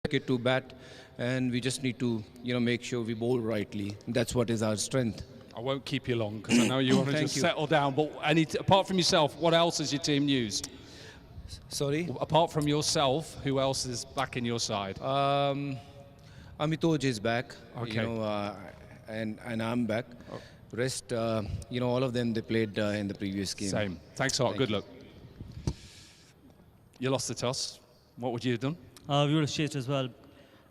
wicket to bat, and we just need to, make sure we bowl rightly. That's what is our strength. I won't keep you long because I know you want to just settle down. But apart from yourself, what else has your team used? Sorry? Apart from yourself, who else is back in your side? Amitoj is back, Okay. and I'm back. Oh. Rest, all of them, they played in the previous game. Same. Thanks a lot. Good luck. You lost the toss. What would you have done? We would have chased as well.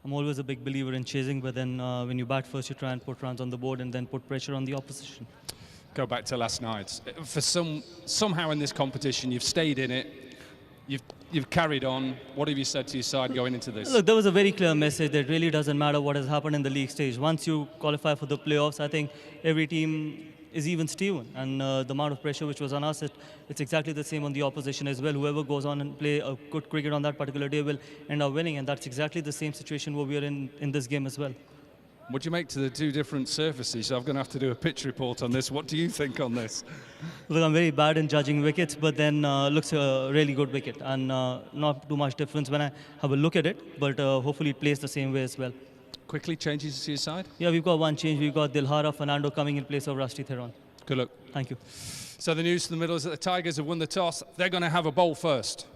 I'm always a big believer in chasing, but then when you bat first, you try and put runs on the board and then put pressure on the opposition. Go back to last night. Somehow in this competition, you've stayed in it. You've carried on. What have you said to your side going into this? Look, there was a very clear message that it really doesn't matter what has happened in the league stage. Once you qualify for the playoffs, I think every team is even Steven, and the amount of pressure which was on us, it's exactly the same on the opposition as well. Whoever goes on and play a good cricket on that particular day will end up winning, and that's exactly the same situation where we are in this game as well. What do you make to the two different surfaces? I'm going to have to do a pitch report on this. What do you think on this? Look, I'm very bad in judging wickets, but then looks a really good wicket, and not too much difference when I have a look at it, but hopefully it plays the same way as well. Quickly changes to your side? Yeah, we've got one change. We've got Dilhara, Fernando coming in place of Rusty Theron. Good luck. Thank you. So the news to the middle is that the Tigers have won the toss. They're going to have a bowl first.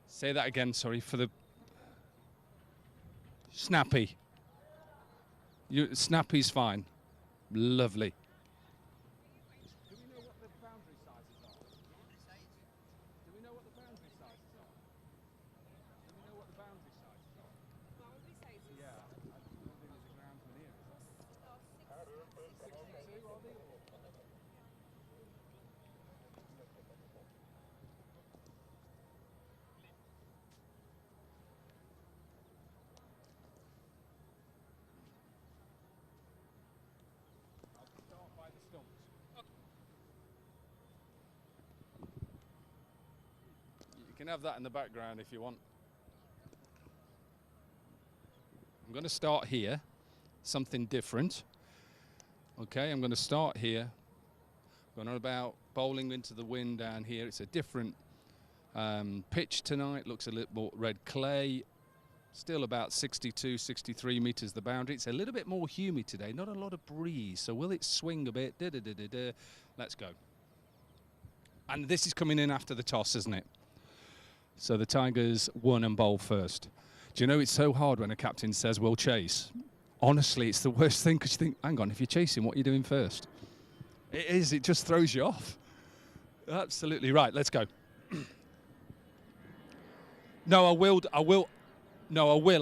Say that again, sorry, for the snappy. Snappy's fine. Lovely. Do we know what the boundary sizes are? Do we know what the boundary sizes are? Do we know what the boundary sizes are? Boundary sizes? Yeah, I don't think there's a groundsman here, is there? 62, are they? You can have that in the background if you want. I'm going to start here, something different. Okay, I'm going to start here. Going on about bowling into the wind down here. It's a different pitch tonight. Looks a little more red clay. Still about 62, 63 meters the boundary. It's a little bit more humid today. Not a lot of breeze. So will it swing a bit? Let's go. And this is coming in after the toss, isn't it? So the Tigers won and bowl first. Do you know it's so hard when a captain says we'll chase? Honestly, it's the worst thing because you think, hang on, if you're chasing, what are you doing first? It is, it just throws you off. Absolutely right, let's go. No, I will.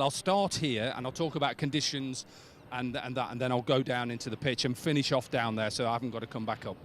I'll start here and I'll talk about conditions and then I'll go down into the pitch and finish off down there so I haven't got to come back up.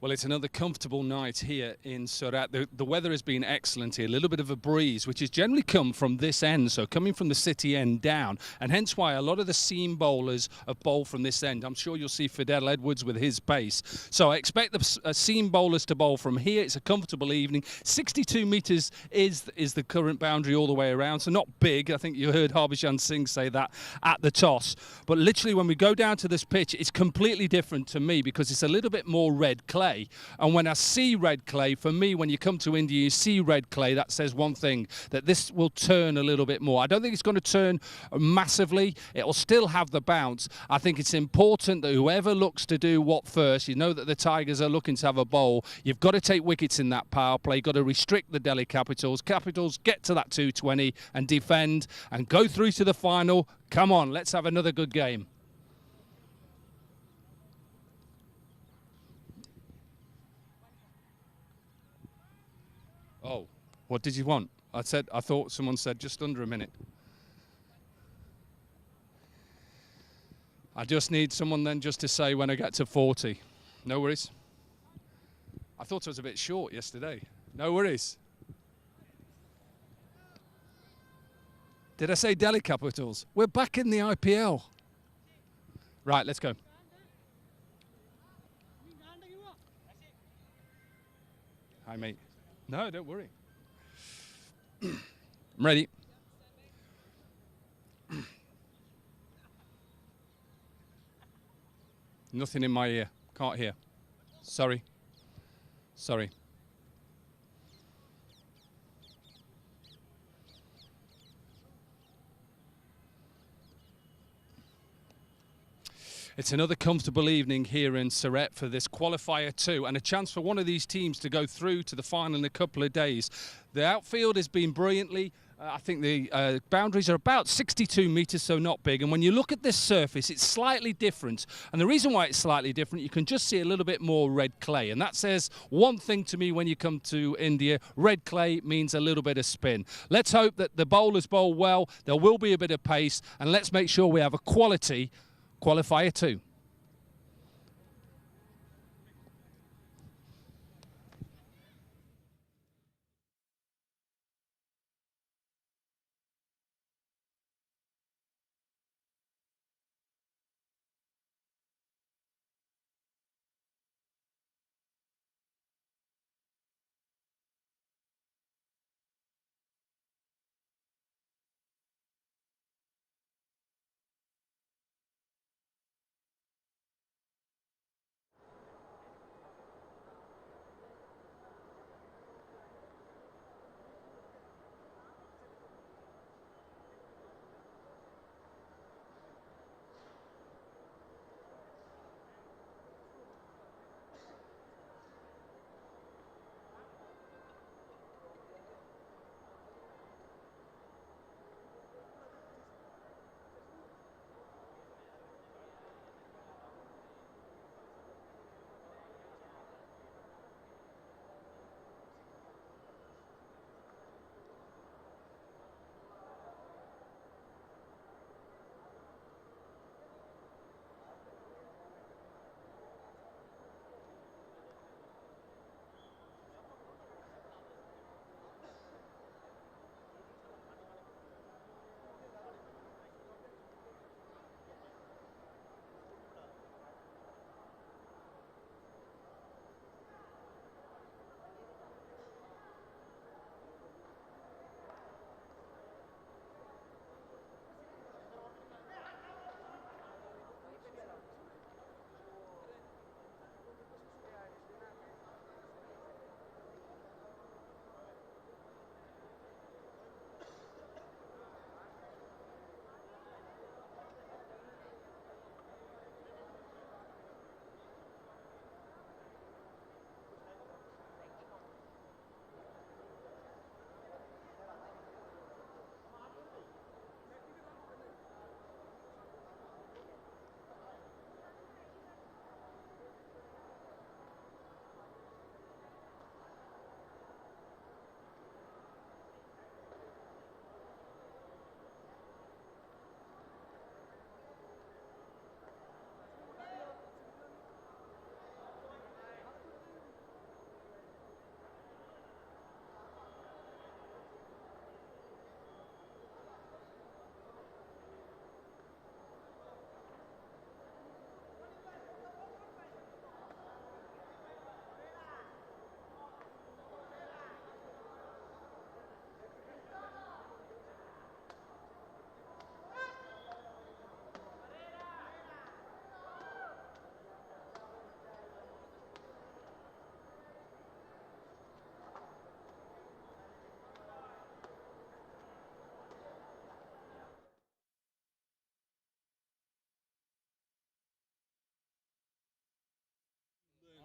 Well, it's another comfortable night here in Surat. The weather has been excellent here. A little bit of a breeze, which has generally come from this end, so coming from the city end down, and hence why a lot of the seam bowlers have bowled from this end. I'm sure you'll see Fidel Edwards with his pace. So I expect the seam bowlers to bowl from here. It's a comfortable evening. 62 metres is the current boundary all the way around, so not big. I think you heard Harbhajan Singh say that at the toss. But literally, when we go down to this pitch, it's completely different to me because it's a little bit more red clay. And when I see red clay, for me, when you come to India, you see red clay, that says one thing, that this will turn a little bit more. I don't think it's going to turn massively. It'll still have the bounce. I think it's important that whoever looks to do what first, you know that the Tigers are looking to have a bowl. You've got to take wickets in that power play. You've got to restrict the Delhi Capitals. Capitals get to that 220 and defend and go through to the final. Come on, let's have another good game. What did you want? I thought someone said just under a minute. I just need someone then just to say when I get to 40. No worries. I thought I was a bit short yesterday. No worries. Did I say Delhi Capitals? We're back in the IPL. Right, let's go. Hi, mate. No, don't worry. I'm ready. Nothing in my ear. Can't hear. Sorry. Sorry. It's another comfortable evening here in Surat for this Qualifier 2 and a chance for one of these teams to go through to the final in a couple of days. The outfield has been brilliantly. I think the boundaries are about 62 metres, so not big. And when you look at this surface, it's slightly different. And the reason why it's slightly different, you can just see a little bit more red clay. And that says one thing to me when you come to India. Red clay means a little bit of spin. Let's hope that the bowlers bowl well. There will be a bit of pace. And let's make sure we have a quality Qualifier 2.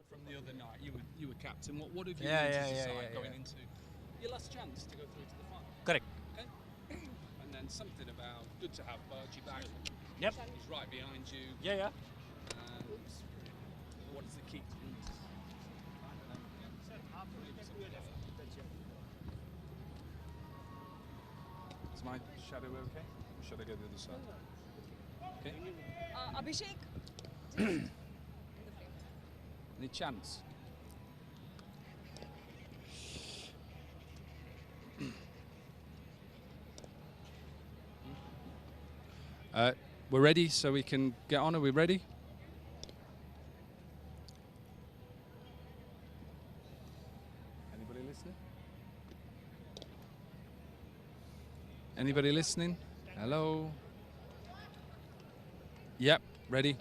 From the other night, you were captain. What have you learned as a side going into your last chance to go through to the final? Correct. Okay. And then something about good to have Bergie back. Yep. He's right behind you. Yeah. And what is the key to Is my shadow okay? Or should I go the other side? Okay. Abhishek. Any chance? We're ready, so we can get on. Are we ready? Anybody listening? Anybody listening? Hello? Yep, ready.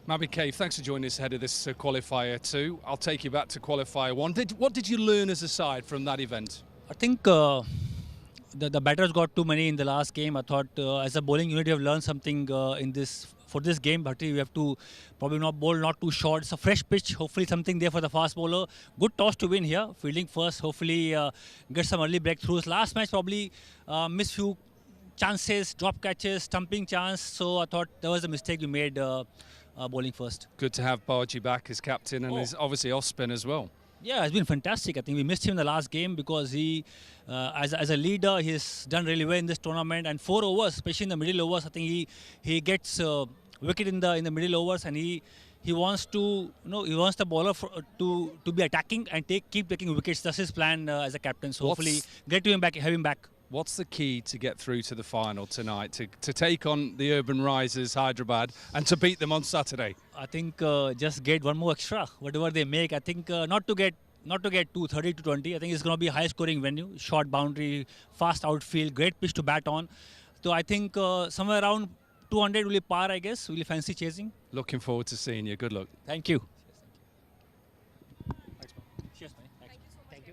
Mabby Cave, thanks for joining us ahead of this qualifier 2. I'll take you back to qualifier 1. What did you learn as a side from that event? I think the batters got too many in the last game. I thought as a bowling unit, you have learned something for this game. But you have to probably not bowl not too short. It's a fresh pitch. Hopefully something there for the fast bowler. Good toss to win here. Fielding first. Hopefully get some early breakthroughs. Last match probably missed few chances, drop catches, stumping chance. So I thought that was a mistake we made bowling first. Good to have Bargy back as captain and he's obviously off spin as well. Yeah, it's been fantastic. I think we missed him in the last game because he, as a leader, he's done really well in this tournament. And 4 overs, especially in the middle overs, I think he gets wicket in the middle overs, and he wants to he wants the bowler to be attacking and keep taking wickets. That's his plan as a captain. So hopefully get to him back, have him back. What's the key to get through to the final tonight, to take on the Urban Risers Hyderabad and to beat them on Saturday? I think just get one more extra, whatever they make. I think not to get 230 to 20. I think it's going to be a high scoring venue, short boundary, fast outfield, great pitch to bat on. So I think somewhere around 200 will be par, I guess. Will you fancy chasing? Looking forward to seeing you. Good luck. Thank you. Thank you so much. Perfect. Thank you.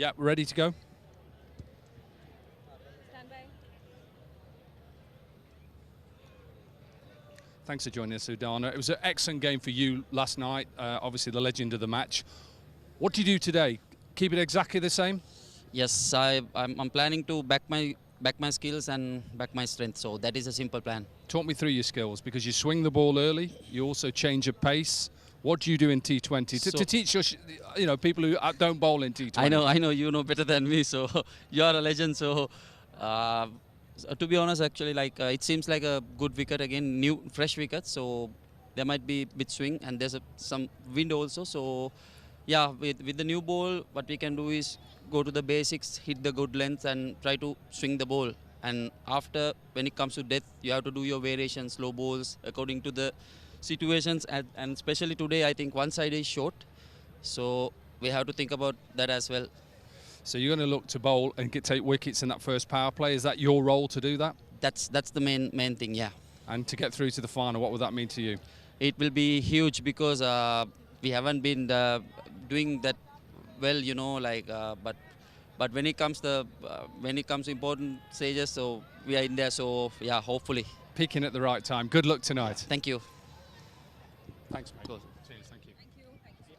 Yeah, ready to go? Stand by. Thanks for joining us, Udana. It was an excellent game for you last night, obviously the legend of the match. What do you do today? Keep it exactly the same? Yes, I'm planning to back my skills and back my strength. So that is a simple plan. Talk me through your skills, because you swing the ball early, you also change your pace. What do you do in T20 to teach your, people who don't bowl in T20? I know, you know better than me. So you are a legend. So to be honest, actually, it seems like a good wicket again, new fresh wicket. So there might be a bit swing and there's some wind also. So yeah, with the new ball, what we can do is go to the basics, hit the good length and try to swing the ball. And after, when it comes to depth, you have to do your variations, slow balls, according to the situations. And especially today, I think one side is short. So we have to think about that as well. So you're going to look to bowl and take wickets in that first power play. Is that your role to do that? That's the main thing, yeah. And to get through to the final, what would that mean to you? It will be huge because we haven't been doing that well, but when it comes to important stages, so we are in there. So yeah, hopefully. Peaking at the right time. Good luck tonight. Thank you. Thanks, mate. Cool. Cheers, thank you. Thank you. Thank you.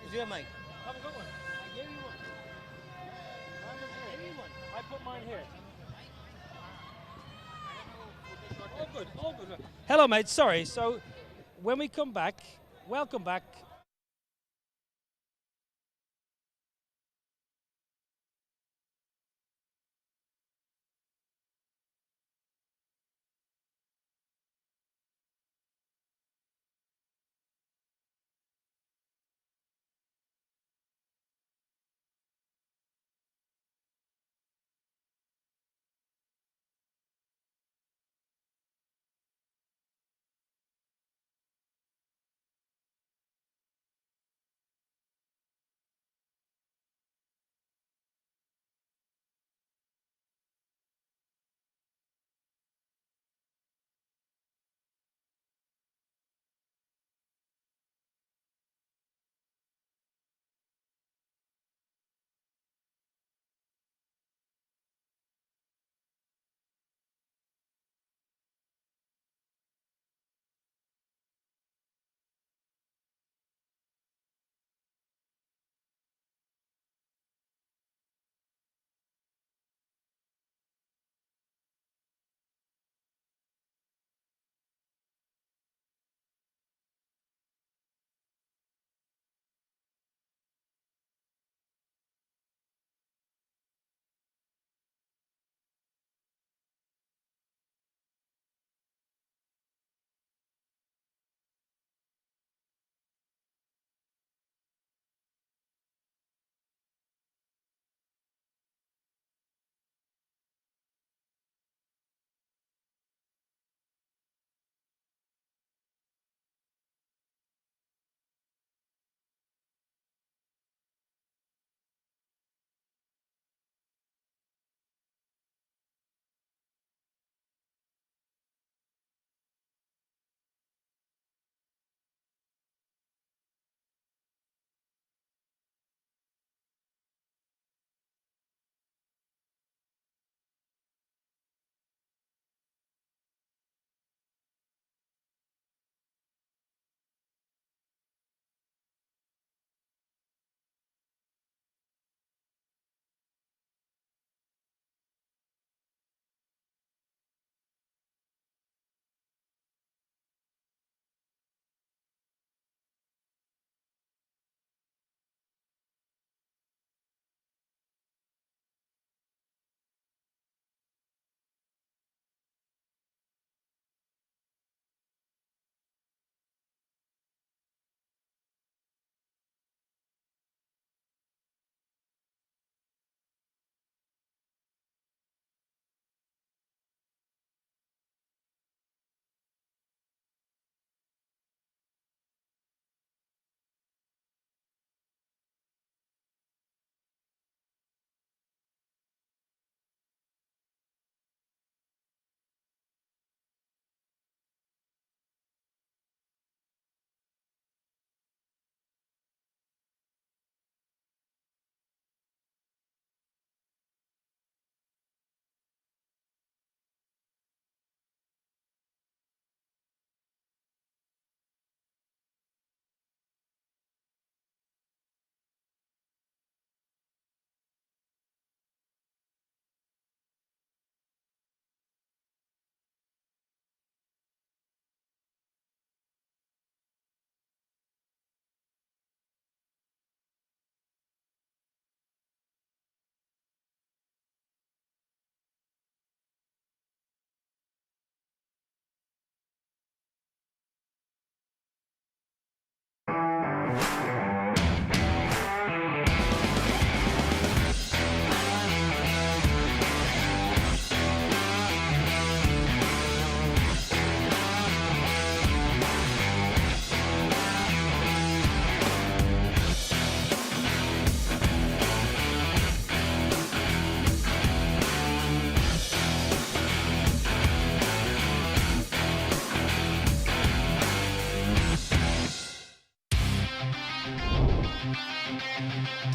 Is your mic? Have a good one. I gave you one. I gave you one. I put mine here. All good, all good. Hello, mate. Sorry. So, when we come back, welcome back.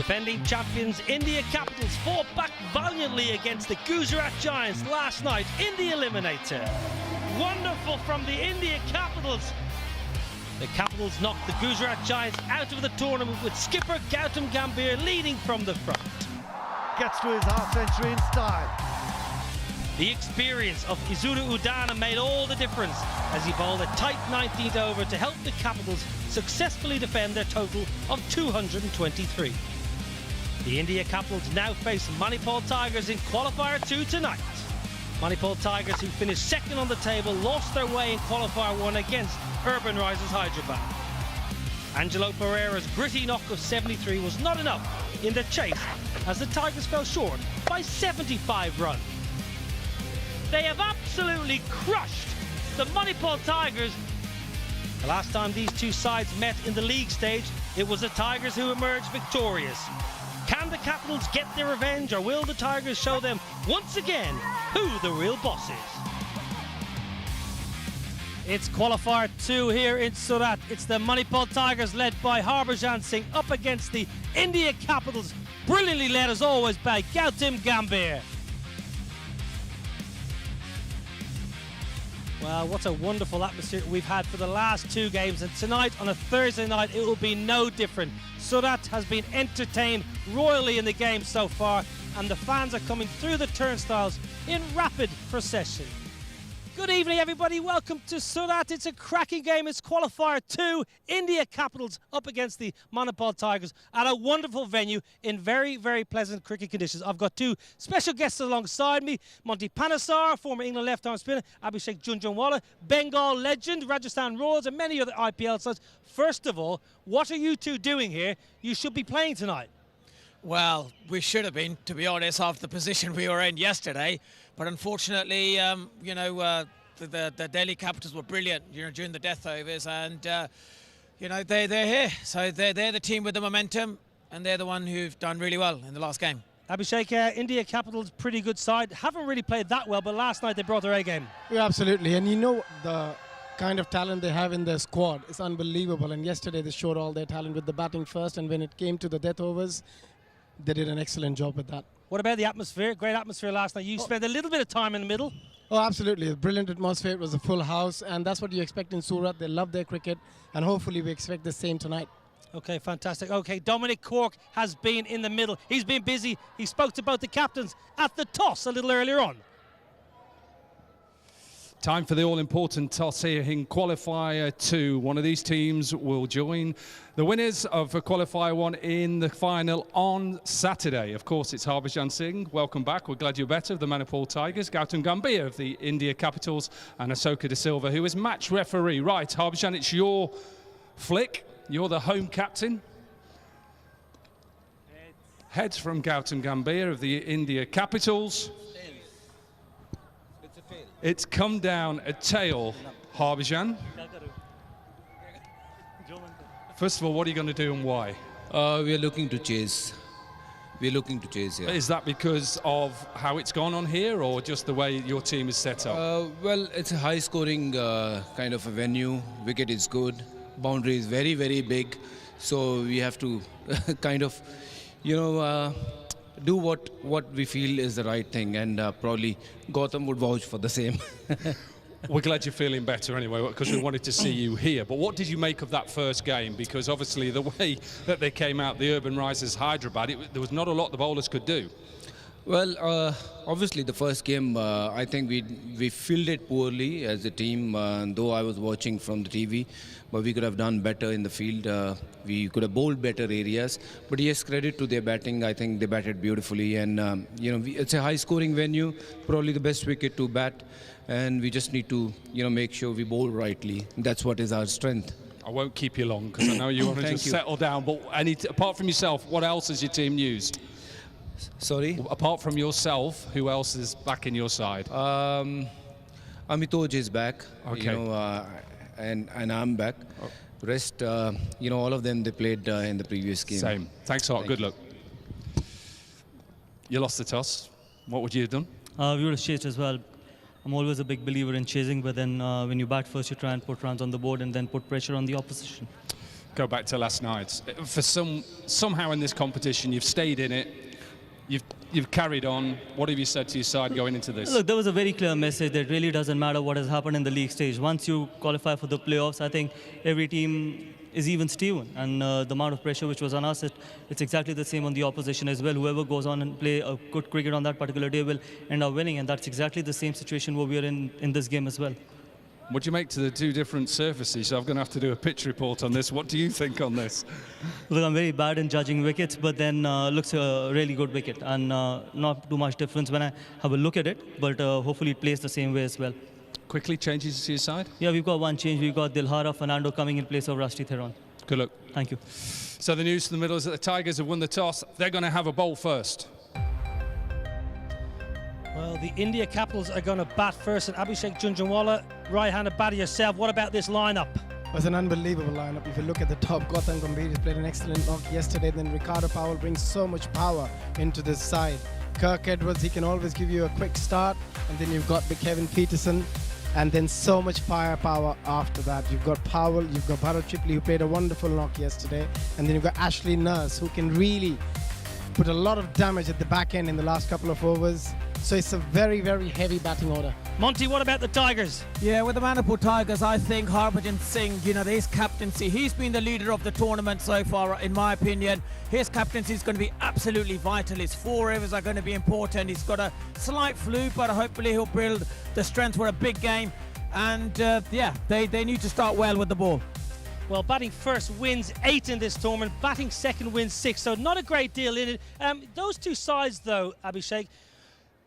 Defending champions India Capitals fought back valiantly against the Gujarat Giants last night in the Eliminator. Wonderful from the India Capitals. The Capitals knocked the Gujarat Giants out of the tournament with skipper Gautam Gambhir leading from the front. Gets to his half-century in style. The experience of Isuru Udana made all the difference as he bowled a tight 19th over to help the Capitals successfully defend their total of 223. The India Capitals now face Manipal Tigers in Qualifier 2 tonight. Manipal Tigers, who finished second on the table, lost their way in Qualifier 1 against Urban Risers Hyderabad. Angelo Pereira's gritty knock of 73 was not enough in the chase as the Tigers fell short by 75 runs. They have absolutely crushed the Manipal Tigers. The last time these two sides met in the league stage, it was the Tigers who emerged victorious. Can the Capitals get their revenge, or will the Tigers show them once again who the real boss is? It's Qualifier 2 here in Surat. It's the Manipal Tigers led by Harbhajan Singh up against the India Capitals, brilliantly led as always by Gautam Gambhir. Well, what a wonderful atmosphere we've had for the last two games, and tonight on a Thursday night it will be no different. Surat has been entertained royally in the game so far, and the fans are coming through the turnstiles in rapid procession. Good evening, everybody. Welcome to Surat. It's a cracking game. It's Qualifier 2. India Capitals up against the Manipal Tigers at a wonderful venue in very, very pleasant cricket conditions. I've got two special guests alongside me. Monty Panesar, former England left-arm spinner, Abhishek Junjunwala, Bengal legend, Rajasthan Royals, and many other IPL sides. First of all, what are you two doing here? You should be playing tonight. Well, we should have been, to be honest, after the position we were in yesterday. But unfortunately, the Delhi Capitals were brilliant, during the death overs, and they're here. So they're the team with the momentum, and they're the one who've done really well in the last game. Abhishek, India Capitals, pretty good side. Haven't really played that well, but last night they brought their A game. Yeah, absolutely. And the kind of talent they have in their squad is unbelievable. And yesterday they showed all their talent with the batting first, and when it came to the death overs, they did an excellent job with that. What about the atmosphere? Great atmosphere last night. You spent a little bit of time in the middle. Oh, absolutely. A brilliant atmosphere. It was a full house, and that's what you expect in Surat. They love their cricket, and hopefully we expect the same tonight. Okay, fantastic. Okay, Dominic Cork has been in the middle. He's been busy. He spoke to both the captains at the toss a little earlier on. Time for the all-important toss here in Qualifier 2. One of these teams will join the winners of Qualifier 1 in the final on Saturday. Of course, it's Harbhajan Singh. Welcome back. We're glad you're better, of the Manipal Tigers. Gautam Gambhir of the India Capitals, and Asoka De Silva, who is match referee. Right, Harbhajan, it's your flick. You're the home captain. Heads from Gautam Gambhir of the India Capitals. It's come down a tail, Harbhajan. First of all, what are you going to do and why? We are looking to chase. We're looking to chase, yeah. Is that because of how it's gone on here, or just the way your team is set up? Well, it's a high-scoring kind of a venue. Wicket is good. Boundary is very, very big. So we have to kind of, do what we feel is the right thing, and probably Gautam would vouch for the same. We're glad you're feeling better anyway, because we wanted to see you here. But what did you make of that first game? Because obviously the way that they came out, the Urban Risers Hyderabad, there was not a lot the bowlers could do. Well, obviously the first game, I think we fielded poorly as a team, though I was watching from the TV, but we could have done better in the field. We could have bowled better areas. But yes, credit to their batting. I think they batted beautifully, and it's a high-scoring venue, probably the best wicket to bat, and we just need to make sure we bowl rightly. That's what is our strength. I won't keep you long because I know you want to just settle down. But apart from yourself, what else has your team used? Sorry? Apart from yourself, who else is back in your side? Amitoj is back, okay. And I'm back. Oh. Rest, all of them, they played in the previous game. Same. Thanks a lot. Good luck. You lost the toss. What would you have done? We would have chased as well. I'm always a big believer in chasing, but then when you bat first, you try and put runs on the board and then put pressure on the opposition. go back to last night. For somehow in this competition, you've stayed in it. You've carried on. What have you said to your side going into this? Look, there was a very clear message that it really doesn't matter what has happened in the league stage. Once you qualify for the playoffs, I think every team is even Steven. And the amount of pressure which was on us, it's exactly the same on the opposition as well. Whoever goes on and play a good cricket on that particular day will end up winning. And that's exactly the same situation where we are in this game as well. What do you make to the two different surfaces? So I'm going to have to do a pitch report on this. What do you think on this? Look, I'm very bad in judging wickets, but then looks a really good wicket. And not too much difference when I have a look at it, but hopefully it plays the same way as well. Quickly, changes to your side? Yeah, we've got one change. We've got Dilhara, Fernando coming in place of Rusty Theron. Good luck. Thank you. So the news to the middle is that the Tigers have won the toss. They're going to have a bowl first. Well, the India Capitals are going to bat first, and Abhishek Junjunwala, right-handed batter yourself. What about this lineup? It was an unbelievable lineup. If you look at the top, Gautam Gambhir has played an excellent knock yesterday. Then Ricardo Powell brings so much power into this side. Kirk Edwards, he can always give you a quick start. And then you've got the Kevin Pietersen. And then so much firepower after that. You've got Powell, you've got Bharath Chipli, who played a wonderful knock yesterday. And then you've got Ashley Nurse, who can really put a lot of damage at the back end in the last couple of overs. So it's a very, very heavy batting order. Monty, what about the Tigers? Yeah, with the Manipal Tigers, I think Harbhajan Singh, his captaincy, he's been the leader of the tournament so far, in my opinion. His captaincy is going to be absolutely vital. His 4 overs are going to be important. He's got a slight fluke, but hopefully he'll build the strength for a big game. And they need to start well with the ball. Well, batting first wins 8 in this tournament. Batting second wins 6, so not a great deal in it. Those two sides, though, Abhishek,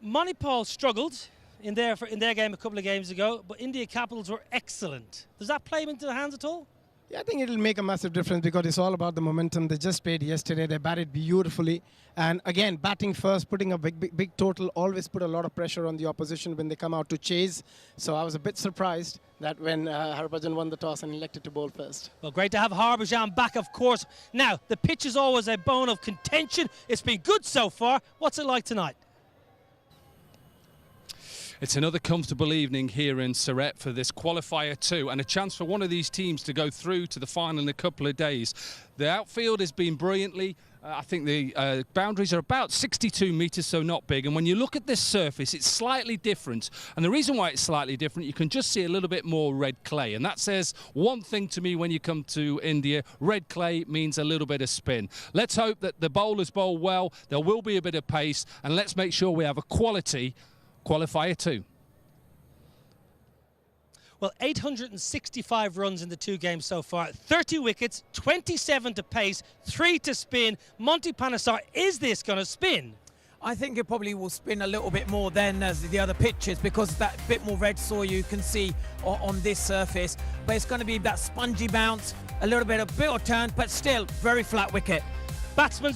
Manipal struggled in their game a couple of games ago, but India Capitals were excellent. Does that play into the hands at all? Yeah, I think it'll make a massive difference because it's all about the momentum. They just played yesterday. They batted beautifully. And again, batting first, putting a big total, always put a lot of pressure on the opposition when they come out to chase. So I was a bit surprised that when Harbhajan won the toss and elected to bowl first. Well, great to have Harbhajan back, of course. Now, the pitch is always a bone of contention. It's been good so far. What's it like tonight? It's another comfortable evening here in Surat for this Qualifier 2 and a chance for one of these teams to go through to the final in a couple of days. The outfield has been brilliantly. I think the boundaries are about 62 metres, so not big. And when you look at this surface, it's slightly different. And the reason why it's slightly different, you can just see a little bit more red clay. And that says one thing to me when you come to India. Red clay means a little bit of spin. Let's hope that the bowlers bowl well. There will be a bit of pace. And let's make sure we have a quality Qualifier 2. Well, 865 runs in the 2 games so far, 30 wickets, 27 to pace, 3 to spin. Monty Panesar, is this going to spin? I think it probably will spin a little bit more than as the other pitches because that bit more red soil you can see on this surface. But it's going to be that spongy bounce, a little bit of turn, but still very flat wicket. Batsman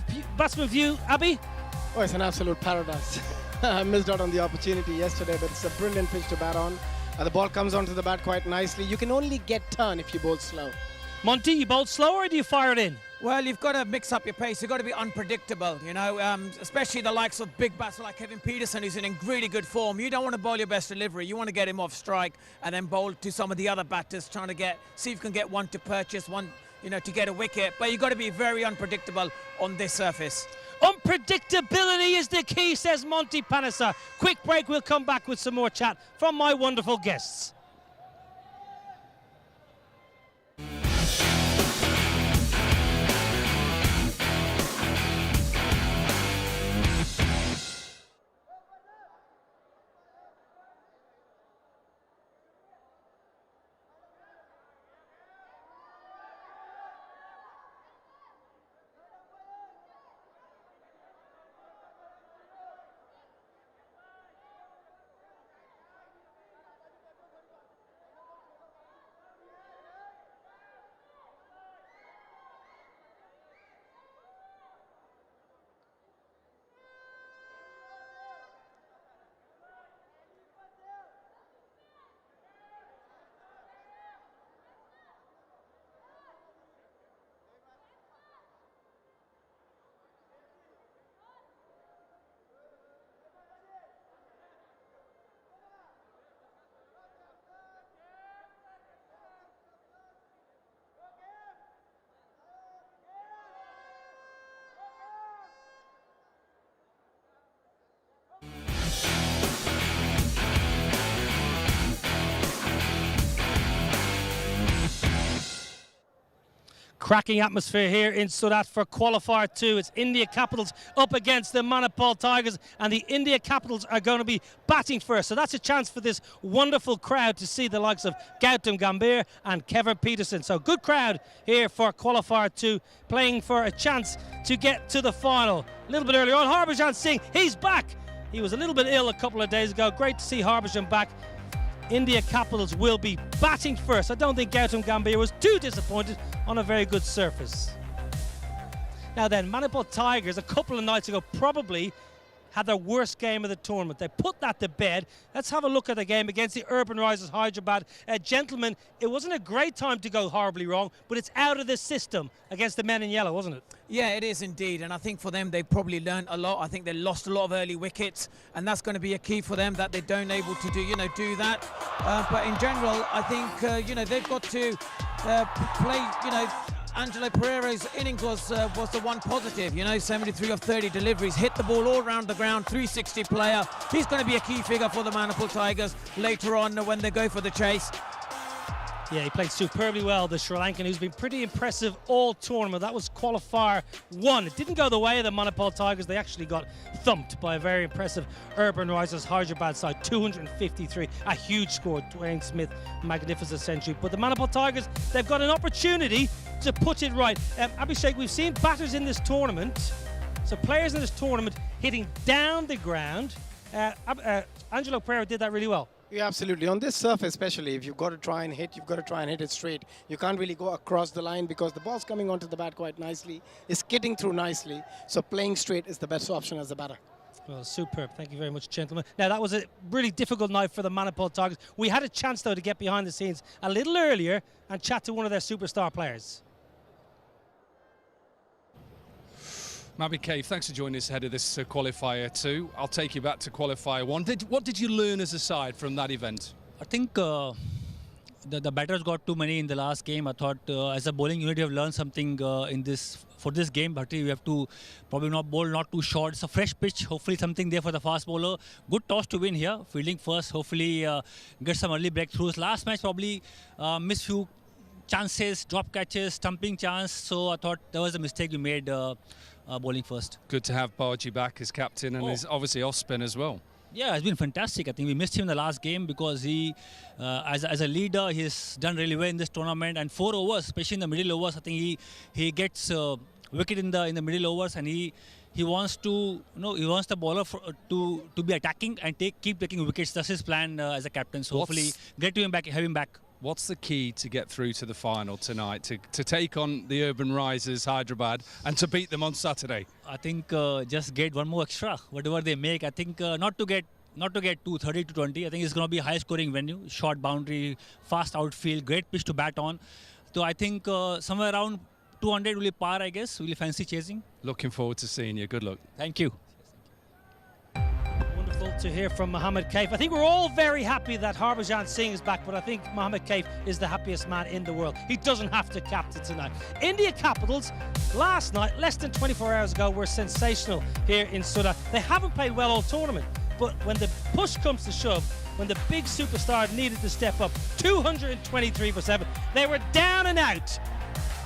view, Abby? Oh, it's an absolute paradise. I missed out on the opportunity yesterday, but it's a brilliant pitch to bat on. The ball comes onto the bat quite nicely. You can only get turn if you bowl slow. Monty, you bowl slow or do you fire it in? Well, you've got to mix up your pace. You've got to be unpredictable, especially the likes of big batsmen like Kevin Pietersen, who's in really good form. You don't want to bowl your best delivery. You want to get him off strike and then bowl to some of the other batters, trying to see if you can get one to purchase, one, to get a wicket. But you've got to be very unpredictable on this surface. Unpredictability is the key, says Monty Panesar. Quick break, we'll come back with some more chat from my wonderful guests. Cracking atmosphere here in Surat for Qualifier 2. It's India Capitals up against the Manipal Tigers, and the India Capitals are going to be batting first. So that's a chance for this wonderful crowd to see the likes of Gautam, Gambhir and Kevin Pietersen. So good crowd here for Qualifier 2, playing for a chance to get to the final. A little bit earlier on, Harbhajan Singh, he's back. He was a little bit ill a couple of days ago. Great to see Harbhajan back. India Capitals will be batting first. I don't think Gautam Gambhir was too disappointed on a very good surface. Now then, Manipal Tigers a couple of nights ago probably had their worst game of the tournament. They put that to bed. Let's have a look at the game against the Urban Risers Hyderabad. Gentlemen, it wasn't a great time to go horribly wrong, but it's out of the system against the men in yellow, wasn't it? Yeah, it is indeed, and I think for them they probably learned a lot. I think they lost a lot of early wickets, and that's going to be a key for them, that they don't able to do that. But in general, I think they've got to play. Angelo Pereira's innings was the one positive. 73 of 30 deliveries, hit the ball all around the ground, 360 player. He's going to be a key figure for the Manipal Tigers later on when they go for the chase. Yeah, he played superbly well, the Sri Lankan, who's been pretty impressive all tournament. That was Qualifier 1. It didn't go the way of the Manipal Tigers. They actually got thumped by a very impressive Urban Risers Hyderabad side, 253. A huge score, Dwayne Smith, magnificent century. But the Manipal Tigers, they've got an opportunity to put it right. Abhishek, we've seen batters in this tournament, so players in this tournament hitting down the ground. Angelo Pereira did that really well. Yeah, absolutely. On this surface especially, if you've got to try and hit, you've got to try and hit it straight. You can't really go across the line because the ball's coming onto the bat quite nicely. It's skidding through nicely. So playing straight is the best option as a batter. Well, superb. Thank you very much, gentlemen. Now, that was a really difficult night for the Manipal Tigers. We had a chance, though, to get behind the scenes a little earlier and chat to one of their superstar players. Mabby Cave, thanks for joining us ahead of this Qualifier 2. I'll take you back to Qualifier 1. What did you learn as a side from that event? I think the batters got too many in the last game. I thought as a bowling unit you have learned something for this game. But you have to probably not bowl not too short. It's a fresh pitch. Hopefully something there for the fast bowler. Good toss to win here. Fielding first. Hopefully get some early breakthroughs. Last match probably missed few chances, drop catches, stumping chance. So I thought that was a mistake we made. Bowling first. Good to have Baji back as captain, and he's obviously off spin as well. Yeah, it's been fantastic. I think we missed him in the last game because he, as a leader, he's done really well in this tournament. And 4 overs, especially in the middle overs, I think he gets wicket in the middle overs, and he wants to he wants the bowler to be attacking and keep taking wickets. That's his plan as a captain. So hopefully get to him back, have him back. What's the key to get through to the final tonight, to take on the Urban Risers Hyderabad and to beat them on Saturday? I think just get one more extra, whatever they make. I think not to get 230 to 20. I think it's going to be a high scoring venue, short boundary, fast outfield, great pitch to bat on. So I think somewhere around 200 will be par, I guess. Will you fancy chasing? Looking forward to seeing you. Good luck. Thank you. Wonderful to hear from Mohammed Kaif. I think we're all very happy that Harbhajan Singh is back, but I think Mohammed Kaif is the happiest man in the world. He doesn't have to captain tonight. India Capitals, last night, less than 24 hours ago, were sensational here in Surat. They haven't played well all tournament, but when the push comes to shove, when the big superstar needed to step up, 223 for 7, they were down and out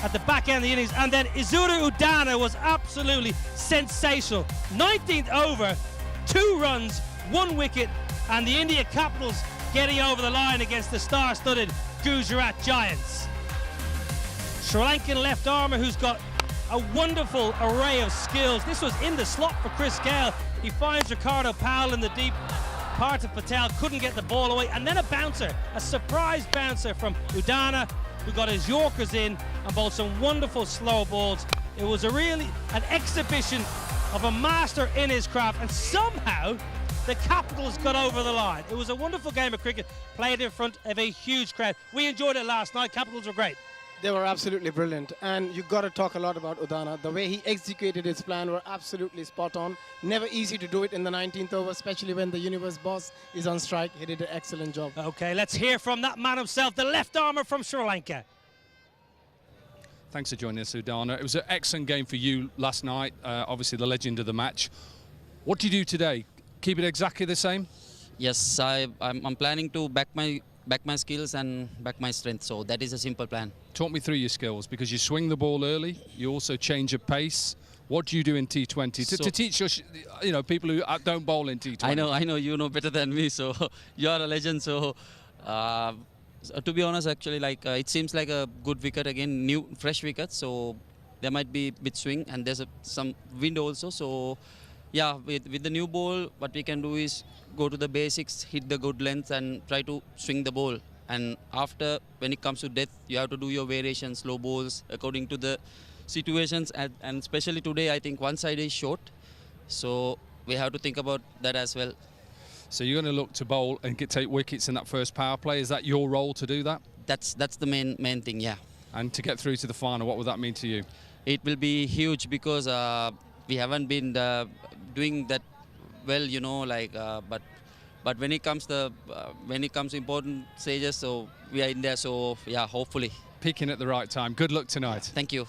at the back end of the innings, and then Isuru Udana was absolutely sensational. 19th over, 2 runs, 1 wicket, and the India Capitals getting over the line against the star-studded Gujarat Giants. Sri Lankan left armour who's got a wonderful array of skills. This was in the slot for Chris Gale. He finds Ricardo Powell in the deep part of Patel, couldn't get the ball away, and then a bouncer, a surprise bouncer from Udana, who got his Yorkers in and bowled some wonderful slow balls. It was an exhibition of a master in his craft, and somehow the Capitals got over the line. It was a wonderful game of cricket played in front of a huge crowd. We enjoyed it last night. Capitals were great. They were absolutely brilliant, and you've got to talk a lot about Udana. The way he executed his plan were absolutely spot on. Never easy to do it in the 19th over, especially when the universe boss is on strike. He did an excellent job. Okay, let's hear from that man himself, the left armour from Sri Lanka. Thanks for joining us, Udana. It was an excellent game for you last night, obviously the legend of the match. What do you do today? Keep it exactly the same? Yes, I'm planning to back my back my skills and back my strength. So that is a simple plan. Talk me through your skills, because you swing the ball early, you also change your pace. What do you do in T20 to teach your, people who don't bowl in T20? I know, you know better than me. So you are a legend. So to be honest, actually, it seems like a good wicket again, new, fresh wicket. So there might be a bit swing, and there's some wind also. So yeah, with the new ball, what we can do is go to the basics, hit the good length, and try to swing the ball. And after, when it comes to death, you have to do your variations, slow balls, according to the situations. And especially today, I think one side is short. So we have to think about that as well. So you're going to look to bowl and take wickets in that first power play. Is that your role to do that? That's the main thing, yeah. And to get through to the final, what would that mean to you? It will be huge, because we haven't been doing that well, but when it comes to important stages, so we are in there. So yeah, hopefully. Peaking at the right time. Good luck tonight. Thank you.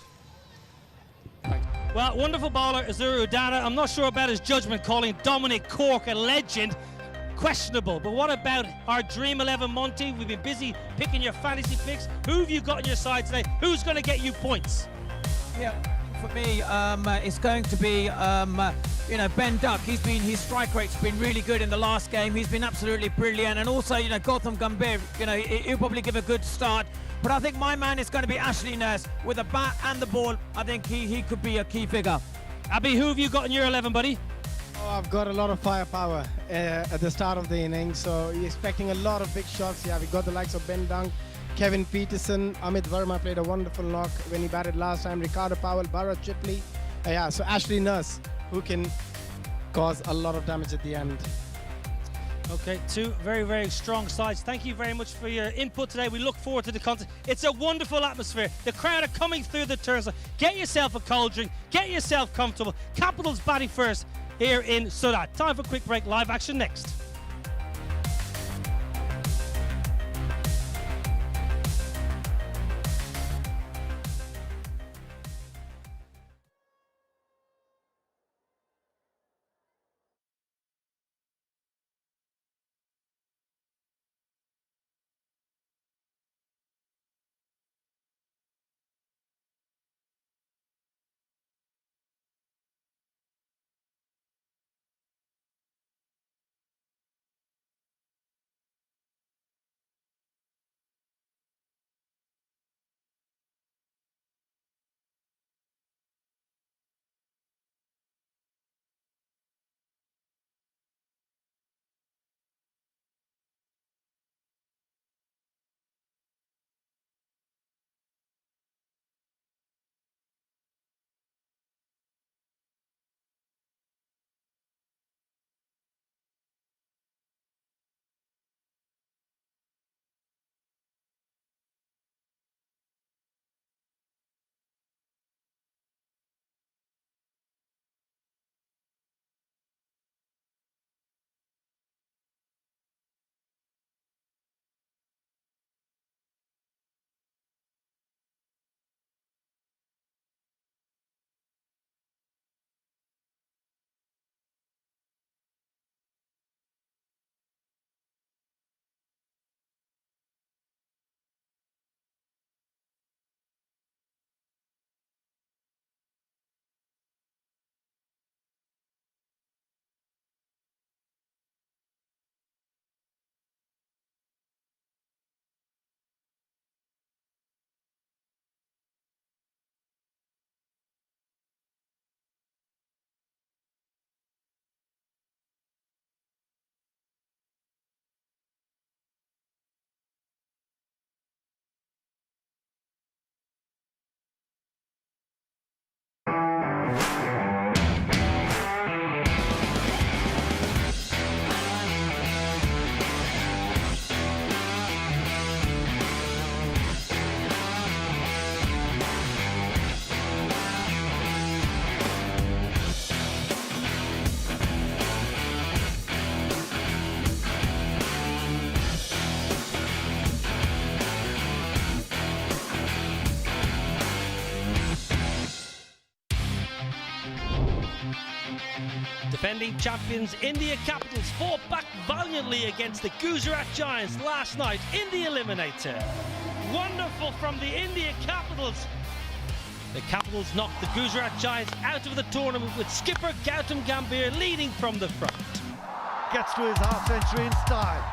Well, wonderful bowler Isuru Udana. I'm not sure about his judgment calling Dominic Cork a legend. Questionable. But what about our Dream 11 Monty? We've been busy picking your fantasy picks. Who have you got on your side today? Who's going to get you points? Yeah, for me, it's going to be, Ben Duck. His strike rate's been really good in the last game. He's been absolutely brilliant. And also, Gautam Gambhir, he'll probably give a good start. But I think my man is going to be Ashley Nurse. With the bat and the ball, I think he could be a key figure. Abby, who have you got in your 11, buddy? Oh, I've got a lot of firepower at the start of the innings, so you're expecting a lot of big shots. Yeah, we got the likes of Ben Dunk, Kevin Pietersen, Amit Verma played a wonderful knock when he batted last time, Ricardo, Powell, Bharath, Chipli. Yeah, so Ashley Nurse, who can cause a lot of damage at the end. Okay, two very, very strong sides. Thank you very much for your input today. We look forward to the contest. It's a wonderful atmosphere. The crowd are coming through the turns. Get yourself a cold drink. Get yourself comfortable. Capitals batting first here in Surat. Time for a quick break. Live action next. Defending champions India Capitals fought back valiantly against the Gujarat Giants last night in the Eliminator. Wonderful from the India Capitals. The Capitals knocked the Gujarat Giants out of the tournament with skipper Gautam Gambhir leading from the front. Gets to his half-century in style.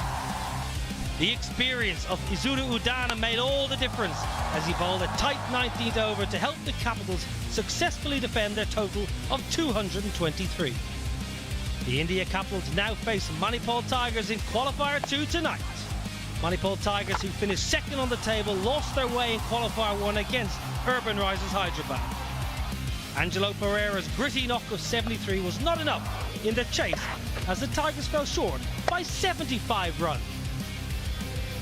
The experience of Isuru Udana made all the difference as he bowled a tight 19th over to help the Capitals successfully defend their total of 223. The India Capitals now face Manipal Tigers in Qualifier 2 tonight. Manipal Tigers, who finished second on the table, lost their way in Qualifier 1 against Urban Risers Hyderabad. Angelo Pereira's gritty knock of 73 was not enough in the chase as the Tigers fell short by 75 runs.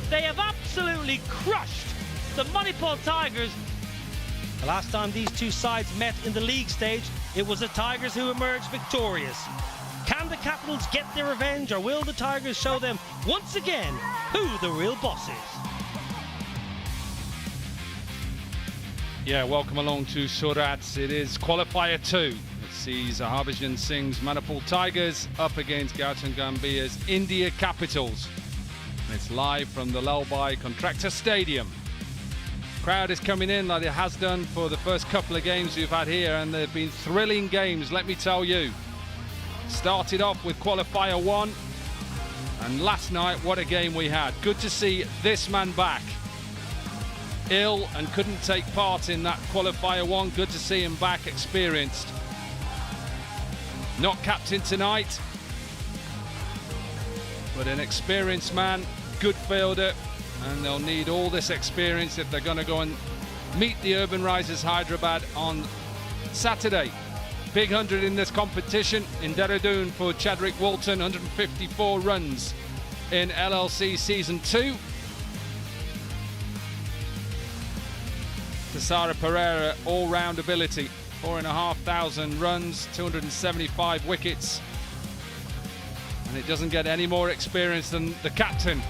They have absolutely crushed the Manipal Tigers. The last time these two sides met in the league stage, it was the Tigers who emerged victorious. Can the Capitals get their revenge, or will the Tigers show them once again who the real boss is? Yeah, welcome along to Surat. It is Qualifier 2. It sees Harbhajan Singh's Manipal Tigers up against Gautam Gambhir's India Capitals. And it's live from the Lalbai Contractor Stadium. Crowd is coming in like it has done for the first couple of games we've had here, and they've been thrilling games, let me tell you. Started off with Qualifier 1, and last night, what a game we had. Good to see this man back. Ill and couldn't take part in that Qualifier 1. Good to see him back, experienced. Not captain tonight, but an experienced man, good fielder, and they'll need all this experience if they're going to go and meet the Urban Risers Hyderabad on Saturday. Big 100 in this competition in Dehradun for Chadwick Walton, 154 runs in LLC Season 2. Tasara Pereira, all-round ability, 4,500 runs, 275 wickets. And it doesn't get any more experience than the captain.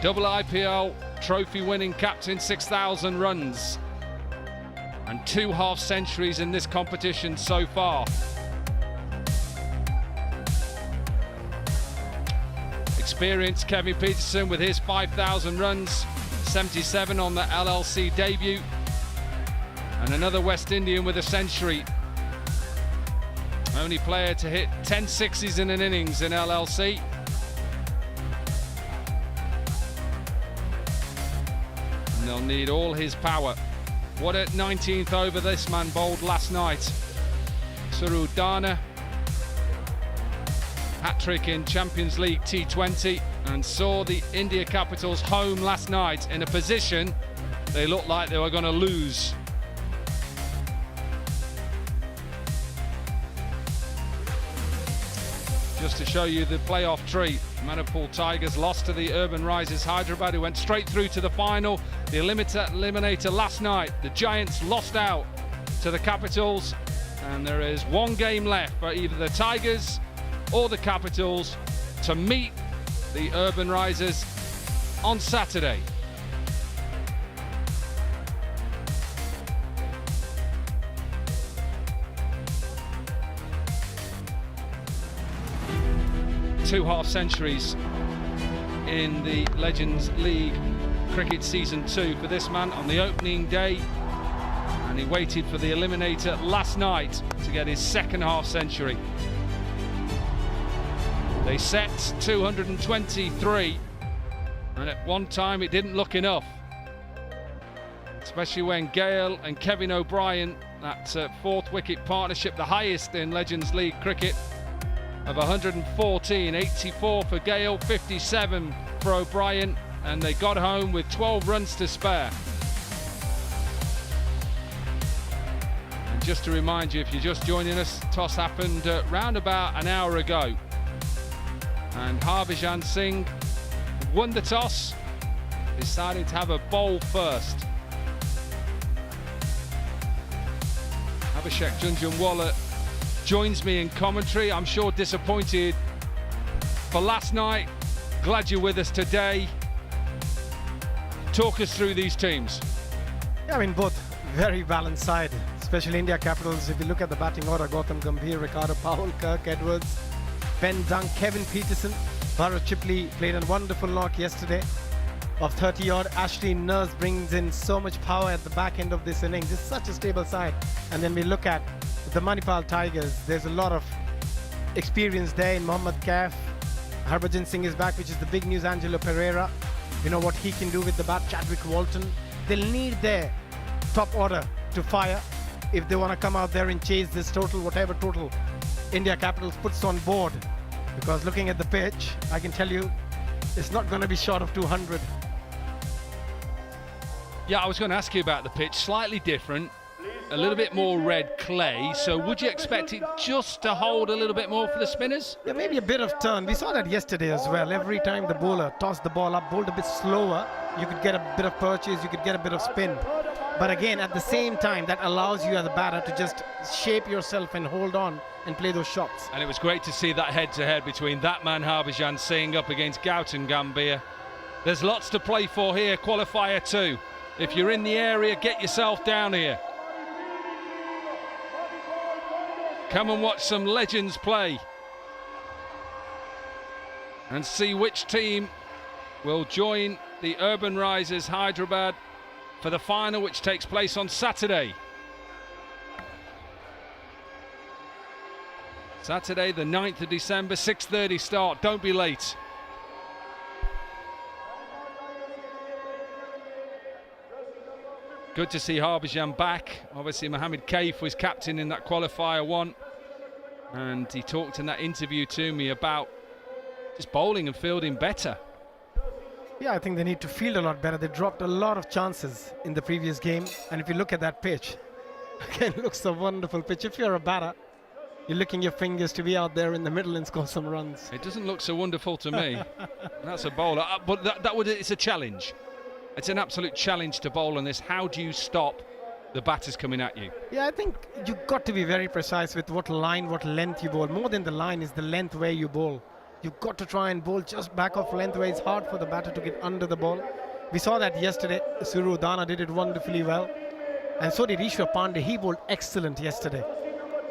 Double IPL trophy-winning captain, 6,000 runs. And 2 half-centuries in this competition so far. Experienced Kevin Pietersen with his 5,000 runs. 77 on the LLC debut, and another West Indian with a century. Only player to hit 10 sixes in an innings in LLC. And they'll need all his power. What a 19th over this man bowled last night. Isuru Udana, hat-trick in Champions League T20, and saw the India Capitals home last night in a position they looked like they were going to lose. Just to show you the playoff tree, Manipal Tigers lost to the Urban Risers Hyderabad, who went straight through to the final. The eliminator last night, the Giants lost out to the Capitals, and there is one game left for either the Tigers or the Capitals to meet the Urban Risers on Saturday. Two half-centuries in the Legends League Cricket Season 2 for this man on the opening day, and he waited for the eliminator last night to get his second half-century. They set 223, and at one time it didn't look enough, especially when Gale and Kevin O'Brien, that fourth wicket partnership, the highest in Legends League cricket, of 114, 84 for Gale, 57 for O'Brien, and they got home with 12 runs to spare. And just to remind you, if you're just joining us, toss happened round about an hour ago. And Harbhajan Singh won the toss, decided to have a bowl first. Abhishek Junjunwala joins me in commentary. I'm sure disappointed for last night. Glad you're with us today. Talk us through these teams. Yeah, I mean, both very balanced side. It's especially India Capitals. If you look at the batting order, Gautam Gambhir, Ricardo, Powell, Kirk, Edwards, Ben Dunk, Kevin Pietersen, Bharath, Chipli played a wonderful knock yesterday of 30-odd. Ashley Nurse brings in so much power at the back end of this innings. It's such a stable side. And then we look at the Manipal Tigers. There's a lot of experience there in Mohammad Kaif. Harbhajan Singh is back, which is the big news. Angelo Pereira, you know what he can do with the bat. Chadwick Walton. They'll need their top order to fire if they want to come out there and chase this total, whatever total India Capitals puts on board. Because looking at the pitch, I can tell you it's not going to be short of 200. Yeah, I was going to ask you about the pitch. Slightly different, a little bit more red clay. So would you expect it just to hold a little bit more for the spinners? Yeah, maybe a bit of turn. We saw that yesterday as well. Every time the bowler tossed the ball up, bowled a bit slower, you could get a bit of purchase, you could get a bit of spin. But again, at the same time, that allows you as a batter to just shape yourself and hold on and play those shots. And it was great to see that head-to-head between that man Harbhajan Singh up against Gautam Gambhir. There's lots to play for here, qualifier 2. If you're in the area, get yourself down here. Come and watch some legends play. And see which team will join the Urban Risers Hyderabad for the final, which takes place on Saturday. Saturday, the 9th of December, 6:30 start. Don't be late. Good to see Harbhajan back. Obviously, Mohammad Kaif was captain in that qualifier 1. And he talked in that interview to me about just bowling and fielding better. Yeah, I think they need to field a lot better. They dropped a lot of chances in the previous game. And if you look at that pitch, again, it looks a wonderful pitch. If you're a batter, you're licking your fingers to be out there in the middle and score some runs. It doesn't look so wonderful to me. That's a bowler. But it's a challenge. It's an absolute challenge to bowl on this. How do you stop the batters coming at you? Yeah, I think you've got to be very precise with what line, what length you bowl. More than the line is the length where you bowl. You've got to try and bowl just back off length where it's hard for the batter to get under the ball. We saw that yesterday. Isuru, Udana did it wonderfully well. And so did Ishwar Pandey. He bowled excellent yesterday.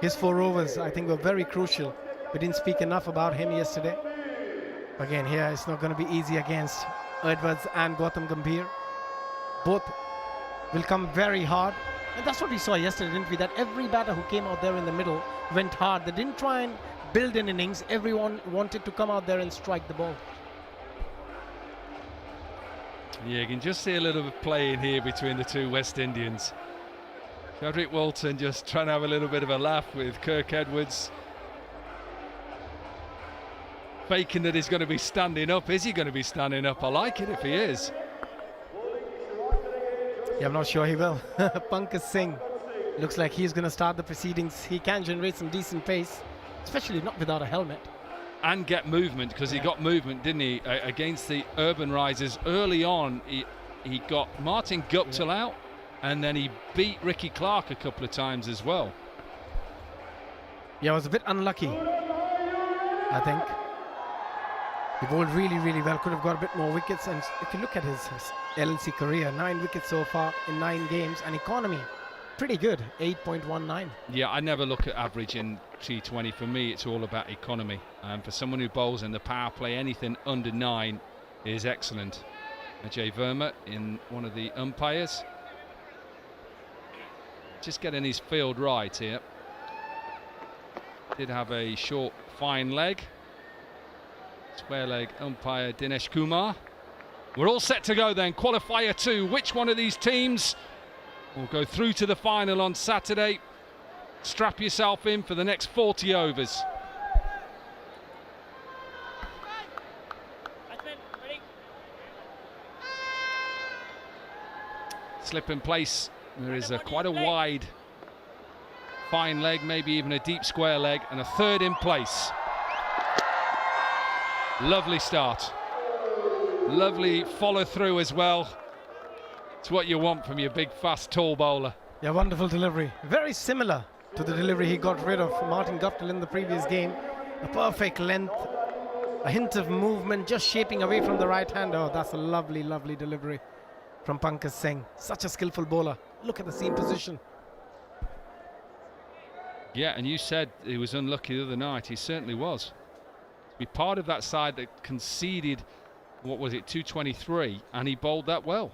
His 4 overs, I think, were very crucial. We didn't speak enough about him yesterday. Again, here it's not going to be easy against Edwards and Gautam Gambhir. Both will come very hard. And that's what we saw yesterday, didn't we? That every batter who came out there in the middle went hard. They didn't try and build an innings. Everyone wanted to come out there and strike the ball. Yeah, you can just see a little bit of play in here between the two West Indians. Chadwick Walton just trying to have a little bit of a laugh with Kirk Edwards. Faking that he's going to be standing up. Is he going to be standing up? I like it if he is. Yeah, I'm not sure he will. Pankaj Singh looks like he's going to start the proceedings. He can generate some decent pace, especially not without a helmet. And get movement, because he got movement, didn't he, against the Urban Risers. Early on, he got Martin Guptill out, and then he beat Ricky Clark a couple of times as well. Yeah, I was a bit unlucky, I think. He bowled really, really well. Could have got a bit more wickets. And if you look at his LLC career, 9 wickets so far in 9 games. And economy, pretty good, 8.19. Yeah, I never look at average in T20. For me, it's all about economy. And for someone who bowls in the power play, anything under 9 is excellent. Ajay Verma in one of the umpires. Just getting his field right here. Did have a short, fine leg. Square leg umpire Dinesh Kumar. We're all set to go then. Qualifier 2. Which one of these teams will go through to the final on Saturday? Strap yourself in for the next 40 overs. Slip in place. There is quite a wide fine leg, maybe even a deep square leg, and a third in place. Lovely start. Lovely follow through as well. It's what you want from your big, fast, tall bowler. Yeah, wonderful delivery. Very similar to the delivery he got rid of Martin Guptill in the previous game. A perfect length, a hint of movement, just shaping away from the right hand. Oh, that's a lovely, lovely delivery from Pankaj Singh. Such a skillful bowler. Look at the seam position. Yeah, and you said he was unlucky the other night. He certainly was. To be part of that side that conceded, what was it, 223, and he bowled that well.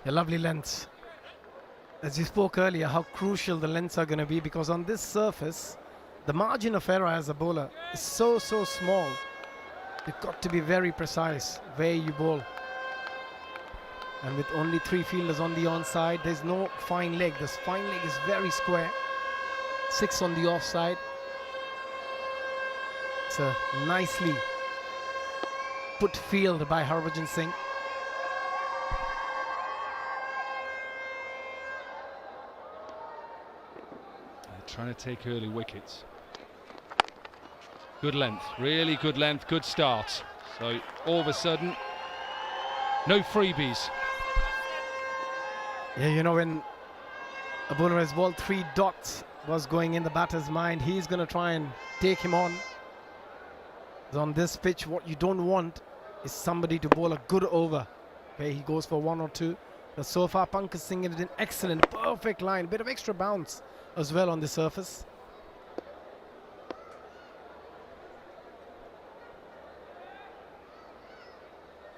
A lovely lengths. As you spoke earlier, how crucial the lengths are going to be, because on this surface, the margin of error as a bowler is so small. You've got to be very precise where you bowl. And with only 3 fielders on the onside, there's no fine leg. This fine leg is very square. 6 on the offside. It's a nicely put field by Harbhajan Singh. Trying to take early wickets. Good length, really good length, good start. So all of a sudden, no freebies. Yeah, you know, when a bowler has bowled 3 dots, was going in the batter's mind, he's going to try and take him on. So on this pitch, what you don't want is somebody to bowl a good over where he goes for 1 or 2. But so far, Pankaj Singh did an excellent, perfect line, bit of extra bounce as well on the surface.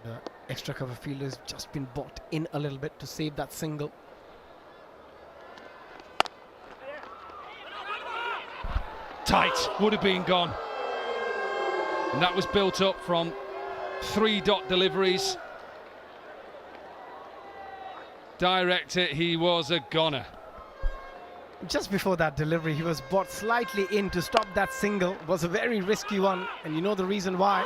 The extra cover fielder has just been bought in a little bit to save that single. Tight, would have been gone. And that was built up from 3 dot deliveries. Direct it, he was a goner. Just before that delivery, he was brought slightly in to stop that single. It was a very risky one, and you know the reason why.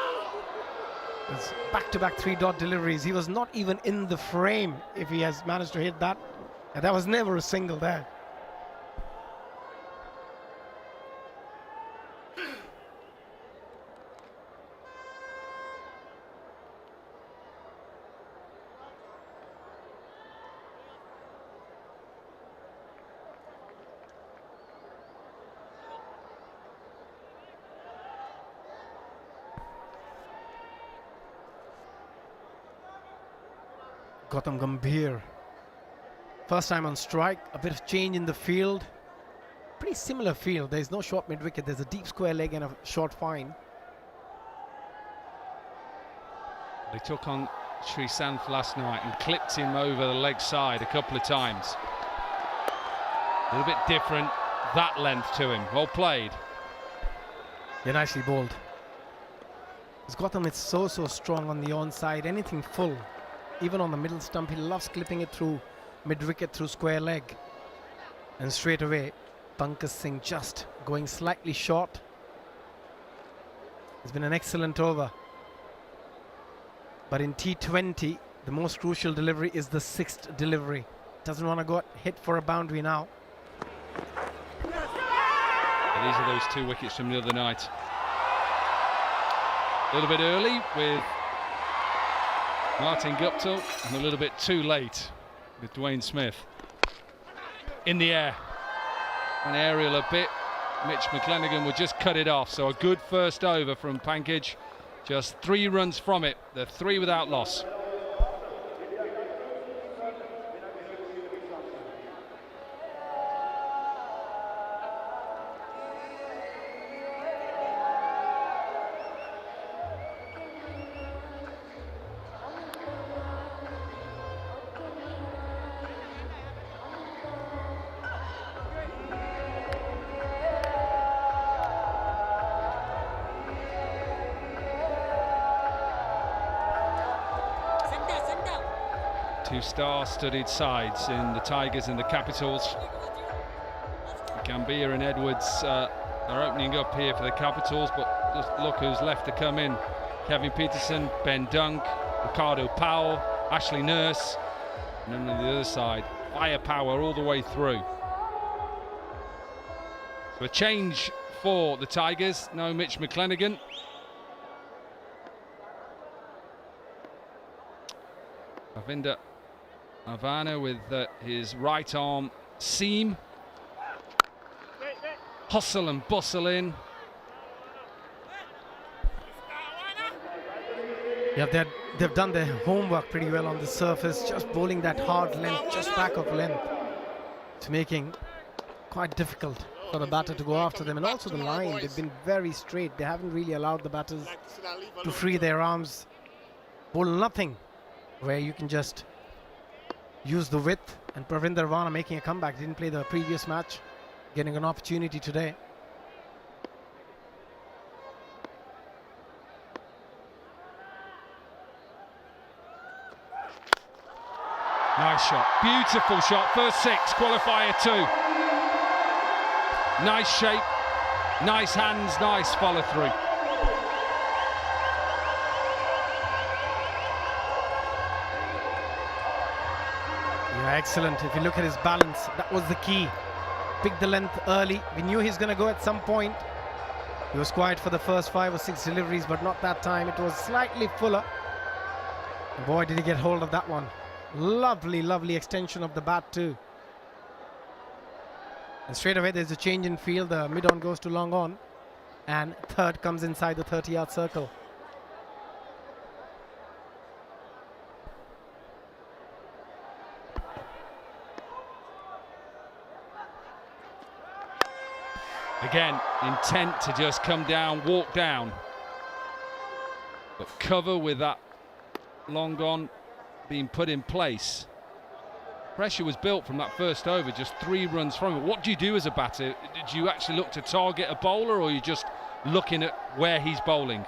It's back-to-back 3 dot deliveries. He was not even in the frame if he has managed to hit that. And that was never a single there. Gautam Gambhir, first time on strike, a bit of change in the field. Pretty similar field. There's no short mid wicket, there's a deep square leg and a short fine. They took on Sri Santh last night and clipped him over the leg side a couple of times. A little bit different, that length to him. Well played. Yeah, nicely bowled. Because Gautam is so strong on the onside, anything full. Even on the middle stump, he loves clipping it through mid-wicket, through square leg. And straight away, Pankaj Singh just going slightly short. It's been an excellent over. But in T20, the most crucial delivery is the 6th delivery. Doesn't want to go hit for a boundary now. And these are those 2 wickets from the other night. A little bit early with Martin Guptill, and a little bit too late with Dwayne Smith. In the air, an aerial a bit. Mitch McClenaghan would just cut it off. So a good first over from Pankaj. Just 3 runs from it. The 3 without loss. Two star-studded sides in the Tigers and the Capitals. Gambhir and Edwards are opening up here for the Capitals, but just look who's left to come in. Kevin Pietersen, Ben Dunk, Ricardo Powell, Ashley Nurse, and then on the other side, firepower all the way through. So a change for the Tigers, no Mitch McClenaghan. Ravinder Avana with his right arm seam. Hustle and bustle in. Yeah, they've done their homework pretty well on the surface, just bowling that hard length, just back of length. It's making quite difficult for the batter to go after them. And also the line, they've been very straight. They haven't really allowed the batters to free their arms. Bowl nothing where you can just use the width. And Pravin making a comeback. Didn't play the previous match, getting an opportunity today. Nice shot, beautiful shot, first 6, qualifier 2. Nice shape, nice hands, nice follow through. Yeah, excellent. If you look at his balance, that was the key. Pick the length early. We knew he's going to go at some point. He was quiet for the first 5 or 6 deliveries, but not that time. It was slightly fuller. And boy, did he get hold of that one. Lovely, lovely extension of the bat too. And straight away there's a change in field. The mid-on goes to long on. And third comes inside the 30-yard circle. Again, intent to just come down, walk down. But cover with that long on being put in place. Pressure was built from that first over, just 3 runs from it. What do you do as a batter? Did you actually look to target a bowler, or are you just looking at where he's bowling?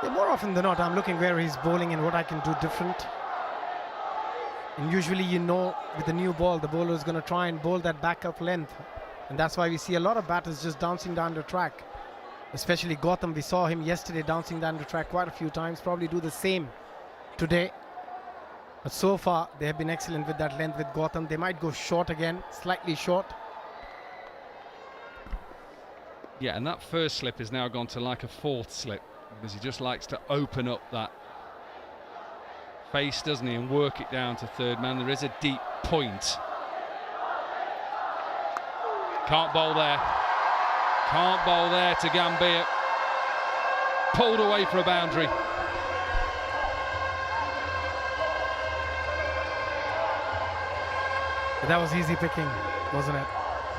Yeah, more often than not, I'm looking where he's bowling and what I can do different. And usually, you know, with the new ball, the bowler is going to try and bowl that backup length. And that's why we see a lot of batters just bouncing down the track. Especially Gautam, we saw him yesterday bouncing down the track quite a few times. Probably do the same today. But so far, they have been excellent with that length with Gautam. They might go short again, slightly short. Yeah, and that first slip has now gone to like a 4th slip, because he just likes to open up that face, doesn't he, and work it down to third man. There is a deep point. Can't bowl there. Can't bowl there to Gambhir. Pulled away for a boundary. That was easy picking, wasn't it?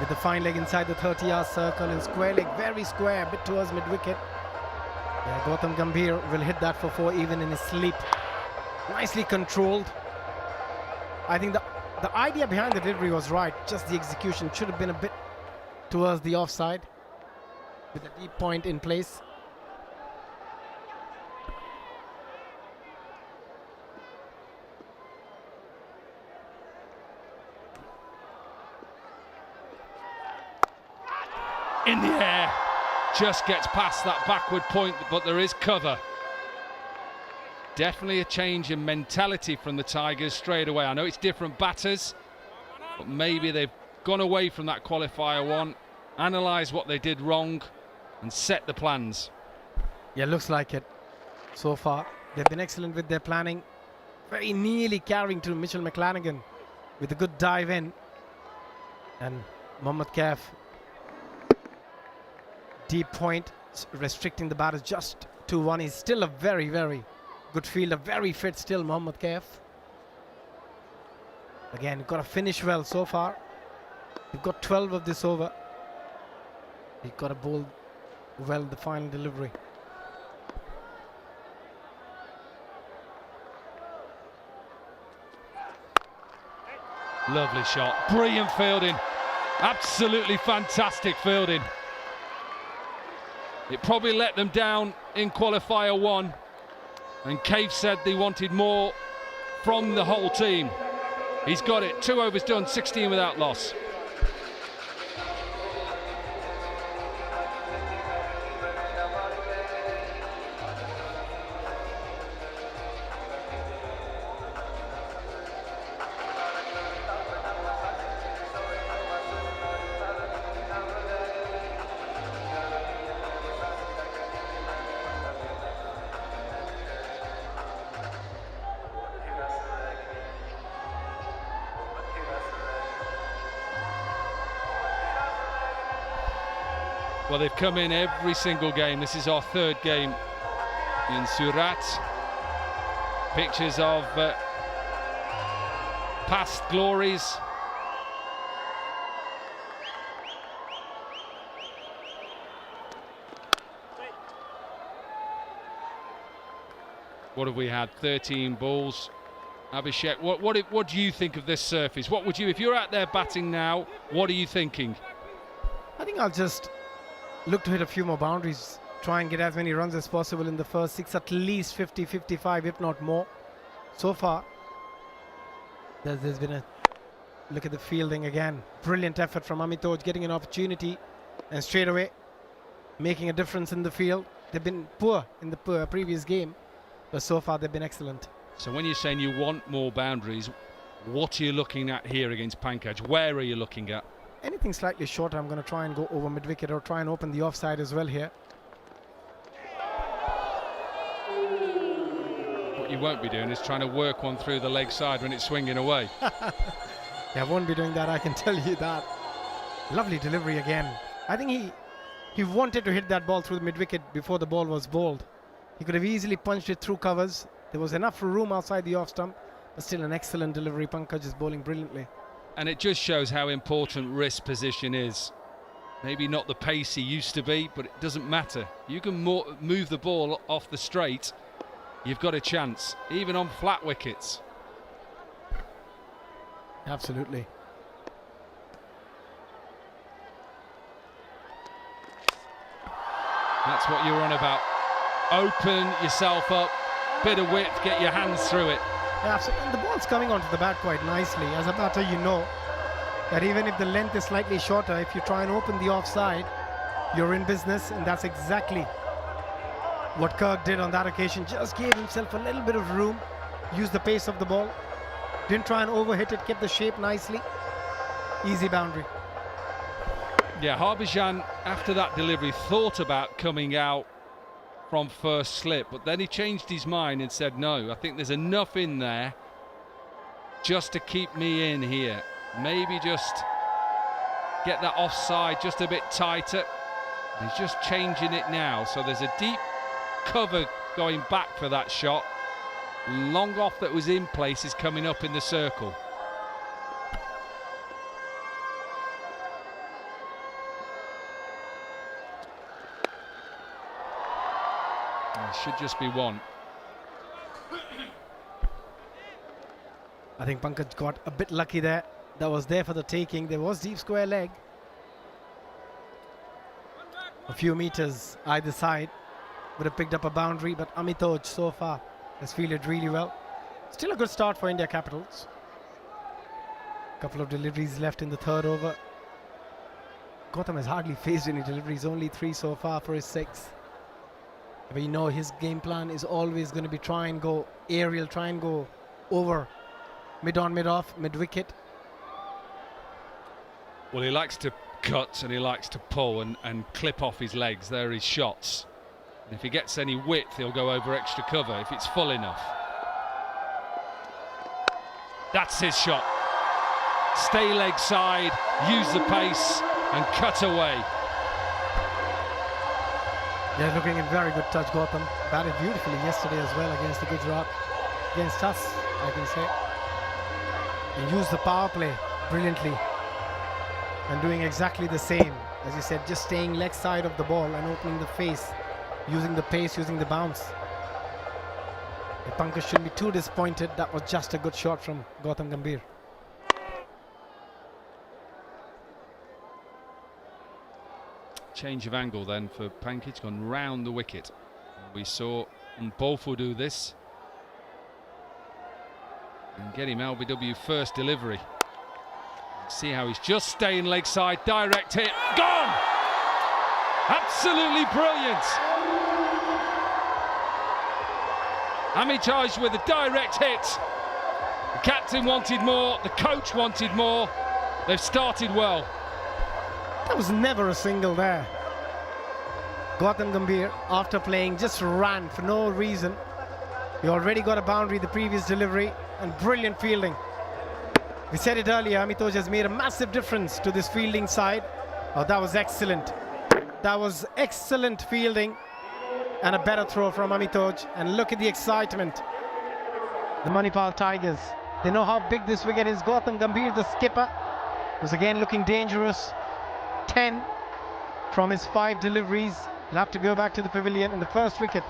With the fine leg inside the 30-yard circle and square leg, very square, a bit towards mid-wicket. Yeah, Gautam Gambhir will hit that for 4 even in his sleep. Nicely controlled. I think the idea behind the delivery was right, just the execution should have been a bit towards the offside with a deep point in place. In the air, just gets past that backward point, but there is cover. Definitely a change in mentality from the Tigers straight away. I know it's different batters, but maybe they've gone away from that qualifier 1, analysed what they did wrong, and set the plans. Yeah, looks like it so far. They've been excellent with their planning. Very nearly carrying to Mitchell McLanigan with a good dive in. And Mohammad Kaif, deep point, restricting the batters just to 1. He's still a very, very good fielder, very fit still, Mohammad Kaif. Again, got to finish well so far. You've got 12 of this over. You've got to bowl well the final delivery. Lovely shot, brilliant fielding, absolutely fantastic fielding. It probably let them down in qualifier 1, and Kaif said they wanted more from the whole team. He's got it, 2 overs done, 16 without loss. Well, they've come in every single game. This is our 3rd game in Surat. Pictures of past glories. What have we had? 13 balls. Abhishek, what do you think of this surface? What would you, if you're out there batting now, what are you thinking? I think I'll just look to hit a few more boundaries, try and get as many runs as possible in the first 6, at least 50, 55, if not more. So far, there's been a look at the fielding again. Brilliant effort from Amitoj, getting an opportunity and straight away making a difference in the field. They've been poor in the previous game, but so far they've been excellent. So when you're saying you want more boundaries, what are you looking at here against Pankaj? Where are you looking at? Anything slightly shorter, I'm going to try and go over mid-wicket or try and open the offside as well here. What you won't be doing is trying to work one through the leg side when it's swinging away. Yeah, I won't be doing that, I can tell you that. Lovely delivery again. I think he wanted to hit that ball through the mid-wicket before the ball was bowled. He could have easily punched it through covers. There was enough room outside the off stump, but still an excellent delivery. Pankaj is bowling brilliantly. And it just shows how important wrist position is. Maybe not the pace he used to be, but it doesn't matter. You can move the ball off the straight, you've got a chance, even on flat wickets. Absolutely. That's what you're on about. Open yourself up, bit of width, get your hands through it. Yeah, absolutely. And the ball's coming onto the bat quite nicely. As a batter, you know that even if the length is slightly shorter, if you try and open the offside, you're in business, and that's exactly what Kirk did on that occasion. Just gave himself a little bit of room, used the pace of the ball, didn't try and overhit it, kept the shape nicely. Easy boundary. Yeah, Harbhajan, after that delivery, thought about coming out from first slip, but then he changed his mind and said, no, I think there's enough in there just to keep me in here. Maybe just get that offside just a bit tighter. He's just changing it now, so there's a deep cover going back for that shot. Long off that was in place is coming up in the circle. Should just be one. I think Pankaj got a bit lucky there. That was there for the taking. There was deep square leg. A few meters either side would have picked up a boundary, but Amitoj so far has fielded really well. Still a good start for India Capitals. Couple of deliveries left in the third over. Gautam has hardly faced any deliveries, only 3 so far for his 6. But you know his game plan is always going to be try and go aerial, try and go over, mid-on, mid-off, mid-wicket. Well, he likes to cut and he likes to pull and clip off his legs. There are his shots. And if he gets any width, he'll go over extra cover if it's full enough. That's his shot. Stay leg side, use the pace and cut away. Yeah, looking in very good touch, Gautam. Batted beautifully yesterday as well against the Gujarat. Against us, I can say. And used the power play brilliantly. And doing exactly the same. As you said, just staying leg side of the ball and opening the face. Using the pace, using the bounce. The Pankaj shouldn't be too disappointed. That was just a good shot from Gautam Gambhir. Change of angle then for Pankaj, gone round the wicket. We saw Mpofu do this and get him LBW first delivery. See how he's just staying leg side, direct hit, gone! Absolutely brilliant! Amitaj with a direct hit. The captain wanted more, the coach wanted more. They've started well. That was never a single there. Gautam Gambhir, after playing, just ran for no reason. He already got a boundary the previous delivery, and brilliant fielding. We said it earlier, Amitoj has made a massive difference to this fielding side. Oh, that was excellent. That was excellent fielding and a better throw from Amitoj. And look at the excitement the Manipal Tigers. They know how big this wicket is. Gautam Gambhir, the skipper, was again looking dangerous. 10 from his 5 deliveries. He'll have to go back to the pavilion in the first wicket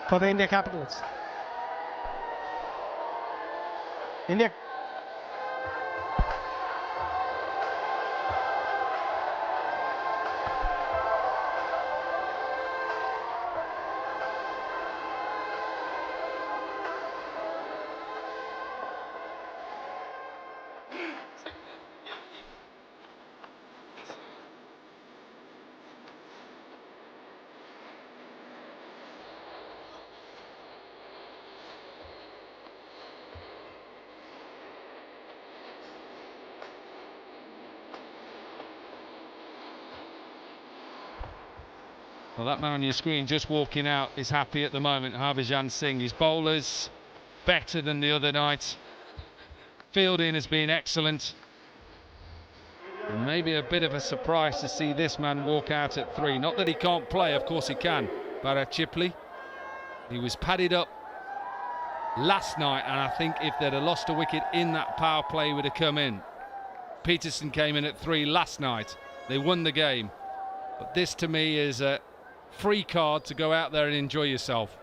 for the India Capitals. India. Well, that man on your screen just walking out is happy at the moment, Harbhajan Singh. His bowlers better than the other night. Fielding has been excellent. And maybe a bit of a surprise to see this man walk out at 3. Not that he can't play, of course he can. Bharath Chipli, he was padded up last night, and I think if they'd have lost a wicket in that power play, would have come in. Pietersen came in at 3 last night. They won the game. But this to me is a free card to go out there and enjoy yourself.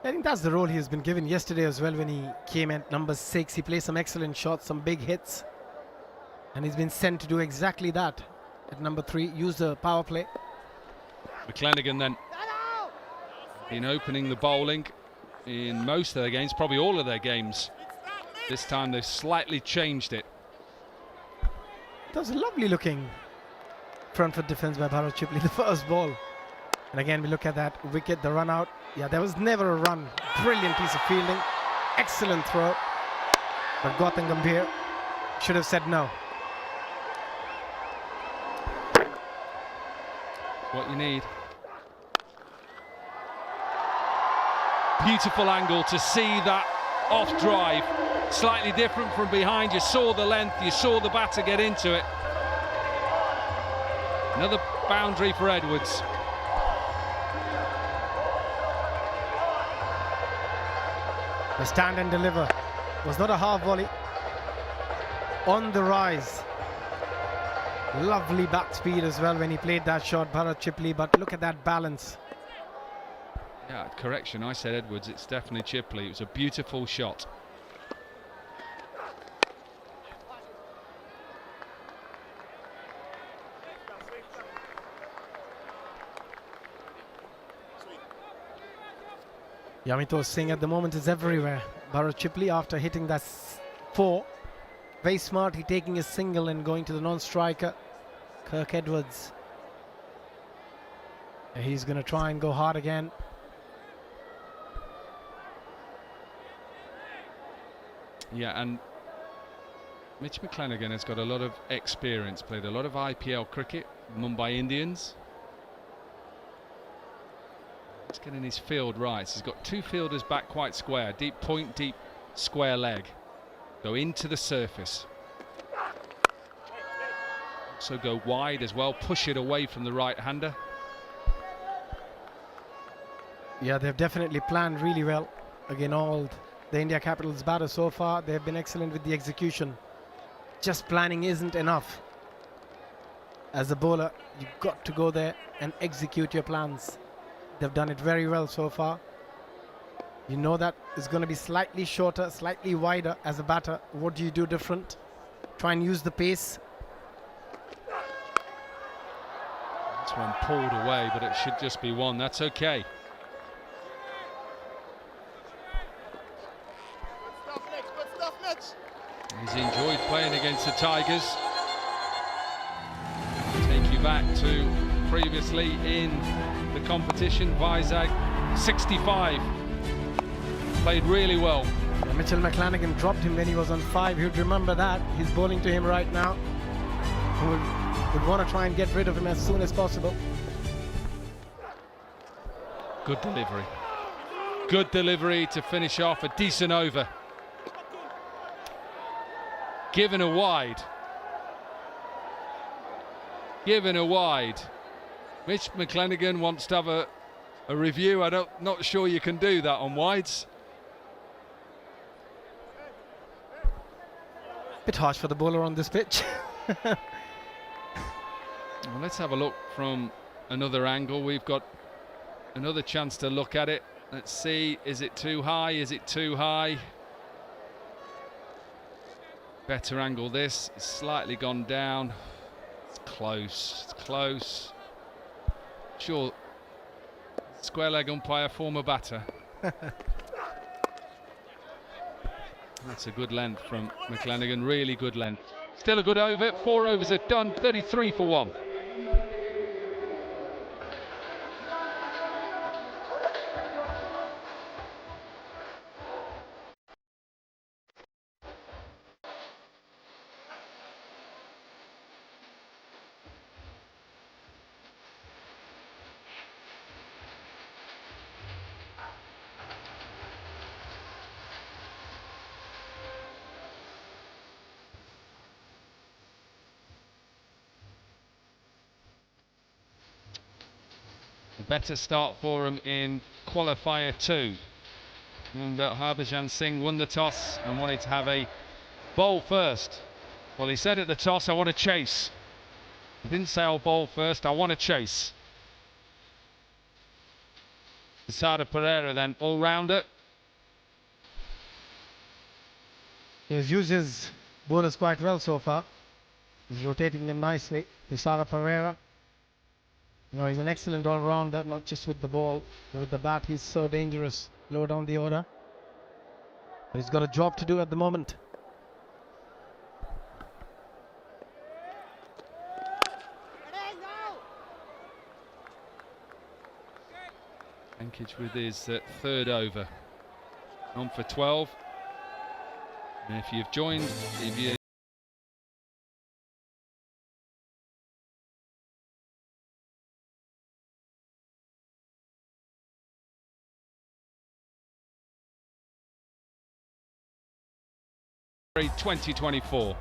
I think that's the role he has been given yesterday as well. When he came at number 6, he played some excellent shots, some big hits, and he's been sent to do exactly that at number 3, use the power play. McClenaghan then in opening the bowling in most of their games, probably all of their games. This time they've slightly changed it. That was a lovely looking front foot defense by Bharath Chipli, the first ball. And again, we look at that wicket, the run out. Yeah, there was never a run. Brilliant piece of fielding. Excellent throw. But Gautam Gambhir should have said no. What you need. Beautiful angle to see that off drive. Slightly different from behind. You saw the length, you saw the batter get into it. Another boundary for Edwards. The stand and deliver was not a half volley. On the rise. Lovely back speed as well when he played that shot, Bharath Chipli, but look at that balance. Yeah, correction, I said Edwards, it's definitely Chipli. It was a beautiful shot. Yamito Singh at the moment is everywhere. Bharath Chipli, after hitting that 4, very smart, he taking a single and going to the non-striker, Kirk Edwards. He's going to try and go hard again. Yeah, and Mitch McClenaghan has got a lot of experience, played a lot of IPL cricket, Mumbai Indians. He's getting his field right. He's got 2 fielders back quite square, deep point, deep square leg. Go into the surface. Also go wide as well, push it away from the right-hander. Yeah, they've definitely planned really well. Again, all the India Capitals batters so far, they've been excellent with the execution. Just planning isn't enough. As a bowler, you've got to go there and execute your plans. They've done it very well so far. You know that it's going to be slightly shorter, slightly wider as a batter. What do you do different? Try and use the pace. This one pulled away, but it should just be 1. That's okay. He's enjoyed playing against the Tigers. Take you back to previously in the competition, Vizag 65. Played really well. Yeah, Mitchell McClenaghan dropped him when he was on 5. He'd remember that. He's bowling to him right now. He would want to try and get rid of him as soon as possible. Good delivery. Good delivery to finish off a decent over. Given a wide. Given a wide. Mitch McClenaghan wants to have a review. Not sure you can do that on wides. Bit harsh for the bowler on this pitch. Well, let's have a look from another angle. We've got another chance to look at it. Let's see, is it too high? Is it too high? Better angle this. It's slightly gone down. It's close. It's close. Sure. Square leg umpire, former batter. That's a good length from McLanigan. Really good length. Still a good over. 4 overs are done. 33 for 1. Better start for him in qualifier 2. And Harbhajan Singh won the toss and wanted to have a bowl first. Well, he said at the toss, I want to chase. He didn't say I'll bowl first, I want to chase. Sada Pereira then, all-rounder. He has used his bowlers quite well so far. He's rotating them nicely. Sada Pereira. You know, he's an excellent all-rounder, not just with the ball, but with the bat. He's so dangerous low down the order. But he's got a job to do at the moment. Ankage with his third over. On for 12. And if you've joined, if you February 2024.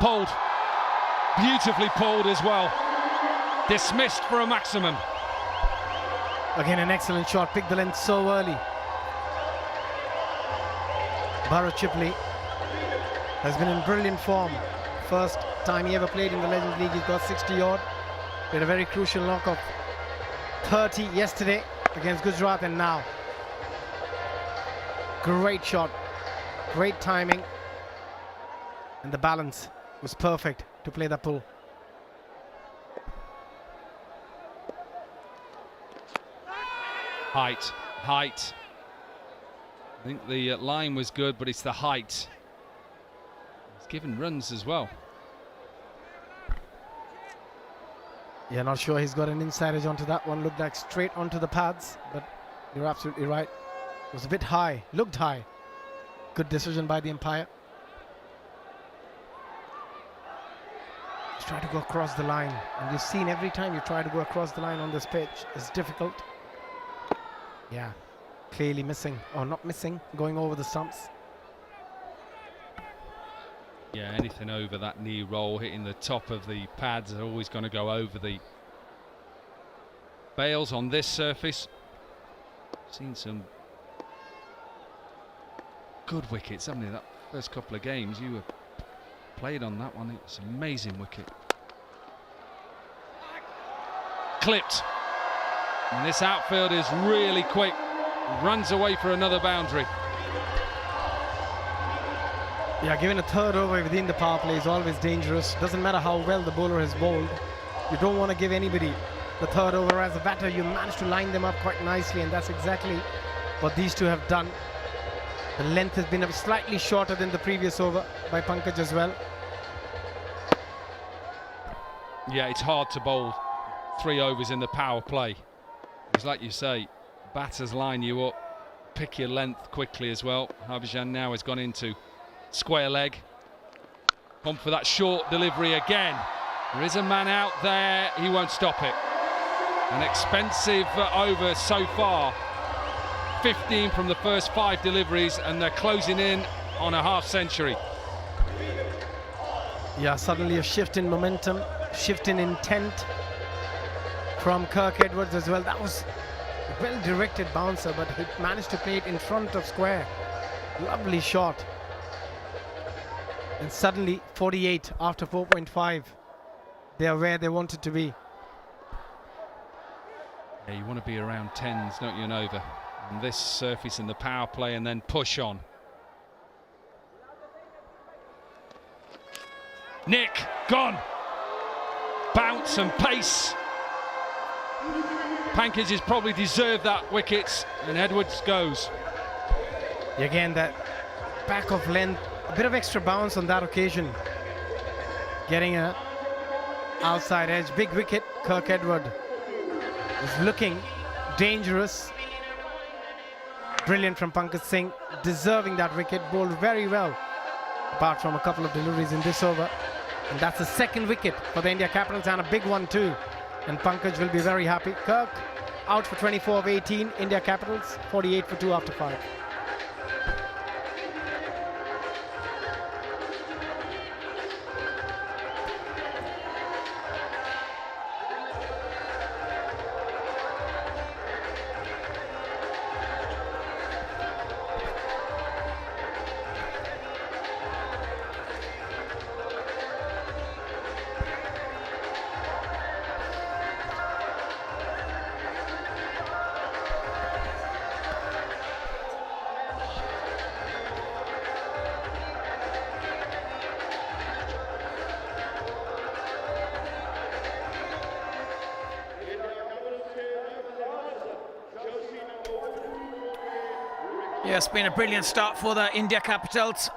Pulled, beautifully pulled as well. Dismissed for a maximum. Again, an excellent shot. Picked the length so early. Bharath Chipli has been in brilliant form. First time he ever played in the Legends League, he got 60 odd. He had a very crucial knock of 30 yesterday against Gujarat, and now great shot, great timing, and the balance was perfect to play that pull. Height. I think the line was good, but it's the height. He's given runs as well. Yeah, not sure he's got an inside edge onto that one. Looked like straight onto the pads, but you're absolutely right. It was a bit high, looked high. Good decision by the umpire. Just try to go across the line. And you've seen every time you try to go across the line on this pitch, it's difficult. Yeah, clearly missing, or not missing, going over the stumps. Yeah, anything over that knee roll, hitting the top of the pads, are always going to go over the bails on this surface. Seen some good wickets, haven't you? That first couple of games you were played on that one. It's an amazing wicket. Clipped. And this outfield is really quick. Runs away for another boundary. Yeah, giving a third over within the power play is always dangerous. Doesn't matter how well the bowler has bowled. You don't want to give anybody the third over. As a batter, you managed to line them up quite nicely, and that's exactly what these two have done. The length has been slightly shorter than the previous over by Pankaj as well. Yeah, it's hard to bowl 3 overs in the power play. It's like you say, batters line you up, pick your length quickly as well. Harbhajan now has gone into square leg. Gone for that short delivery again. There is a man out there, he won't stop it. An expensive over so far. 15 from the first 5 deliveries, and they're closing in on a half century. Yeah, suddenly a shift in momentum, shift in intent from Kirk Edwards as well. That was a well-directed bouncer, but he managed to play it in front of square. Lovely shot. And suddenly 48 after 4.5. They are where they wanted to be. Yeah, you want to be around 10s, don't you, and over. And this surface in the power play and then push on. Nick, gone. Bounce and pace. Pankaj has probably deserved that wicket, and Edwards goes. Again, that back of length, a bit of extra bounce on that occasion. Getting a outside edge, big wicket. Kirk Edward is looking dangerous. Brilliant from Pankaj Singh, deserving that wicket, bowled very well, apart from a couple of deliveries in this over. And that's the second wicket for the India Capitals, and a big one too. And Pankaj will be very happy. Kirk out for 24 of 18, India Capitals 48 for 2 after 5. Yeah, it's been a brilliant start for the India Capitals.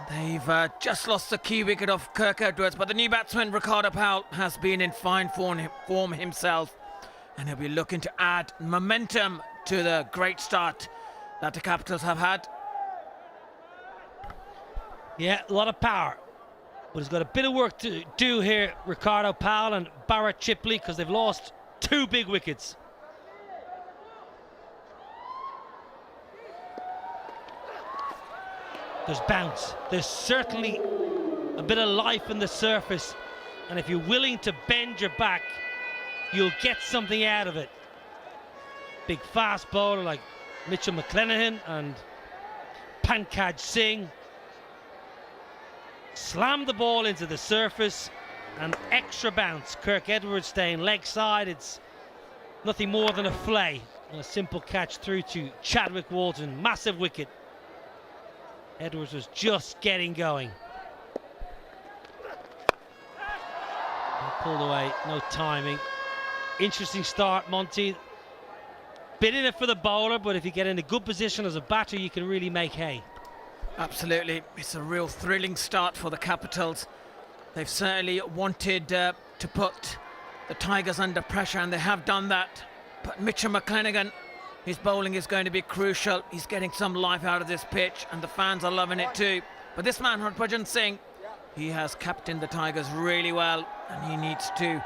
They've just lost the key wicket of Kirk Edwards, but the new batsman Ricardo Powell has been in fine form himself, and he'll be looking to add momentum to the great start that the Capitals have had. Yeah, a lot of power, but he's got a bit of work to do here, Ricardo Powell and Bharath Chipli, because they've lost 2 big wickets. There's bounce. There's certainly a bit of life in the surface, and if you're willing to bend your back, you'll get something out of it. Big fast bowler like Mitchell McClenaghan and Pankaj Singh slammed the ball into the surface, and extra bounce. Kirk Edwards staying leg side. It's nothing more than a flay, and a simple catch through to Chadwick Walton. Massive wicket. Edwards was just getting going. Pulled away, no timing. Interesting start, Monty. Bit in it for the bowler, but if you get in a good position as a batter, you can really make hay. Absolutely, it's a real thrilling start for the Capitals. They've certainly wanted to put the Tigers under pressure, and they have done that. But Mitchell McClenaghan, his bowling is going to be crucial. He's getting some life out of this pitch, and the fans are loving it too. But this man, Harbhajan Singh, he has captained the Tigers really well, and he needs to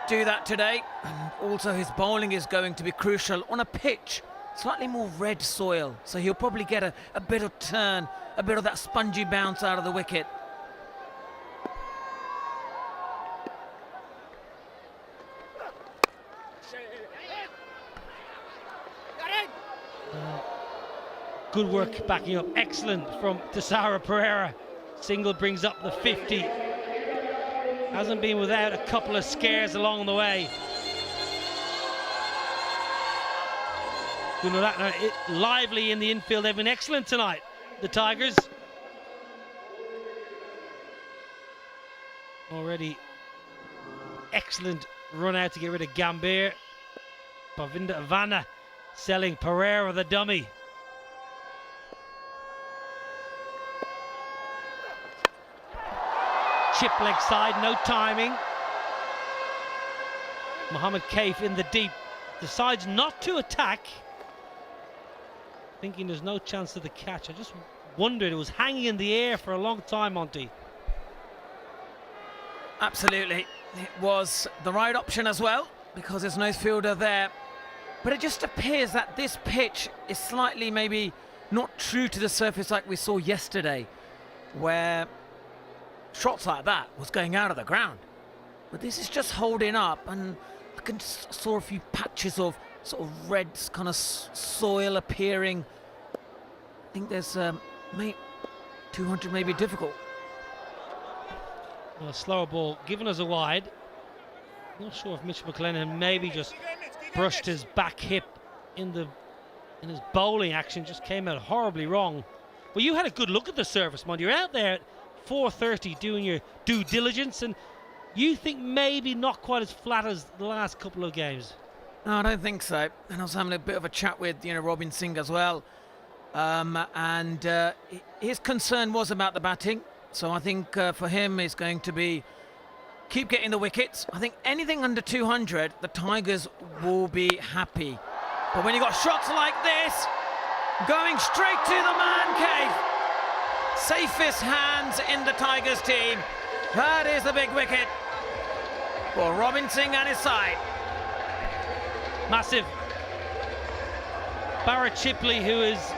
do that today. And also his bowling is going to be crucial on a pitch, slightly more red soil. So he'll probably get a bit of turn, a bit of that spongy bounce out of the wicket. Good work backing up, excellent from Tisara Pereira. Single brings up the 50. Hasn't been without a couple of scares along the way. Lively in the infield, they've been excellent tonight, the Tigers. Already excellent run out to get rid of Gambhir. Pavinda Ivana selling Pereira the dummy. Chip leg side, no timing. Mohammed Kaif in the deep, decides not to attack, thinking there's no chance of the catch. I just wondered, it was hanging in the air for a long time, Monty. Absolutely, it was the right option as well, because there's no fielder there. But it just appears that this pitch is slightly maybe not true to the surface like we saw yesterday, where shots like that was going out of the ground. But this is just holding up, and I saw a few patches of sort of red kind of soil appearing. I think there's 200 may be difficult. Well, a slower ball given us a wide. Not sure if Mitch McLennan maybe just brushed his back hip in his bowling action, just came out horribly wrong. Well, you had a good look at the surface, man. You're out there at 4:30 doing your due diligence, and you think maybe not quite as flat as the last couple of games. No, I don't think so. And I was having a bit of a chat with Robin Singh as well, and his concern was about the batting. So I think for him it's going to be keep getting the wickets. I think anything under 200, the Tigers will be happy. But when you got shots like this, going straight to the man cave, safest hands in the Tigers team. That is the big wicket for Robin Singh and his side. Massive. Bharath Chipli, who is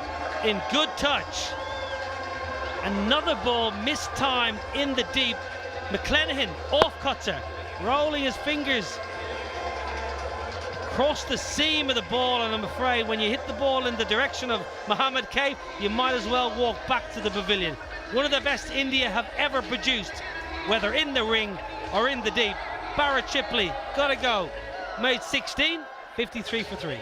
in good touch. Another ball mistimed in the deep. McClenaghan off cutter, rolling his fingers across the seam of the ball, and I'm afraid when you hit the ball in the direction of Mohammad Kaif, you might as well walk back to the pavilion. One of the best India have ever produced, whether in the ring or in the deep. Bharath Chipli, gotta go. Made 16, 53 for 3.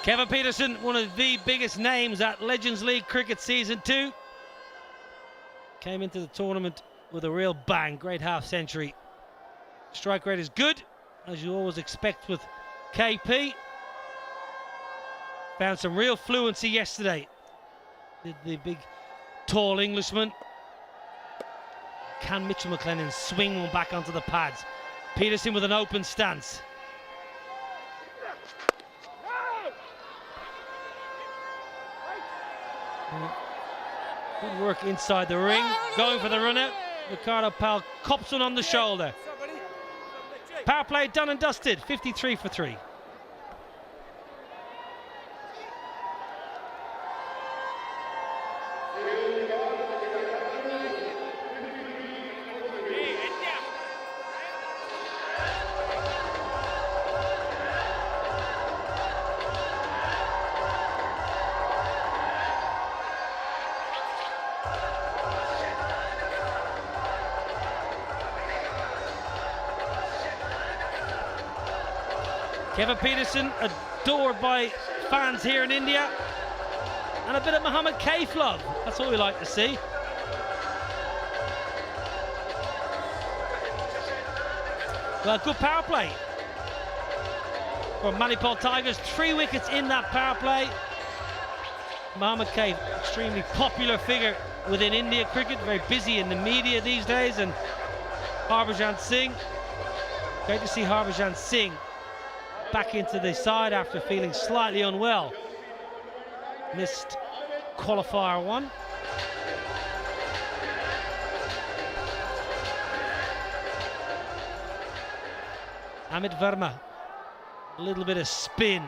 Kevin Pietersen, one of the biggest names at Legends League Cricket Season 2. Came into the tournament with a real bang, great half century. Strike rate is good, as you always expect with KP. Found some real fluency yesterday. The big, tall Englishman. Can Mitchell McClenaghan swing one back onto the pads? Pietersen with an open stance. Good work inside the ring, going for the run out. Ricardo Powell cops one on the shoulder. Power play done and dusted, 53 for 3. Kevin Pietersen, adored by fans here in India, and a bit of Mohammad Kaif love. That's what we like to see. Well, good power play from Manipal Tigers. 3 wickets in that power play. Mohammad Kaif, extremely popular figure within India cricket, very busy in the media these days, and Harbhajan Singh. Great to see Harbhajan Singh back into the side after feeling slightly unwell. Missed qualifier 1. Amit Verma, a little bit of spin.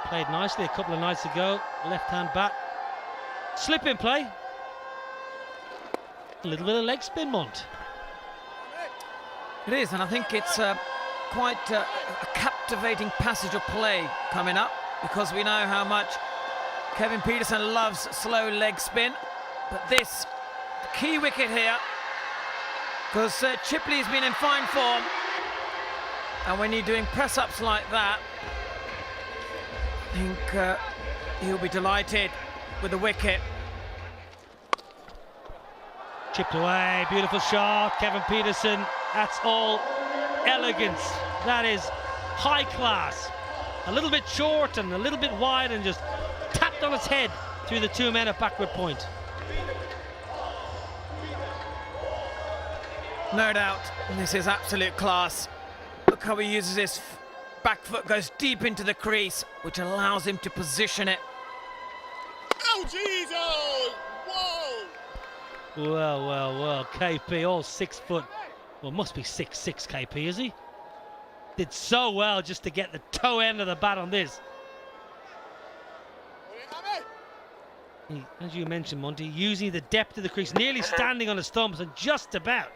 Played nicely a couple of nights ago, left-hand bat. Slip in play. A little bit of leg spin, Mont. It is, and I think it's quite a captivating passage of play coming up, because we know how much Kevin Pietersen loves slow leg spin. But this key wicket here, because Chipli has been in fine form, and when you're doing press-ups like that, I think he'll be delighted with the wicket. Chipped away, beautiful shot, Kevin Pietersen. That's all elegance. That is high class. A little bit short and a little bit wide, and just tapped on its head through the 2 men at backward point. No doubt, this is absolute class. Look how he uses his back foot, goes deep into the crease, which allows him to position it. Oh, Jesus! Whoa! Well, KP, all 6 foot. Well, must be 6'6", KP, is he? Did so well just to get the toe end of the bat on this. As you mentioned, Monty, using the depth of the crease, nearly standing on his thumbs, and just about.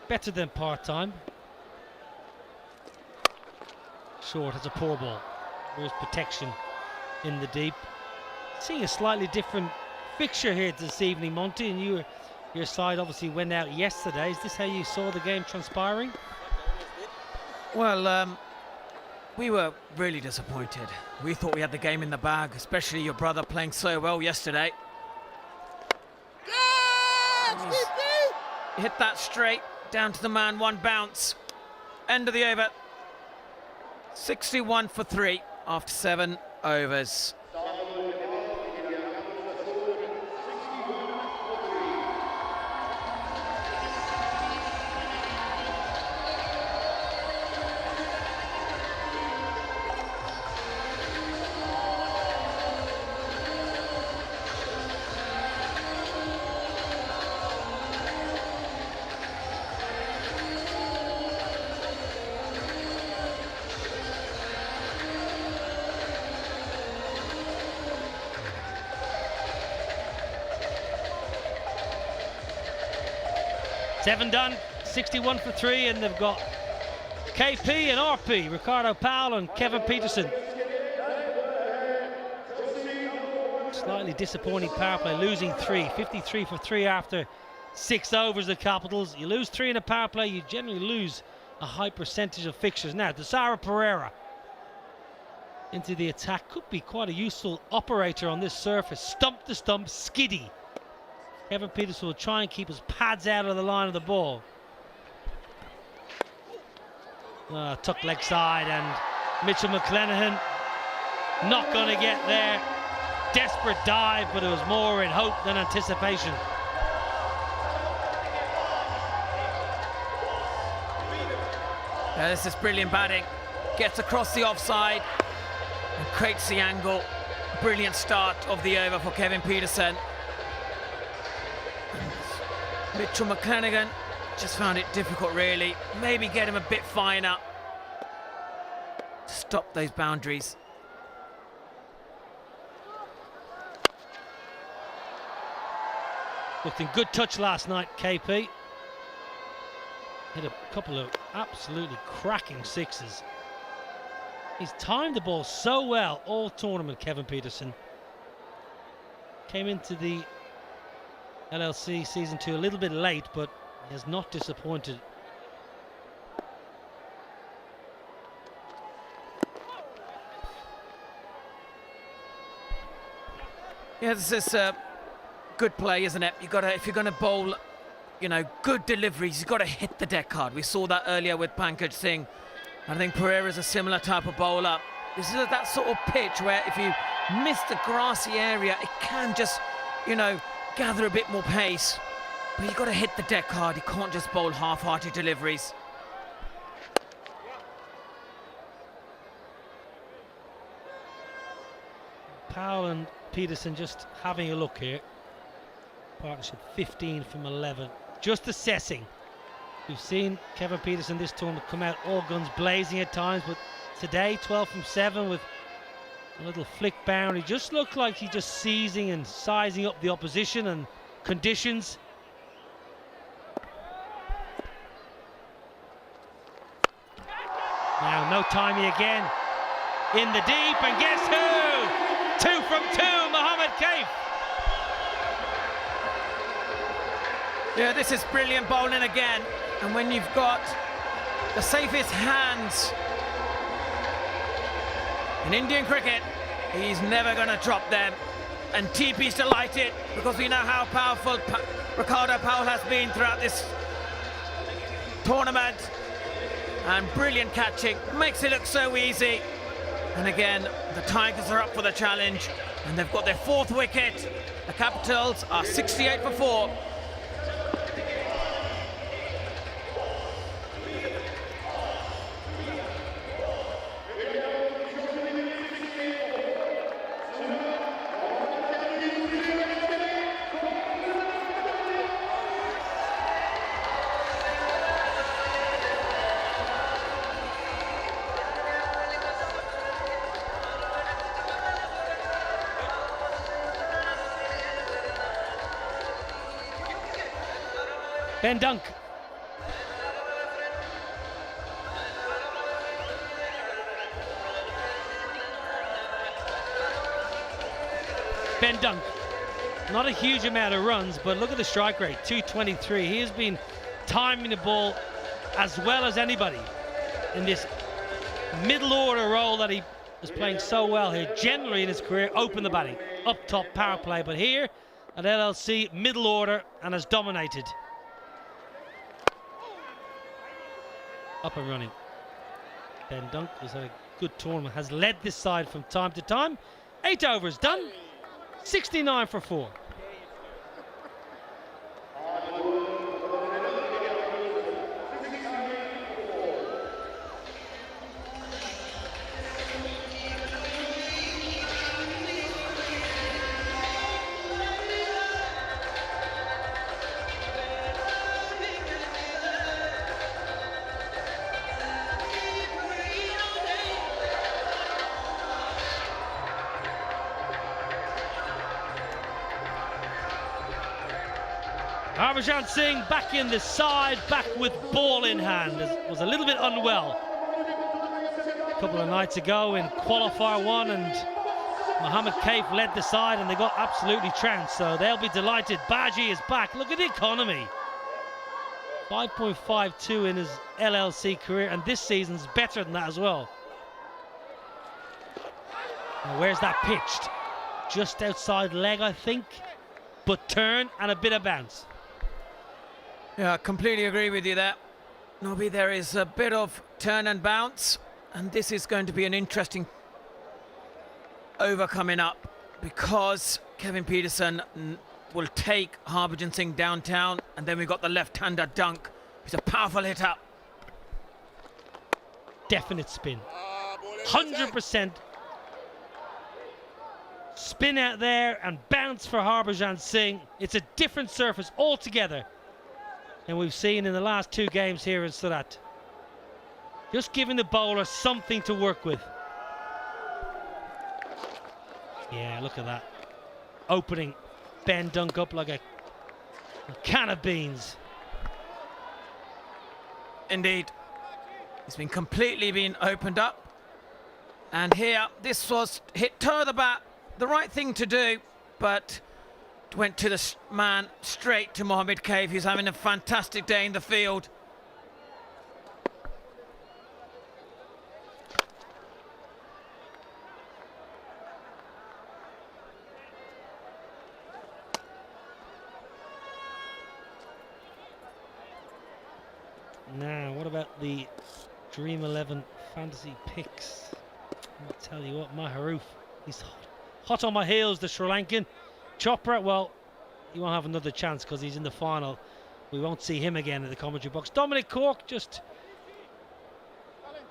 Better than part-time. Short has a poor ball. There's protection in the deep. Seeing a slightly different fixture here this evening, Monty, and your side obviously went out yesterday. Is this how you saw the game transpiring? Well, we were really disappointed. We thought we had the game in the bag, especially your brother playing so well yesterday. Hit that straight down to the man, 1 bounce. End of the over. 61 for 3 after 7 overs. Seven done, 61 for 3, and they've got KP and RP, Ricardo, Powell and Kevin Pietersen. Slightly disappointing power play, losing 3, 53 for 3 after 6 overs, the Capitals. You lose 3 in a power play, you generally lose a high percentage of fixtures. Now, Dilhara Pereira into the attack, could be quite a useful operator on this surface. Stump to stump, skiddy. Kevin Pietersen will try and keep his pads out of the line of the ball. Tuck leg side, and Mitchell McClenaghan not going to get there. Desperate dive, but it was more in hope than anticipation. This is brilliant batting. Gets across the offside and creates the angle. Brilliant start of the over for Kevin Pietersen. Mitchell McClenaghan just found it difficult, really. Maybe get him a bit finer to stop those boundaries. Looked in good touch last night, KP. Hit a couple of absolutely cracking sixes. He's timed the ball so well all tournament, Kevin Pietersen. Came into the LLC Season 2 a little bit late, but he has not disappointed. Yeah, this is a good play, isn't it? You gotta, if you're gonna bowl, you know, good deliveries, you've got to hit the deck hard. We saw that earlier with Pankaj Singh. I think Pereira's a similar type of bowler. This is that sort of pitch where if you miss the grassy area, it can just, you know, gather a bit more pace, but you've got to hit the deck hard. You can't just bowl half-hearted deliveries. Powell and Pietersen just having a look here. Partnership 15 from 11. Just assessing. We've seen Kevin Pietersen this tournament come out all guns blazing at times, but today 12 from 7 with a little flick boundary. Just looked like he's just seizing and sizing up the opposition and conditions. Now no timing again. In the deep, and guess who? 2 from 2, Mohammed Kaif. Yeah, this is brilliant bowling again. And when you've got the safest hands in Indian cricket, He's never going to drop them. And TP's delighted because we know how powerful Ricardo Powell has been throughout this tournament. And brilliant catching, makes it look so easy. And again, the Tigers are up for the challenge and they've got their 4th wicket. The Capitals are 68 for 4. Ben Dunk. Ben Dunk. Not a huge amount of runs, but look at the strike rate, 223. He has been timing the ball as well as anybody in this middle order role that he is playing so well here. Generally in his career, open the batting, up top power play, but here at LLC, middle order, and has dominated. Up and running. Ben Dunk has had a good tournament, has led this side from time to time. 8 overs done, 69 for 4. Singh back in the side, back with ball in hand. Was a little bit unwell a couple of nights ago in Qualifier 1, and Mohammed Kaif led the side and they got absolutely trounced, so they'll be delighted. Baji is back. Look at the economy. 5.52 in his LLC career, and this season's better than that as well. Now, where's that pitched? Just outside leg, I think, but turn and a bit of bounce. Yeah, I completely agree with you there. Nobby, there is a bit of turn and bounce, and this is going to be an interesting over coming up because Kevin Pietersen will take Harbhajan Singh downtown, and then we've got the left-hander Dunk, who's a powerful hitter. Definite spin. 100% spin out there and bounce for Harbhajan Singh. It's a different surface altogether than we've seen in the last 2 games here in Surat. Just giving the bowler something to work with. Yeah, look at that. Opening Ben Dunk up like a can of beans. Indeed. It's been completely opened up. And here, this was hit toe the bat, the right thing to do, but went to the man straight to Mohammed Kaif, who's having a fantastic day in the field. Now, what about the Dream 11 fantasy picks? I'll tell you what, Maharoof, he's hot on my heels, the Sri Lankan. Chopra, well, he won't have another chance because he's in the final. We won't see him again in the commentary box. Dominic Cork just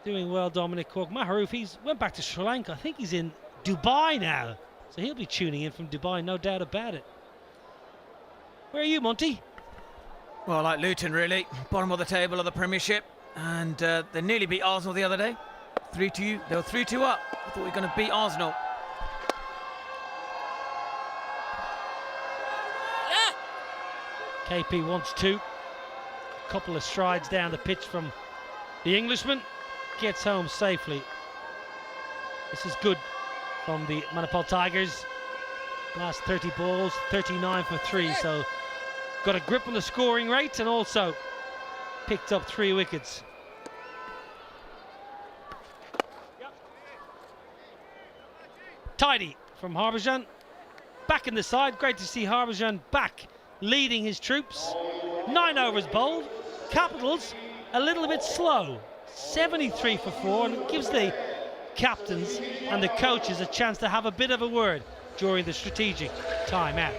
doing well, Dominic Cork. Maharoof, he's went back to Sri Lanka. I think he's in Dubai now. So he'll be tuning in from Dubai, no doubt about it. Where are you, Monty? Well, like Luton, really. Bottom of the table of the Premiership. And they nearly beat Arsenal the other day. 3-2. They were 3-2 up. I thought we were going to beat Arsenal. KP wants to. A couple of strides down the pitch from the Englishman. Gets home safely. This is good from the Manipal Tigers. Last 30 balls, 39 for 3. So got a grip on the scoring rate and also picked up 3 wickets. Tidy from Harbhajan. Back in the side. Great to see Harbhajan back leading his troops. 9 overs bowled. Capitals a little bit slow. 73 for 4, and it gives the captains and the coaches a chance to have a bit of a word during the strategic time-out.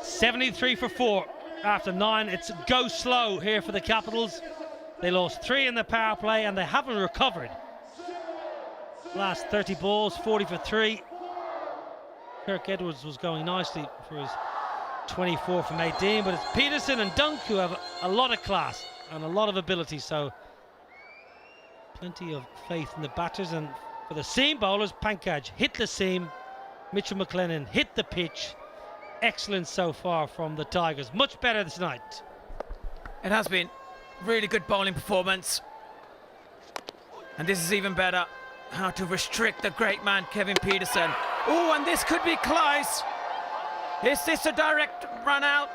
.73 for 4 after 9. It's go slow here for the Capitals. They lost 3 in the power play and they haven't recovered. Last 30 balls, 40 for 3. Kirk Edwards was going nicely for his 24 from 18, but it's Pietersen and Dunk who have a lot of class and a lot of ability, so plenty of faith in the batters. And for the seam bowlers, Pankaj hit the seam, Mitchell McLennan hit the pitch. Excellent so far from the Tigers, much better this night. It has been really good bowling performance, and this is even better. How to restrict the great man Kevin Pietersen. Oh, and this could be close. Is this a direct run out?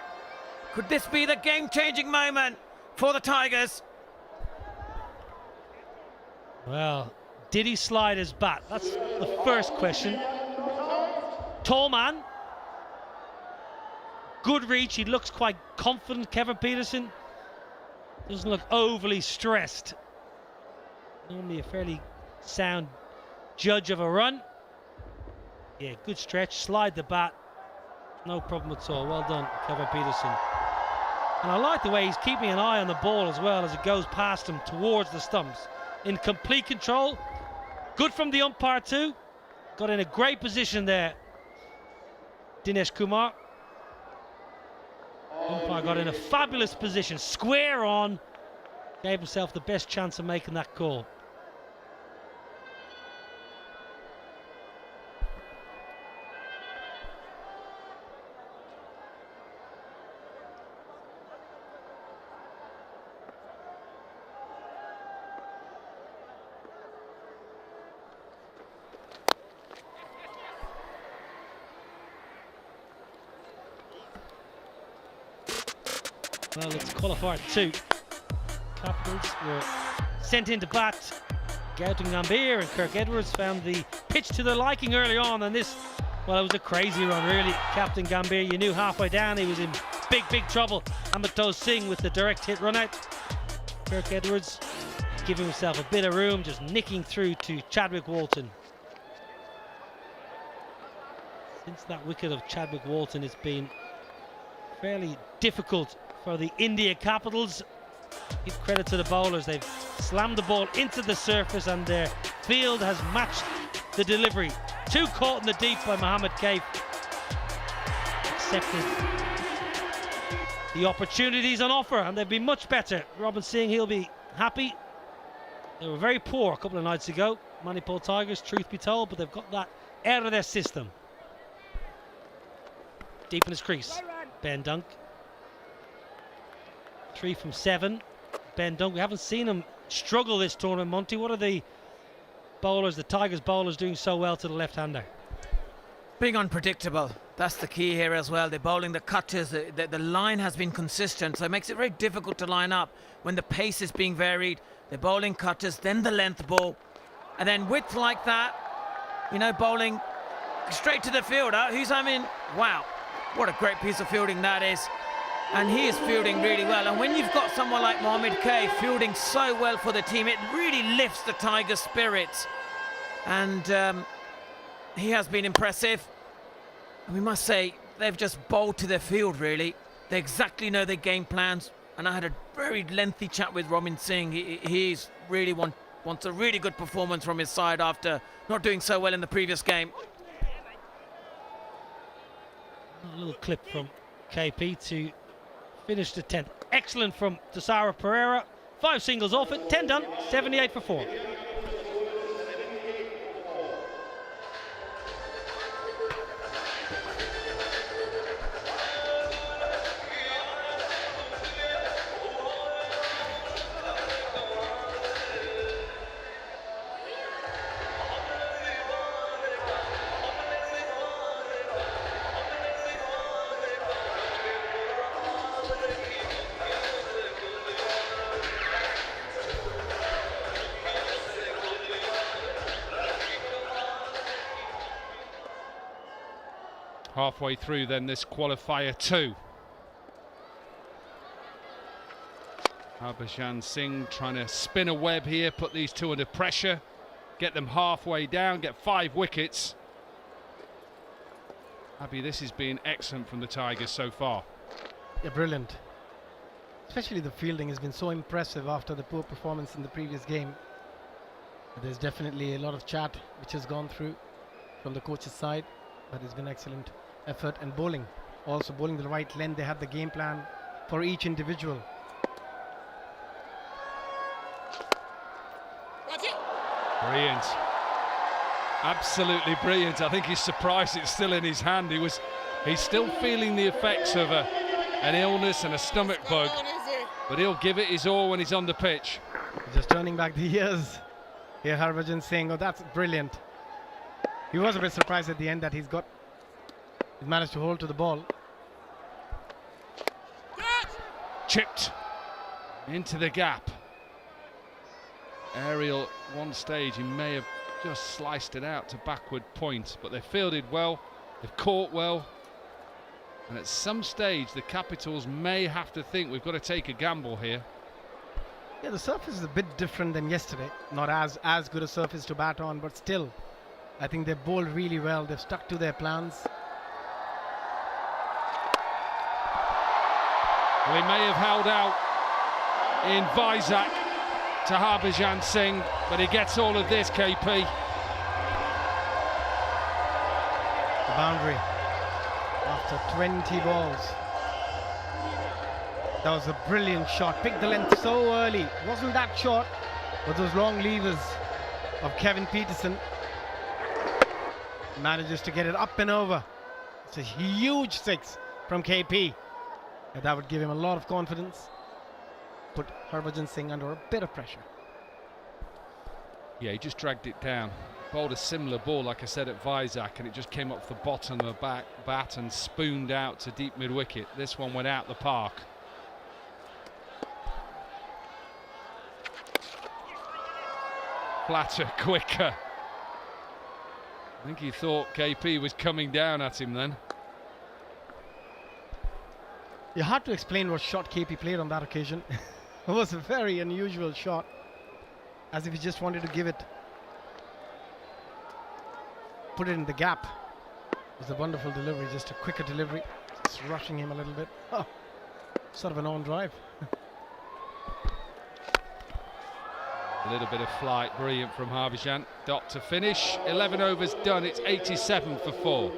Could this be the game-changing moment for the Tigers? Well, did he slide his bat? That's the first question. Tall man. Good reach, he looks quite confident, Kevin Pietersen. Doesn't look overly stressed. Normally a fairly sound judge of a run. Yeah, good stretch, slide the bat. No problem at all, well done, Kevin Pietersen. And I like the way he's keeping an eye on the ball as well as it goes past him towards the stumps. In complete control. Good from the umpire too. Got in a great position there, Dinesh Kumar. Umpire got in a fabulous position, square on, gave himself the best chance of making that call. Well, it's qualifier 2. Capitals were sent into bat. Gautam Gambhir and Kirk Edwards found the pitch to their liking early on, and this, well, it was a crazy run really. Captain Gambhir, you knew halfway down he was in big trouble. Singh with the direct hit run out. Kirk Edwards giving himself a bit of room, just nicking through to Chadwick Walton. Since that wicket of Chadwick Walton, it's been fairly difficult for the India Capitals. Give credit to the bowlers, they've slammed the ball into the surface and their field has matched the delivery. Two caught in the deep by Mohammad Kaif. Accepted the opportunities on offer and they've been much better. Robin Singh, he'll be happy. They were very poor a couple of nights ago, Manipal Tigers, truth be told, but they've got that out of their system. Deep in his crease, Ben Dunk. 3 from 7. Ben Dunk, we haven't seen him struggle this tournament, Monty. What are the bowlers, the Tigers bowlers, doing so well to the left-hander? Being unpredictable, that's the key here as well. They're bowling the cutters, the line has been consistent, so it makes it very difficult to line up when the pace is being varied. They're bowling cutters, then the length ball, and then width like that, you know, bowling straight to the fielder. Who's, I mean, wow, what a great piece of fielding that is. And he is fielding really well. And when you've got someone like Mohammad Kaif fielding so well for the team, it really lifts the Tigers' spirits. And he has been impressive. And we must say, they've just bowled to their field, really. They exactly know their game plans. And I had a very lengthy chat with Robin Singh. He's really wants a really good performance from his side after not doing so well in the previous game. A little clip from KP to finish the 10th. Excellent from Tisara Pereira. 5 singles off it, 10 done, 78 for 4. Halfway through then this qualifier 2. Harbhajan Singh trying to spin a web here, put these two under pressure, get them halfway down, get 5 wickets. Abby, this has been excellent from the Tigers so far. Yeah, brilliant. Especially the fielding has been so impressive after the poor performance in the previous game. There's definitely a lot of chat which has gone through from the coach's side, but it's been excellent effort. And bowling, also bowling the right length. They had the game plan for each individual. Brilliant, absolutely brilliant. I think he's surprised it's still in his hand. He's still feeling the effects of an illness and a stomach bug, but he'll give it his all when he's on the pitch. Just turning back the years here, Harbhajan Singh. Oh, that's brilliant. He was a bit surprised at the end that he's managed to hold to the ball. Chipped into the gap. Aerial one stage, he may have just sliced it out to backward point, but they fielded well, they've caught well, and at some stage the Capitals may have to think we've got to take a gamble here. Yeah, the surface is a bit different than yesterday. Not as good a surface to bat on, but still, I think they've bowled really well. They've stuck to their plans. Well, he may have held out in Vizag to Harbhajan Singh, but he gets all of this, KP. The boundary after 20 balls. That was a brilliant shot. Picked the length so early. Wasn't that short, but those long levers of Kevin Pietersen manages to get it up and over. It's a huge 6 from KP. And that would give him a lot of confidence. Put Harbhajan Singh under a bit of pressure. Yeah, he just dragged it down. Bowled a similar ball, like I said, at Vizag, and it just came off the bottom of the bat and spooned out to deep mid-wicket. This one went out the park. flatter, quicker. I think he thought KP was coming down at him then. Yeah, hard to explain what shot KP played on that occasion. It was a very unusual shot, as if he just wanted to give it, put it in the gap. It was a wonderful delivery, just a quicker delivery, just rushing him a little bit. Oh, sort of an on drive. A little bit of flight, brilliant from Harbijan. Dot to finish, 11 overs done, it's 87 for 4.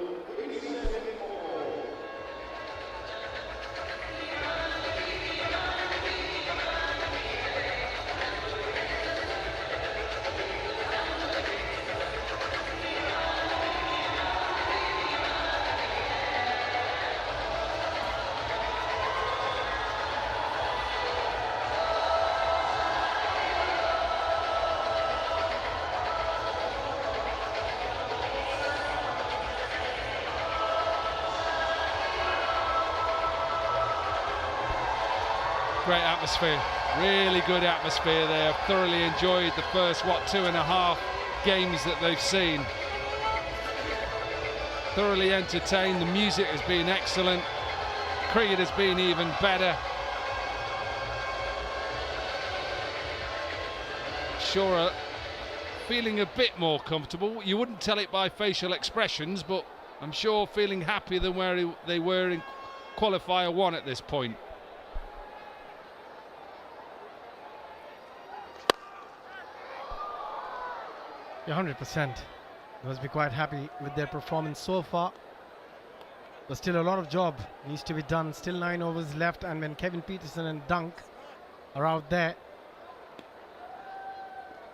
Great atmosphere, really good atmosphere there. I've thoroughly enjoyed the first, 2.5 games that they've seen. Thoroughly entertained, the music has been excellent, cricket has been even better. Sure, feeling a bit more comfortable. You wouldn't tell it by facial expressions, but I'm sure feeling happier than where they were in qualifier 1 at this point. Yeah, 100%. Must be quite happy with their performance so far. But still a lot of job needs to be done. Still 9 overs left, and when Kevin Pietersen and Dunk are out there,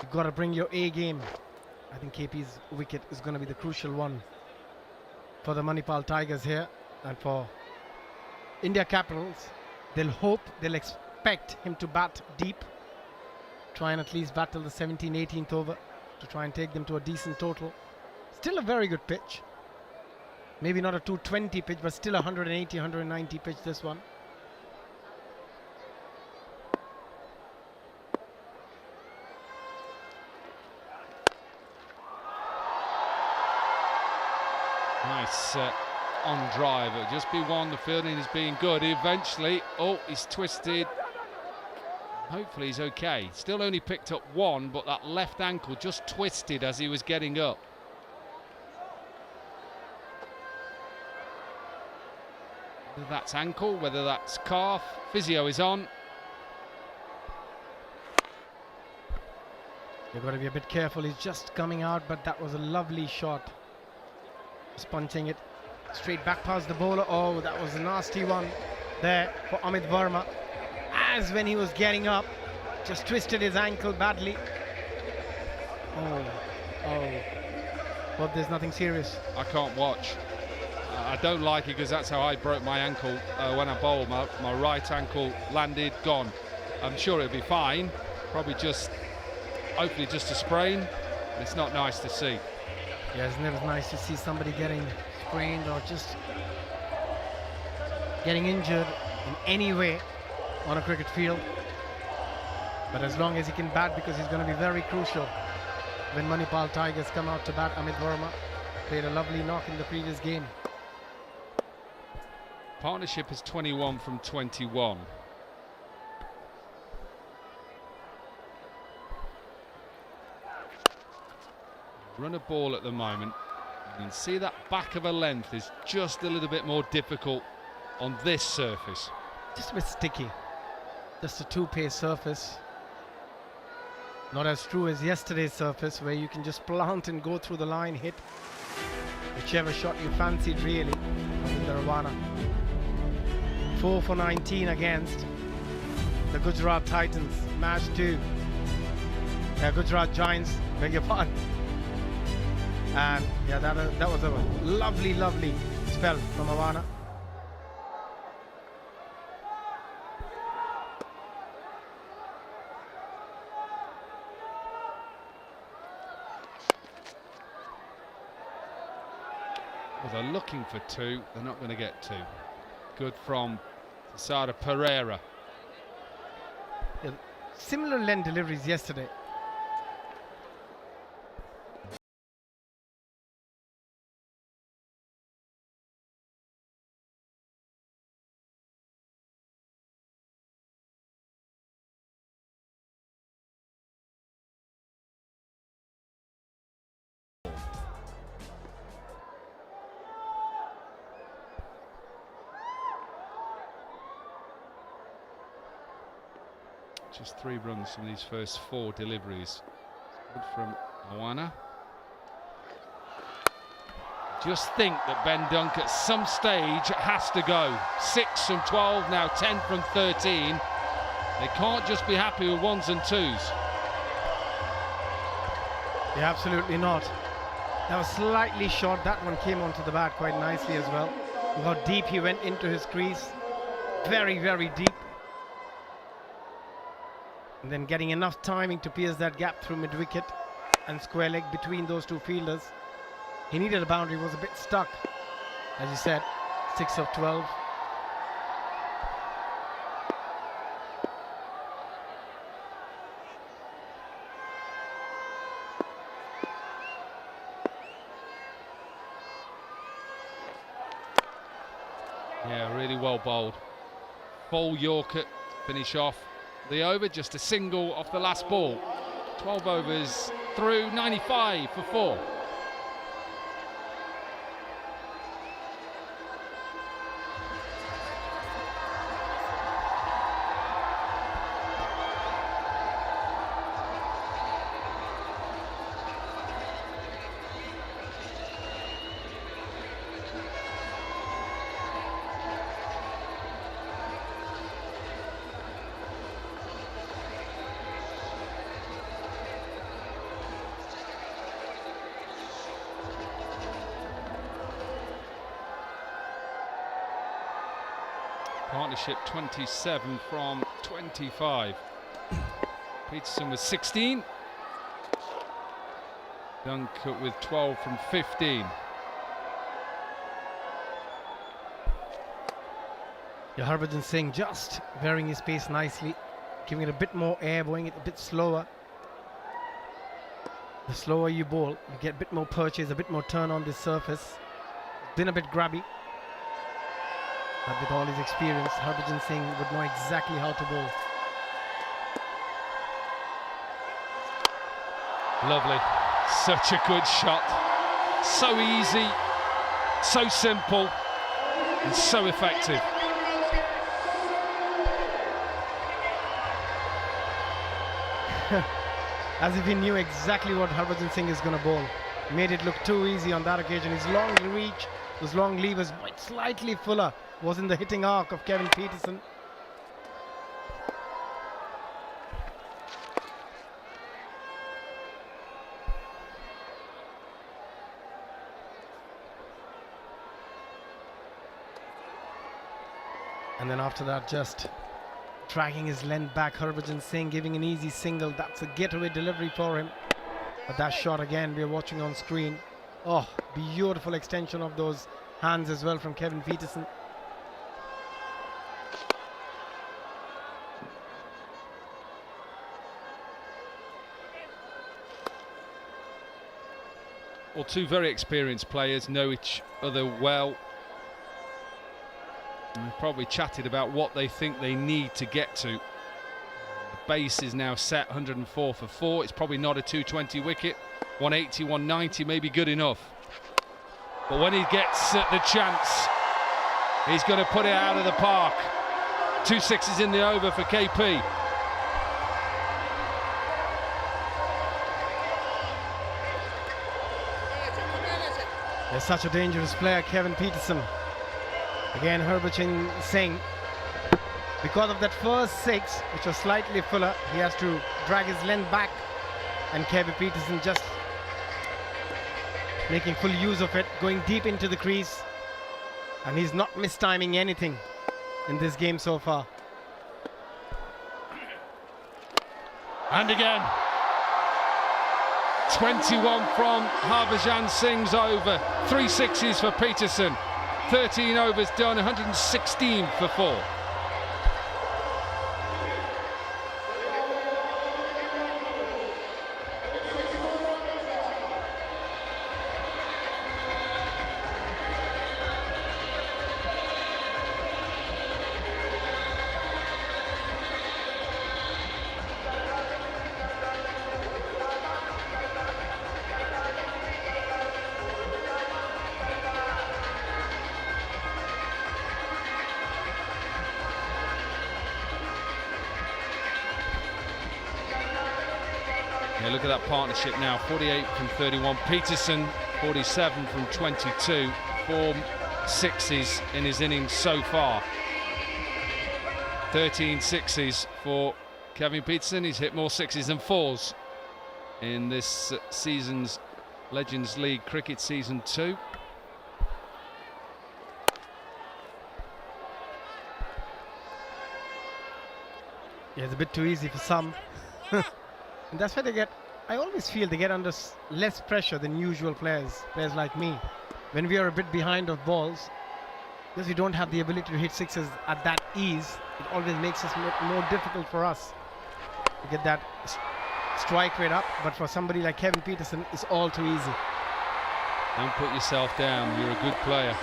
you've got to bring your A game. I think KP's wicket is going to be the crucial one for the Manipal Tigers here, and for India Capitals. They'll expect him to bat deep, try and at least bat till the 17th, 18th over to try and take them to a decent total. Still a very good pitch. Maybe not a 220 pitch, but still a 180, 190 pitch, this one. Nice on drive. It'll just be one. The fielding has been good. Eventually, oh, he's twisted. Hopefully he's okay. Still only picked up 1, but that left ankle just twisted as he was getting up. Whether that's ankle, whether that's calf, physio is on. You've got to be a bit careful. He's just coming out, but that was a lovely shot. Just punching it straight back past the bowler. Oh, that was a nasty one there for Amit Verma. As when he was getting up, just twisted his ankle badly. Oh. Hope there's nothing serious. I can't watch. I don't like it because that's how I broke my ankle when I bowled. My right ankle landed, gone. I'm sure it'll be fine. Probably just, hopefully just a sprain. It's not nice to see. Yeah, it's never nice to see somebody getting sprained or just getting injured in any way on a cricket field. But as long as he can bat, because he's going to be very crucial when Manipal Tigers come out to bat. Amit Verma played a lovely knock in the previous game. Partnership is 21 from 21. Run a ball at the moment. You can see that back of a length is just a little bit more difficult on this surface. Just a bit sticky. Just a 2-pace surface. Not as true as yesterday's surface, where you can just plant and go through the line, hit whichever shot you fancied, really, with the Udana. 4 for 19 against the Gujarat Titans. Match 2. Gujarat Giants, beg your pardon. And yeah, that was a lovely spell from Appanna. Well, they're looking for 2. They're not going to get 2. Good from Sada Pereira. Yeah, similar length deliveries yesterday. Just 3 runs from these first 4 deliveries. Good from Appanna. Just think that Ben Dunk at some stage has to go. 6 from 12, now 10 from 13. They can't just be happy with 1s and 2s. Yeah, absolutely not. That was slightly short. That one came onto the bat quite nicely as well. Look how deep he went into his crease. Very, very deep. And then getting enough timing to pierce that gap through mid-wicket and square leg between those 2 fielders. He needed a boundary, was a bit stuck. As you said, 6 of 12. Yeah, really well bowled. Full Yorker to finish off the over, just a single off the last ball. 12 overs through, 95 for 4. Partnership 27 from 25. Pietersen with 16. Dunk with 12 from 15. Yeah, Harbhajan Singh just varying his pace nicely, giving it a bit more air, going it a bit slower. The slower you bowl, you get a bit more purchase, a bit more turn on this surface. Been a bit grabby. But with all his experience, Harbhajan Singh would know exactly how to bowl. Lovely. Such a good shot. So easy, so simple, and so effective. As if he knew exactly what Harbhajan Singh is going to bowl. Made it look too easy on that occasion. His long reach, those long levers, but slightly fuller, was in the hitting arc of Kevin Pietersen. And then after that, just dragging his length back, Harbhajan Singh giving an easy single. That's a getaway delivery for him. But that shot again, we're watching on screen. Oh, beautiful extension of those hands as well from Kevin Pietersen. Well, 2 very experienced players, know each other well. And they've probably chatted about what they think they need to get to. The base is now set, 104 for 4. It's probably not a 220 wicket. 180, 190 may be good enough. But when he gets the chance, he's going to put it out of the park. 2 sixes in the over for KP. They're such a dangerous player, Kevin Pietersen. Again, Harbhajan Singh, because of that first 6, which was slightly fuller, he has to drag his length back, and Kevin Pietersen just making full use of it, going deep into the crease, and he's not mistiming anything in this game so far. And again, 21 from Harbhajan Singh's over, 3 sixes for Pietersen, 13 overs done, 116 for 4. Yeah, look at that partnership now. 48 from 31. Pietersen, 47 from 22. 4 sixes in his innings so far. 13 sixes for Kevin Pietersen. He's hit more sixes than fours in this season's Legends League Cricket Season 2. Yeah, it's a bit too easy for some. And that's why they get, I always feel they get under less pressure than usual players like me. When we are a bit behind of balls, because we don't have the ability to hit sixes at that ease, it always makes it more difficult for us to get that strike rate up. But for somebody like Kevin Pietersen, it's all too easy. Don't put yourself down. You're a good player.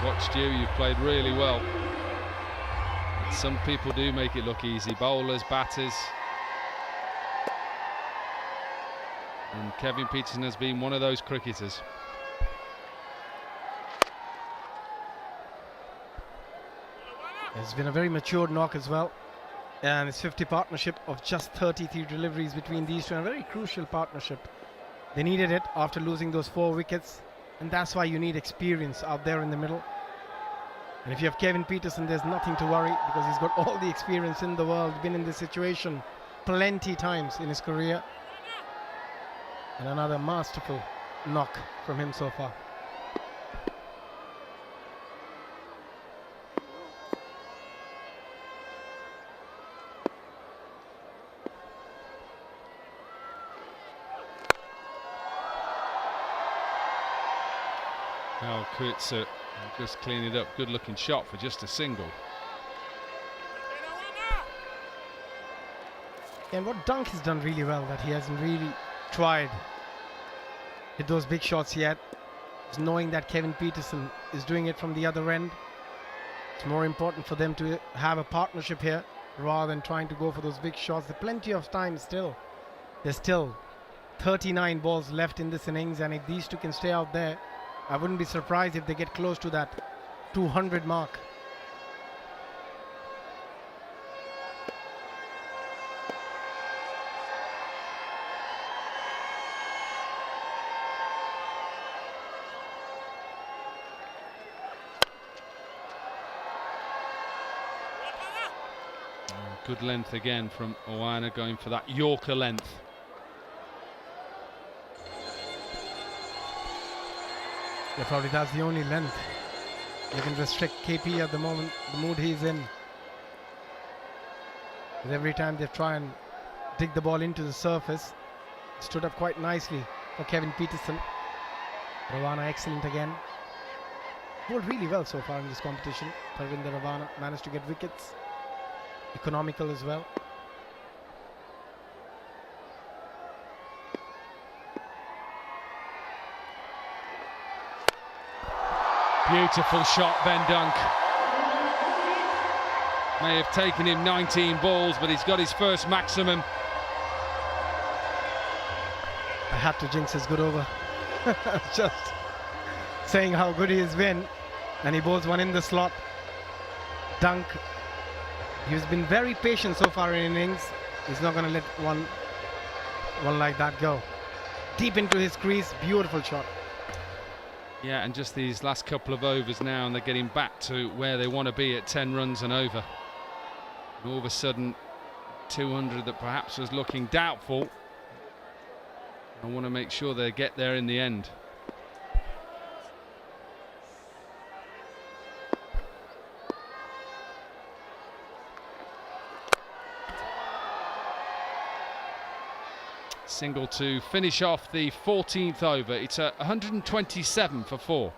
Watched you. You've played really well. But some people do make it look easy. Bowlers, batters. And Kevin Pietersen has been one of those cricketers. It's been a very matured knock as well, and it's 50 partnership of just 33 deliveries between these two, and a very crucial partnership. They needed it after losing those 4 wickets, and that's why you need experience out there in the middle. And if you have Kevin Pietersen, there's nothing to worry, because he's got all the experience in the world, been in this situation plenty times in his career. And another masterful knock from him so far. Now Kurtzer just clean it up. Good looking shot for just a single. And what Dunk has done really well, that he hasn't really tried hit those big shots yet, is knowing that Kevin Pietersen is doing it from the other end. It's more important for them to have a partnership here rather than trying to go for those big shots. There's plenty of time still. There's still 39 balls left in this innings, and if these two can stay out there, I wouldn't be surprised if they get close to that 200 mark. Good length again from Udana, going for that Yorker length. Yeah, probably that's the only length you can restrict KP at the moment, the mood he's in. But every time they try and dig the ball into the surface, it stood up quite nicely for Kevin Pietersen. Udana excellent again. Bowled really well so far in this competition. Pravin Udana managed to get wickets. Economical as well. Beautiful shot, Ben Dunk. May have taken him 19 balls, but he's got his first maximum. I had to jinx his good over. Just saying how good he has been, and he bowls one in the slot. Dunk. He's been very patient so far in innings. He's not going to let one like that go. Deep into his crease, beautiful shot. Yeah, and just these last couple of overs now, and they're getting back to where they want to be at 10 runs and over. And all of a sudden, 200 that perhaps was looking doubtful. I want to make sure they get there in the end. Single to finish off the 14th over. It's 127 for 4.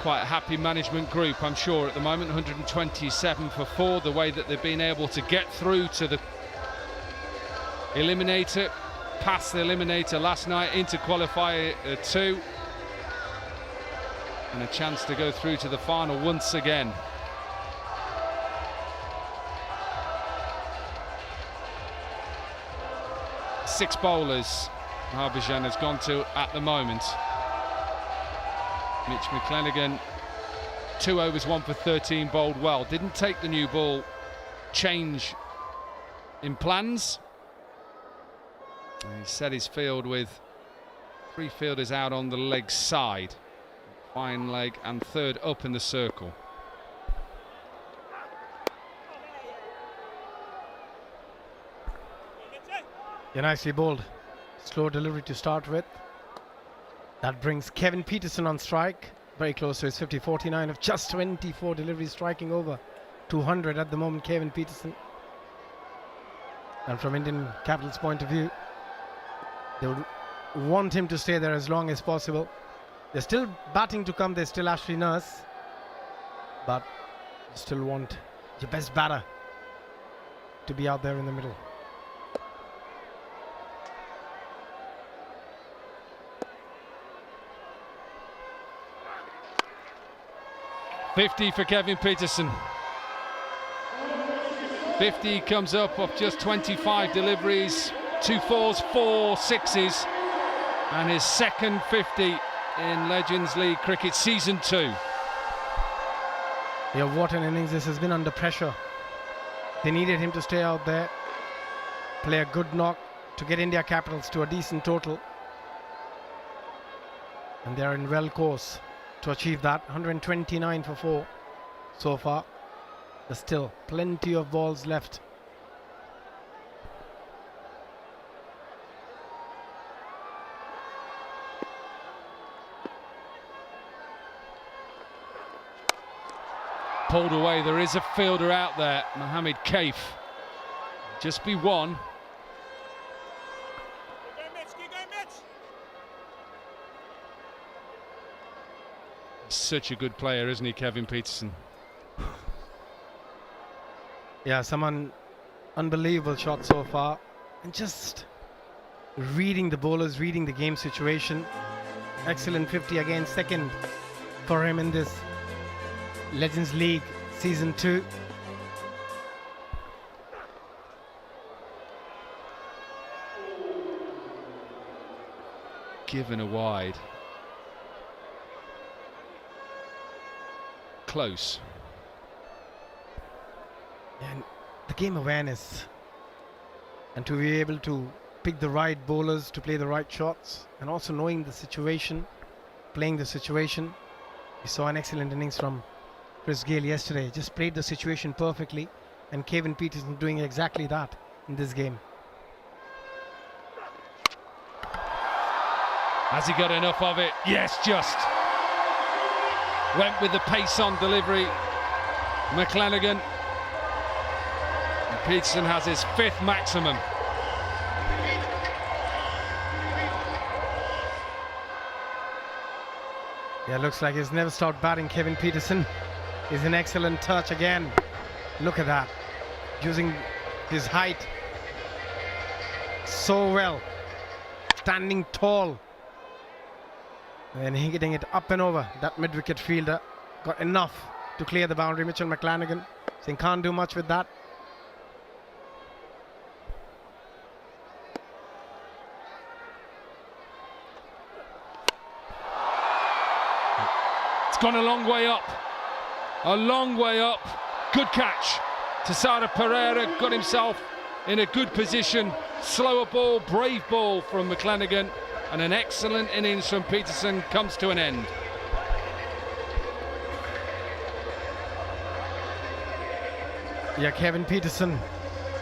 quite a happy management group, I'm sure, at the moment. 127 for 4, the way that they've been able to get through to the eliminator, past the eliminator last night into qualifier 2, and a chance to go through to the final once again. Six bowlers Harbhajan has gone to at the moment. Mitch McClenaghan, 2 overs, 1 for 13, bowled well. Didn't take the new ball change in plans. And he set his field with 3 fielders out on the leg side. Fine leg and 3rd up in the circle. Yeah, nicely bowled. Slow delivery to start with. That brings Kevin Pietersen on strike. Very close to his 50-49 of just 24 deliveries, striking over 200 at the moment, Kevin Pietersen. And from Indian Capital's point of view, they would want him to stay there as long as possible. They're still batting to come. There's still Ashley Nurse. But you still want your best batter to be out there in the middle. .50 for Kevin Pietersen. 50 comes up of just 25 deliveries, 2 4s, 4 6s, and his second 50 in Legends League Cricket Season 2. Yeah, what an innings this has been under pressure. They needed him to stay out there, play a good knock to get India Capitals to a decent total. And they're in well course to achieve that. 129 for 4 so far. There's still plenty of balls left. Pulled away. There is a fielder out there, Mohammed Kaif. Just be one. Such a good player, isn't he, Kevin Pietersen? Yeah, some unbelievable shot so far. And just reading the bowlers, reading the game situation. Excellent 50 again, second for him in this Legends League Season 2. Given a wide. Close. And the game awareness, and to be able to pick the right bowlers to play the right shots, and also knowing the situation, playing the situation. We saw an excellent innings from Chris Gayle yesterday, just played the situation perfectly, and Kevin Pietersen doing exactly that in this game. Has he got enough of it? Yes, just. Went with the pace on delivery. McClenaghan. And Pietersen has his 5th maximum. Yeah, looks like he's never stopped batting. Kevin Pietersen is an excellent touch again. Look at that. Using his height so well. Standing tall. And hitting it up and over. That mid-wicket fielder got enough to clear the boundary. Mitchell McClenaghan saying can't do much with that. It's gone a long way up. A long way up. Good catch. Tassara Pereira got himself in a good position. Slower ball, brave ball from McClenaghan. And an excellent innings from Pietersen comes to an end. Yeah, Kevin Pietersen,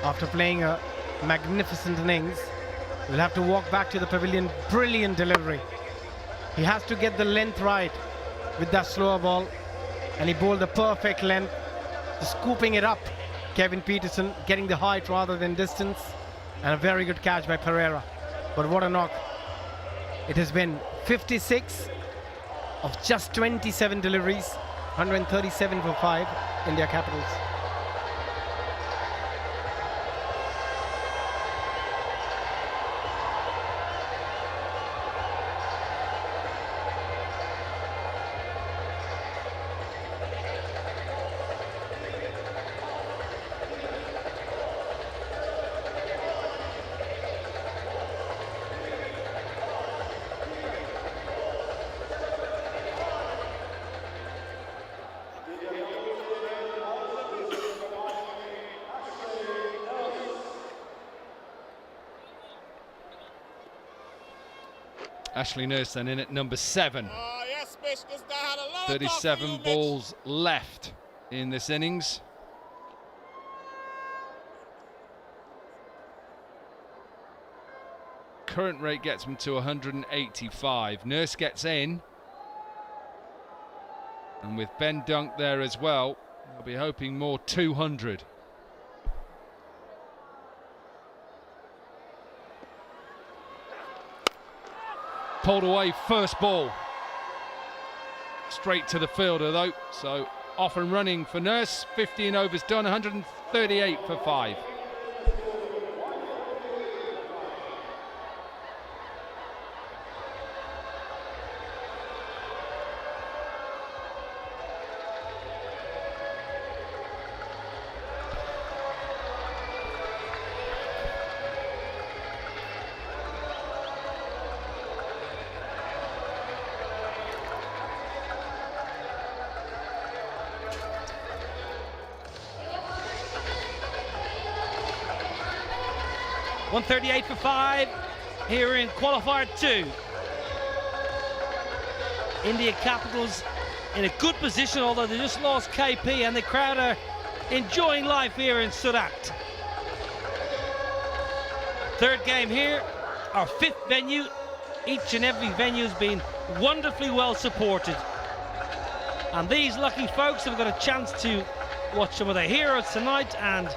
after playing a magnificent innings, will have to walk back to the pavilion. Brilliant delivery. He has to get the length right with that slower ball, and he bowled the perfect length, scooping it up. Kevin Pietersen getting the height rather than distance, and a very good catch by Pereira. But what a knock. It has been 56 of just 27 deliveries, 137 for 5, India Capitals. Ashley Nurse then in at number 7. Yes, Bish, just had a lot 37 balls left in this innings. Current rate gets them to 185. Nurse gets in. And with Ben Dunk there as well, they'll be hoping more 200. Pulled away first ball. Straight to the fielder though, so off and running for Nurse. 15 overs done, 138 for 5. .138 for 5 here in Qualifier 2. India Capitals in a good position, although they just lost KP, and the crowd are enjoying life here in Surat. Third game here, our 5th venue. Each and every venue has been wonderfully well supported. And these lucky folks have got a chance to watch some of their heroes tonight and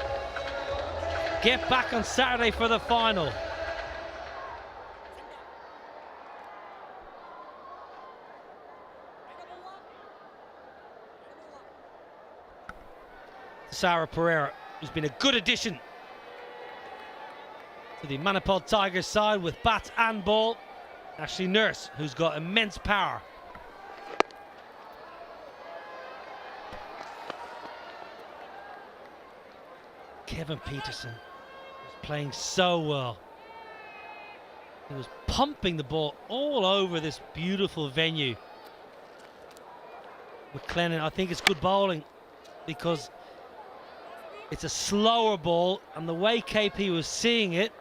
get back on Saturday for the final. Sarah Pereira, who's been a good addition to the Manipal Tigers side with bat and ball. Ashley Nurse, who's got immense power. Kevin Pietersen was playing so well. He was pumping the ball all over this beautiful venue. McLennan, I think it's good bowling because it's a slower ball, and the way KP was seeing it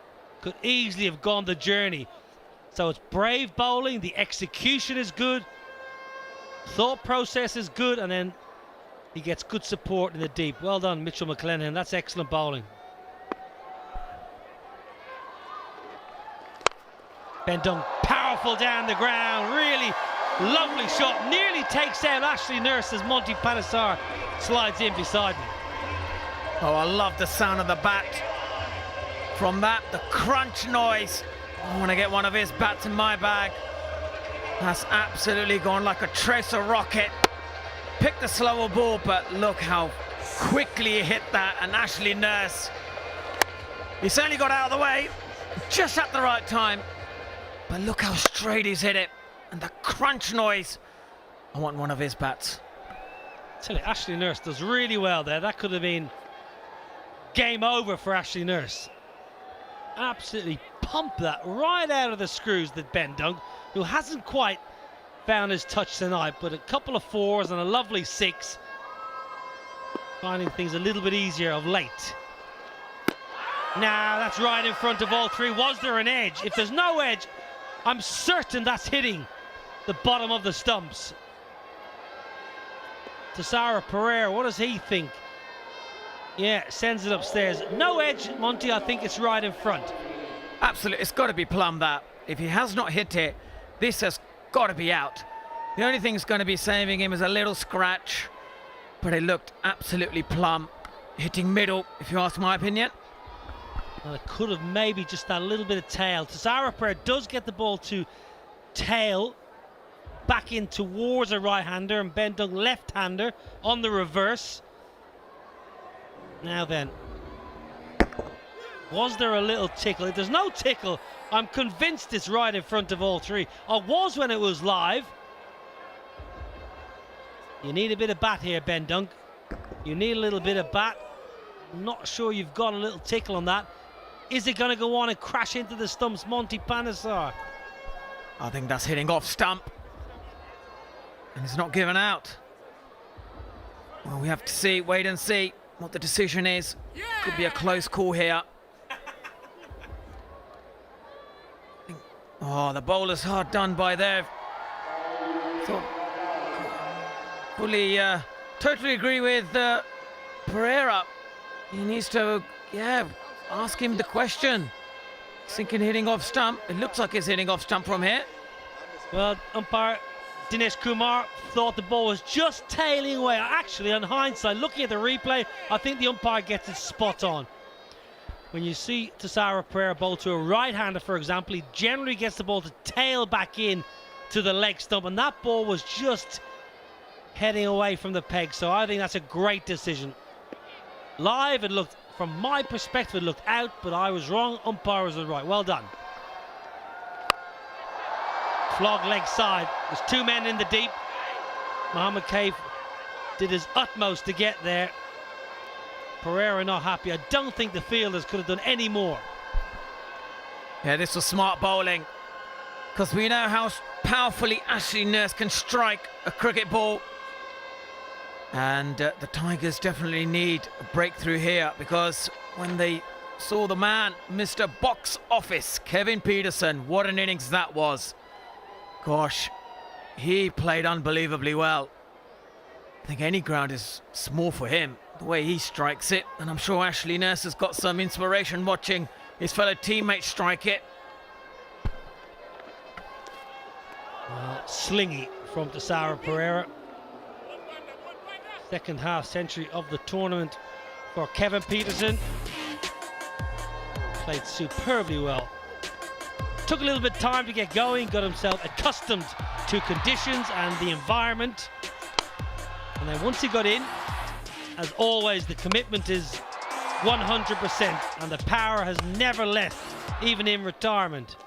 could easily have gone the journey. So it's brave bowling, the execution is good, thought process is good, and then he gets good support in the deep. Well done, Mitchell McLennan. That's excellent bowling. Ben Dunn, powerful down the ground. Really lovely shot. Nearly takes out Ashley Nurse as Monty Panesar slides in beside me. Oh, I love the sound of the bat. From that, the crunch noise. I want to get one of his bats in my bag. That's absolutely gone like a tracer rocket. Picked the slower ball, but look how quickly he hit that. And Ashley Nurse, he certainly got out of the way just at the right time. But look how straight he's hit it. And the crunch noise. I want one of his bats. Tell you, Ashley Nurse does really well there. That could have been game over for Ashley Nurse. Absolutely pumped that right out of the screws, that Ben Dunk, who hasn't quite found his touch tonight, but a couple of 4s and a lovely 6. Finding things a little bit easier of late. Now that's right in front of all 3. Was there an edge? If there's no edge, I'm certain that's hitting the bottom of the stumps. To Sarah Pereira, what does he think? Yeah, sends it upstairs. No edge, Monty. I think it's right in front. Absolutely, it's got to be plumb that. If he has not hit it, this has got to be out. The only thing that's going to be saving him is a little scratch, but it looked absolutely plumb. Hitting middle, if you ask my opinion. Well, it could have maybe just that little bit of tail. Sarah Pereira does get the ball to tail back in towards a right-hander, and Ben Dunk left-hander on the reverse. Now then, was there a little tickle? If there's no tickle, I'm convinced it's right in front of all three. I was when it was live. You need a bit of bat here, Ben Dunk. You need a little bit of bat. I'm not sure you've got a little tickle on that. Is it going to go on and crash into the stumps, Monty Panesar? I think that's hitting off stump. And it's not given out. Well, we have to see, wait and see what the decision is. Could be a close call here. Oh, the bowler's hard done by there. So, fully, totally agree with Pereira. He needs to, ask him the question. Thinking hitting off stump. It looks like he's hitting off stump from here. Well, umpire Dinesh Kumar thought the ball was just tailing away. Actually, on hindsight, looking at the replay, I think the umpire gets it spot on. When you see Tessara Pereira bowl to a right-hander, for example, he generally gets the ball to tail back in to the leg stump, and that ball was just heading away from the peg. So I think that's a great decision. Live, it looked, from my perspective, it looked out, but I was wrong. Umpire was right. Well done. Flog leg side. There's two men in the deep. Mohammed Kaif did his utmost to get there. Pereira not happy. I don't think the fielders could have done any more. Yeah, this was smart bowling, because we know how powerfully Ashley Nurse can strike a cricket ball. And the Tigers definitely need a breakthrough here, because when they saw the man, Mr. Box Office, Kevin Pietersen, what an innings that was. Gosh, he played unbelievably well. I think any ground is small for him, the way he strikes it. And I'm sure Ashley Nurse has got some inspiration watching his fellow teammates strike it. Well, slingy from Tessara Pereira. Second half century of the tournament for Kevin Pietersen. Played superbly well. Took a little bit of time to get going, got himself accustomed to conditions and the environment. And then once he got in, as always, the commitment is 100%, and the power has never left, even in retirement.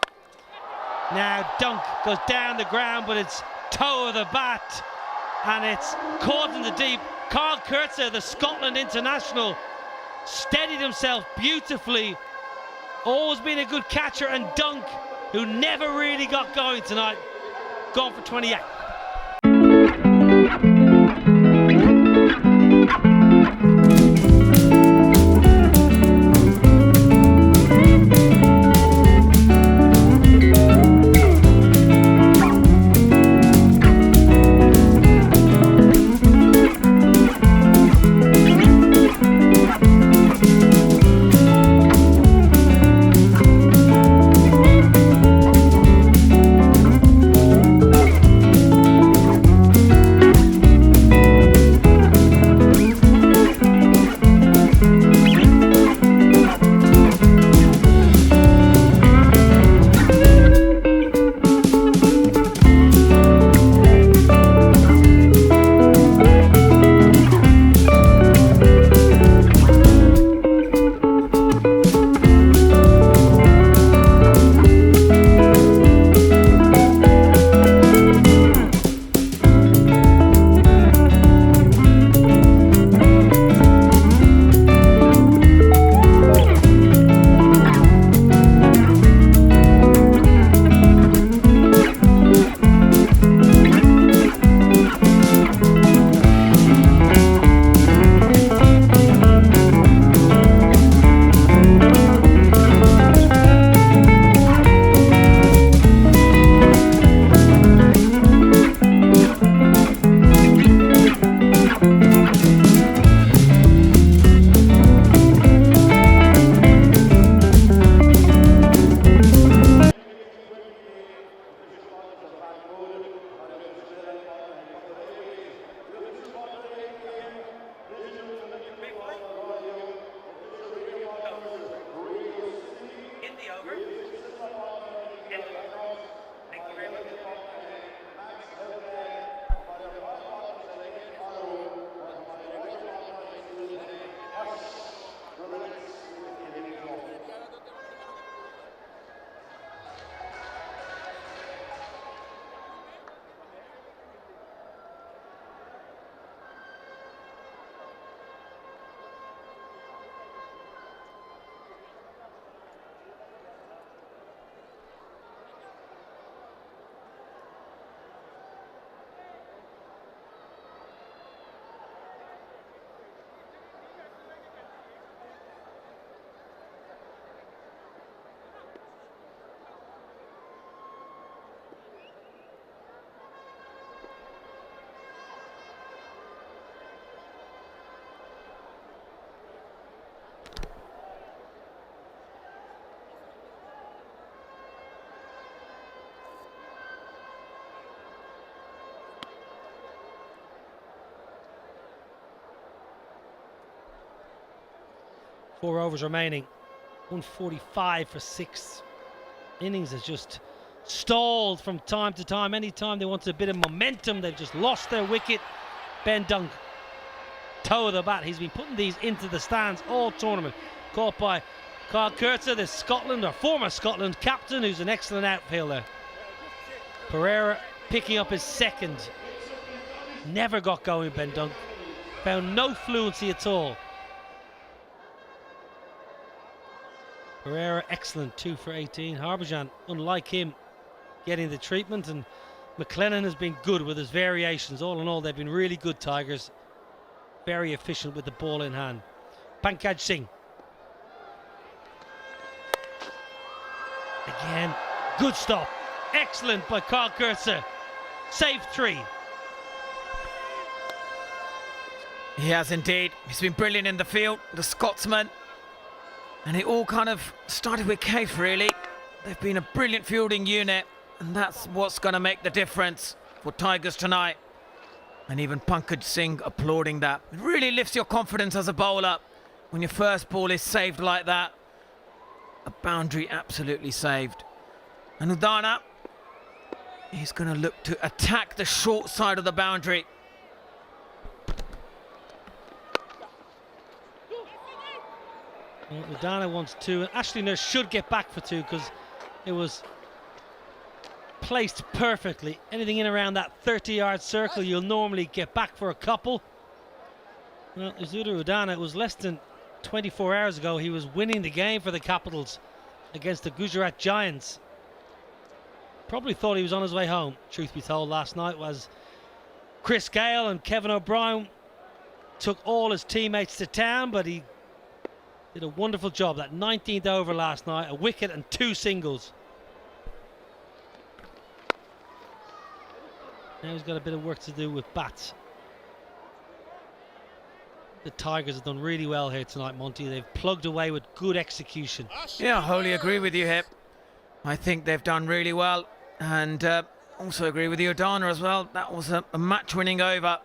Now Dunk goes down the ground, but it's toe of the bat, and it's caught in the deep. Carl Kurtzer, the Scotland international, steadied himself beautifully. Always been a good catcher, and Dunk, who never really got going tonight, gone for 28. 4 overs remaining. 145 for 6. Innings has just stalled from time to time. Anytime they wanted a bit of momentum, they've just lost their wicket. Ben Dunk, toe of the bat. He's been putting these into the stands all tournament. Caught by Carl Kurtzer, the Scotland, or former Scotland captain, who's an excellent outfielder. Pereira picking up his second. Never got going, Ben Dunk. Found no fluency at all. Pereira, excellent, 2 for 18. Harbhajan, unlike him, getting the treatment, and McLennan has been good with his variations. All in all, they've been really good Tigers. Very efficient with the ball in hand. Pankaj Singh. Again, good stop. Excellent by Carl Kurtzer. Save 3. He has indeed. He's been brilliant in the field, the Scotsman. And it all kind of started with Cave, really. They've been a brilliant fielding unit, and that's what's going to make the difference for Tigers tonight. And even Pankaj Singh applauding that. It really lifts your confidence as a bowler when your first ball is saved like that. A boundary absolutely saved. And Udana, he's going to look to attack the short side of the boundary. Well, Udana wants 2, and Ashley Nurse should get back for 2 because it was placed perfectly. Anything in around that 30-yard circle, you'll normally get back for a couple. Well, Isuru Udana, it was less than 24 hours ago, he was winning the game for the Capitals against the Gujarat Giants. Probably thought he was on his way home, truth be told. Last night was Chris Gale and Kevin O'Brien took all his teammates to town, but he did a wonderful job. That 19th over last night, a wicket and 2 singles. Now he's got a bit of work to do with bats. The Tigers have done really well here tonight, Monty. They've plugged away with good execution. Yeah, I wholly agree with you, Hip. I think they've done really well, and also agree with you, Udana, as well. That was a match-winning over.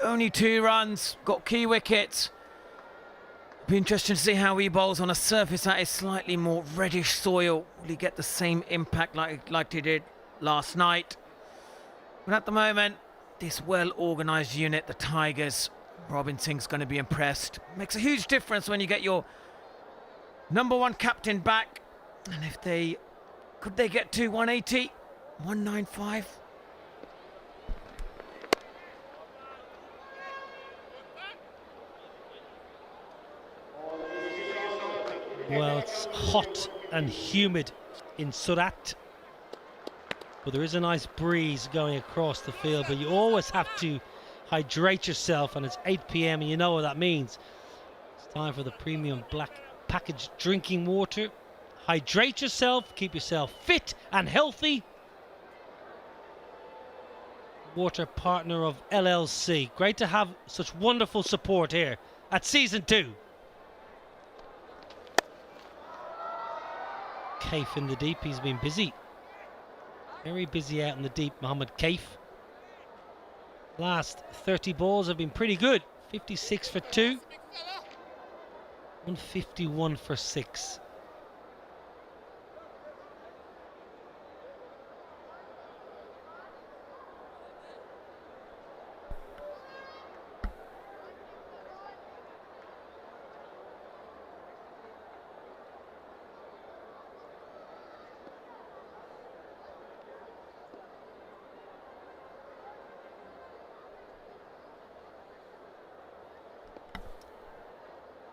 Only 2 runs, got key wickets. Be interesting to see how he bowls on a surface that is slightly more reddish soil. Will he get the same impact like he did last night? But at the moment, this well-organised unit, the Tigers, Robin Singh's going to be impressed. Makes a huge difference when you get your #1 captain back. And if they... could they get to 180? 195? Well, it's hot and humid in Surat, but there is a nice breeze going across the field. But you always have to hydrate yourself, and it's 8 p.m. and you know what that means. It's time for the premium black packaged drinking water. Hydrate yourself, keep yourself fit and healthy. Water partner of LLC. Great to have such wonderful support here at season 2. Kaif in the deep, he's been busy. Very busy out in the deep, Mohammed Kaif. Last 30 balls have been pretty good. 56 for 2. 151 for 6.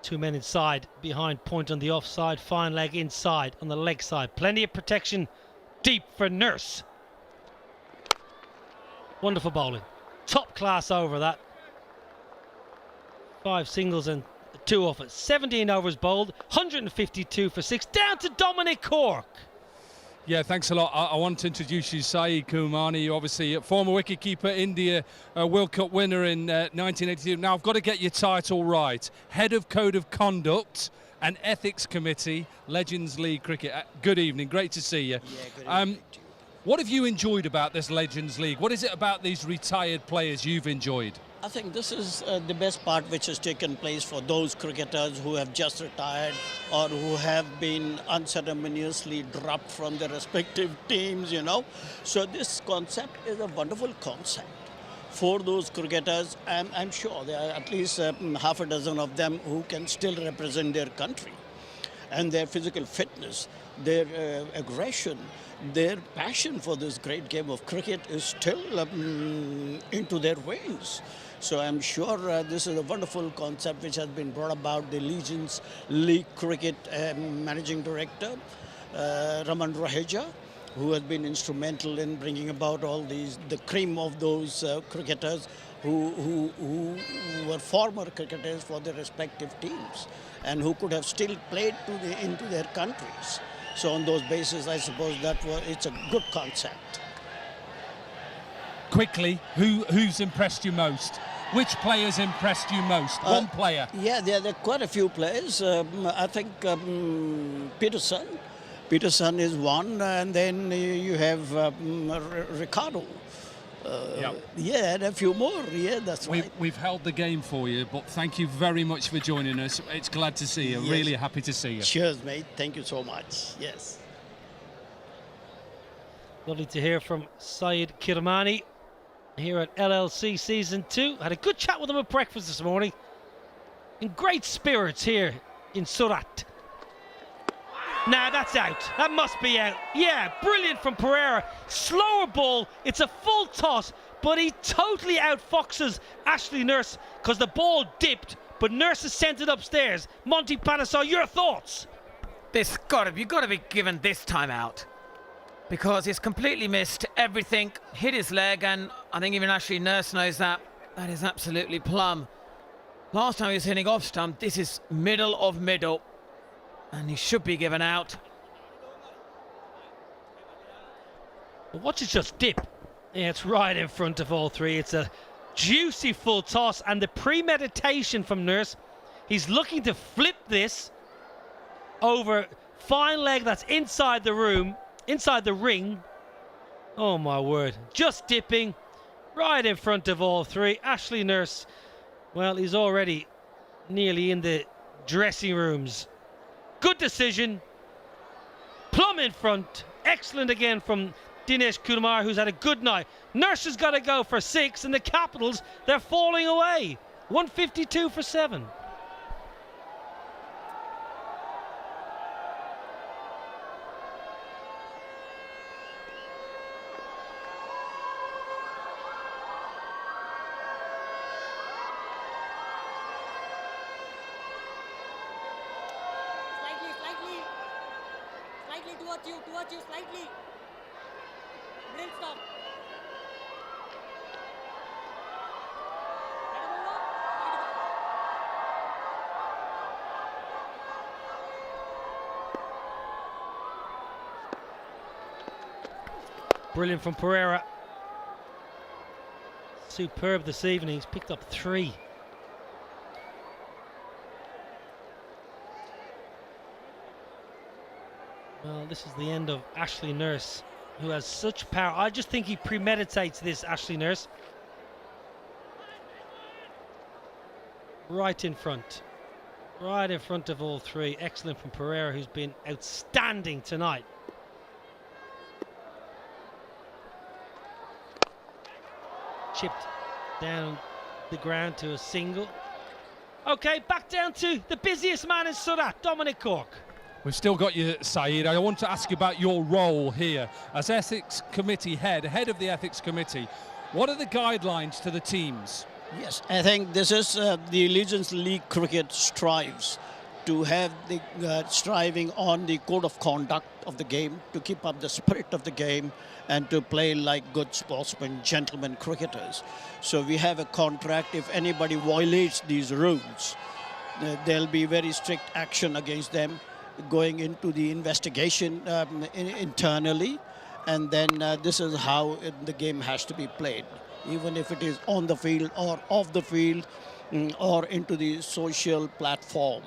Two men inside, behind point on the offside, fine leg inside on the leg side. Plenty of protection deep for Nurse. Wonderful bowling. Top class over that. 5 singles and 2 off it. 17 overs bowled, 152 for 6. Down to Dominic Cork. Yeah, thanks a lot. I want to introduce you, Saeed Kumani, obviously a former wicketkeeper, India World Cup winner in 1982. Now, I've got to get your title right. Head of Code of Conduct and Ethics Committee, Legends League Cricket. Good evening, great to see you. Yeah, good evening. What have you enjoyed about this Legends League? What is it about these retired players you've enjoyed? I think this is the best part which has taken place for those cricketers who have just retired or who have been unceremoniously dropped from their respective teams, you know. So this concept is a wonderful concept for those cricketers, and I'm sure there are at least half a dozen of them who can still represent their country. And their physical fitness, their aggression, their passion for this great game of cricket is still into their veins. So I'm sure this is a wonderful concept which has been brought about. The Legends League Cricket Managing Director, Raman Raheja, who has been instrumental in bringing about all these, the cream of those cricketers who were former cricketers for their respective teams and who could have still played into their countries. So on those bases, I suppose it's a good concept. Quickly, who's impressed you most? Which players impressed you most? One player. Yeah, there are quite a few players. I think Pietersen. Pietersen is one, and then you have Ricardo. Yeah, and a few more. Yeah, that's right. We've held the game for you, but thank you very much for joining us. It's glad to see you. Yes. Really happy to see you. Cheers, mate. Thank you so much. Yes. Lovely to hear from Syed Kirmani here at LLC Season 2. Had a good chat with him at breakfast this morning. In great spirits here in Surat. Nah, that's out. That must be out. Yeah, brilliant from Pereira. Slower ball. It's a full toss, but he totally outfoxes Ashley Nurse because the ball dipped, but Nurse has sent it upstairs. Monty Panasaw, your thoughts? You've got to be given this time out because he's completely missed everything, hit his leg, and I think even Ashley Nurse knows that. That is absolutely plumb. Last time he was hitting off stump, this is middle of middle, and he should be given out. But watch it just dip. Yeah, it's right in front of all three. It's a juicy full toss, and the premeditation from Nurse. He's looking to flip this over fine leg that's inside the ring. Oh my word, just dipping right in front of all three. Ashley Nurse, well, he's already nearly in the dressing rooms. Good decision, plumb in front. Excellent again from Dinesh Kumar, who's had a good night. Nurse has got to go for 6, and the Capitals, they're falling away. 152 for 7. Towards you, slightly. Middle stop. Brilliant from Pereira. Superb this evening. He's picked up 3. Well, this is the end of Ashley Nurse, who has such power. I just think he premeditates this, Ashley Nurse. Right in front. Right in front of all three. Excellent from Pereira, who's been outstanding tonight. Chipped down the ground to a single. Okay, back down to the busiest man in Surat, Dominic Cork. We've still got you, Saeed. I want to ask you about your role here as Ethics Committee head of the Ethics Committee. What are the guidelines to the teams? Yes, I think this is the Legends League Cricket strives to have the striving on the code of conduct of the game, to keep up the spirit of the game and to play like good sportsmen, gentlemen cricketers. So we have a contract. If anybody violates these rules, there'll be very strict action against them, going into the investigation internally, and then this is how the game has to be played, even if it is on the field or off the field or into the social platform.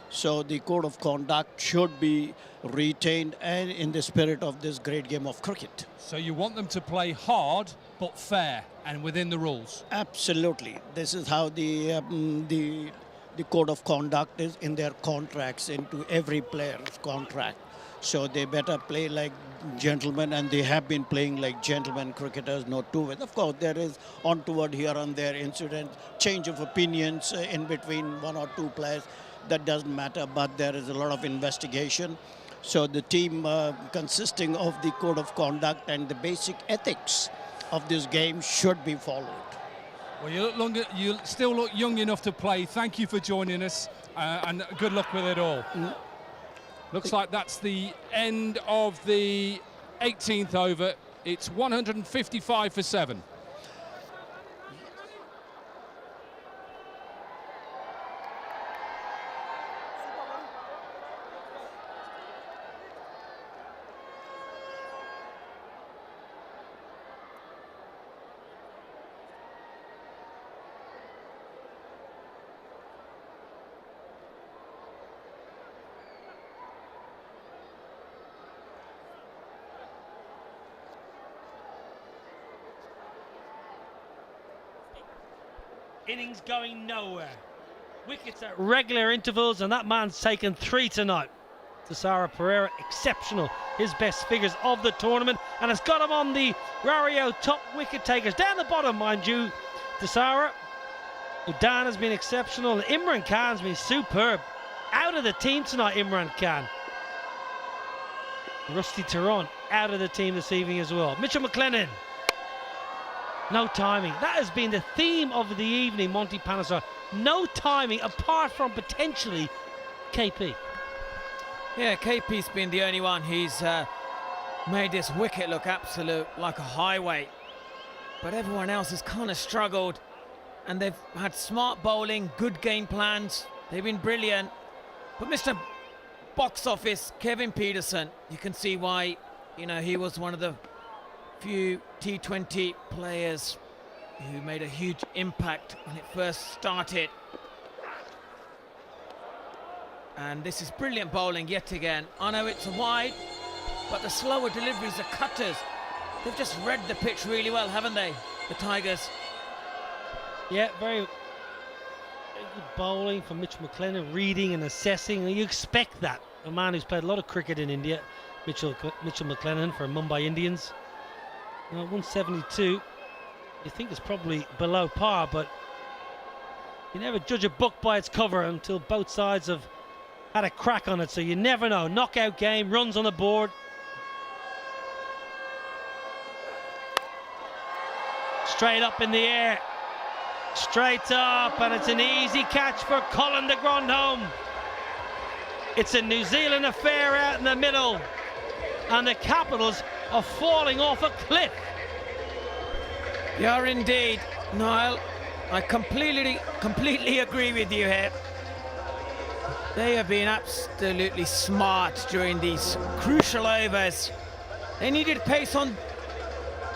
So the code of conduct should be retained and in the spirit of this great game of cricket. So you want them to play hard but fair and within the rules. Absolutely. This is how the code of conduct is in their contracts, into every player's contract. So they better play like gentlemen, and they have been playing like gentlemen cricketers, no two ways. Of course, there is untoward here and there incident, change of opinions in between one or two players. That doesn't matter, but there is a lot of investigation. So the team consisting of the code of conduct and the basic ethics of this game should be followed. Well, you still look young enough to play. Thank you for joining us, and good luck with it all. Looks like that's the end of the 18th over. It's 155 for 7. Innings going nowhere. Wickets at regular intervals, and that man's taken 3 tonight. Dilhara Pereira, exceptional. His best figures of the tournament, and has got him on the Rario top wicket takers. Down the bottom, mind you, Dilhara. Udana has been exceptional, and Imran Khan's been superb. Out of the team tonight, Imran Khan. Rusty Theron out of the team this evening as well. Mitchell McLennan. No timing. That has been the theme of the evening, Monty Panesar. No timing, apart from potentially KP. Yeah, KP's been the only one who's made this wicket look absolute like a highway. But everyone else has kind of struggled, and they've had smart bowling, good game plans. They've been brilliant. But Mr. Box Office, Kevin Pietersen, you can see why, you know, he was one of the few T20 players who made a huge impact when it first started. And this is brilliant bowling yet again. I know it's a wide, but the slower deliveries, the cutters, they've just read the pitch really well, haven't they, the Tigers? Yeah, very good bowling from Mitch McLennan, reading and assessing. You expect that. A man who's played a lot of cricket in India, Mitchell McLennan for Mumbai Indians. 172, you think it's probably below par, but you never judge a book by its cover until both sides have had a crack on it, so you never know. Knockout game, runs on the board. Straight up in the air, straight up, and it's an easy catch for Colin de Grandhomme. It's a New Zealand affair out in the middle, and the Capitals are falling off a cliff. They are indeed, Niall. I completely agree with you here. They have been absolutely smart during these crucial overs. They needed pace on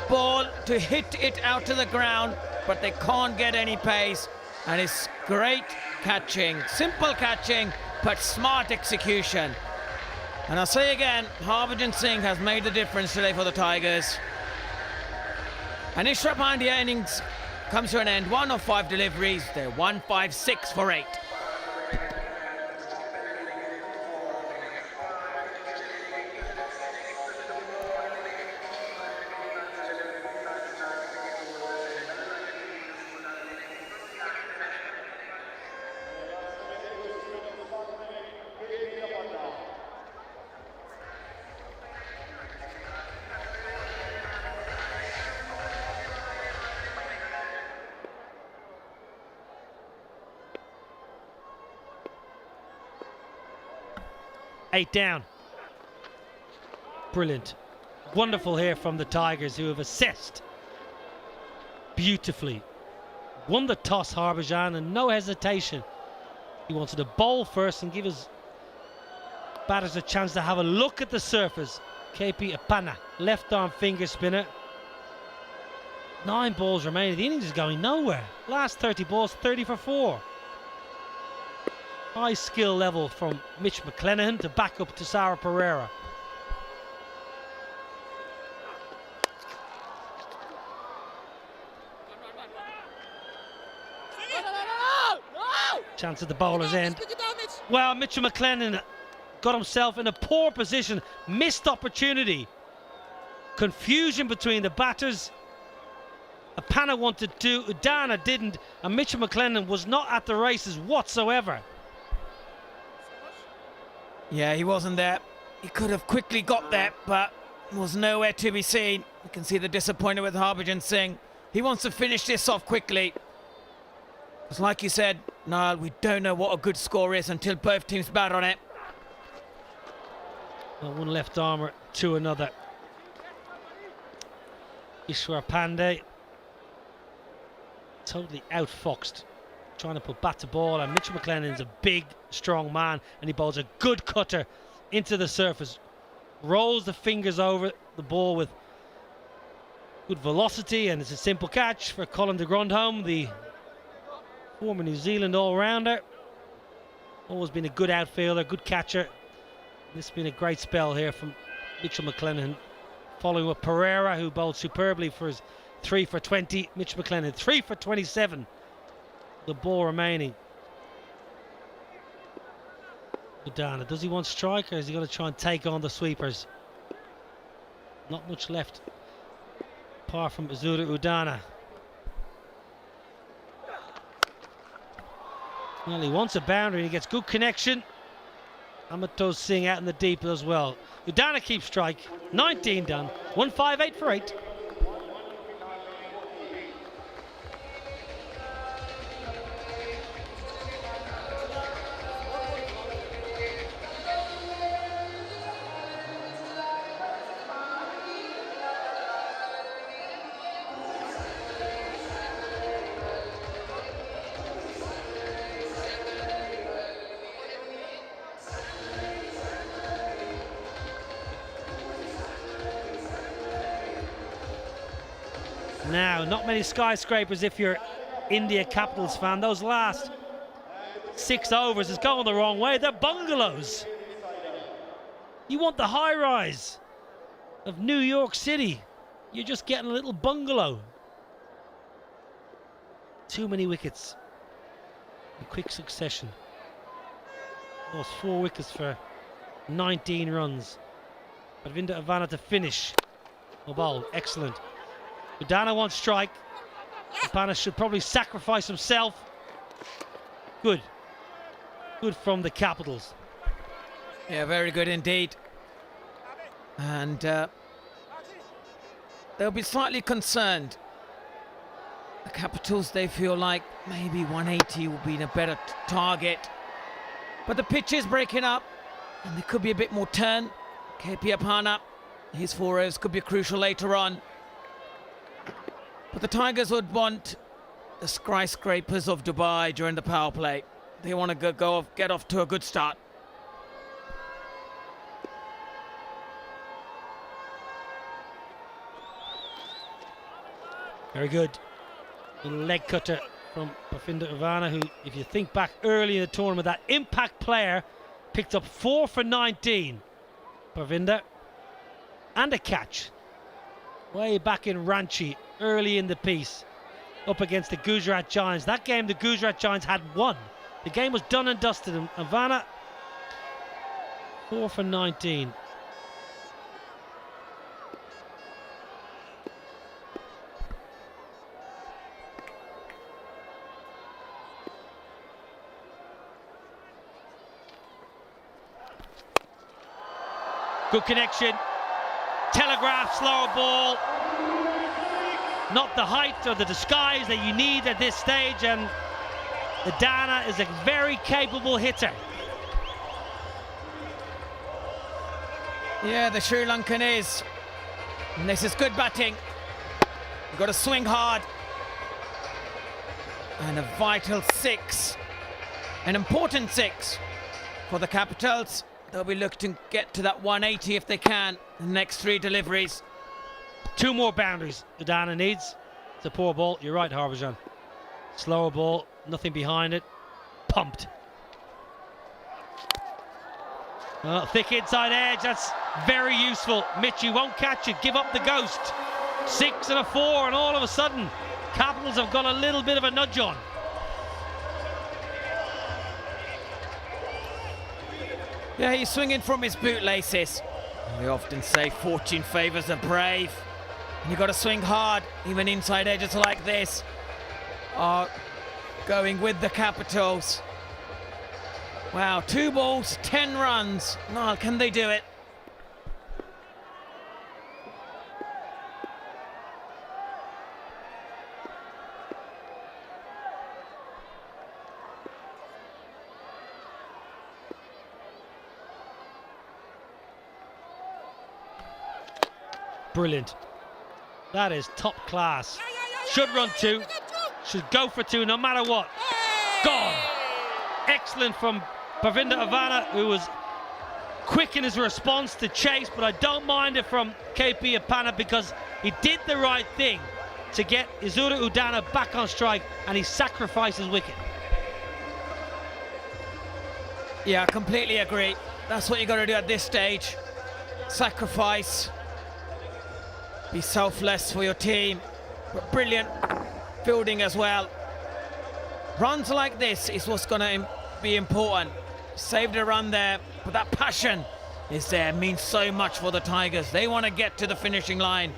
ball to hit it out to the ground, but they can't get any pace. And it's great catching, simple catching, but smart execution. And I'll say again, Harbhajan Singh has made the difference today for the Tigers. And Ishra Pandya innings comes to an end. 1 of 5 deliveries. They're 156 for 8. Eight down. Brilliant. Wonderful here from the Tigers, who have assessed beautifully. Won the toss, Harbhajan, and no hesitation. He wanted to bowl first and give his batters a chance to have a look at the surface. KP Appanna, left arm finger spinner. 9 balls remaining. The innings is going nowhere. Last 30 balls, 30 for 4. High skill level from Mitch McLennan to back up Dilhara Pereira. Chance at the bowler's end. Well, Mitchell McLennan got himself in a poor position. Missed opportunity. Confusion between the batters. Appanna wanted to, Udana didn't, and Mitchell McLennan was not at the races whatsoever. Yeah, he wasn't there. He could have quickly got there, but was nowhere to be seen. You can see the disappointment with Harbhajan Singh. He wants to finish this off quickly. Because like you said, Niall, we don't know what a good score is until both teams bat on it. Well, one left armour to another. Ishwar Pandey totally outfoxed, trying to put bat to ball, and Mitchell McLennan is a big, strong man, and he bowls a good cutter into the surface. Rolls the fingers over the ball with good velocity, and it's a simple catch for Colin de Grandhomme, the former New Zealand all-rounder. Always been a good outfielder, good catcher. This has been a great spell here from Mitchell McLennan, following with Pereira, who bowled superbly for his 3 for 20. Mitchell McLennan 3 for 27. The ball remaining. Udana, does he want strike, or is he going to try and take on the sweepers? Not much left apart from Isuru Udana. Well, he wants a boundary, he gets good connection. Amato Singh out in the deep as well. Udana keeps strike. 19 done. 158 for 8. Now, not many skyscrapers if you're India Capitals fan. Those last 6 overs is going the wrong way. They're bungalows. You want the high-rise of New York City. You're just getting a little bungalow. Too many wickets in quick succession. Lost 4 wickets for 19 runs. Pravinda Ivana to finish. Mobile, excellent. Udana wants strike. Appanna should probably sacrifice himself. Good. Good from the Capitals. Yeah, very good indeed. And they'll be slightly concerned. The Capitals, they feel like maybe 180 will be a better target. But the pitch is breaking up, and there could be a bit more turn. KP Appanna, his 4 overs could be crucial later on. But the Tigers would want the skyscrapers of Dubai during the power play. They want to get off to a good start. Very good. Little leg cutter from Pravinda Ivana, who, if you think back early in the tournament, that impact player picked up 4 for 19. Pravinda. And a catch. Way back in Ranchi, early in the piece, up against the Gujarat Giants. That game, the Gujarat Giants had won. The game was done and dusted. And Ivana, 4 for 19. Good connection. Telegraph, slower ball. Not the height or the disguise that you need at this stage, and Udana is a very capable hitter. Yeah, the Sri Lankan is. And this is good batting. You've got to swing hard. And a vital 6. An important 6 for the Capitals. They'll be looking to get to that 180 if they can. The next 3 deliveries. 2 more boundaries Udana needs. It's a poor ball. You're right, Harbhajan. Slower ball, nothing behind it. Pumped. Oh, thick inside edge. That's very useful. Mitchie won't catch it. Give up the ghost. 6 and a 4, and all of a sudden, Capitals have got a little bit of a nudge on. Yeah, he's swinging from his bootlaces. We often say fortune favours the brave. And you've got to swing hard, even inside edges like this are going with the Capitals. Wow, 2 balls, 10 runs. No, can they do it? Brilliant. That is top class. Should run 2. Should go for 2 no matter what. Gone. Excellent from Pravin Ivana, who was quick in his response to chase, but I don't mind it from KP Appanna because he did the right thing to get Isuru Udana back on strike, and he sacrificed his wicket. Yeah, I completely agree. That's what you got to do at this stage. Sacrifice. Be selfless for your team. But brilliant fielding as well. Runs like this is what's going to be important. Saved a run there, but that passion is there. It means so much for the Tigers. They want to get to the finishing line.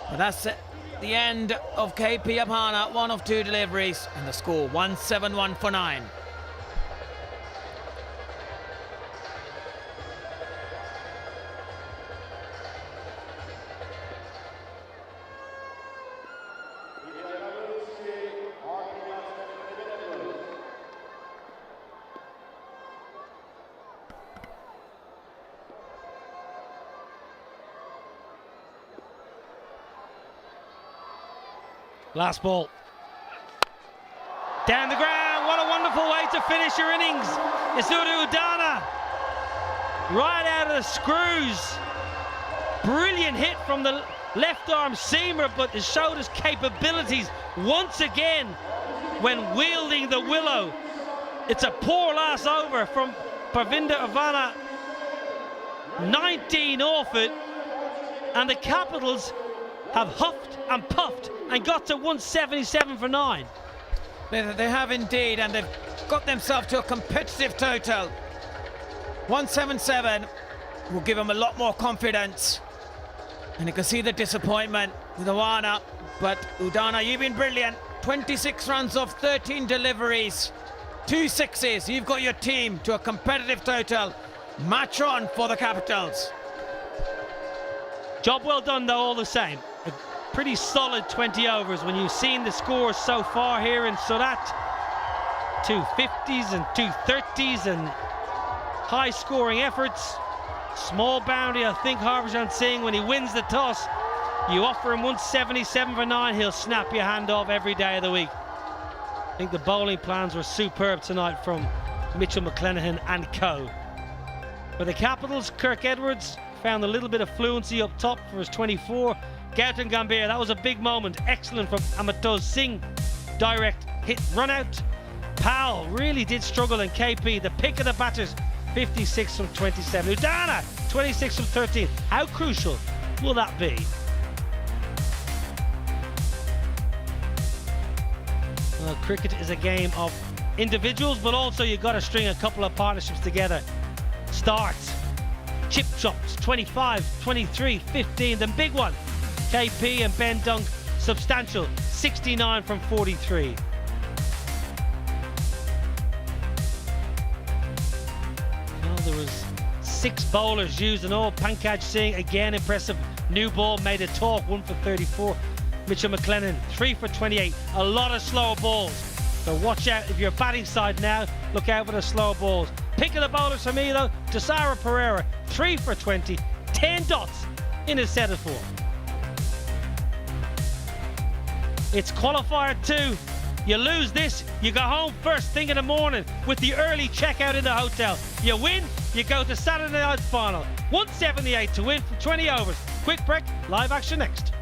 But that's it. The end of KP Appanna, 1 of 2 deliveries, and the score 171 for 9. Last ball. Down the ground. What a wonderful way to finish your innings. Isuru Udana. Right out of the screws. Brilliant hit from the left arm seamer, but it showed his capabilities once again when wielding the willow. It's a poor last over from Pravinda Ivana. 19 off it, and the Capitals have huffed and puffed and got to 177 for 9. They have indeed, and they've got themselves to a competitive total. 177 will give them a lot more confidence. And you can see the disappointment with Udana, but Udana, you've been brilliant. 26 runs off 13 deliveries, 2 sixes. You've got your team to a competitive total. Match on for the Capitals. Job well done though, all the same. A pretty solid 20 overs when you've seen the scores so far here in Surat. 2 50s and 2 30s and high scoring efforts. Small boundary, I think Harbhajan Singh, when he wins the toss, you offer him 177 for 9, he'll snap your hand off every day of the week. I think the bowling plans were superb tonight from Mitchell McClenaghan and co. For the Capitals, Kirk Edwards found a little bit of fluency up top for his 24. Gautam Gambhir, that was a big moment. Excellent from Amatoz Singh. Direct hit run out. Powell really did struggle, and KP, the pick of the batters, 56 from 27. Udana, 26 from 13. How crucial will that be? Well, cricket is a game of individuals, but also you've got to string a couple of partnerships together. Starts, chip chops, 25, 23, 15, the big one. KP and Ben Dunk, substantial, 69 from 43. Well, there was 6 bowlers used and all. Pankaj Singh, again impressive. New ball made a talk, 1 for 34. Mitchell McClenaghan, 3 for 28. A lot of slower balls. So watch out if you're batting side now, look out for the slower balls. Pick of the bowlers for me though, Desara Pereira, 3 for 20, 10 dots in his set of 4. It's qualifier 2. You lose this, you go home first thing in the morning with the early checkout in the hotel. You win, you go to Saturday night final. 178 to win for 20 overs. Quick break, live action next.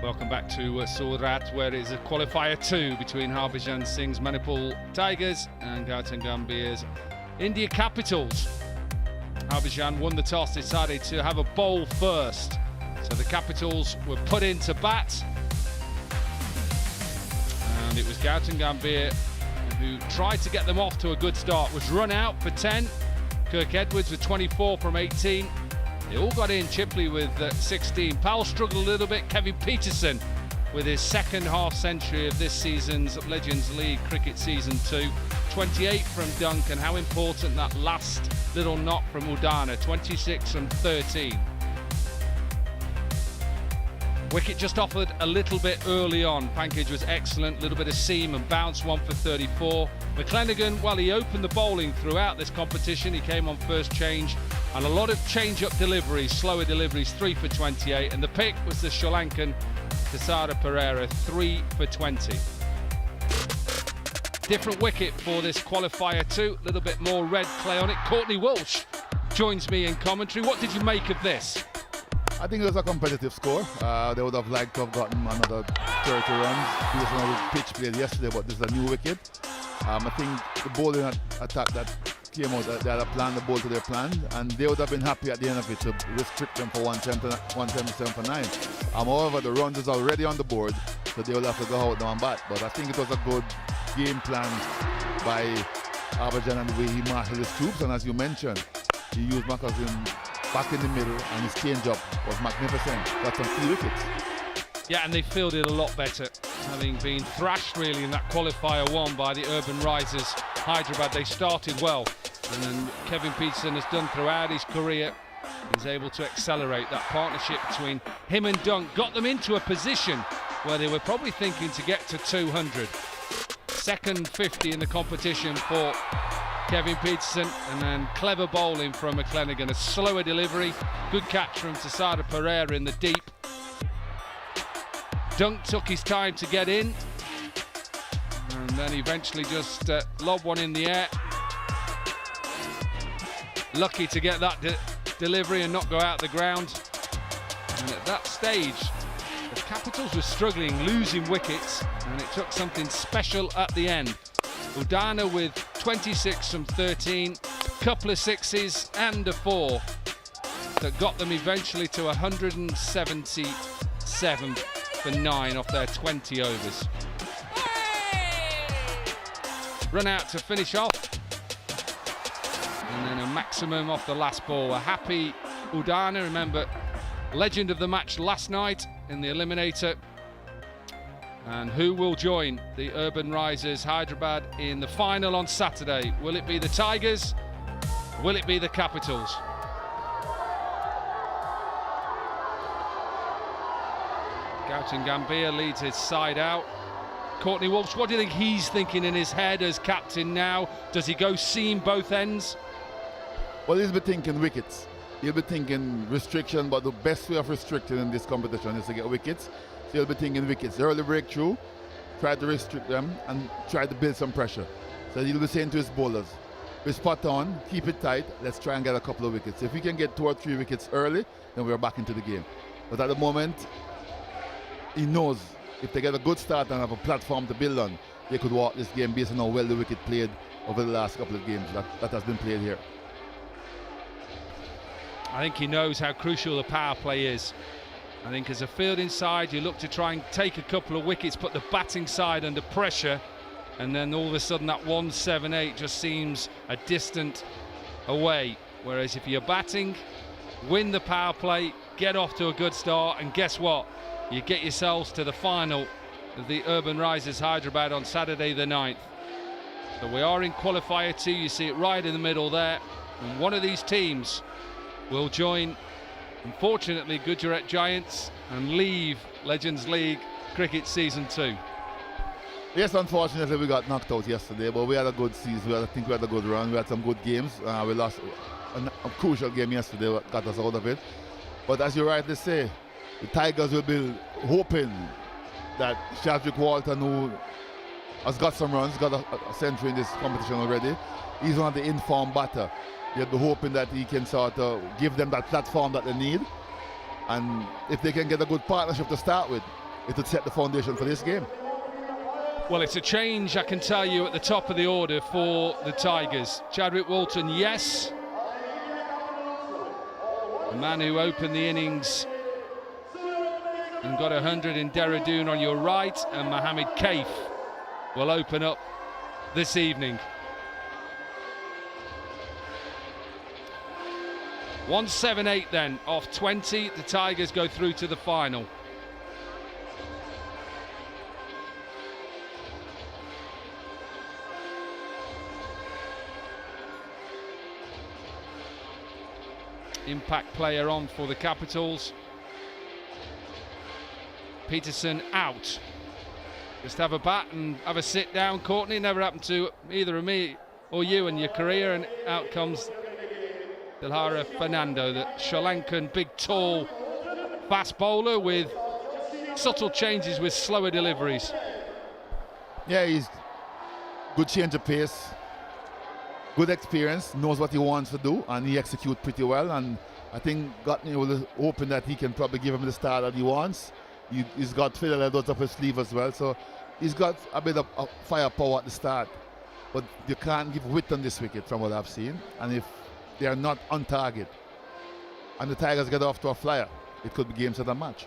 Welcome back to Surat, where it is a qualifier 2 between Harbhajan Singh's Manipal Tigers and Gautam Gambhir's India Capitals. Harbhajan won the toss, decided to have a bowl first. So the Capitals were put into bat. And it was Gautam Gambhir who tried to get them off to a good start, was run out for 10. Kirk Edwards with 24 from 18. They all got in. Chipli with 16. Powell struggled a little bit. Kevin Pietersen with his second half century of this season's Legends League Cricket Season 2. 28 from Dunk, and how important that last little knock from Udana. 26 from 13. Wicket just offered a little bit early on. Pankaj was excellent, a little bit of seam and bounce, 1 for 34. McClenaghan, well, he opened the bowling throughout this competition. He came on first change, and a lot of change-up deliveries, slower deliveries, 3 for 28. And the pick was the Sri Lankan Tisara Pereira, 3 for 20. Different wicket for this qualifier 2, a little bit more red clay on it. Courtney Walsh joins me in commentary. What did you make of this? I think it was a competitive score. They would have liked to have gotten another 30 runs based on the pitch played yesterday, but this is a new wicket. I think the bowling attack that came out, they had a plan, the bowl to their plan, and they would have been happy at the end of it to restrict them for 177 for 9. However, the runs is already on the board, so they will have to go out now and bat. But I think it was a good game plan by Harbhajan and the way he marshaled his troops, and as you mentioned, he used Macassin back in the middle, and his change-up was magnificent. Got some key wickets. Yeah, and they fielded a lot better, having been thrashed really in that qualifier 1 by the Urban Risers Hyderabad. They started well, and then Kevin Pietersen has done throughout his career. He's able to accelerate that partnership between him and Dunk, got them into a position where they were probably thinking to get to 200. Second 50 in the competition for Kevin Pietersen, and then clever bowling from McClenaghan, a slower delivery, good catch from Tisara Pereira in the deep. Dunk took his time to get in, and then eventually just lobbed one in the air. Lucky to get that delivery and not go out the ground. And at that stage, the Capitals were struggling, losing wickets, and it took something special at the end. Udana with 26 from 13, couple of sixes and a 4 that got them eventually to 177 for 9 off their 20 overs. Run out to finish off, and then a maximum off the last ball. A happy Udana, remember, legend of the match last night in the eliminator. And who will join the Urban Risers Hyderabad in the final on Saturday? Will it be the Tigers? Will it be the Capitals? Gautam Gambhir leads his side out. Courtney Walsh, what do you think he's thinking in his head as captain now? Does he go seam both ends? Well, he'll be thinking wickets. He'll be thinking restriction, but the best way of restricting in this competition is to get wickets. So he'll be thinking wickets. Early breakthrough, try to restrict them and try to build some pressure. So he'll be saying to his bowlers, we're spot on, keep it tight, let's try and get a couple of wickets. If we can get 2 or 3 wickets early, then we're back into the game. But at the moment, he knows if they get a good start and have a platform to build on, they could walk this game based on how well the wicket played over the last couple of games that has been played here. I think he knows how crucial the power play is. I think as a fielding side, you look to try and take a couple of wickets, put the batting side under pressure, and then all of a sudden that 178 just seems a distant away. Whereas if you're batting, win the power play, get off to a good start, and guess what? You get yourselves to the final of the Urban Risers Hyderabad on Saturday the 9th. So we are in qualifier 2, you see it right in the middle there, and one of these teams will join, unfortunately, Gujarat Giants and leave Legends League Cricket Season 2. Yes, unfortunately we got knocked out yesterday, but we had a good season. I think we had a good run. We had some good games. We lost a crucial game yesterday that got us out of it. But as you rightly say, the Tigers will be hoping that Shadrick Walton, who has got some runs, got a century in this competition already, he's one of the informed batter. They'll be hoping that he can sort of give them that platform that they need. And if they can get a good partnership to start with, it would set the foundation for this game. Well, it's a change, I can tell you, at the top of the order for the Tigers. Chadwick Walton, yes. The man who opened the innings and got 100 in Dehradun on your right, and Mohammed Kaif will open up this evening. 178 then, off 20, the Tigers go through to the final. Impact player on for the Capitals. Pietersen out. Just have a bat and have a sit down, Courtney. Never happened to either of me or you in your career, and out comes Dilhara Fernando, the Sri Lankan big, tall, fast bowler with subtle changes with slower deliveries. Yeah, he's good change of pace, good experience, knows what he wants to do, and he executes pretty well. And I think Gautam will hoping that he can probably give him the start that he wants. He's got Fidel up his sleeve as well, so he's got a bit of firepower at the start. But you can't give width on this wicket from what I've seen. And if they are not on target and the Tigers get off to a flyer, it could be game, set and match.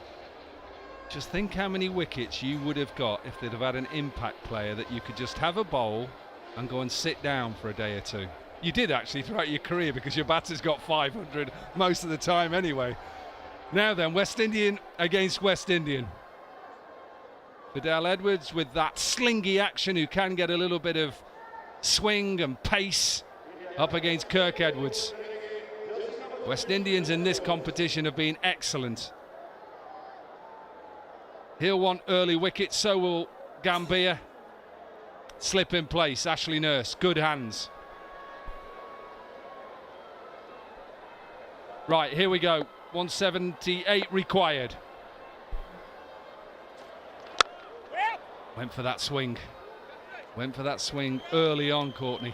Just think how many wickets you would have got if they'd have had an impact player that you could just have a bowl and go and sit down for a day or two. You did actually throughout your career, because your batter's got 500 most of the time anyway. Now then, West Indian against West Indian. Fidel Edwards with that slingy action, who can get a little bit of swing and pace, up against Kirk Edwards. West Indians in this competition have been excellent. He'll want early wickets, so will Gambhir. Slip in place, Ashley Nurse, good hands. Right, here we go. 178 required. Went for that swing. Went for that swing early on, Courtney.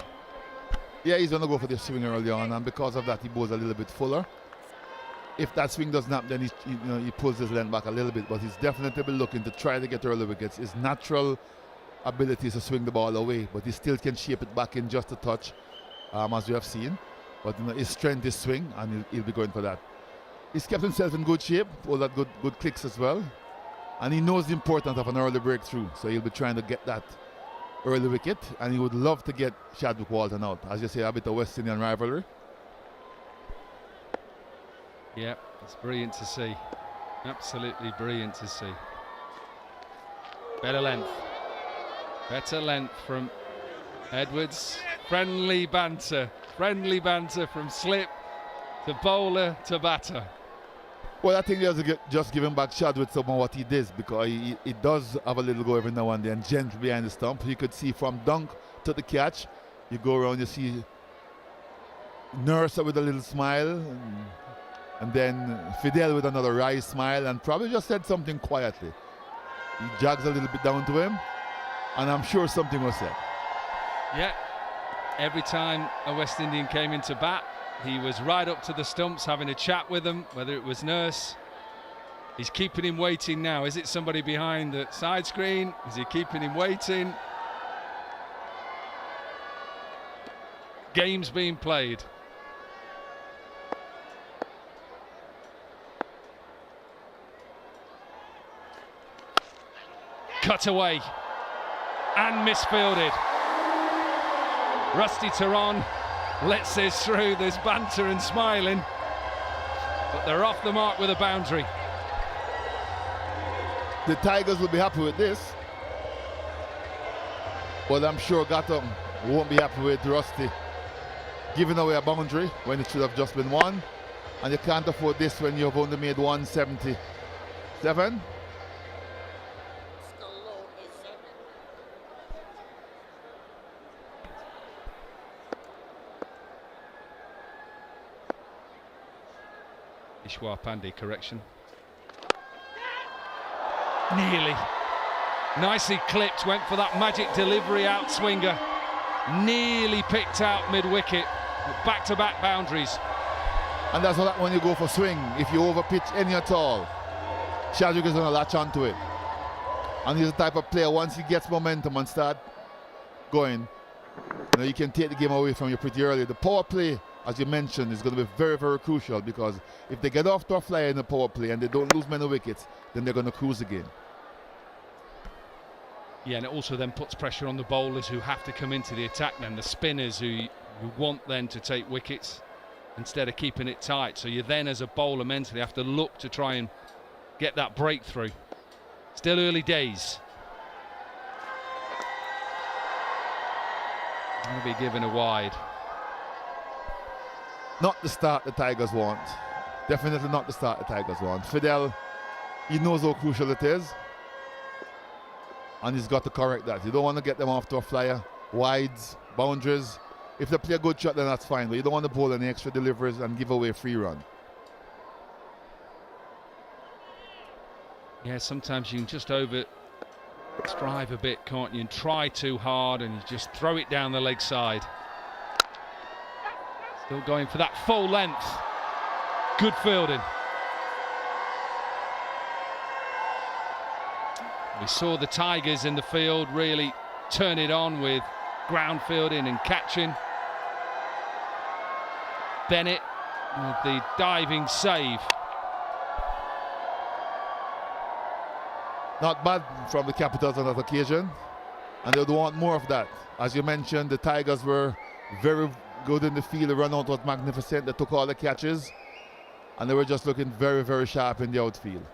Yeah, he's going to go for the swing early on, and because of that, he bowls a little bit fuller. If that swing doesn't happen, then he pulls his length back a little bit, but he's definitely looking to try to get early wickets. His natural ability is to swing the ball away, but he still can shape it back in just a touch, as we have seen. But his strength is swing, and he'll be going for that. He's kept himself in good shape, all that good clicks as well. And he knows the importance of an early breakthrough, so he'll be trying to get that early wicket, and he would love to get Chadwick Walton out. As you say, a bit of West Indian rivalry. Yeah, it's brilliant to see. Absolutely brilliant to see. Better length. Better length from Edwards. Friendly banter from slip to bowler to batter. Well, I think he has to just give him back Chadwick some of what he did, because he does have a little go every now and then, gentle behind the stump. You could see from dunk to the catch, you go around, you see Nurse with a little smile, and then Fidel with another wry smile, and probably just said something quietly. He jogs a little bit down to him, and I'm sure something was said. Yeah, every time a West Indian came into bat, he was right up to the stumps having a chat with them, whether it was Nurse. He's keeping him waiting now. Is it somebody behind the side screen? Is he keeping him waiting? Game's being played. Cut away and misfielded. Rusty Theron lets this through. There's banter and smiling, but they're off the mark with a boundary. The Tigers will be happy with this, but I'm sure Gautam won't be happy with Rusty giving away a boundary when it should have just been one, and you can't afford this when you've only made 177. Ishwar Pandey, correction. Nearly. Nicely clipped, went for that magic delivery out swinger. Nearly picked out mid-wicket. Back-to-back boundaries. And that's what when you go for swing. If you overpitch any at all, Chadwick is going to latch onto it. And he's the type of player, once he gets momentum and start going, you can take the game away from you pretty early. The power play, as you mentioned, is going to be very, very crucial, because if they get off to a flyer in the power play and they don't lose many wickets, then they're going to cruise the game. Yeah, and it also then puts pressure on the bowlers who have to come into the attack then, the spinners who want then to take wickets instead of keeping it tight. So you then, as a bowler, mentally have to look to try and get that breakthrough. Still early days. Going to be given a wide. Not the start the Tigers want. Definitely not the start the Tigers want. Fidel, he knows how crucial it is, and he's got to correct that. You don't want to get them off to a flyer, wides, boundaries. If they play a good shot, then that's fine, but you don't want to bowl any extra deliveries and give away a free run. Yeah, sometimes you can just strive a bit, can't you, and try too hard and you just throw it down the leg side. Still going for that full length. Good fielding. We saw the Tigers in the field really turn it on with ground fielding and catching. Bennett with the diving save. Not bad from the Capitals on that occasion, and they would want more of that. As you mentioned, the Tigers were very good in the field. The run out was magnificent. They took all the catches, and they were just looking very, very sharp in the outfield.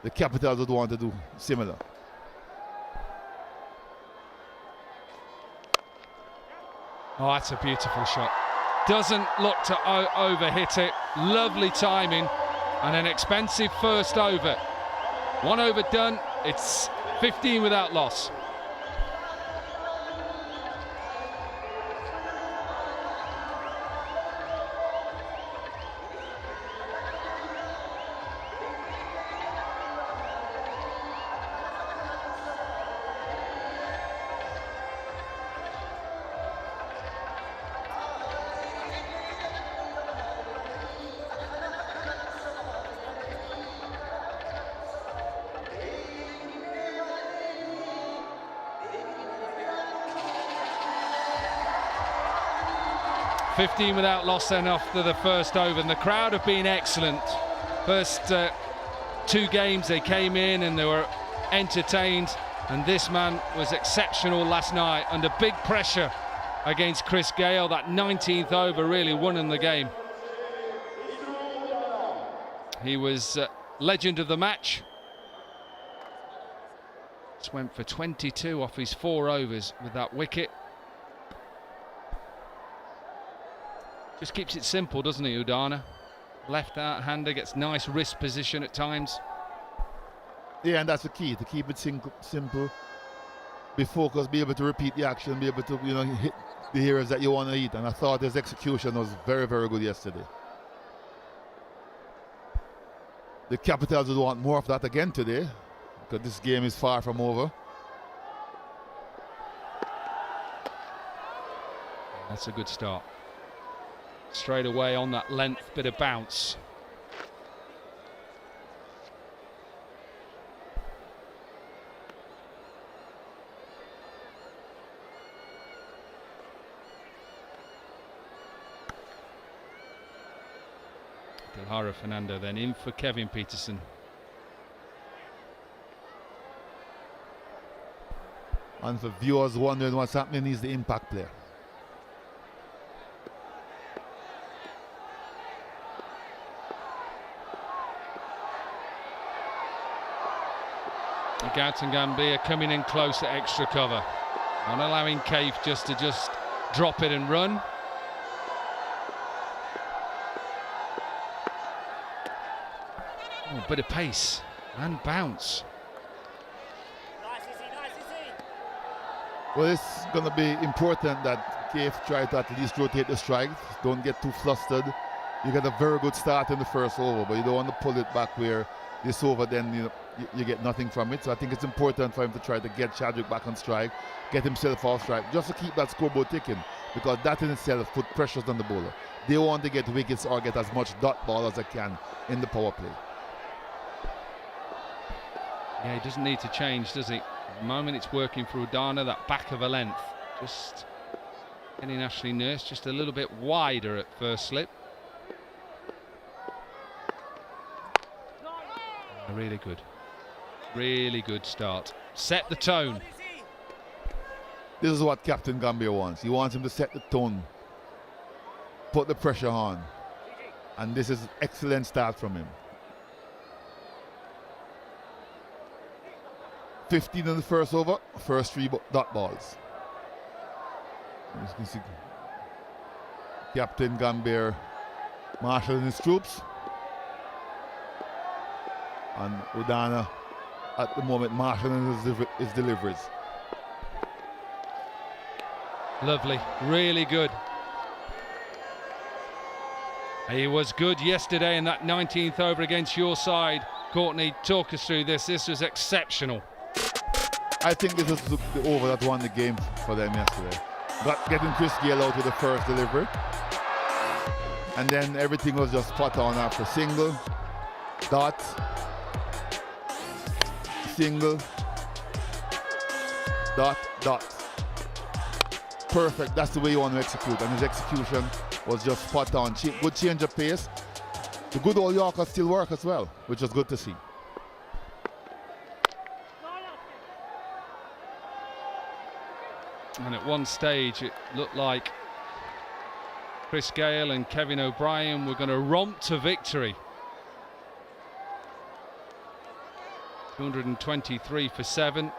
The Capitals would want to do similar. Oh, that's a beautiful shot. Doesn't look to overhit it. Lovely timing, and an expensive first over. One over done. It's 15 without loss. .15 without loss then after the first over, and the crowd have been excellent. First two games they came in and they were entertained, and this man was exceptional last night under big pressure against Chris Gale. That 19th over really won in the game. He was legend of the match. Just went for 22 off his 4 overs with that wicket. Just keeps it simple, doesn't he, Udana? Left-hander, gets nice wrist position at times. Yeah, and that's the key, to keep it simple, be focused, be able to repeat the action, be able to hit the areas that you want to hit. And I thought his execution was very, very good yesterday. The Capitals would want more of that again today, because this game is far from over. That's a good start. Straight away on that length, bit of bounce. Dilhara Fernando then in for Kevin Pietersen. And for viewers wondering what's happening, he's the impact player. Gautam Gambhir coming in close at extra cover, not allowing Cave to drop it and run. Oh, bit of pace and bounce. Well, it's going to be important that Cave try to at least rotate the strike. Don't get too flustered. You get a very good start in the first over, but you don't want to pull it back where this over then you get nothing from it. So I think it's important for him to try to get Chadwick back on strike, get himself off strike, just to keep that scoreboard ticking, because that in itself put pressures on the bowler. They want to get wickets or get as much dot ball as they can in the power play. Yeah, he doesn't need to change, does he? At the moment it's working for Udana, that back of a length. Just getting Ashley Nurse just a little bit wider at first slip. Really good. Really good start. Set the tone. This is what Captain Gambhir wants. He wants him to set the tone, put the pressure on. And this is an excellent start from him. 15 in the first over, first 3 dot balls. As you can see, Captain Gambhir marshalling his troops. And Udana at the moment marshalling his deliveries. Lovely, really good. He was good yesterday in that 19th over against your side. Courtney, talk us through this. This was exceptional. I think this is the over that won the game for them yesterday. Getting Chris Gale out with the first delivery. And then everything was just spot on after single, dot, single, dot, dot. Perfect, that's the way you want to execute, and his execution was just spot on. Good change of pace. The good old Yorker still work as well, which was good to see. And at one stage it looked like Chris Gale and Kevin O'Brien were going to romp to victory. 223 for 7.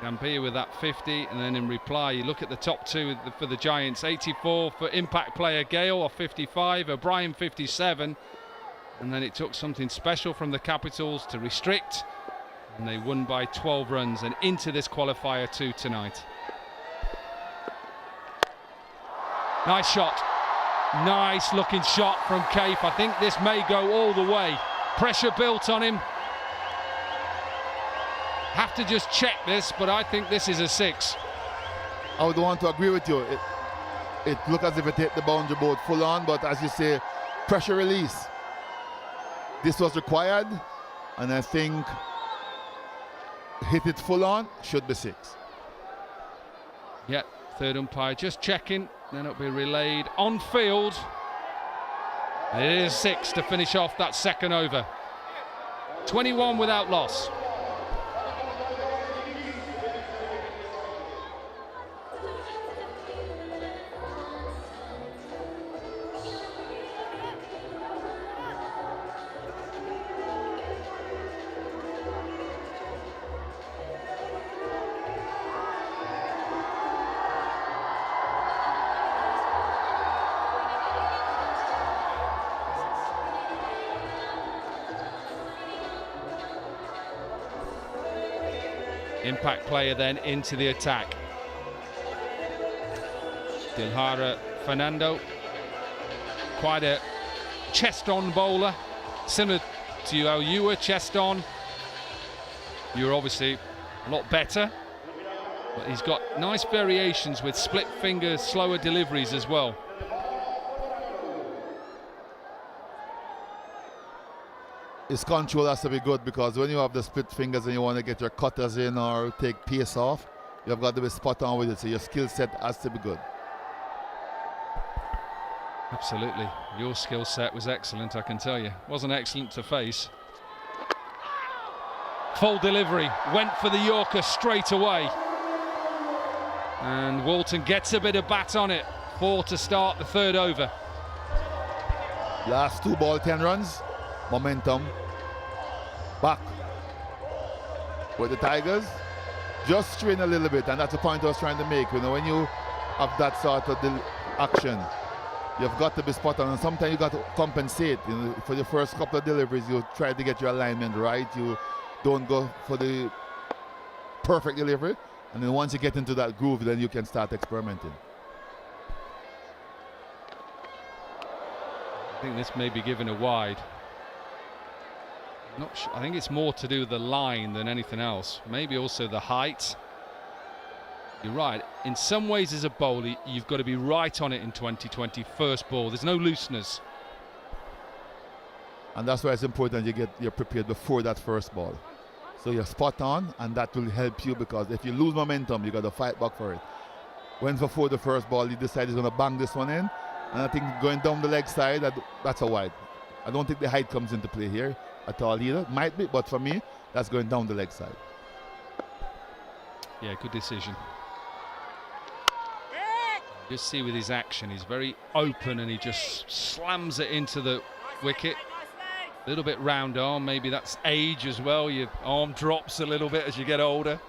Gambhir with that 50, and then in reply you look at the top two for the Giants. 84 for impact player Gale off 55, O'Brien 57, and then it took something special from the Capitals to restrict, and they won by 12 runs and into this qualifier 2 tonight. Nice shot, nice looking shot from Cape. I think this may go all the way. Pressure built on him. Have to just check this, but I think this is a 6. I would want to agree with you. It looked as if it hit the boundary board full on, but as you say, pressure release. This was required, and I think hit it full on, should be 6. Yeah, third umpire just checking, then it'll be relayed on field. It is 6 to finish off that second over. 21 without loss. Impact player then into the attack. Dilhara Fernando, quite a chest-on bowler, similar to how you were chest-on. You're obviously a lot better, but he's got nice variations with split finger, slower deliveries as well. His control has to be good, because when you have the split fingers and you want to get your cutters in or take pace off, you've got to be spot on with it, so your skill set has to be good. Absolutely, your skill set was excellent, I can tell you. Wasn't excellent to face. Full delivery, went for the Yorker straight away. And Walton gets a bit of bat on it. 4 to start the third over. Last 2 ball, 10 runs. Momentum. Back with the Tigers. Just strain a little bit, and that's the point I was trying to make. You know, when you have that sort of action, you've got to be spot on, and sometimes you got to compensate. You know, for the first couple of deliveries, you try to get your alignment right. You don't go for the perfect delivery, and then once you get into that groove, then you can start experimenting. I think this may be given a wide. Not sure. I think it's more to do with the line than anything else. Maybe also the height. You're right. In some ways, as a bowler, you've got to be right on it in 2020. First ball. There's no looseness. And that's why it's important you're prepared before that first ball. So you're spot on, and that will help you, because if you lose momentum, you got to fight back for it. Went for the first ball, he decided he's going to bang this one in, and I think going down the leg side, that's a wide. I don't think the height comes into play here at all either. Might be, but for me, that's going down the leg side. Yeah, good decision. Just see with his action, he's very open and he just slams it into the wicket. A little bit round arm, maybe that's age as well. Your arm drops a little bit as you get older.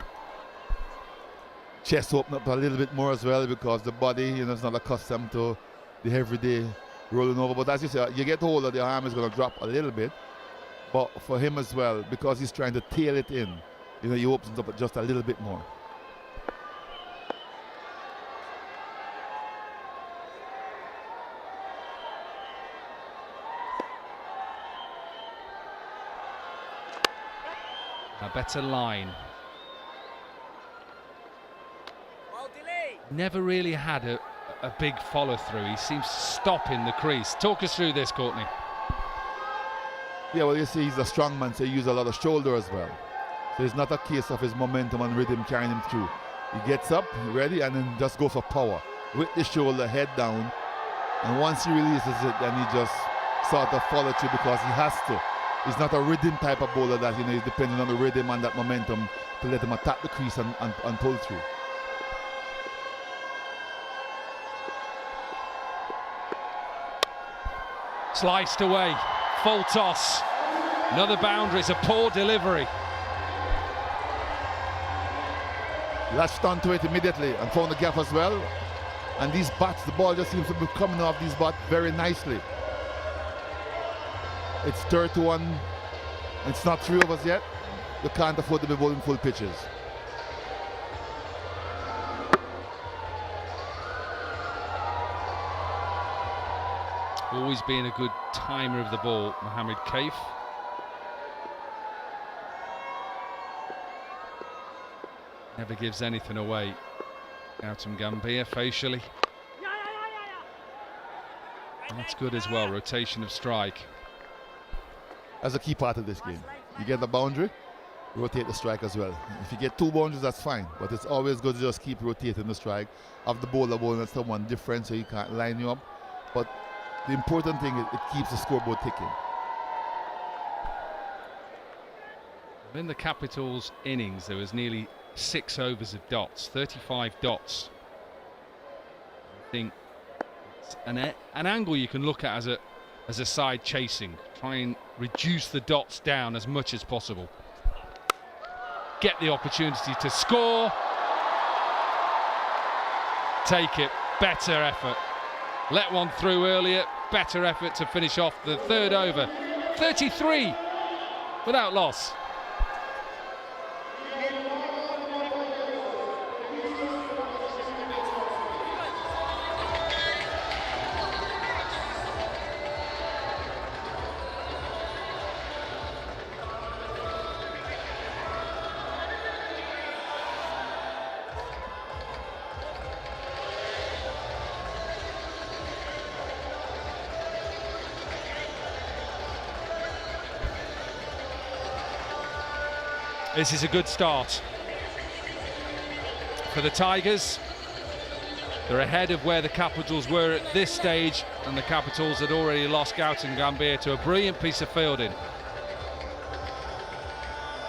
Chest open up a little bit more as well, because the body, is not accustomed to the everyday rolling over. But as you say, you get older, the arm is going to drop a little bit. But for him as well, because he's trying to tail it in, he opens up just a little bit more. A better line. Never really had a big follow through. He seems to stop in the crease. Talk us through this, Courtney. Yeah, well, you see, he's a strong man, so he uses a lot of shoulder as well. So it's not a case of his momentum and rhythm carrying him through. He gets up, ready, and then just goes for power with the shoulder, head down. And once he releases it, then he just sort of follow through, because he has to. He's not a rhythm type of bowler that, he's depending on the rhythm and that momentum to let him attack the crease and pull through. Sliced away, full toss. Another boundary, it's a poor delivery. Latched onto it immediately and found the gap as well. And these bats, the ball just seems to be coming off these bats very nicely. It's 31. It's not 3 overs yet. You can't afford to be bowling full pitches. Always being a good timer of the ball, Mohammed Kaif. Never gives anything away. Gautam Gambhir facially. And that's good as well, rotation of strike. That's a key part of this game. You get the boundary, rotate the strike as well. If you get 2 boundaries, that's fine, but it's always good to just keep rotating the strike of the bowler bowling at someone different, so he can't line you up. But the important thing is it keeps the scoreboard ticking. In the Capitals innings, there was nearly 6 overs of dots, 35 dots. I think it's an angle you can look at as a side chasing. Try and reduce the dots down as much as possible. Get the opportunity to score. Take it, better effort. Let one through earlier, better effort to finish off the 3rd over. 33 without loss. This is a good start for the Tigers. They're ahead of where the Capitals were at this stage, and the Capitals had already lost Gautam Gambhir to a brilliant piece of fielding.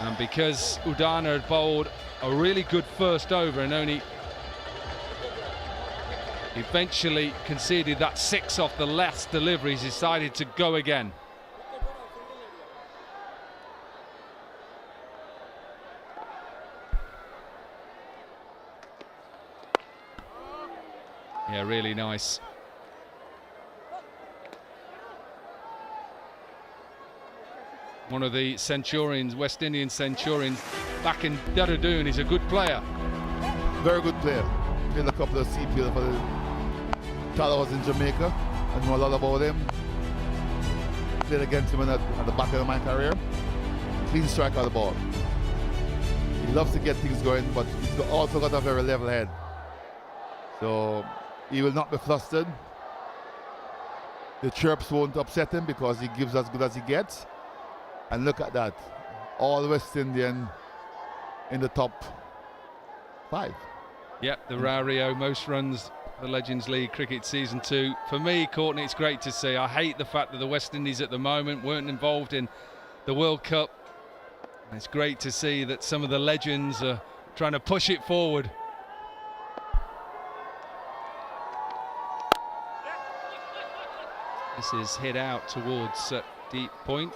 And because Udana had bowled a really good first over and only eventually conceded that 6 off the last delivery, he's decided to go again. Yeah, really nice. One of the Centurions, West Indian Centurions, back in Dehradun, is a good player. Very good player. Played a couple of CPL for the Talos in Jamaica. I know a lot about him. Played against him at the back of my career. Clean strike of the ball. He loves to get things going, but he's also got a very level head. So he will not be flustered. The chirps won't upset him because he gives as good as he gets. And look at that. all West Indian in the top 5. Yep, the Rario, most runs the Legends League Cricket Season 2. For me, Courtney, it's great to see. I hate the fact that the West Indies at the moment weren't involved in the World Cup. It's great to see that some of the legends are trying to push it forward. This is hit out towards deep point.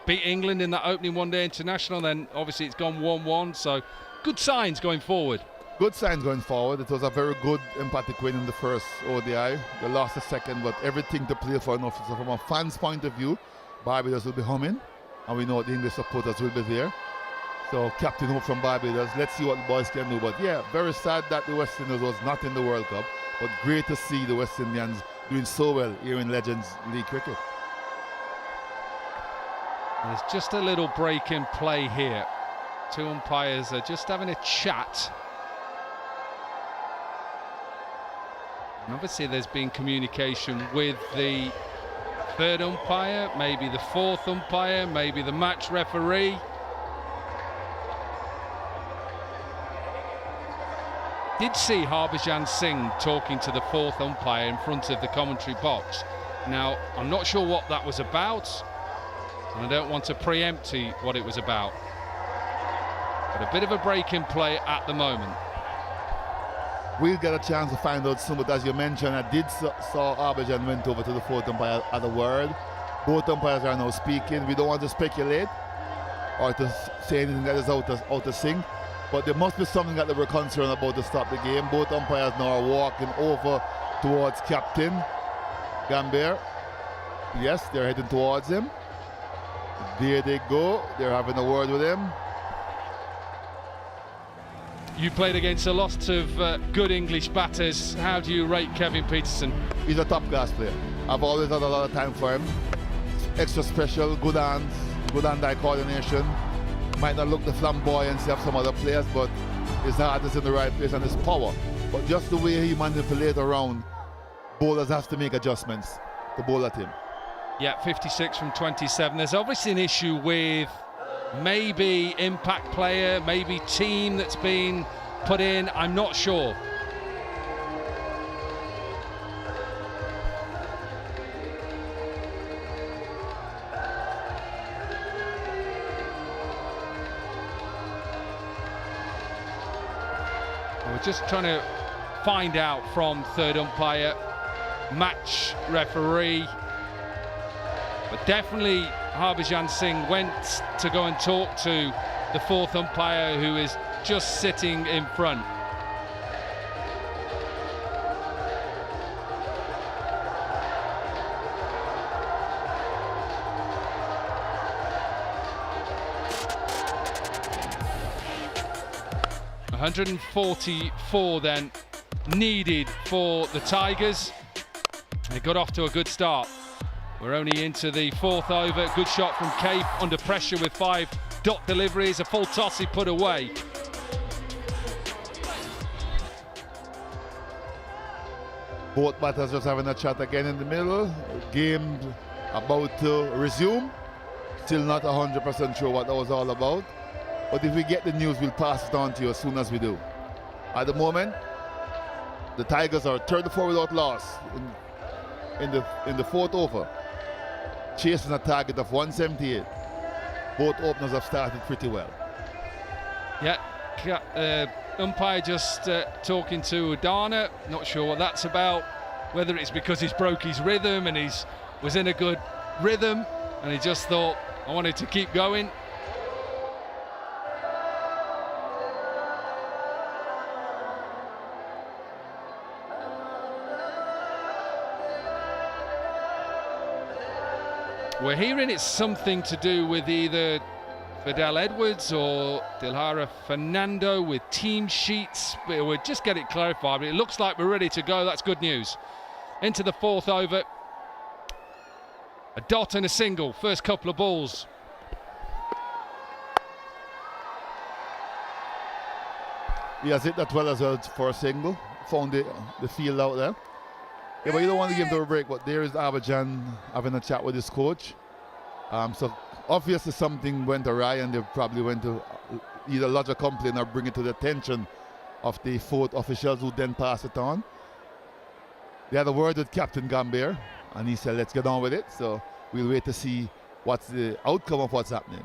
Beat England in that opening one-day international, then obviously it's gone 1-1, so good signs going forward. Good signs going forward. It was a very good emphatic win in the first ODI. They lost the second, but everything to play for enough. So from a fan's point of view, Barbados will be humming, and we know the English supporters will be there. So Captain Hope from Barbados, let's see what the boys can do. But yeah, very sad that the West Indies was not in the World Cup, but great to see the West Indians doing so well here in Legends League cricket. There's just a little break in play here. Two umpires are just having a chat. And obviously there's been communication with the third umpire, maybe the fourth umpire, maybe the match referee. Did see Harbhajan Singh talking to the fourth umpire in front of the commentary box. Now, I'm not sure what that was about, and I don't want to preempt what it was about. But a bit of a break in play at the moment. We'll get a chance to find out soon, but as you mentioned, I did saw Harbhajan went over to the fourth umpire at the word. Both umpires are now speaking. We don't want to speculate or to say anything that is out of sync, but there must be something that they were concerned about to stop the game. Both umpires now are walking over towards Captain Gambhir. Yes, they're heading towards him. There they go. They're having a word with him. You played against a lot of good English batters. How do you rate Kevin Pietersen? He's a top-class player. I've always had a lot of time for him. Extra special, good hands, good hand-eye coordination. Might not look the flamboyance of some other players, but his heart is in the right place and his power. But just the way he manipulates around, bowlers have to make adjustments to bowl at him. Yeah, 56 from 27. There's obviously an issue with maybe impact player, maybe team that's been put in. I'm not sure. We're just trying to find out from third umpire, match referee. But definitely Harbhajan Singh went to go and talk to the fourth umpire, who is just sitting in front. .144 then needed for the Tigers. They got off to a good start. We're only into the fourth over. Good shot from Cape, under pressure with 5 dot deliveries. A full toss he put away. Both batters just having a chat again in the middle. Game about to resume. Still not 100% sure what that was all about. But if we get the news, we'll pass it on to you as soon as we do. At the moment, the Tigers are 34 without loss in the fourth over, chasing a target of 178. Both openers have started pretty well. Yeah, umpire just talking to Udana. Not sure what that's about. Whether it's because he's broke his rhythm and he's was in a good rhythm and he just thought, I wanted to keep going. We're hearing it's something to do with either Fidel Edwards or Dilhara Fernando with team sheets. We'll just get it clarified, but it looks like we're ready to go. That's good news. Into the fourth over. A dot and a single, first couple of balls. He has hit that well as well for a single. Found the field out there. Yeah, but you don't want to give them a break, but there is Harbhajan having a chat with his coach. So obviously something went awry, and they probably went to either lodge a complaint or bring it to the attention of the fourth officials, who then pass it on. They had a word with Captain Gambhir, and he said, let's get on with it. So we'll wait to see what's the outcome of what's happening.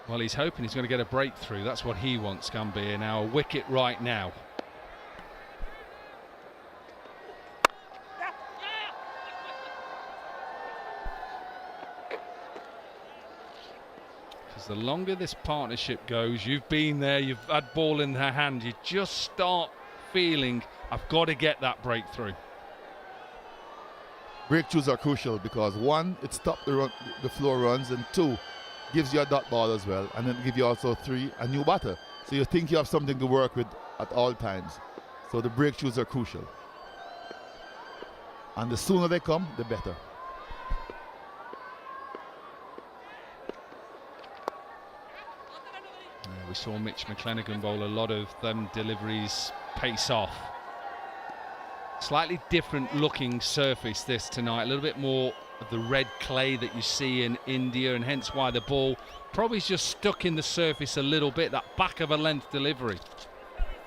Well, he's hoping he's going to get a breakthrough. That's what he wants, Gambhir. Now, a wicket right now. Because the longer this partnership goes, you've been there, you've had ball in their hand, you just start feeling, I've got to get that breakthrough. Breakthroughs are crucial because, one, it stops the floor runs, and two, gives you a dot ball as well, and then give you also, three, a new batter. So you think you have something to work with at all times. So the breakthroughs are crucial. And the sooner they come, the better. We saw Mitch McClenaghan bowl a lot of them deliveries pace off. Slightly different looking surface this tonight, a little bit more of the red clay that you see in India, and hence why the ball probably is just stuck in the surface a little bit, that back of a length delivery.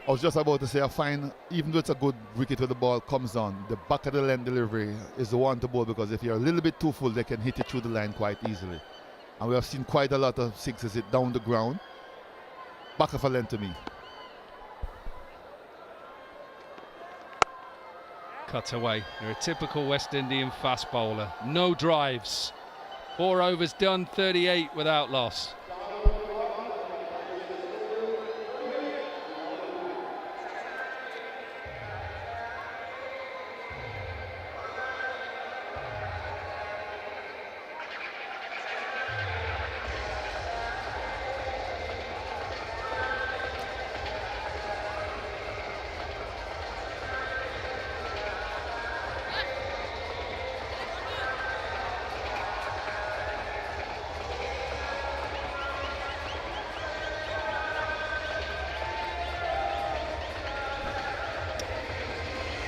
I was just about to say, I find even though it's a good wicket where the ball comes on, the back of the length delivery is the one to bowl, because if you're a little bit too full, they can hit it through the line quite easily. And we have seen quite a lot of sixes hit down the ground, back of a length to me. Cut away. You're a typical West Indian fast bowler. No drives. 4 overs done, 38 without loss.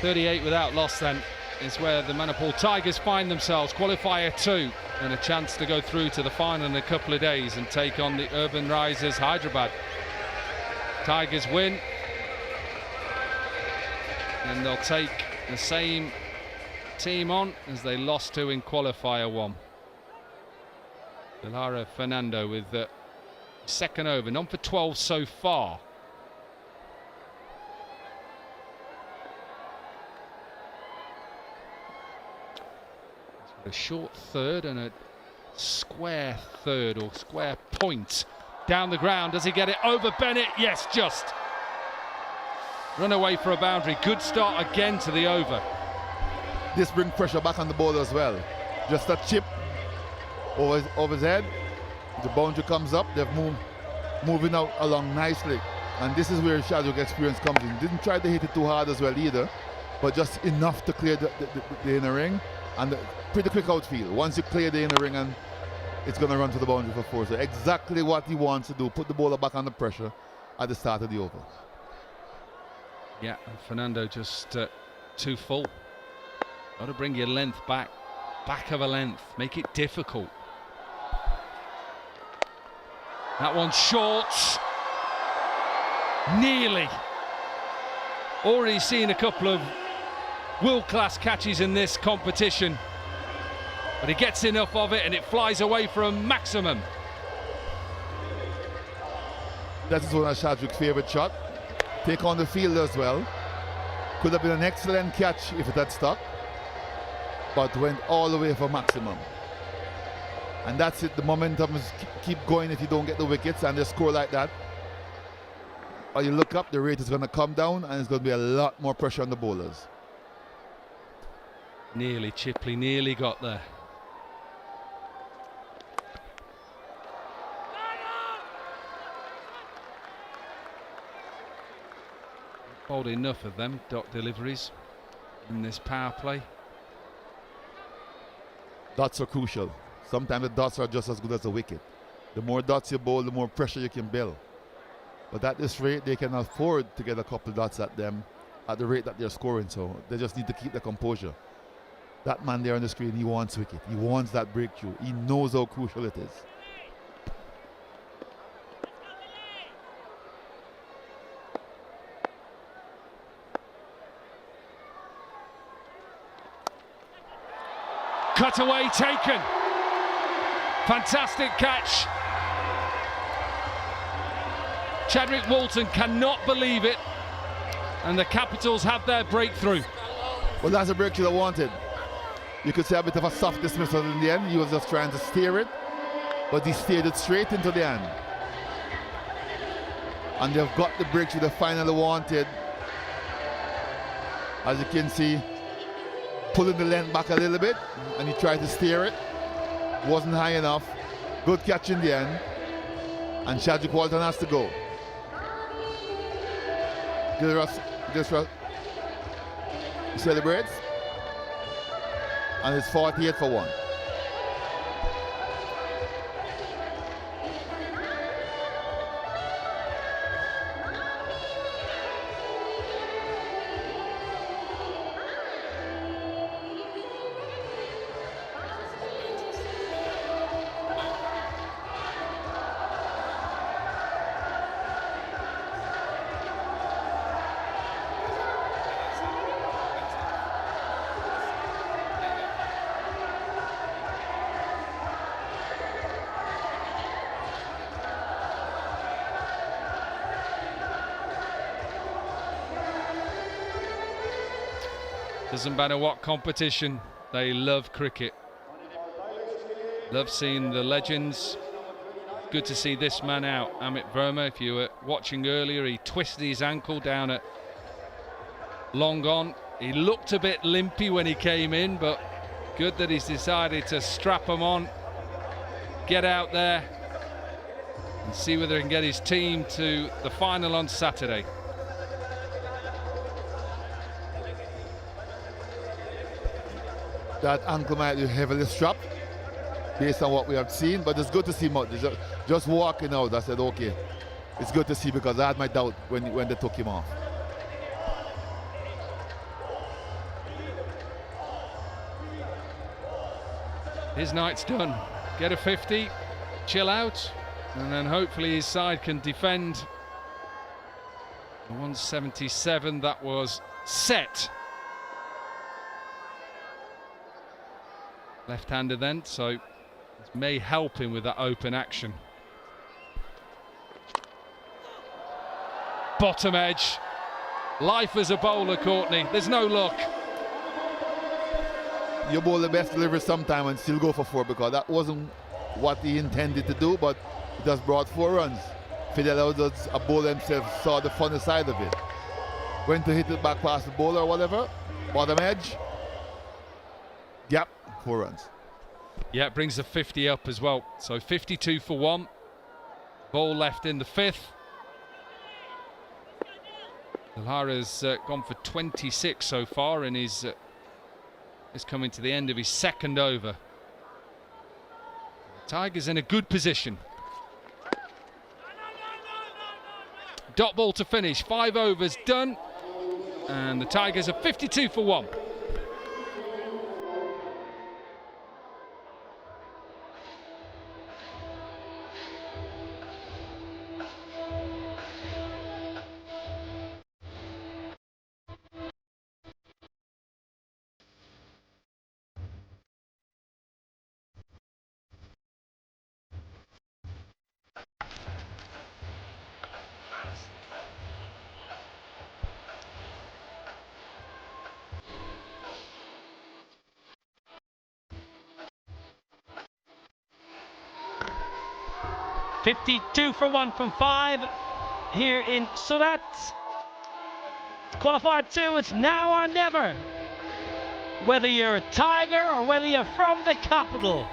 .38 without loss then is where the Manipal Tigers find themselves. Qualifier 2 and a chance to go through to the final in a couple of days and take on the Urban Risers Hyderabad. Tigers win and they'll take the same team on as they lost to in Qualifier 1. Dilhara Fernando with the second over, none for 12 so far. A short third and a square third, or square point down the ground. Does he get it over Bennett? Yes, just. Run away for a boundary. Good start again to the over. This brings pressure back on the bowler as well. Just a chip over his head. The boundary comes up. They've moving out along nicely. And this is where Shadwick experience comes in. Didn't try to hit it too hard as well either, but just enough to clear the inner ring. And pretty quick outfield. Once you clear the inner ring, and it's going to run to the boundary for 4. So exactly what he wants to do, put the bowler back under pressure at the start of the over. Yeah, and Fernando just too full. Got to bring your length back of a length, make it difficult. That one's short. Nearly. Already seen a couple of world-class catches in this competition, but he gets enough of it and it flies away for a maximum. That is one of Shadwick's favourite shot. Take on the field as well. Could have been an excellent catch if it had stuck, but went all the way for maximum. And that's it. The momentum is keep going if you don't get the wickets and they score like that. Or you look up, the rate is going to come down and it's going to be a lot more pressure on the bowlers. Nearly, Chipli nearly got there. Bowled enough of them dot deliveries in this power play. Dots are crucial. Sometimes the dots are just as good as the wicket. The more dots you bowl, the more pressure you can build. But at this rate, they can afford to get a couple dots at them at the rate that they're scoring. So they just need to keep their composure. That man there on the screen, he wants wicket. He wants that breakthrough. He knows how crucial it is. Cutaway taken. Fantastic catch. Chadwick Walton cannot believe it. And the Capitals have their breakthrough. Well, that's a breakthrough they wanted. You could say a bit of a soft dismissal in the end. He was just trying to steer it, but he steered it straight into the end. And they've got the breakthrough they finally wanted. As you can see, pulling the length back a little bit, and he tried to steer it. Wasn't high enough. Good catch in the end. And Chadwick Walton has to go. Dilhara celebrates. And it's 48 for 1. Doesn't matter what competition, they love cricket. Love seeing the legends. Good to see this man out, Amit Verma. If you were watching earlier, he twisted his ankle down at long on. He looked a bit limpy when he came in, but good that he's decided to strap him on, get out there and see whether he can get his team to the final on Saturday. That ankle might be heavily strapped based on what we have seen, but it's good to see him out. Just walking out, I said, okay, it's good to see, because I had my doubt when they took him off. His night's done. Get a 50, chill out, and then hopefully his side can defend. The 177 that was set. Left-hander then, so this may help him with that open action. Bottom edge. Life as a bowler, Courtney. There's no luck. You bowl the best delivery sometime and still go for 4, because that wasn't what he intended to do, but he just brought 4 runs. Fidel, a bowler himself, saw the funny side of it. Went to hit it back past the bowler or whatever. Bottom edge. Yep. 4 runs. Yeah, it brings the 50 up as well. So 52 for 1. Ball left in the 5th. Dilhara's gone for 26 so far, and is coming to the end of his 2nd over. Tigers in a good position. Dot ball to finish. 5 overs done, and the Tigers are 52 for 1. $52 for 1 from 5 here in Surat. Qualifier 2, it's now or never. Whether you're a Tiger or whether you're from the capital.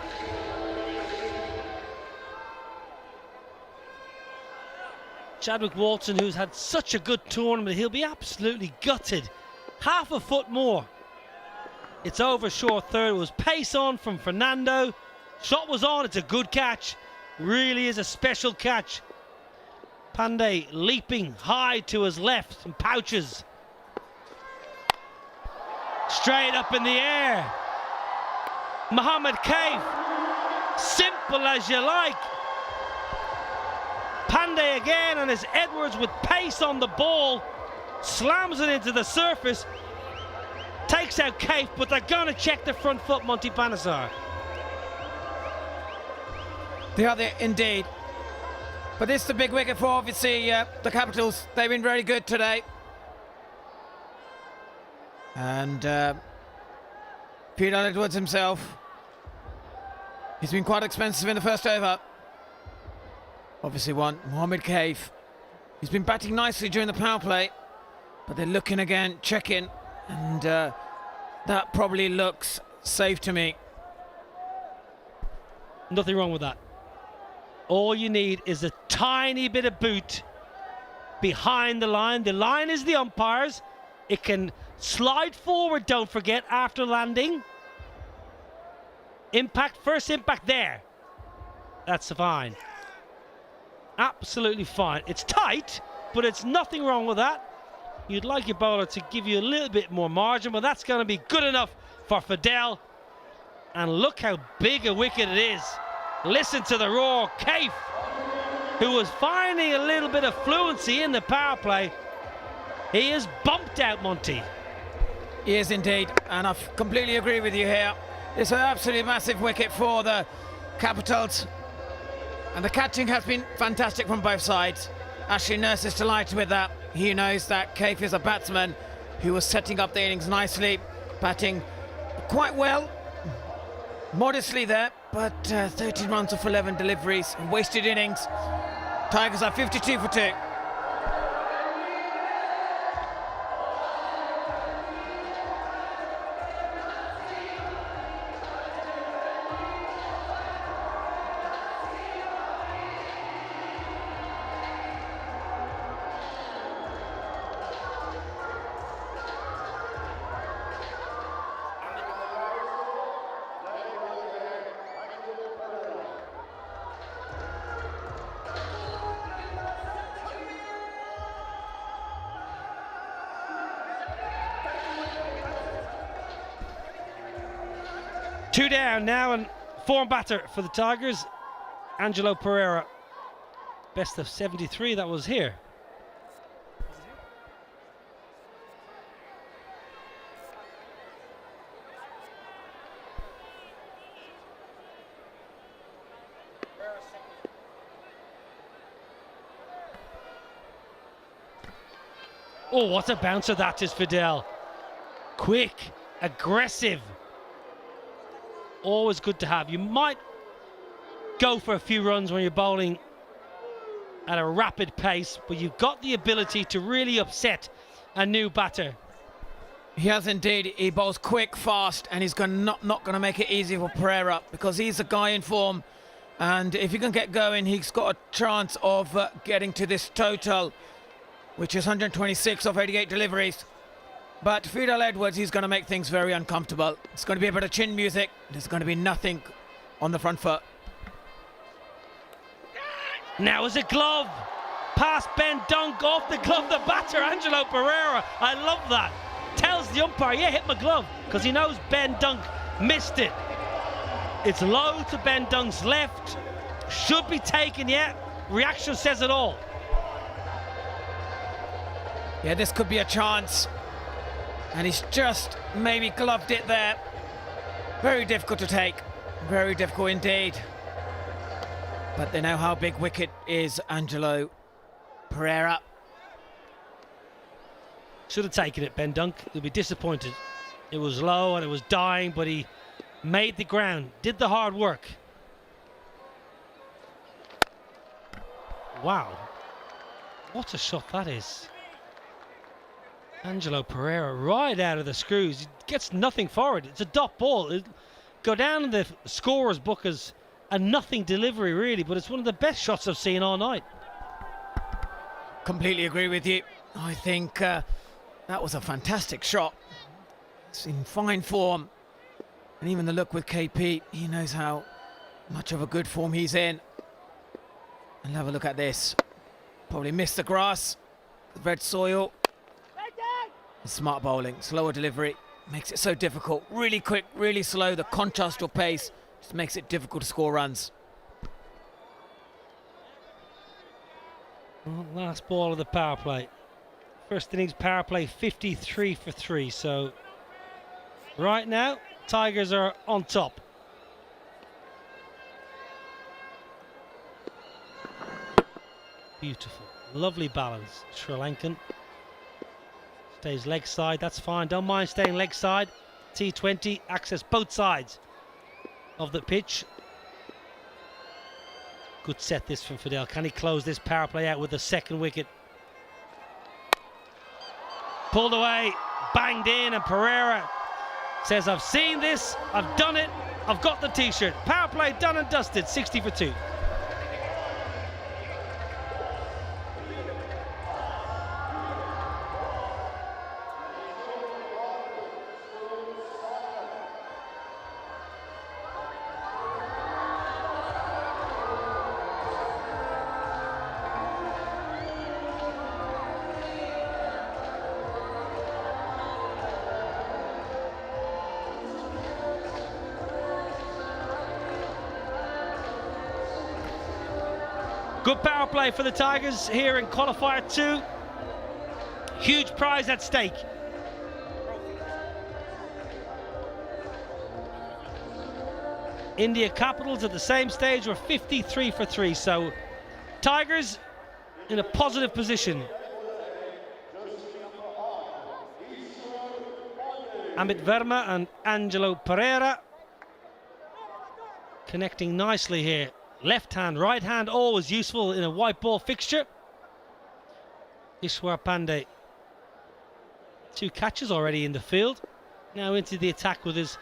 Chadwick Walton, who's had such a good tournament, he'll be absolutely gutted. Half a foot more. It's over short third. It was pace on from Fernando. Shot was on, it's a good catch. Really is a special catch. Pandey leaping high to his left and pouches. Straight up in the air. Mohammed Cave. Simple as you like. Pandey again, and it's Edwards with pace on the ball. Slams it into the surface. Takes out Cave, but they're going to check the front foot, Monty Panesar. They are there indeed. But this is the big wicket for, obviously, the Capitals. They've been very good today. And Fidel Edwards himself, he's been quite expensive in the first over. Obviously one, Mohammed Cave. He's been batting nicely during the power play, but they're looking again, checking, and that probably looks safe to me. Nothing wrong with that. All you need is a tiny bit of boot behind the line. The line is the umpires. It can slide forward, don't forget, after landing. Impact, first impact there. That's fine. Absolutely fine. It's tight, but it's nothing wrong with that. You'd like your bowler to give you a little bit more margin, but that's going to be good enough for Fidel. And look how big a wicket it is. Listen to the roar. Cave, who was finding a little bit of fluency in the power play, he is bumped out, Monty. He is indeed, and I completely agree with you here. It's an absolutely massive wicket for the Capitals, and the catching has been fantastic from both sides. Ashley Nurse is delighted with that. He knows that Cave is a batsman who was setting up the innings nicely, batting quite well, modestly there, but 13 runs off 11 deliveries, wasted innings. Tigers are 52 for 2. Two down now, and form batter for the Tigers, Angelo Pereira. Best of 73, that was here. Oh, what a bouncer that is, Fidel. Quick, aggressive. Always good to have. You might go for a few runs when you're bowling at a rapid pace, but you've got the ability to really upset a new batter. He has indeed. He bowls quick, fast, and he's not going to make it easy for Pereira, because he's a guy in form, and if he can get going, he's got a chance of getting to this total, which is 126 of 88 deliveries. But Fidel Edwards, he's going to make things very uncomfortable. It's going to be a bit of chin music. There's going to be nothing on the front foot. Now is a glove. Past Ben Dunk, off the glove, the batter, Angelo Pereira. I love that. Tells the umpire, yeah, hit my glove, because he knows Ben Dunk missed it. It's low to Ben Dunk's left. Should be taken, yeah. Reaction says it all. Yeah, this could be a chance. And he's just maybe gloved it there. Very difficult to take. Very difficult indeed. But they know how big wicket is Angelo Pereira. Should have taken it, Ben Dunk. He'll be disappointed. It was low and it was dying, but he made the ground, did the hard work. Wow. What a shot that is. Angelo Pereira right out of the screws. He gets nothing for it. It's a dot ball. It'll go down in the scorer's book as a nothing delivery, really, but it's one of the best shots I've seen all night. Completely agree with you. I think that was a fantastic shot. It's in fine form. And even the look with KP, he knows how much of a good form he's in. And have a look at this. Probably missed the grass, the red soil. Smart bowling, slower delivery, makes it so difficult. Really quick, really slow. The contrast of pace just makes it difficult to score runs. Well, last ball of the power play. First innings power play 53 for 3. So right now, Tigers are on top. Beautiful, lovely balance. Sri Lankan stays leg side, that's fine. Don't mind staying leg side. T20 access both sides of the pitch. Good set this from Fidel. Can he close this power play out with the second wicket? Pulled away, banged in, and Pereira says, I've seen this, I've done it, I've got the t-shirt. Power play done and dusted, 60 for 2. Good power play for the Tigers here in Qualifier 2. Huge prize at stake. India Capitals at the same stage were 53 for 3. So Tigers in a positive position. Amit Verma and Angelo Pereira connecting nicely here. Left hand, right hand, always useful in a white ball fixture. Ishwar Pandey, 2 catches already in the field. Now into the attack with his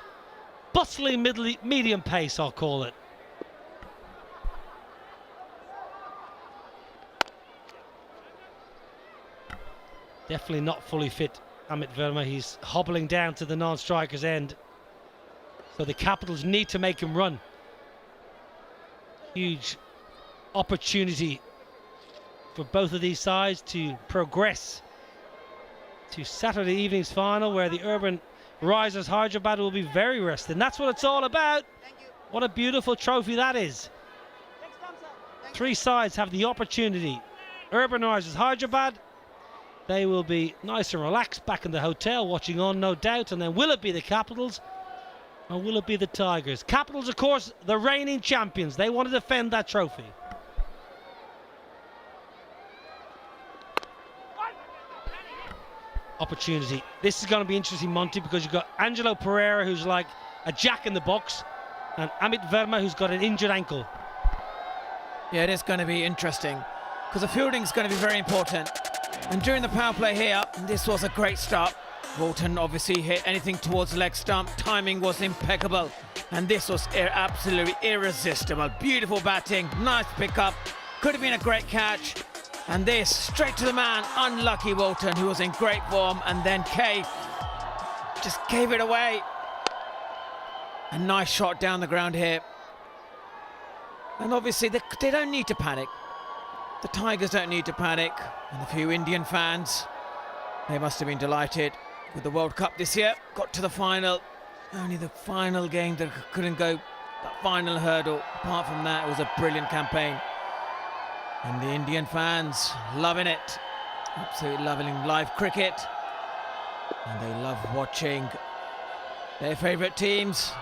bustling medium pace, I'll call it. Definitely not fully fit, Amit Verma. He's hobbling down to the non-striker's end. So the Capitals need to make him run. Huge opportunity for both of these sides to progress to Saturday evening's final, where the Urban Risers Hyderabad will be very rested. And that's what it's all about. What a beautiful trophy that is. 3 sides have the opportunity. Urban Risers Hyderabad, they will be nice and relaxed back in the hotel watching on, no doubt. And then will it be the Capitals? Or will it be the Tigers? Capitals, of course, the reigning champions. They want to defend that trophy. Opportunity. This is going to be interesting, Monty, because you've got Angelo Pereira, who's like a jack in the box, and Amit Verma, who's got an injured ankle. Yeah, it is going to be interesting, because the fielding is going to be very important. And during the power play here, this was a great start. Walton obviously hit anything towards the leg stump. Timing was impeccable. And this was absolutely irresistible. Beautiful batting, nice pickup. Could have been a great catch. And this, straight to the man. Unlucky Walton, who was in great form. And then Kay just gave it away. A nice shot down the ground here. And obviously they don't need to panic. The Tigers don't need to panic. And a few Indian fans, they must have been delighted with the World Cup this year. Got to the final. Only the final game that couldn't go that final hurdle. Apart from that, it was a brilliant campaign. And the Indian fans loving it. Absolutely loving live cricket. And they love watching their favourite teams.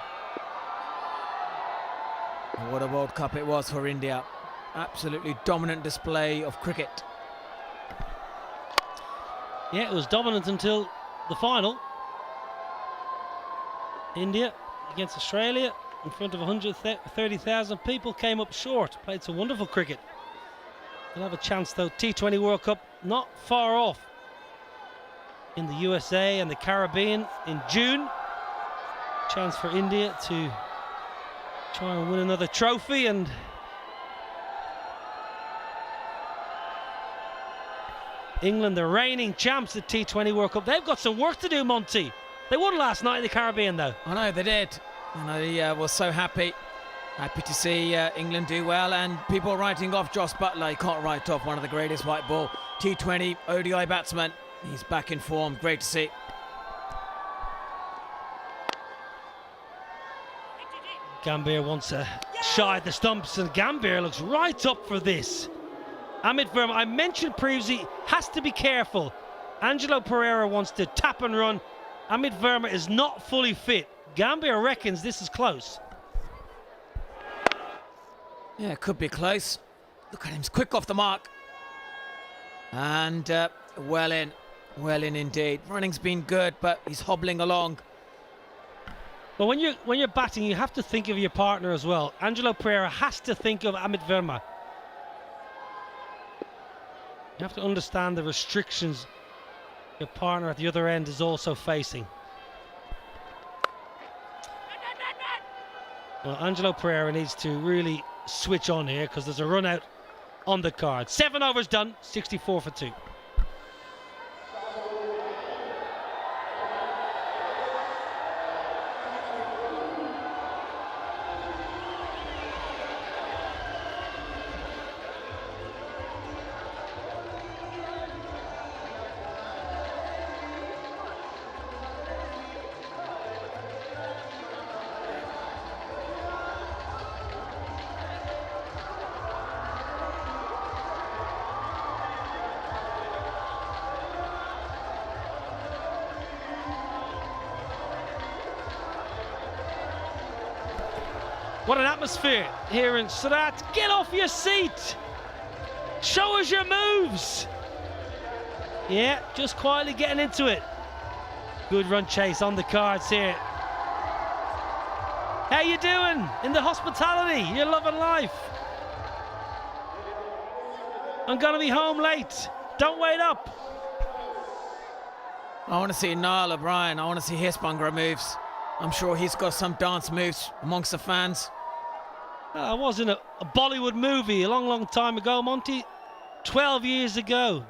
And what a World Cup it was for India. Absolutely dominant display of cricket. Yeah, it was dominant until the final. India against Australia in front of 130,000 people came up short. Played some wonderful cricket. They'll have a chance though. T20 World Cup not far off in the USA and the Caribbean in June. Chance for India to try and win another trophy. And England, the reigning champs at T20 World Cup. They've got some work to do, Monty. They won last night in the Caribbean, though. I know, they did. And I was so happy. Happy to see England do well. And people writing off Joss Butler. You can't write off one of the greatest white ball T20 ODI batsmen. He's back in form. Great to see. Gambhir wants a shy at the stumps, and Gambhir looks right up for this. Amit Verma, I mentioned previously, has to be careful. Angelo Pereira wants to tap and run. Amit Verma is not fully fit. Gambhir reckons this is close. Yeah, it could be close. Look at him, he's quick off the mark. And well in indeed. Running's been good, but he's hobbling along. But when you're batting, you have to think of your partner as well. Angelo Pereira has to think of Amit Verma. You have to understand the restrictions your partner at the other end is also facing. Well, Angelo Pereira needs to really switch on here because there's a run out on the card. 7 overs done, 64 for 2. What an atmosphere here in Surat. Get off your seat. Show us your moves. Yeah, just quietly getting into it. Good run chase on the cards here. How you doing in the hospitality? You're loving life. I'm gonna be home late. Don't wait up. I want to see Niall O'Brien. I want to see his Bhangra moves. I'm sure he's got some dance moves amongst the fans. I was in a Bollywood movie a long time ago, Monty. 12 years ago.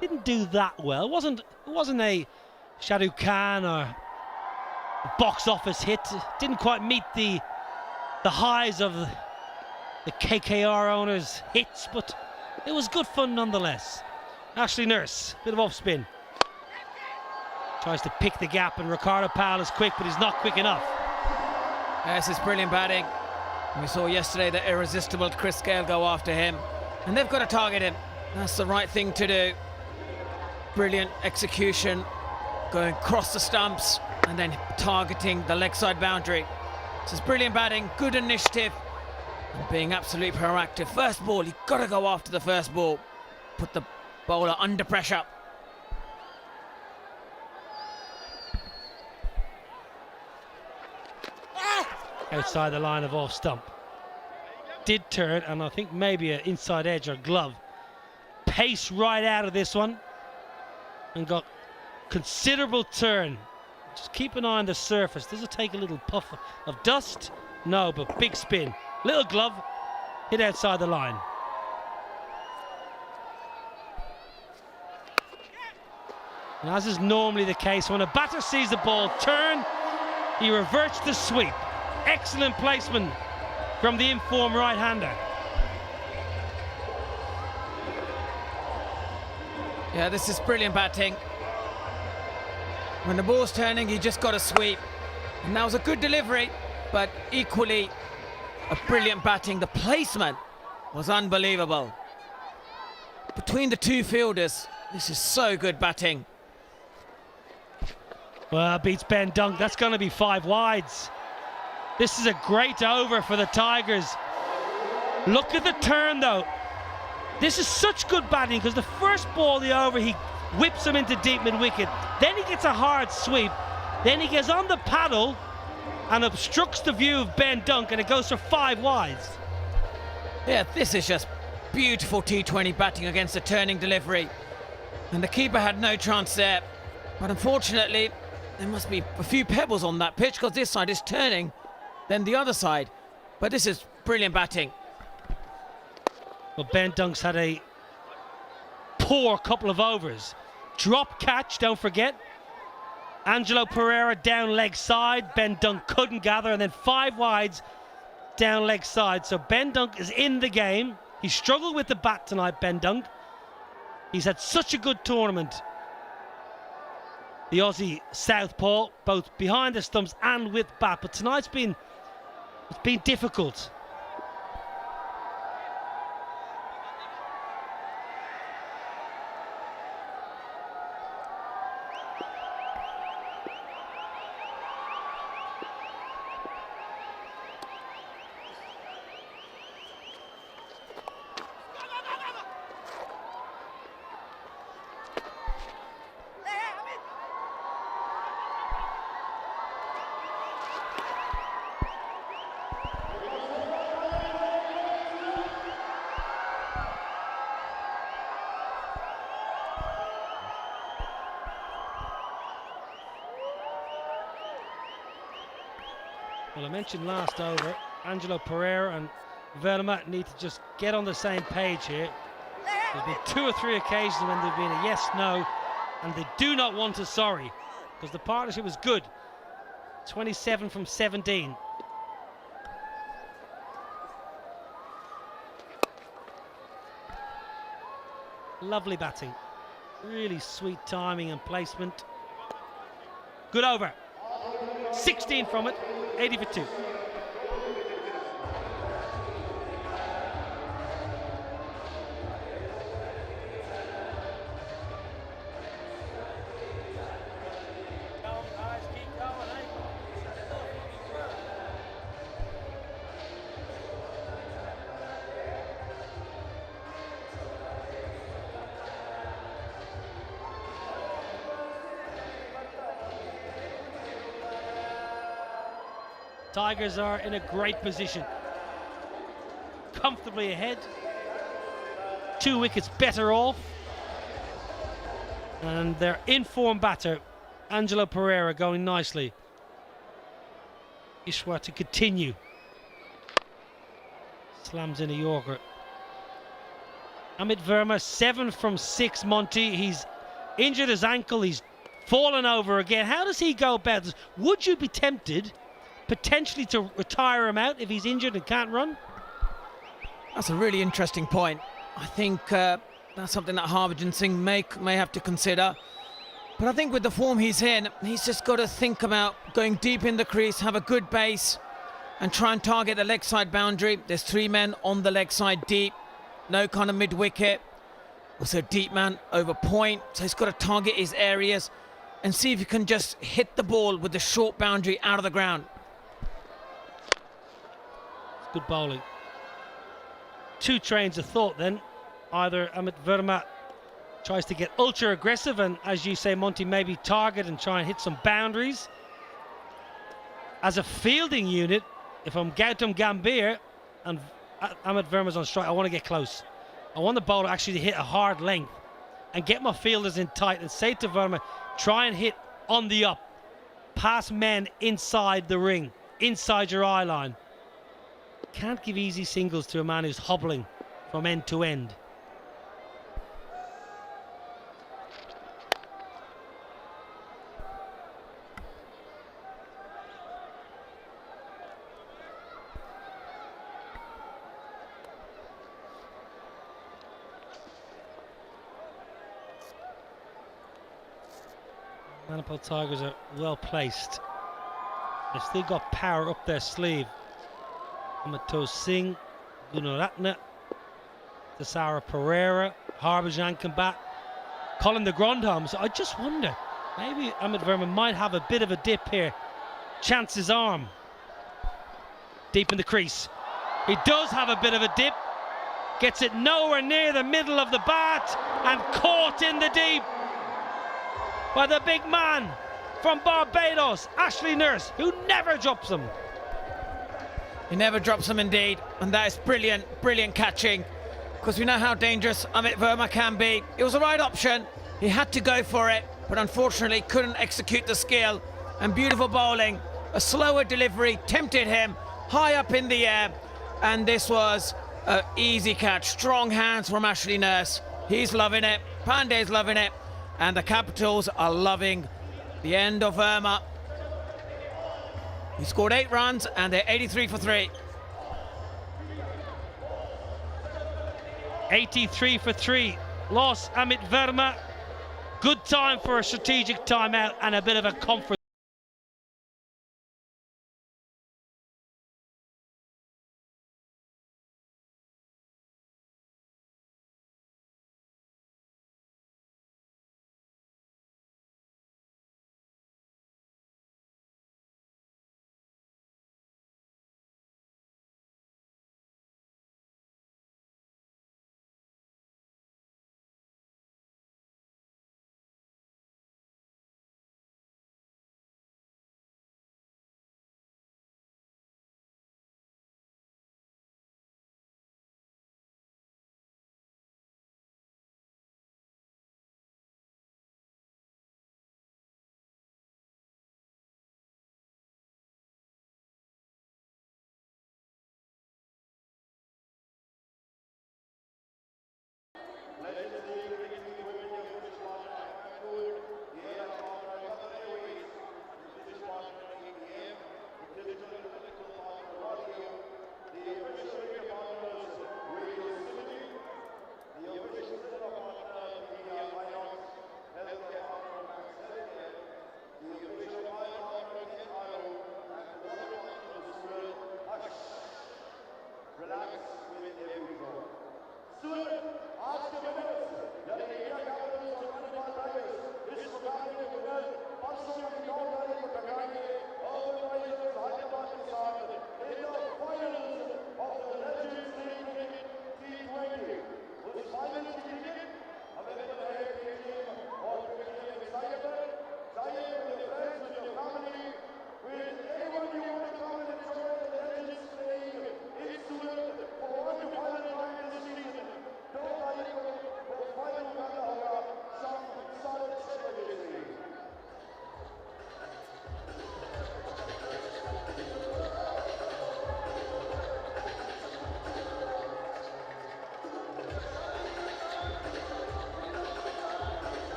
Didn't do that well. It wasn't a Shah Rukh Khan or a box office hit. Didn't quite meet the highs of the KKR owners' hits, but it was good fun nonetheless. Ashley Nurse, bit of off spin. Tries to pick the gap, and Ricardo Powell is quick, but he's not quick enough. Yes, it's brilliant batting. We saw yesterday the irresistible Chris Gale go after him, and they've got to target him. That's the right thing to do. Brilliant execution, going across the stumps and then targeting the leg side boundary. This is brilliant batting, good initiative, and being absolutely proactive. First ball, you've got to go after the first ball. Put the bowler under pressure. Outside the line of off stump. Did turn, and I think maybe an inside edge or glove. Pace right out of this one. And got considerable turn. Just keep an eye on the surface. Does it take a little puff of dust? No, but big spin. Little glove, hit outside the line. And as is normally the case, when a batter sees the ball turn, he reverts the sweep. Excellent placement from the informed right-hander. Yeah, this is brilliant batting. When the ball's turning, you just got to sweep. And that was a good delivery, but equally a brilliant batting. The placement was unbelievable. Between the two fielders, this is so good batting. Well, beats Ben Dunk. That's going to be 5 wides. This is a great over for the Tigers. Look at the turn, though. This is such good batting because the first ball, the over, he whips him into deep mid-wicket. Then he gets a hard sweep. Then he gets on the paddle and obstructs the view of Ben Dunk, and it goes for 5 wides. Yeah, this is just beautiful T20 batting against a turning delivery. And the keeper had no chance there. But unfortunately, there must be a few pebbles on that pitch because this side is turning, then the other side. But this is brilliant batting. Well, Ben Dunk's had a poor couple of overs. Drop catch, don't forget. Angelo Pereira down leg side. Ben Dunk couldn't gather, and then 5 wides down leg side. So Ben Dunk is in the game. He struggled with the bat tonight, Ben Dunk. He's had such a good tournament. the Aussie southpaw, both behind the stumps and with bat. But tonight's been difficult. Well, I mentioned last over, Angelo Pereira and Verma need to just get on the same page here. There's been 2 or 3 occasions when there's been a yes, no, and they do not want a sorry, because the partnership was good. 27 from 17. Lovely batting. Really sweet timing and placement. Good over. 16 from it. 80 for 2. Tigers are in a great position. Comfortably ahead. 2 wickets better off. And their in-form batter, Angelo Pereira, going nicely. Ishwa to continue. Slams in a Yorker. Amit Verma, 7 from 6, Monty. He's injured his ankle. He's fallen over again. How does he go about this? Would you be tempted potentially to retire him out if he's injured and can't run? That's a really interesting point. I think that's something that Harbhajan Singh may have to consider. But I think with the form he's in, he's just got to think about going deep in the crease, have a good base, and try and target the leg side boundary. There's 3 men on the leg side deep, no kind of mid-wicket. Also deep man over point, so he's got to target his areas and see if he can just hit the ball with the short boundary out of the ground. Good bowling. 2 trains of thought then. Either Amit Verma tries to get ultra aggressive and, as you say, Monty, maybe target and try and hit some boundaries. As a fielding unit, if I'm Gautam Gambhir and Amit Verma's on strike, I want to get close. I want the bowler actually to hit a hard length and get my fielders in tight and say to Verma, try and hit on the up, past men inside the ring, inside your eye line. Can't give easy singles to a man who's hobbling from end to end. Manipal Tigers are well placed. They've still got power up their sleeve. Amato Singh, Gunaratne, Dasara Pereira, Harbhajan can bat, Colin de Grandhomme. So I just wonder, maybe Amit Verma might have a bit of a dip here. Chance's arm. Deep in the crease. He does have a bit of a dip. Gets it nowhere near the middle of the bat and caught in the deep by the big man from Barbados, Ashley Nurse, who never drops them. He never drops them indeed, and that is brilliant, brilliant catching, because we know how dangerous Amit Verma can be. It was the right option, he had to go for it, but unfortunately couldn't execute the skill, and beautiful bowling. A slower delivery tempted him, high up in the air, and this was an easy catch. Strong hands from Ashley Nurse. He's loving it, Pandey's loving it, and the Capitals are loving the end of Verma. He scored 8 runs and they're 83 for 3. 83 for 3. Loss Amit Verma. Good time for a strategic timeout and a bit of a conference.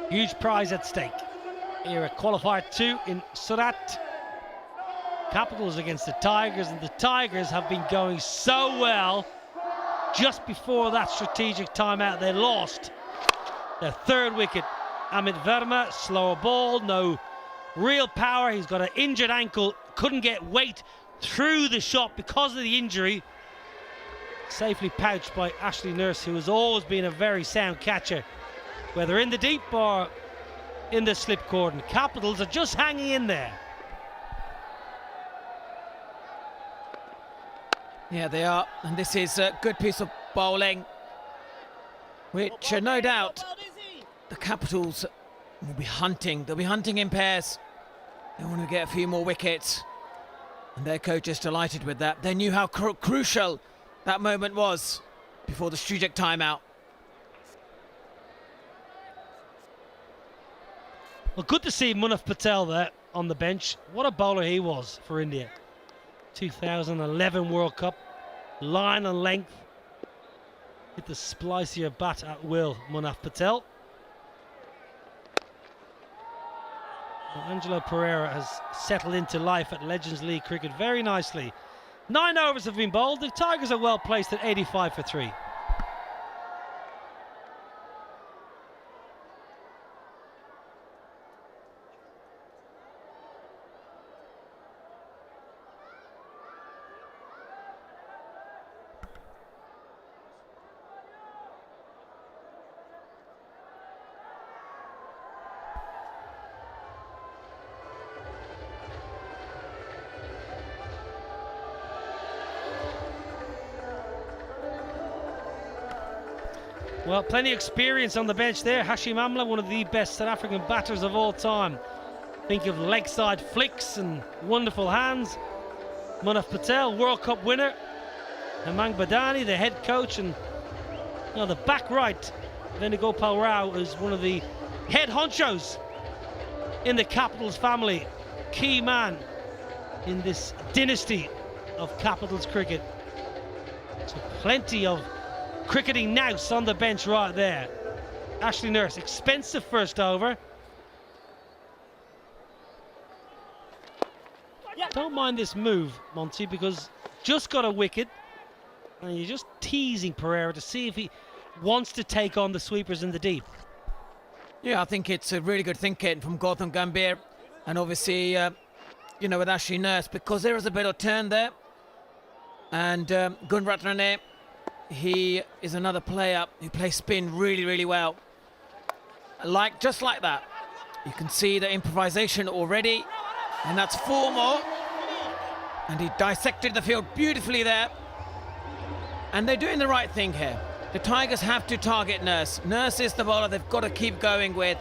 Huge prize at stake. Here at Qualifier 2 in Surat. Capitals against the Tigers, and the Tigers have been going so well. Just before that strategic timeout, they lost their third wicket. Amit Verma, slower ball, no real power. He's got an injured ankle, couldn't get weight through the shot because of the injury. Safely pouched by Ashley Nurse, who has always been a very sound catcher, whether in the deep or in the slip cordon. Capitals are just hanging in there. Yeah, they are, and this is a good piece of bowling, which no doubt the Capitals will be hunting. They'll be hunting in pairs. They want to get a few more wickets, and their coach is delighted with that. They knew how crucial that moment was before the strategic timeout. Well, good to see Munaf Patel there on the bench. What a bowler he was for India. 2011 World Cup, line and length. Hit the splicier bat at will, Munaf Patel. Well, Angelo Pereira has settled into life at Legends League cricket very nicely. 9 overs have been bowled. The Tigers are well placed at 85 for 3. Well, plenty of experience on the bench there. Hashim Amla, one of the best South African batters of all time. Think of leg side flicks and wonderful hands. Munaf Patel, World Cup winner. Hemang Badani, the head coach, and the back right, Venugopal Rao, is one of the head honchos in the Capitals family. Key man in this dynasty of Capitals cricket. So plenty of cricketing nous on the bench right there. Ashley Nurse, expensive first over. Don't mind this move, Monty, because just got a wicket and you're just teasing Pereira to see if he wants to take on the sweepers in the deep. Yeah, I think it's a really good thinking from Gautam Gambhir, and obviously, you know, with Ashley Nurse, because there is a bit of turn there. And Gunratnane, he is another player who plays spin really, really well. Just like that. You can see the improvisation already, and that's 4 more. And he dissected the field beautifully there. And they're doing the right thing here. The Tigers have to target Nurse. Nurse is the bowler they've got to keep going with.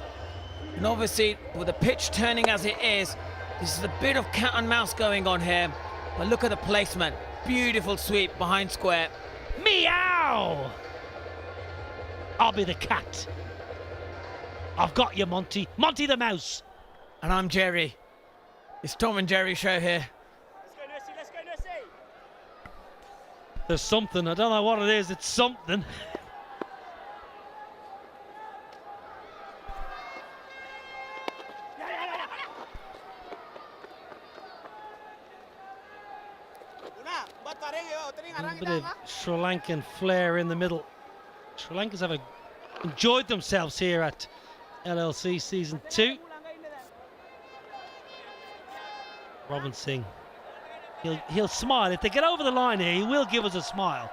And obviously, with the pitch turning as it is, this is a bit of cat and mouse going on here. But look at the placement. Beautiful sweep behind square. Meow! I'll be the cat. I've got you, Monty. Monty the mouse. And I'm Jerry. It's Tom and Jerry show here. Let's go, Nursey. There's something. I don't know what it is. It's something. A bit of Sri Lankan flair in the middle. Sri Lankans have enjoyed themselves here at LLC Season 2. Robin Singh. He'll smile. If they get over the line here, he will give us a smile.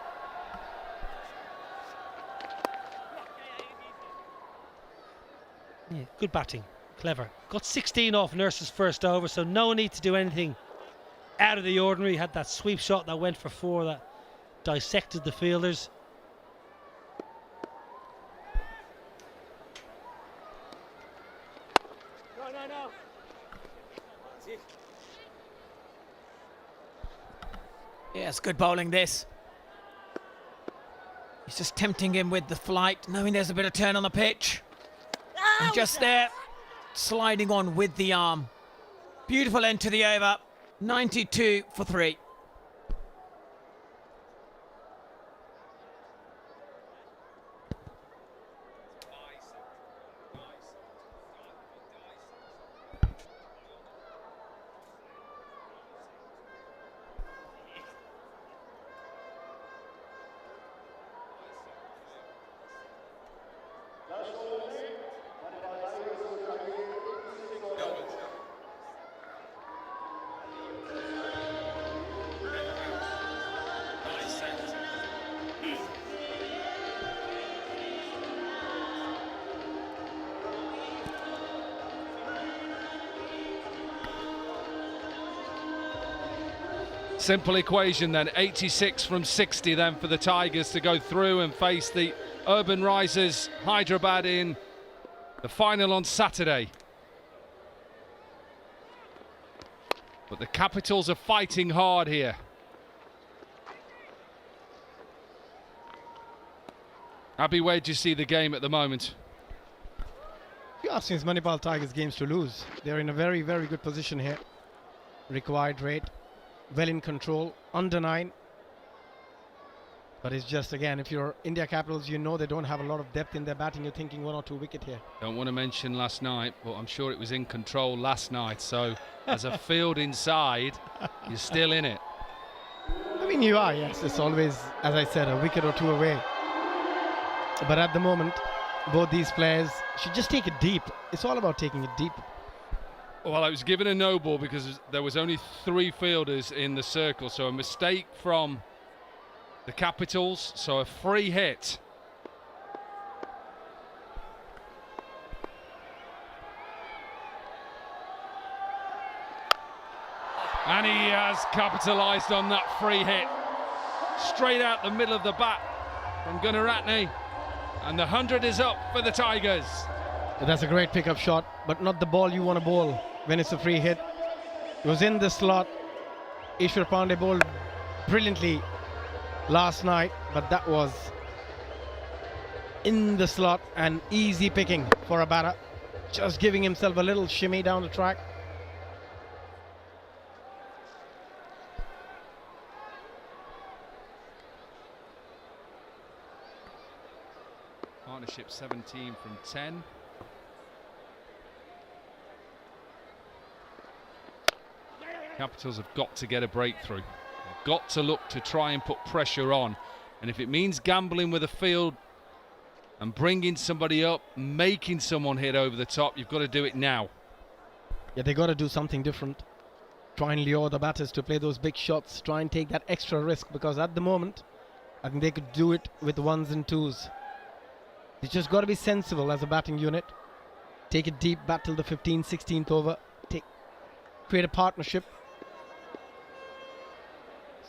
Yeah, good batting. Clever. Got 16 off Nurse's first over, so no need to do anything out of the ordinary. Had that sweep shot that went for 4 that dissected the fielders. No. Yes, good bowling this. He's just tempting him with the flight, knowing there's a bit of turn on the pitch. And just there, sliding on with the arm. Beautiful end to the over. 92 for 3. Simple equation then, 86 from 60 then for the Tigers to go through and face the Urban Risers Hyderabad in the final on Saturday. But the Capitals are fighting hard here. Abby, where do you see the game at the moment? You asked since Manipal Tigers games to lose. They're in a very, very good position here. Required rate. Well in control, under 9. But it's just, again, if you're India Capitals, you know they don't have a lot of depth in their batting. You're thinking 1 or 2 wicket here. Don't want to mention last night, but I'm sure it was in control last night. So as a field inside, you're still in it. I mean, you are, yes. It's always, as I said, a wicket or 2 away. But at the moment, both these players should just take it deep. It's all about taking it deep. Well, I was given a no ball because there was only 3 fielders in the circle, so a mistake from the Capitals, so a free hit. And he has capitalised on that free hit. Straight out the middle of the bat from Gunaratne, and the 100 is up for the Tigers. That's a great pickup shot, but not the ball you want to bowl when it's a free hit. It was in the slot. Ishwar Pandey bowled brilliantly last night, but that was in the slot and easy picking for a batter. Just giving himself a little shimmy down the track. Partnership 17 from 10. Capitals have got to get a breakthrough. They've got to look to try and put pressure on. And if it means gambling with the field and bringing somebody up, making someone hit over the top, you've got to do it now. Yeah, they got to do something different. Try and lure the batters to play those big shots. Try and take that extra risk, because at the moment, I think they could do it with ones and twos. They just got to be sensible as a batting unit. Take it deep, bat till the 15th, 16th over. Create a partnership.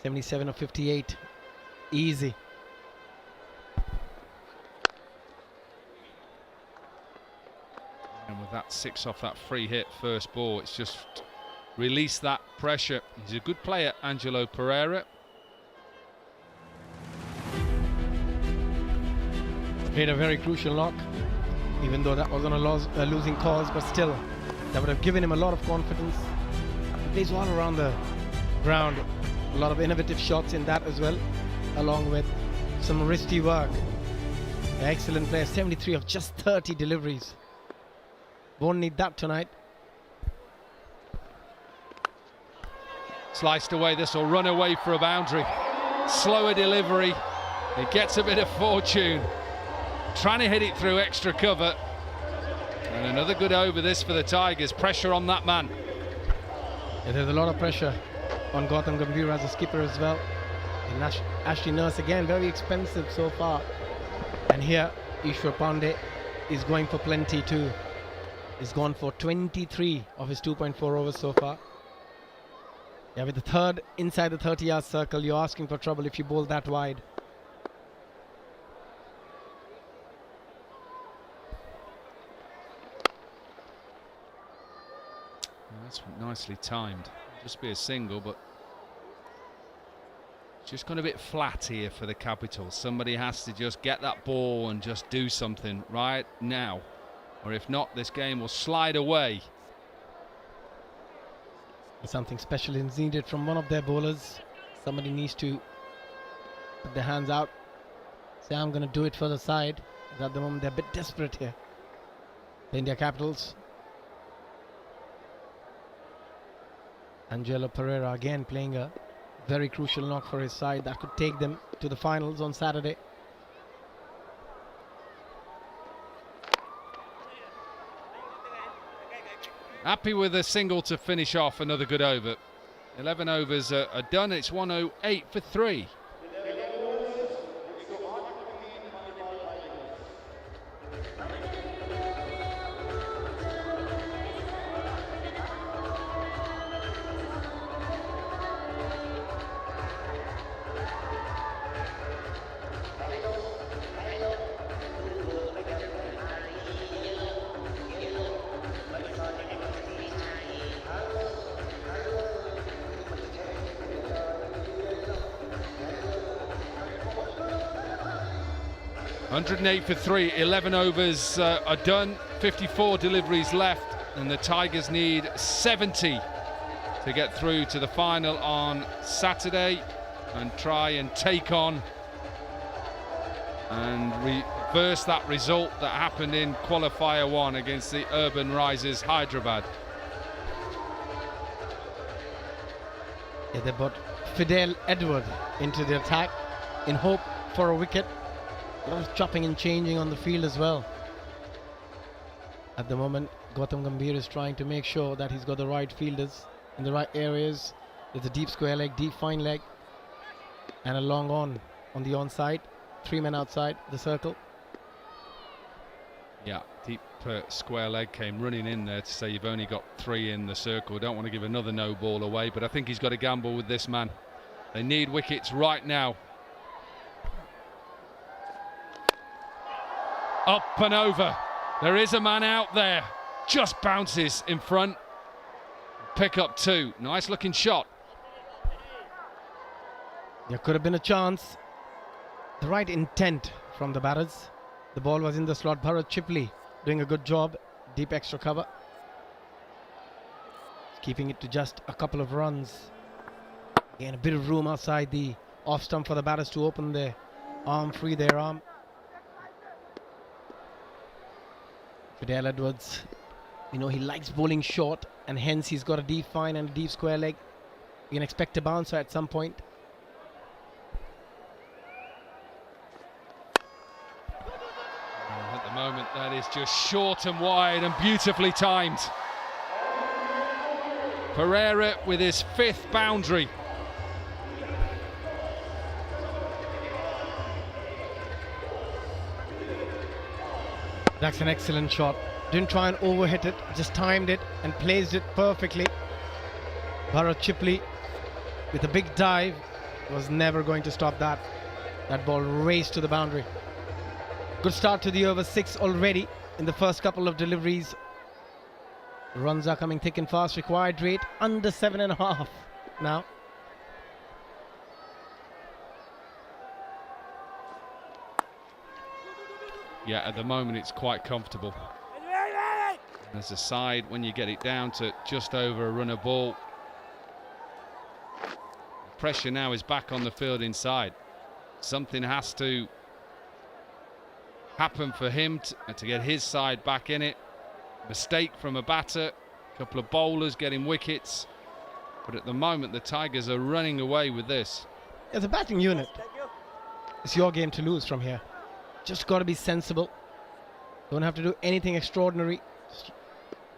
77 or 58. Easy. And with that 6 off that free hit first ball, it's just release that pressure. He's a good player, Angelo Pereira. Played a very crucial knock, even though that was on a losing cause, but still, that would have given him a lot of confidence. He plays all around the ground. A lot of innovative shots in that as well, along with some wristy work. Excellent player, 73 of just 30 deliveries. Won't need that tonight. Sliced away, this will run away for a boundary. Slower delivery, it gets a bit of fortune. Trying to hit it through extra cover. And another good over this for the Tigers. Pressure on that man. Yeah, there's a lot of pressure on Gautam Gambhir as a skipper as well. And Ashley Nurse again, very expensive so far. And here, Ishwar Pandey is going for plenty too. He's gone for 23 of his 2.4 overs so far. Yeah, with the third inside the 30-yard circle, you're asking for trouble if you bowl that wide. That's nicely timed. Just be a single, but just gone a bit flat here for the Capitals. Somebody has to just get that ball and just do something right now, or if not, this game will slide away. Something special is needed from one of their bowlers. Somebody needs to put their hands out, say I'm going to do it for the side. At the moment they're a bit desperate here, the India Capitals. Angelo Pereira again playing a very crucial knock for his side that could take them to the finals on Saturday. Happy with a single to finish off another good over. 11 overs are done. It's 108 for 3. $108 for 3, 11 overs are done, 54 deliveries left, and the Tigers need 70 to get through to the final on Saturday and try and take on and reverse that result that happened in Qualifier 1 against the Urban Risers Hyderabad. Yeah, they brought Fidel Edward into the attack in hope for a wicket. A lot of chopping and changing on the field as well. At the moment, Gautam Gambhir is trying to make sure that he's got the right fielders in the right areas. There's a deep square leg, deep fine leg, and a long on the onside. 3 men outside the circle. Yeah, deep square leg came running in there to say you've only got 3 in the circle. Don't want to give another no ball away, but I think he's got to gamble with this man. They need wickets right now. Up and over. There is a man out there. Just bounces in front. Pick up 2. Nice looking shot. There could have been a chance. The right intent from the batters. The ball was in the slot. Bharath Chipli doing a good job. Deep extra cover. Keeping it to just a couple of runs. Again, a bit of room outside the off stump for the batters to open their arm, free their arm. Fidel Edwards, you know, he likes bowling short, and hence he's got a deep fine and a deep square leg. You can expect a bouncer at some point. At the moment, that is just short and wide and beautifully timed. Pereira with his 5th boundary. That's an excellent shot. Didn't try and overhit it, just timed it and placed it perfectly. Bharath Chipli with a big dive was never going to stop that. That ball raced to the boundary. Good start to the over 6 already in the first couple of deliveries. Runs are coming thick and fast. Required rate under 7.5 now. Yeah, at the moment it's quite comfortable. As a side, when you get it down to just over a run a ball, pressure now is back on the field inside. Something has to happen for him to get his side back in it. Mistake from a batter, a couple of bowlers getting wickets, but at the moment the Tigers are running away with this. As a batting unit, it's your game to lose from here. Just got to be sensible. Don't have to do anything extraordinary. Just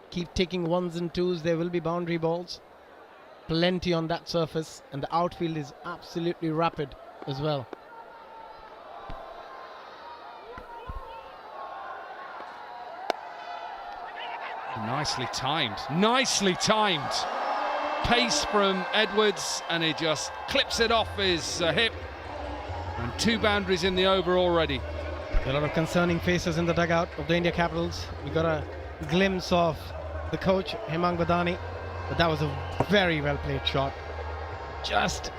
keep taking 1s and 2s. There will be boundary balls. Plenty on that surface, and the outfield is absolutely rapid as well. Nicely nicely timed. Pace from Edwards, and he just clips it off his hip. And 2 boundaries in the over already. A lot of concerning faces in the dugout of the India Capitals. We got a glimpse of the coach, Hemang Badani, but that was a very well played shot. Just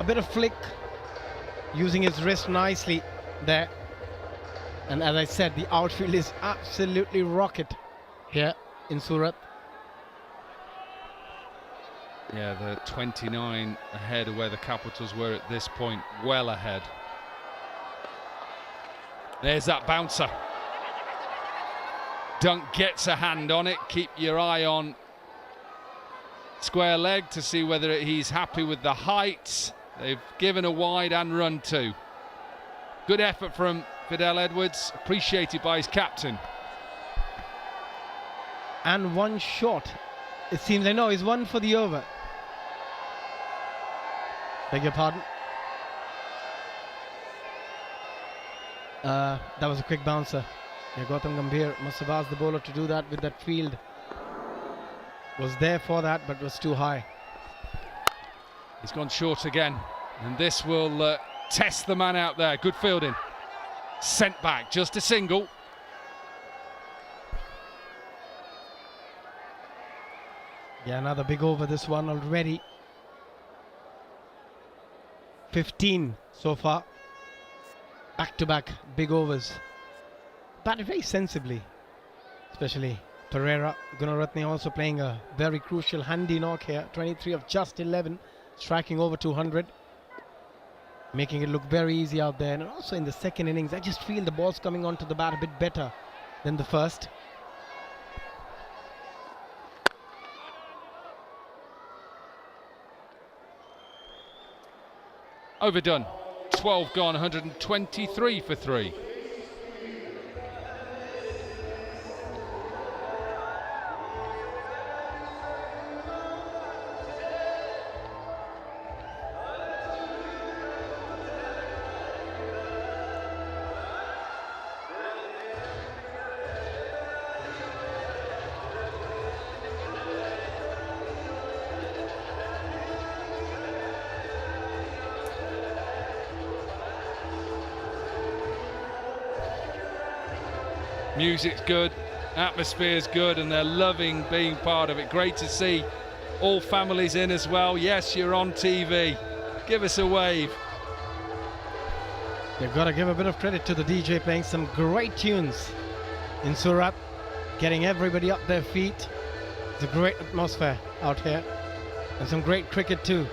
a bit of flick, using his wrist nicely there. And as I said, the outfield is absolutely rocket here in Surat. Yeah, the 29 ahead of where the Capitals were at this point, well ahead. There's that bouncer. Dunk gets a hand on it. Keep your eye on square leg to see whether he's happy with the height. They've given a wide and run 2. Good effort from Fidel Edwards, appreciated by his captain. And 1 shot. It seems, I know, he's 1 for the over. Beg your pardon. That was a quick bouncer. Yeah, Gautam Gambhir must have asked the bowler to do that with that field. Was there for that, but was too high. He's gone short again, and this will test the man out there. Good fielding. Sent back, just a single. Yeah, another big over, this one already. 15 so far. Back-to-back big overs. Batted very sensibly, especially Pereira. Gunaratne also playing a very crucial handy knock here. 23 of just 11, striking over 200. Making it look very easy out there. And also in the second innings, I just feel the ball's coming onto the bat a bit better than the first. Overdone. 12 gone, 123 for 3. Music's good, atmosphere's good, and they're loving being part of it. Great to see all families in as well. Yes, you're on TV. Give us a wave. They've got to give a bit of credit to the DJ playing some great tunes in Surat, getting everybody up their feet. It's a great atmosphere out here, and some great cricket too.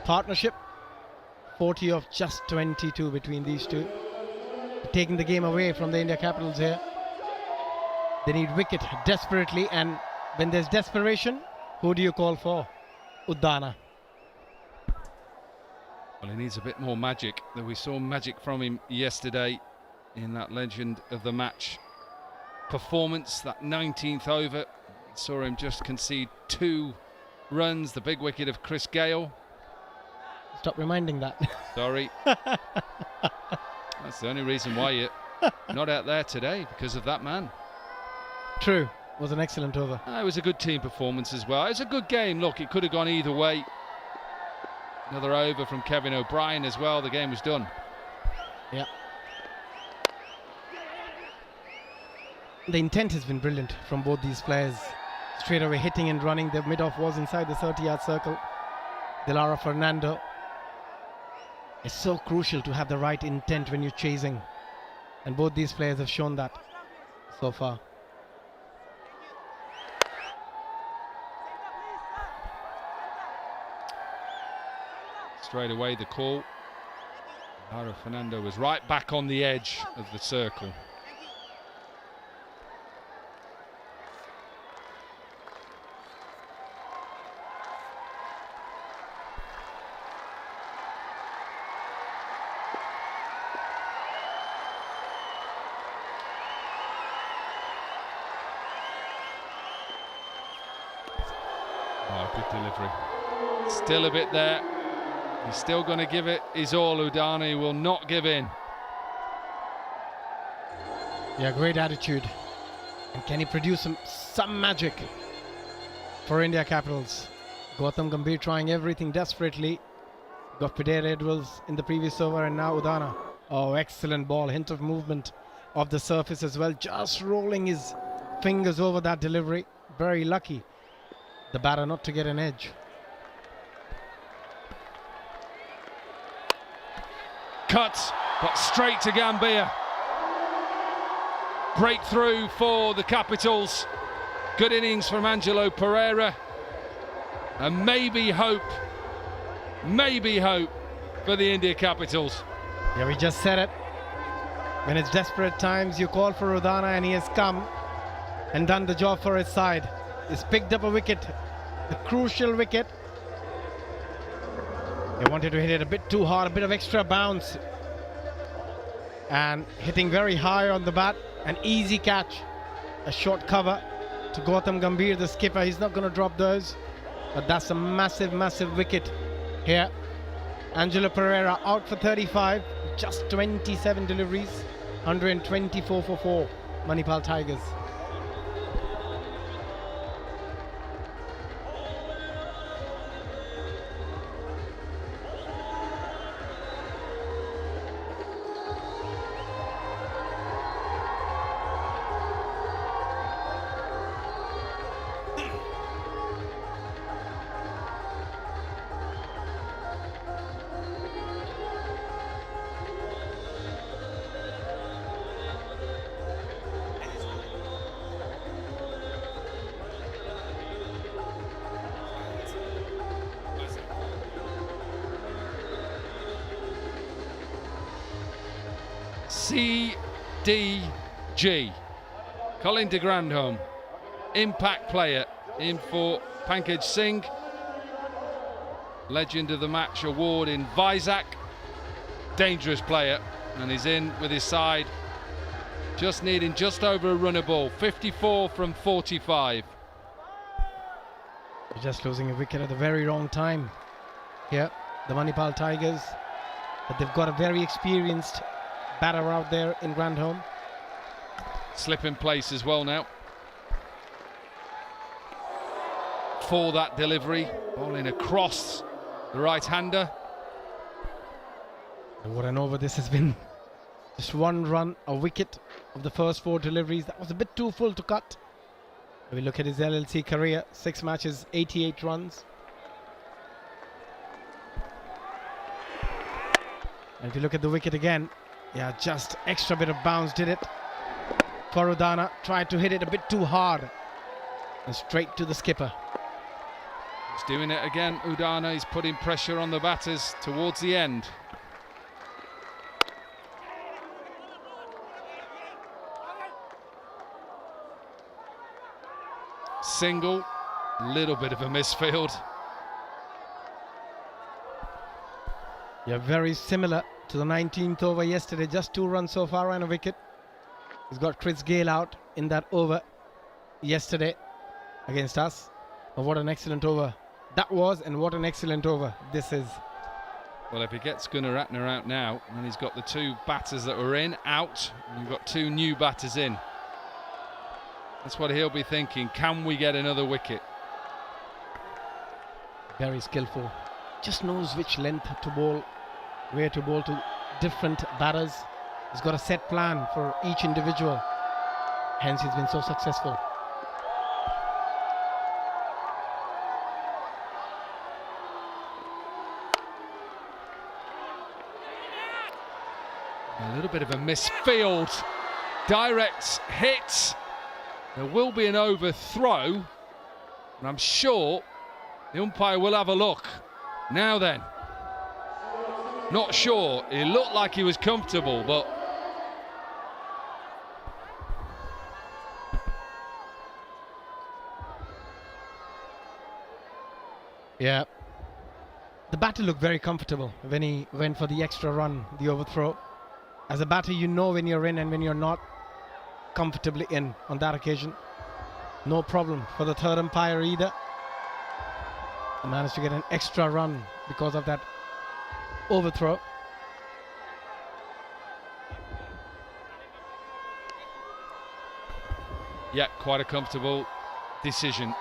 Partnership, 40 of just 22 between these two. Taking the game away from the India Capitals here. They need wicket desperately, and when there's desperation, who do you call for? Udana. Well, he needs a bit more magic. We saw magic from him yesterday in that legend of the match performance, that 19th over. Saw him just concede 2 runs, the big wicket of Chris Gale. Stop reminding that. Sorry. That's the only reason why you're not out there today, because of that man. True. It was an excellent over. It was a good team performance as well. It was a good game. Look, it could have gone either way. Another over from Kevin O'Brien as well. The game was done. Yeah. The intent has been brilliant from both these players. Straight away hitting and running. The mid-off was inside the 30-yard circle. Dilhara, Fernando. It's so crucial to have the right intent when you're chasing. And both these players have shown that so far. Straight away the call. Fernando was right back on the edge of the circle. Oh, good delivery. Still a bit there. He's still going to give it his all, Udana. He will not give in. Yeah, great attitude. And can he produce some magic for India Capitals? Gautam Gambhir trying everything desperately. Got Fidel Edwards in the previous over, and now Udana. Oh, excellent ball. Hint of movement of the surface as well. Just rolling his fingers over that delivery. Very lucky, the batter, not to get an edge. Cuts, but straight to Gambhir. Breakthrough for the Capitals. Good innings from Angelo Pereira. And maybe hope for the India Capitals. Yeah, we just said it. When it's desperate times, you call for Udana, and he has come and done the job for his side. He's picked up a wicket, the crucial wicket. They wanted to hit it a bit too hard, a bit of extra bounce. And hitting very high on the bat, an easy catch, a short cover to Gautam Gambhir, the skipper. He's not going to drop those, but that's a massive, massive wicket here. Angelo Pereira out for 35, just 27 deliveries, 124 for 4, Manipal Tigers. CDG, Colin de Grandhomme, impact player in for Pankaj Singh, legend of the match award in Vizag, dangerous player, and he's in with his side, just needing just over a run a ball, 54 from 45. They're just losing a wicket at the very wrong time here, the Manipal Tigers, but they've got a very experienced batter out there in Grandhomme. Slip in place as well now for that delivery, bowling across the right-hander. And what an over this has been. Just one run, a wicket of the first 4 deliveries. That was a bit too full to cut. If we look at his LLC career, 6 matches, 88 runs. And if you look at the wicket again, yeah, just extra bit of bounce did it for Udana. Tried to hit it a bit too hard and straight to the skipper. He's doing it again, Udana. He's putting pressure on the batters towards the end. single, little bit of a misfield. Yeah, very similar to the 19th over yesterday. Just 2 runs so far and a wicket. He's got Chris Gale out in that over yesterday against us. But what an excellent over that was, and what an excellent over this is. Well, if he gets Gunaratne out now, and he's got the 2 batters that were in out, and you've got 2 new batters in. That's what he'll be thinking. Can we get another wicket? Very skillful. Just knows which length to bowl, where to bowl to different batters. He's got a set plan for each individual. Hence, he's been so successful. A little bit of a misfield. Direct hit. There will be an overthrow. And I'm sure the umpire will have a look. Now then. Not sure. It looked like he was comfortable, but... Yeah. The batter looked very comfortable when he went for the extra run, the overthrow. As a batter, you know when you're in and when you're not comfortably in on that occasion. No problem for the third umpire either. He managed to get an extra run because of that overthrow. Yeah, quite a comfortable decision.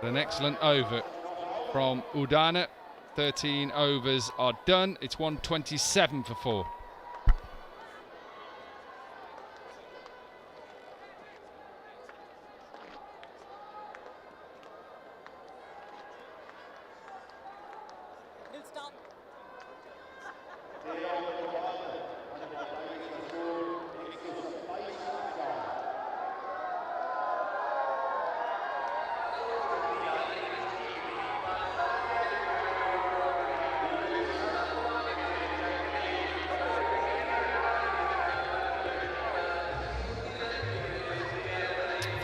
An excellent over from Udana. 13 overs are done. It's 127 for 4.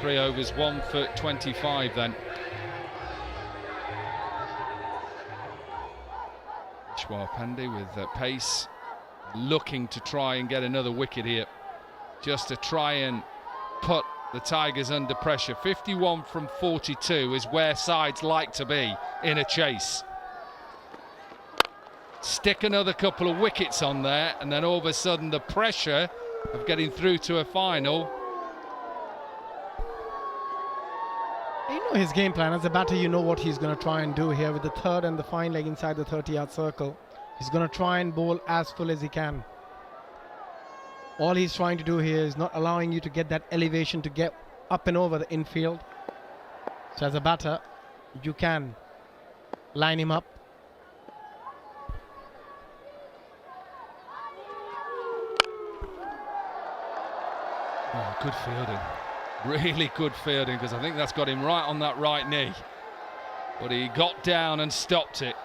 Three overs, 1 for 25 then. Yashpal with pace, looking to try and get another wicket here, just to try and put the Tigers under pressure. 51 from 42 is where sides like to be in a chase. Stick another couple of wickets on there, and then all of a sudden the pressure of getting through to a final. You know his game plan. As a batter, you know what he's going to try and do here with the third and the fine leg inside the 30-yard circle. He's going to try and bowl as full as he can. All he's trying to do here is not allowing you to get that elevation to get up and over the infield. So as a batter, you can line him up. Oh, good fielding. Really good fielding, because I think that's got him right on that right knee. But he got down and stopped it.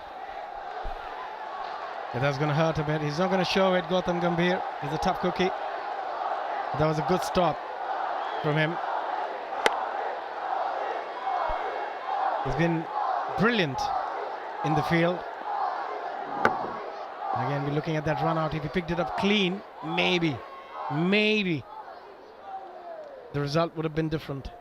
Yeah, that's going to hurt a bit. He's not going to show it, Gautam Gambhir. He's a tough cookie. That was a good stop from him. He's been brilliant in the field. Again, we're looking at that run out. If he picked it up clean, maybe the result would have been different.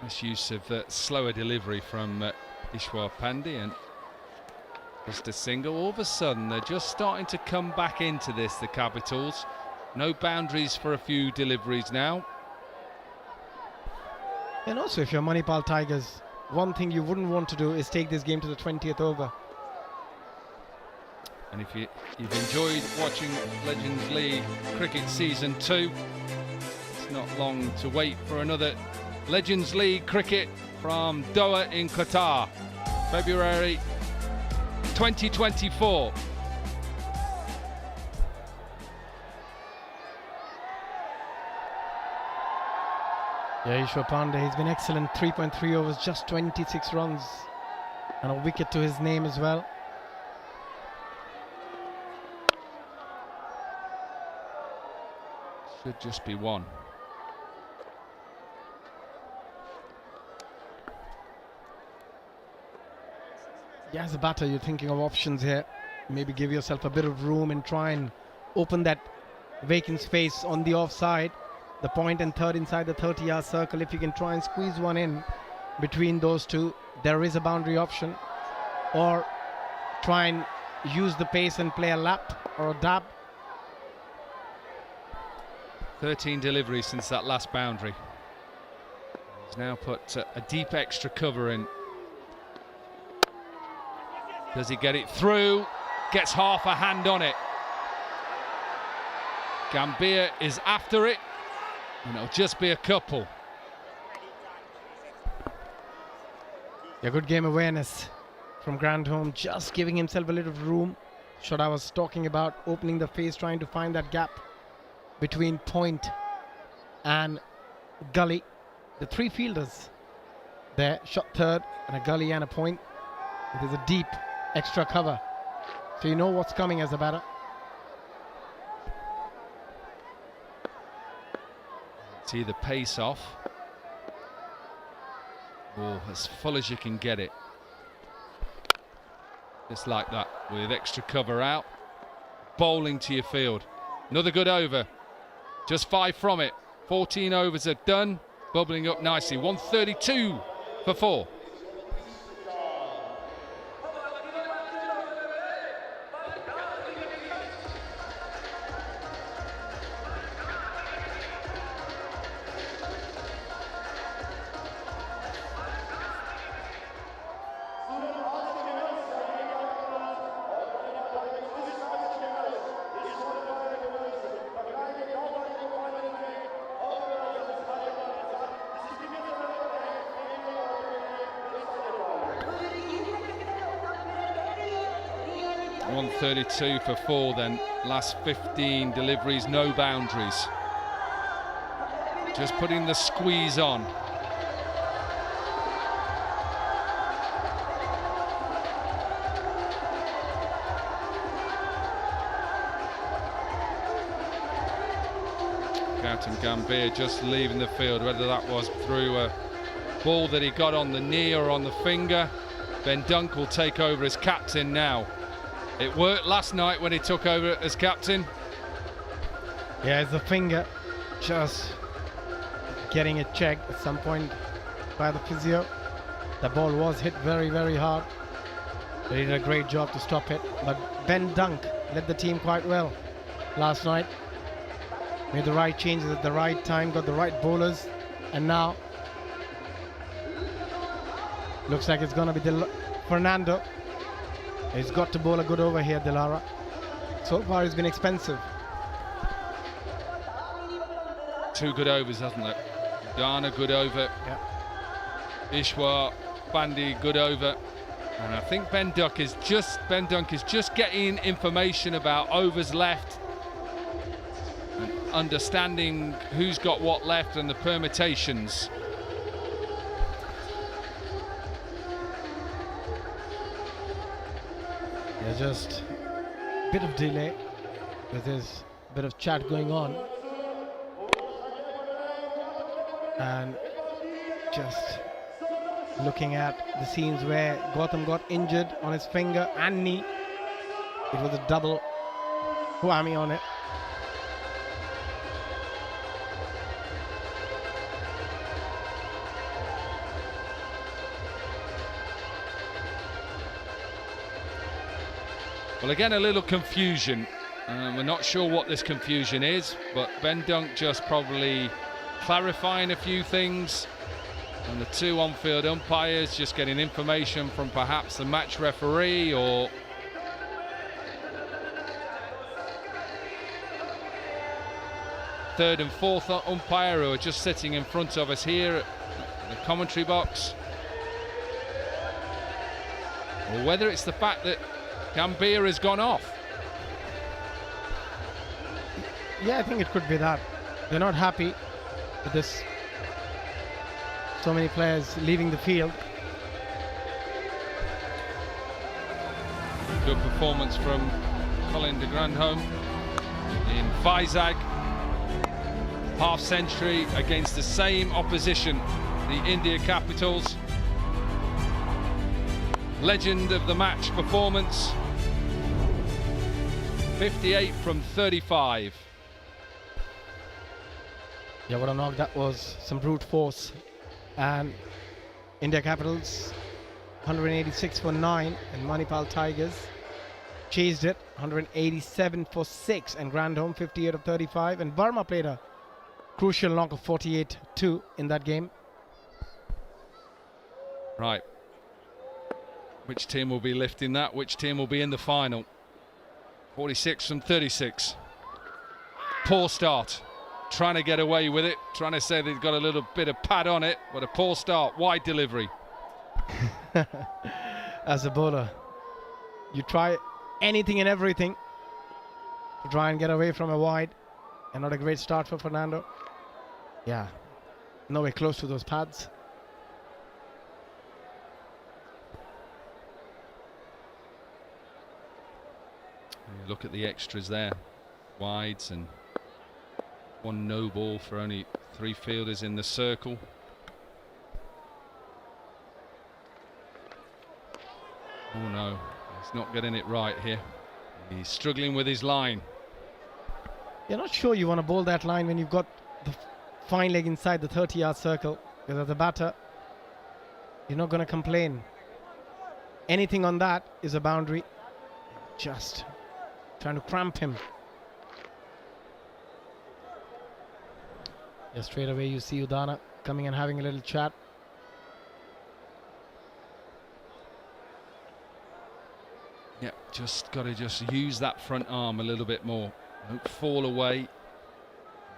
Nice use of the slower delivery from Ishwar Pandey, and just a single. All of a sudden, they're just starting to come back into this, the Capitals. No boundaries for a few deliveries now. And also, if you're Manipal Tigers, one thing you wouldn't want to do is take this game to the 20th over. And if you've enjoyed watching Legends League Cricket Season 2, it's not long to wait for another Legends League Cricket from Doha in Qatar, February 2024. Yeah, Yusuf Pandey, he's been excellent. 3.3 overs, just 26 runs. And a wicket to his name as well. Should just be one. Yeah, as a batter, you're thinking of options here. Maybe give yourself a bit of room and try and open that vacant space on the offside. The point and third inside the 30-yard circle. If you can try and squeeze one in between those two, there is a boundary option. Or try and use the pace and play a lap or a dab. 13 deliveries since that last boundary. He's now put a deep extra cover in. Does he get it through? Gets half a hand on it. Gambhir is after it, and it'll just be a couple. Yeah, good game awareness from Grandhome, just giving himself a little room. Shot I was talking about, opening the face, trying to find that gap between point and gully. The three fielders there, shot third, and a gully and a point. There's a deep extra cover, so you know what's coming as a batter. It's either pace off or as full as you can get it. Just like that, with extra cover out. Bowling to your field. Another good over. Just 5 from it. 14 overs are done. Bubbling up nicely. 132 for 4. .132 for 4 then. Last 15 deliveries, no boundaries. Just putting the squeeze on. Gautam Gambhir just leaving the field, whether that was through a ball that he got on the knee or on the finger. Ben Dunk will take over as captain now. It worked last night when he took over as captain. Yeah, it's the finger just getting it checked at some point by the physio. The ball was hit very, very hard. They did a great job to stop it. But Ben Dunk led the team quite well last night. Made the right changes at the right time, got the right bowlers. And now, looks like it's going to be Fernando. He's got to bowl a good over here, Dilhara. So far, it's been expensive. 2 good overs, hasn't it? Udana, good over. Yeah. Ishwar, Bandi, good over. And I think Ben Dunk is just getting information about overs left and understanding who's got what left and the permutations. There's just a bit of delay, but there's a bit of chat going on. And just looking at the scenes where Gautam got injured on his finger and knee. It was a double whammy on it. Well, again, a little confusion. We're not sure what this confusion is, but Ben Dunk just probably clarifying a few things. And the 2 on-field umpires just getting information from perhaps the match referee or third and fourth umpire who are just sitting in front of us here at the commentary box. Or whether it's the fact that Gambhir has gone off. Yeah, I think it could be that. They're not happy with this. So many players leaving the field. Good performance from Colin de Grandhomme in Vizag. half century against the same opposition, the India Capitals. Legend of the match performance, 58 from 35. Yeah, what a knock that was. Some brute force. And India Capitals 186 for 9, and Manipal Tigers chased it 187 for 6, and Grand Home 58 of 35. And Burma played a crucial knock of 48-2 in that game. Right. Which team will be lifting that? Which team will be in the final? 46 from 36. Poor start. Trying to get away with it. Trying to say they've got a little bit of pad on it, but a poor start. Wide delivery. As a bowler, you try anything and everything to try and get away from a wide, and not a great start for Fernando. Yeah, nowhere close to those pads. Look at the extras there. Wides and one no ball for only 3 fielders in the circle. Oh no, he's not getting it right here. He's struggling with his line. You're not sure you want to bowl that line when you've got the fine leg inside the 30-yard circle, because as a batter, you're not going to complain. Anything on that is a boundary. Just trying to cramp him. Yeah, straight away you see Udana coming and having a little chat. Yeah, just got to use that front arm a little bit more. Don't fall away.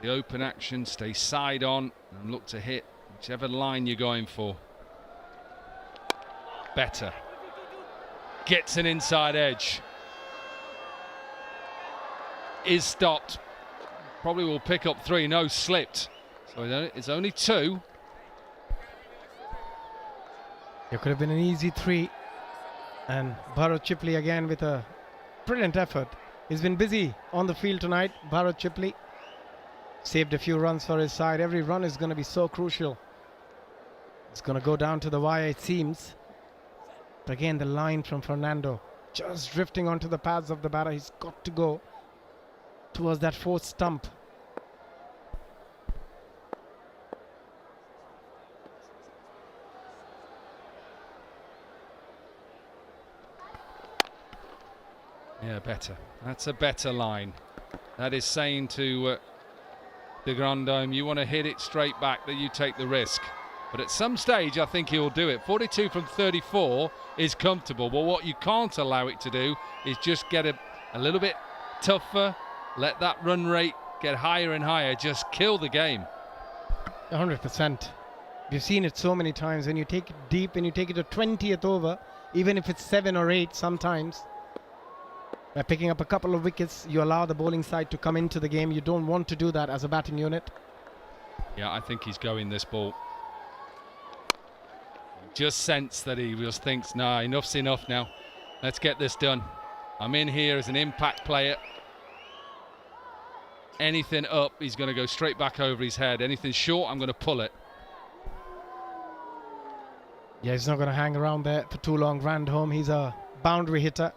The open action, stay side on and look to hit whichever line you're going for. Better. Gets an inside edge. Is stopped. Probably will pick up 3. No, slipped. So it's only 2. It could have been an easy 3. And Bharath Chipli again with a brilliant effort. He's been busy on the field tonight. Bharath Chipli saved a few runs for his side. Every run is going to be so crucial. It's going to go down to the wire, it seems. But again, the line from Fernando just drifting onto the pads of the batter. He's got to go towards that 4th stump. Yeah, better. That's a better line. That is saying to the Grand Dome, you want to hit it straight back, that you take the risk. But at some stage, I think he'll do it. 42 from 34 is comfortable, but what you can't allow it to do is just get a little bit tougher, let that run rate get higher and higher, just kill the game. 100%. We've seen it so many times. When you take it deep and you take it to 20th over, even if it's 7 or 8 sometimes, by picking up a couple of wickets, you allow the bowling side to come into the game. You don't want to do that as a batting unit. Yeah, I think he's going this ball. Just sense that he just thinks, nah, enough's enough now. Let's get this done. I'm in here as an impact player. Anything up, he's going to go straight back over his head. Anything short, I'm going to pull it. Yeah, he's not going to hang around there for too long. Grand Home, he's a boundary hitter.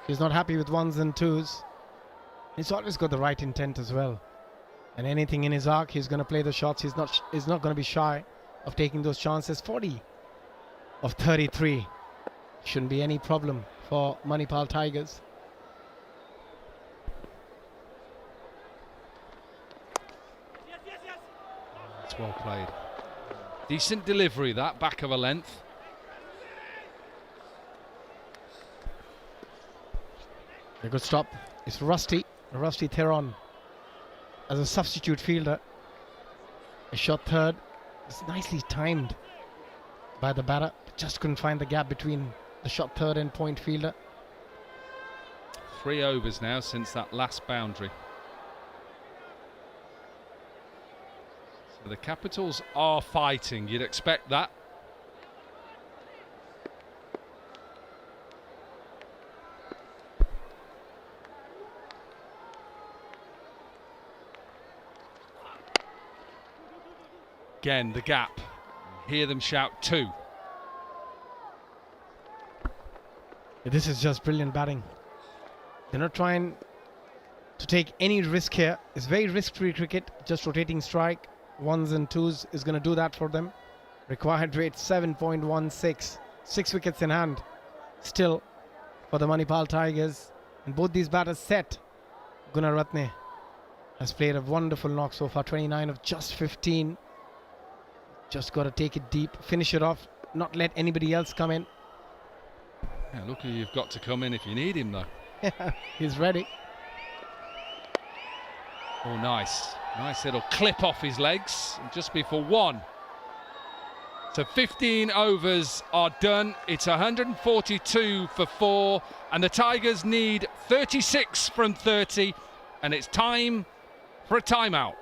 He's not happy with 1s and 2s. He's always got the right intent as well. And anything in his arc, he's going to play the shots. He's not going to be shy of taking those chances. 40 of 33. Shouldn't be any problem for Manipal Tigers. That's well played. Decent delivery, that back of a length. A good stop. It's Rusty Theron as a substitute fielder. A shot third. It's nicely timed by the batter. Just couldn't find the gap between the shot third and point fielder. 3 overs now since that last boundary. So the Capitals are fighting. You'd expect that. Again, the gap. Hear them shout 2. This is just brilliant batting. They're not trying to take any risk here. It's very risk-free cricket. Just rotating strike, 1s and 2s is going to do that for them. Required rate 7.16. 6 wickets in hand still for the Manipal Tigers. And both these batters set. Gunaratne has played a wonderful knock so far. 29 of just 15. Just got to take it deep, finish it off, not let anybody else come in. Yeah, look who you've got to come in if you need him, though. He's ready. Oh, nice. Nice little clip off his legs. And just before 1. So 15 overs are done. It's 142 for 4. And the Tigers need 36 from 30. And it's time for a timeout.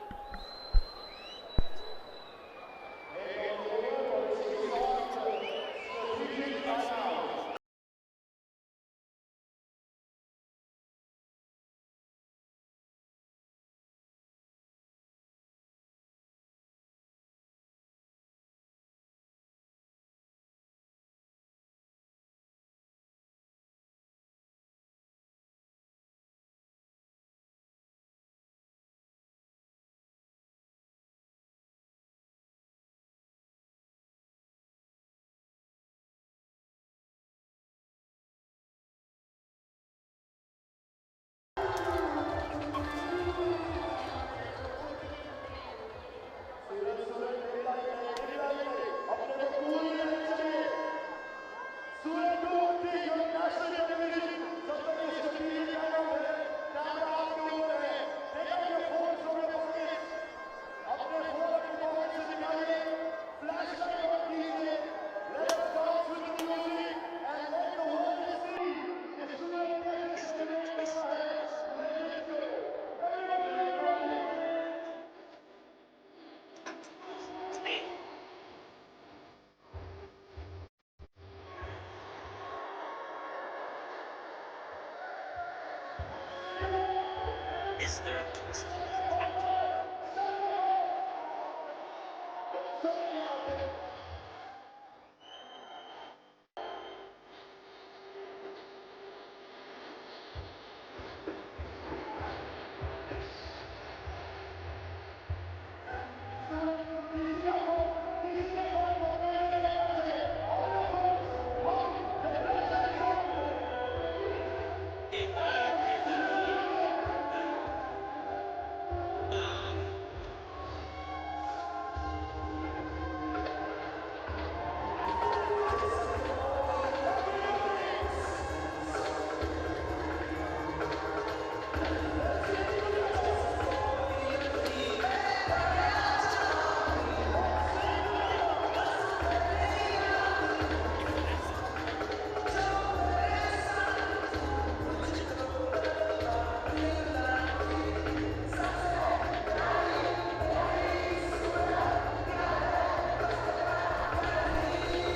Is there a twist?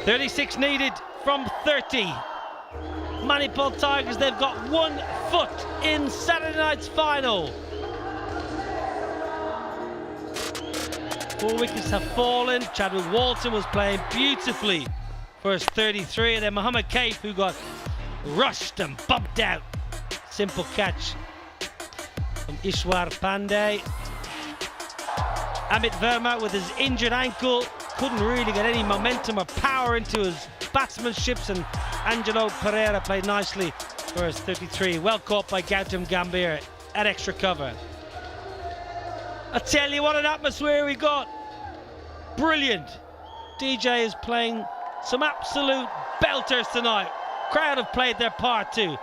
.36 needed from 30. Manipal Tigers, they've got 1 foot in Saturday night's final. 4 wickets have fallen. Chadwick Walton was playing beautifully for his 33, and then Mohammed Kaif, who got rushed and bumped out. Simple catch from Ishwar Pandey. Amit Verma with his injured ankle couldn't really get any momentum or power into his batsmanships, and Angelo Pereira played nicely for his 33. Well caught by Gautam Gambhir at extra cover. I tell you what an atmosphere we got. Brilliant. DJ is playing some absolute belters tonight. Crowd have played their part too.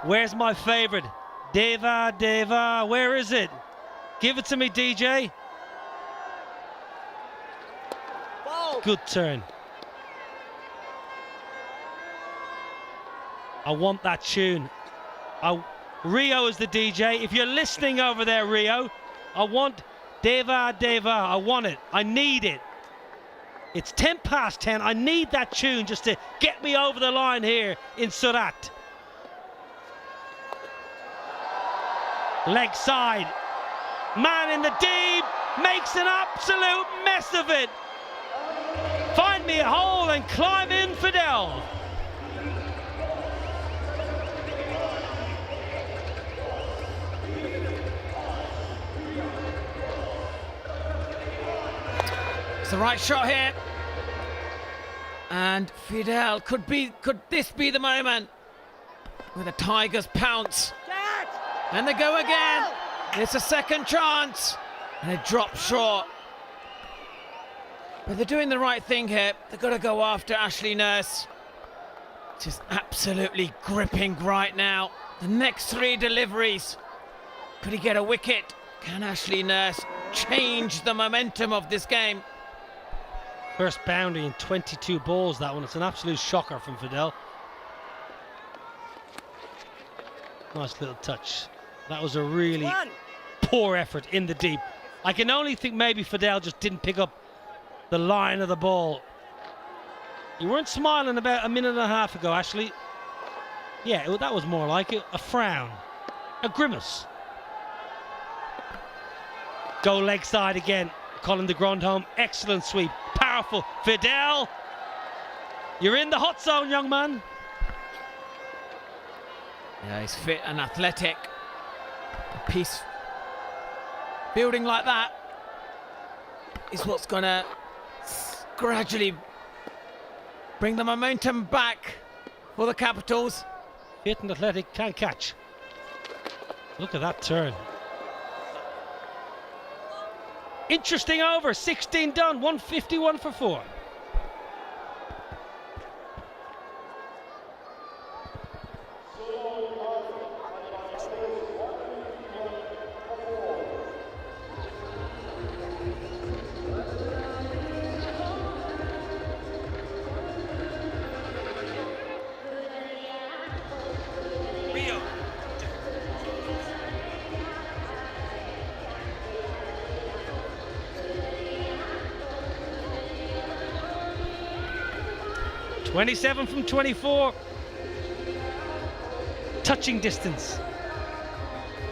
Where's my favorite? Deva, Deva, where is it? Give it to me, DJ. Whoa. Good turn. I want that tune. Rio is the DJ. If you're listening over there, Rio, I want Deva, Deva. I want it. I need it. It's 10 past 10. I need that tune just to get me over the line here in Surat. Leg side. Man in the deep. Makes an absolute mess of it. Find me a hole and climb in, Fidel. It's the right shot here. And Fidel, could this be the moment where the Tigers pounce? And they go again. It's a second chance. And it drops short. But they're doing the right thing here. They've got to go after Ashley Nurse. Just absolutely gripping right now. The next 3 deliveries. Could he get a wicket? Can Ashley Nurse change the momentum of this game? First boundary in 22 balls, that one. It's an absolute shocker from Fidel. Nice little touch. That was a really poor effort in the deep. I can only think maybe Fidel just didn't pick up the line of the ball. You weren't smiling about a minute and a half ago, Ashley. Yeah, that was more like it. A frown. A grimace. Go leg side again. Colin de Grandhomme. Excellent sweep. Powerful. Fidel. You're in the hot zone, young man. Yeah, he's fit and athletic. A piece building like that is what's going to gradually bring the momentum back for the Capitals. Fit and athletic, can catch. Look at that turn. Interesting over, 16 done, 151 for 4. Rio. 27 from 24. Touching distance.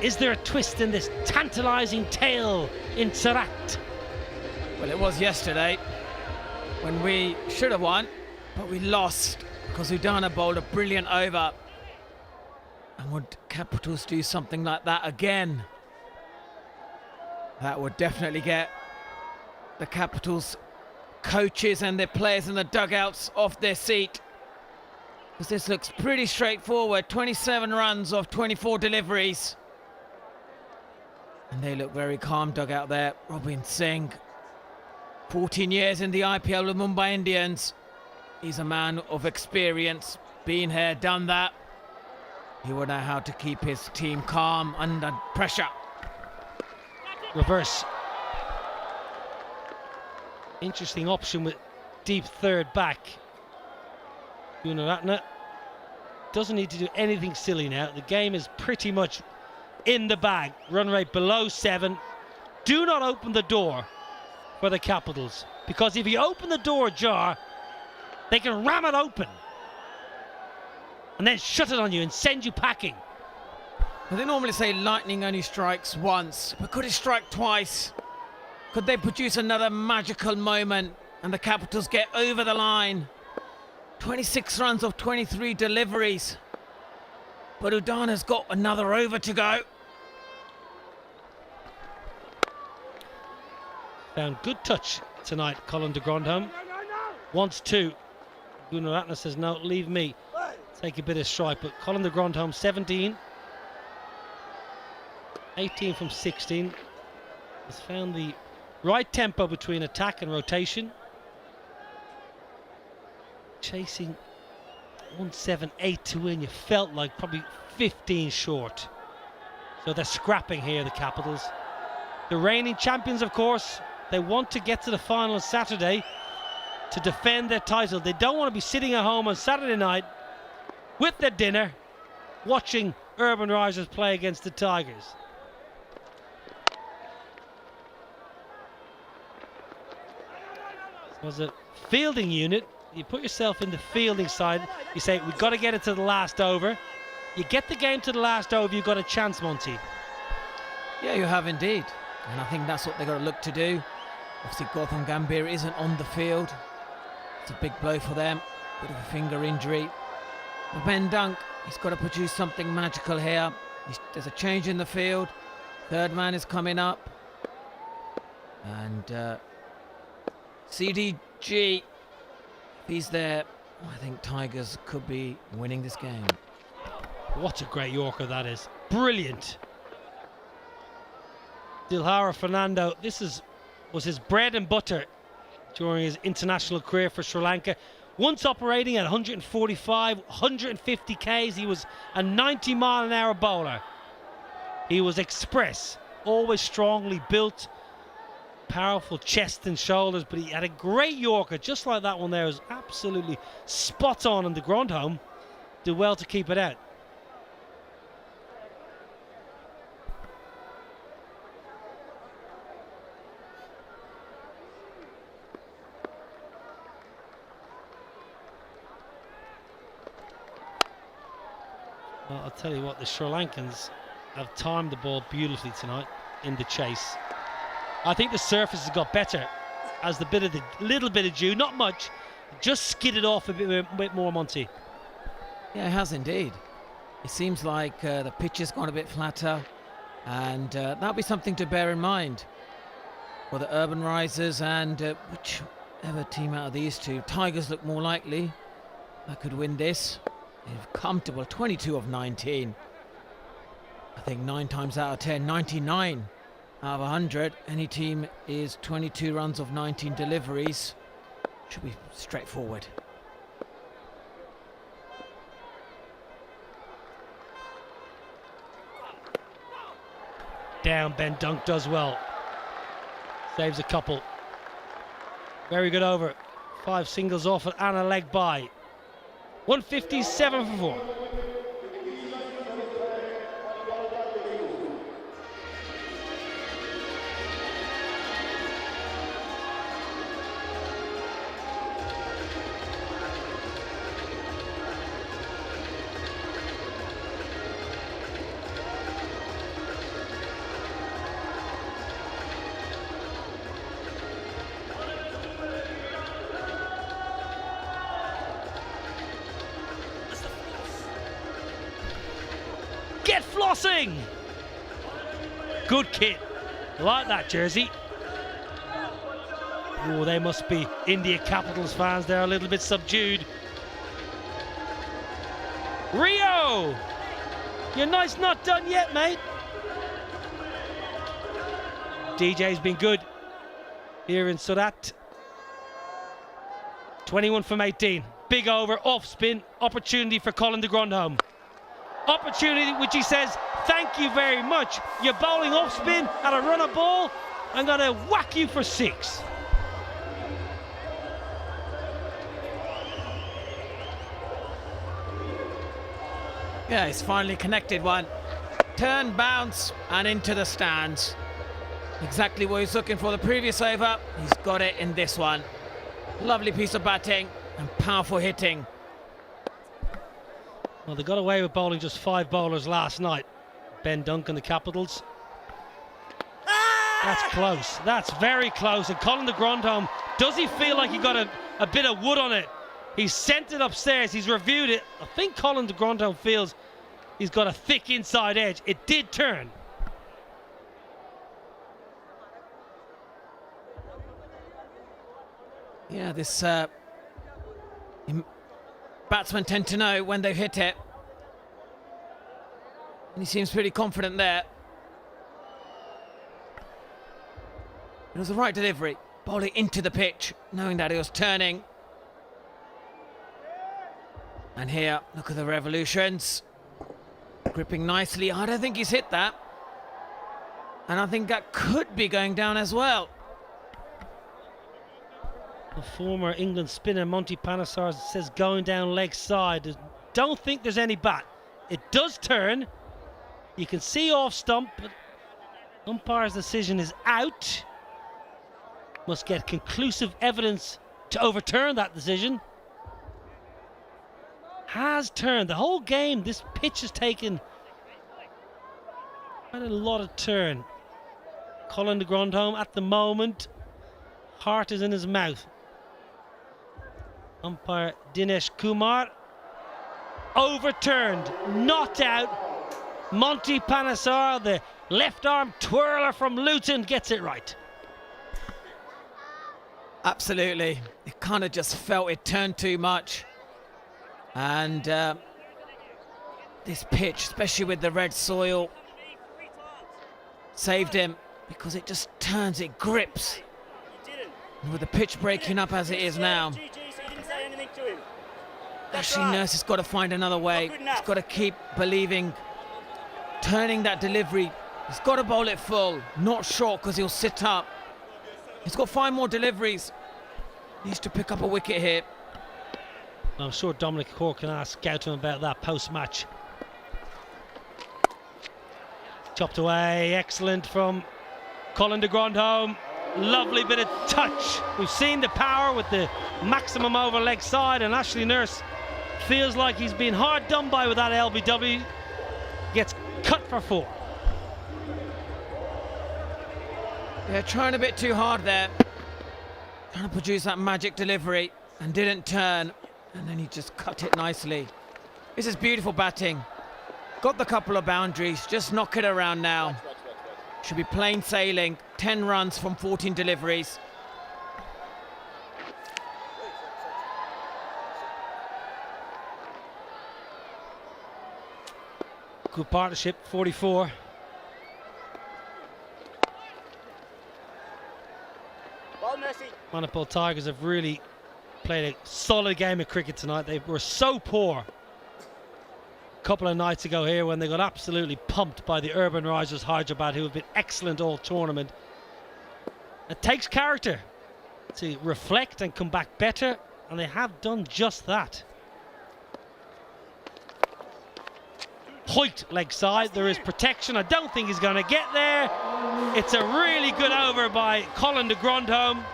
Is there a twist in this tantalising tale in Surat? Well, it was yesterday when we should have won, but we lost because Udana bowled a brilliant over. And would Capitals do something like that again? That would definitely get the Capitals coaches and their players in the dugouts off their seat. Because this looks pretty straightforward. 27 runs off 24 deliveries. And they look very calm dugout there. Robin Singh, 14 years in the IPL with Mumbai Indians. He's a man of experience. Been here, done that. He will know how to keep his team calm under pressure. Reverse. Interesting option with deep third back. Gunaratne doesn't need to do anything silly now. The game is pretty much in the bag. Run rate below 7. Do not open the door for the Capitals, because if you open the door ajar, they can ram it open and then shut it on you and send you packing. Well, they normally say lightning only strikes once, but could it strike twice? Could they produce another magical moment and the Capitals get over the line? 26 runs off 23 deliveries. But Udana's got another over to go. Found good touch tonight, Colin de Grandhomme. Wants to. Gunaratne says, no, leave me. Take a bit of strike, but Colin de Grandhomme, 17. 18 from 16. Has found the right tempo between attack and rotation. Chasing 178 to win. You felt like probably 15 short. So they're scrapping here, the Capitals. The reigning champions, of course. They want to get to the final on Saturday to defend their title. They don't want to be sitting at home on Saturday night with their dinner watching Urban Risers play against the Tigers. Was a fielding unit, you put yourself in the fielding side, you say, we've got to get it to the last over. You get the game to the last over, you've got a chance, Monty. Yeah, you have indeed. And I think that's what they've got to look to do. Obviously, Gautam Gambhir isn't on the field. It's a big blow for them. Bit of a finger injury. But Ben Dunk, he's got to produce something magical here. There's a change in the field. Third man is coming up. And CDG, if he's there, I think Tigers could be winning this game. What a great Yorker that is. Brilliant. Dilhara Fernando, this was his bread and butter during his international career for Sri Lanka. Once operating at 145, 150 Ks, he was a 90-mile-an-hour bowler. He was express, always strongly built, powerful chest and shoulders, but he had a great Yorker, just like that one there. Was absolutely spot on in the ground home. Did well to keep it out. Well, I'll tell you what, the Sri Lankans have timed the ball beautifully tonight in the chase. I think the surface has got better as the little bit of dew, not much, just skidded off a bit more, Monty. Yeah, it has indeed. It seems like the pitch has gone a bit flatter, and that'll be something to bear in mind for the Urban Risers and whichever team out of these two. Tigers look more likely. I could win this. They're comfortable, 22 of 19. I think 9 times out of 10, 99 out of 100. Any team is 22 runs of 19 deliveries. Should be straightforward. Down, Ben Dunk does well. Saves a couple. Very good over. 5 singles off and a leg by. 157 for 4. Get flossing! Good kid. Like that jersey. Oh, they must be India Capitals fans. They're a little bit subdued. Rio! Your night's not done yet, mate. DJ's been good here in Surat. 21 from 18. Big over, off spin. Opportunity for Colin de Grandhomme. Opportunity which he says, thank you very much. You're bowling off spin at a runner ball. I'm going to whack you for 6. Yeah, he's finally connected one. Turn, bounce, and into the stands. Exactly what he's looking for the previous over. He's got it in this one. Lovely piece of batting and powerful hitting. Well, they got away with bowling just 5 bowlers last night. Ben Dunk and the Capitals. That's close. That's very close. And Colin de Grandhomme, does he feel like he got a bit of wood on it? He's sent it upstairs. He's reviewed it. I think Colin de Grandhomme feels he's got a thick inside edge. It did turn. Yeah, this batsmen tend to know when they've hit it. And he seems pretty confident there. It was the right delivery. Bowling into the pitch, knowing that he was turning. And here, look at the revolutions. Gripping nicely. I don't think he's hit that. And I think that could be going down as well. The former England spinner Monty Panesar says going down leg side. Don't think there's any bat. It does turn. You can see off stump, but umpire's decision is out. Must get conclusive evidence to overturn that decision. Has turned. The whole game, this pitch has taken quite a lot of turn. Colin de Grandhomme at the moment, heart is in his mouth. Umpire Dinesh Kumar. Overturned, not out. Monty Panesar, the left arm twirler from Luton, gets it right. Absolutely. It kind of just felt it turned too much. And this pitch, especially with the red soil, saved him because it just turns, it grips. And with the pitch breaking up as it is now, Ashley Nurse has got to find another way. He's got to keep believing, turning that delivery. He's got to bowl it full, not short because he'll sit up. He's got 5 more deliveries. Needs to pick up a wicket here. I'm sure Dominic Cork can ask Gautam about that post-match. Chopped away, excellent from Colin de Grandhomme. Lovely bit of touch. We've seen the power with the maximum over leg side, and Ashley Nurse feels like he's been hard done by with that LBW. Gets cut for 4. They're trying a bit too hard there. Trying to produce that magic delivery and didn't turn. And then he just cut it nicely. This is beautiful batting. Got the couple of boundaries, just knock it around now. Should be plain sailing. 10 runs from 14 deliveries. Good partnership, 44. Manipal Tigers have really played a solid game of cricket tonight. They were so poor a couple of nights ago here when they got absolutely pumped by the Urban Risers Hyderabad, who have been excellent all tournament. It takes character to reflect and come back better, and they have done just that. Hoyt leg side, there is protection. I don't think he's going to get there. It's a really good over by Colin de Grandhomme.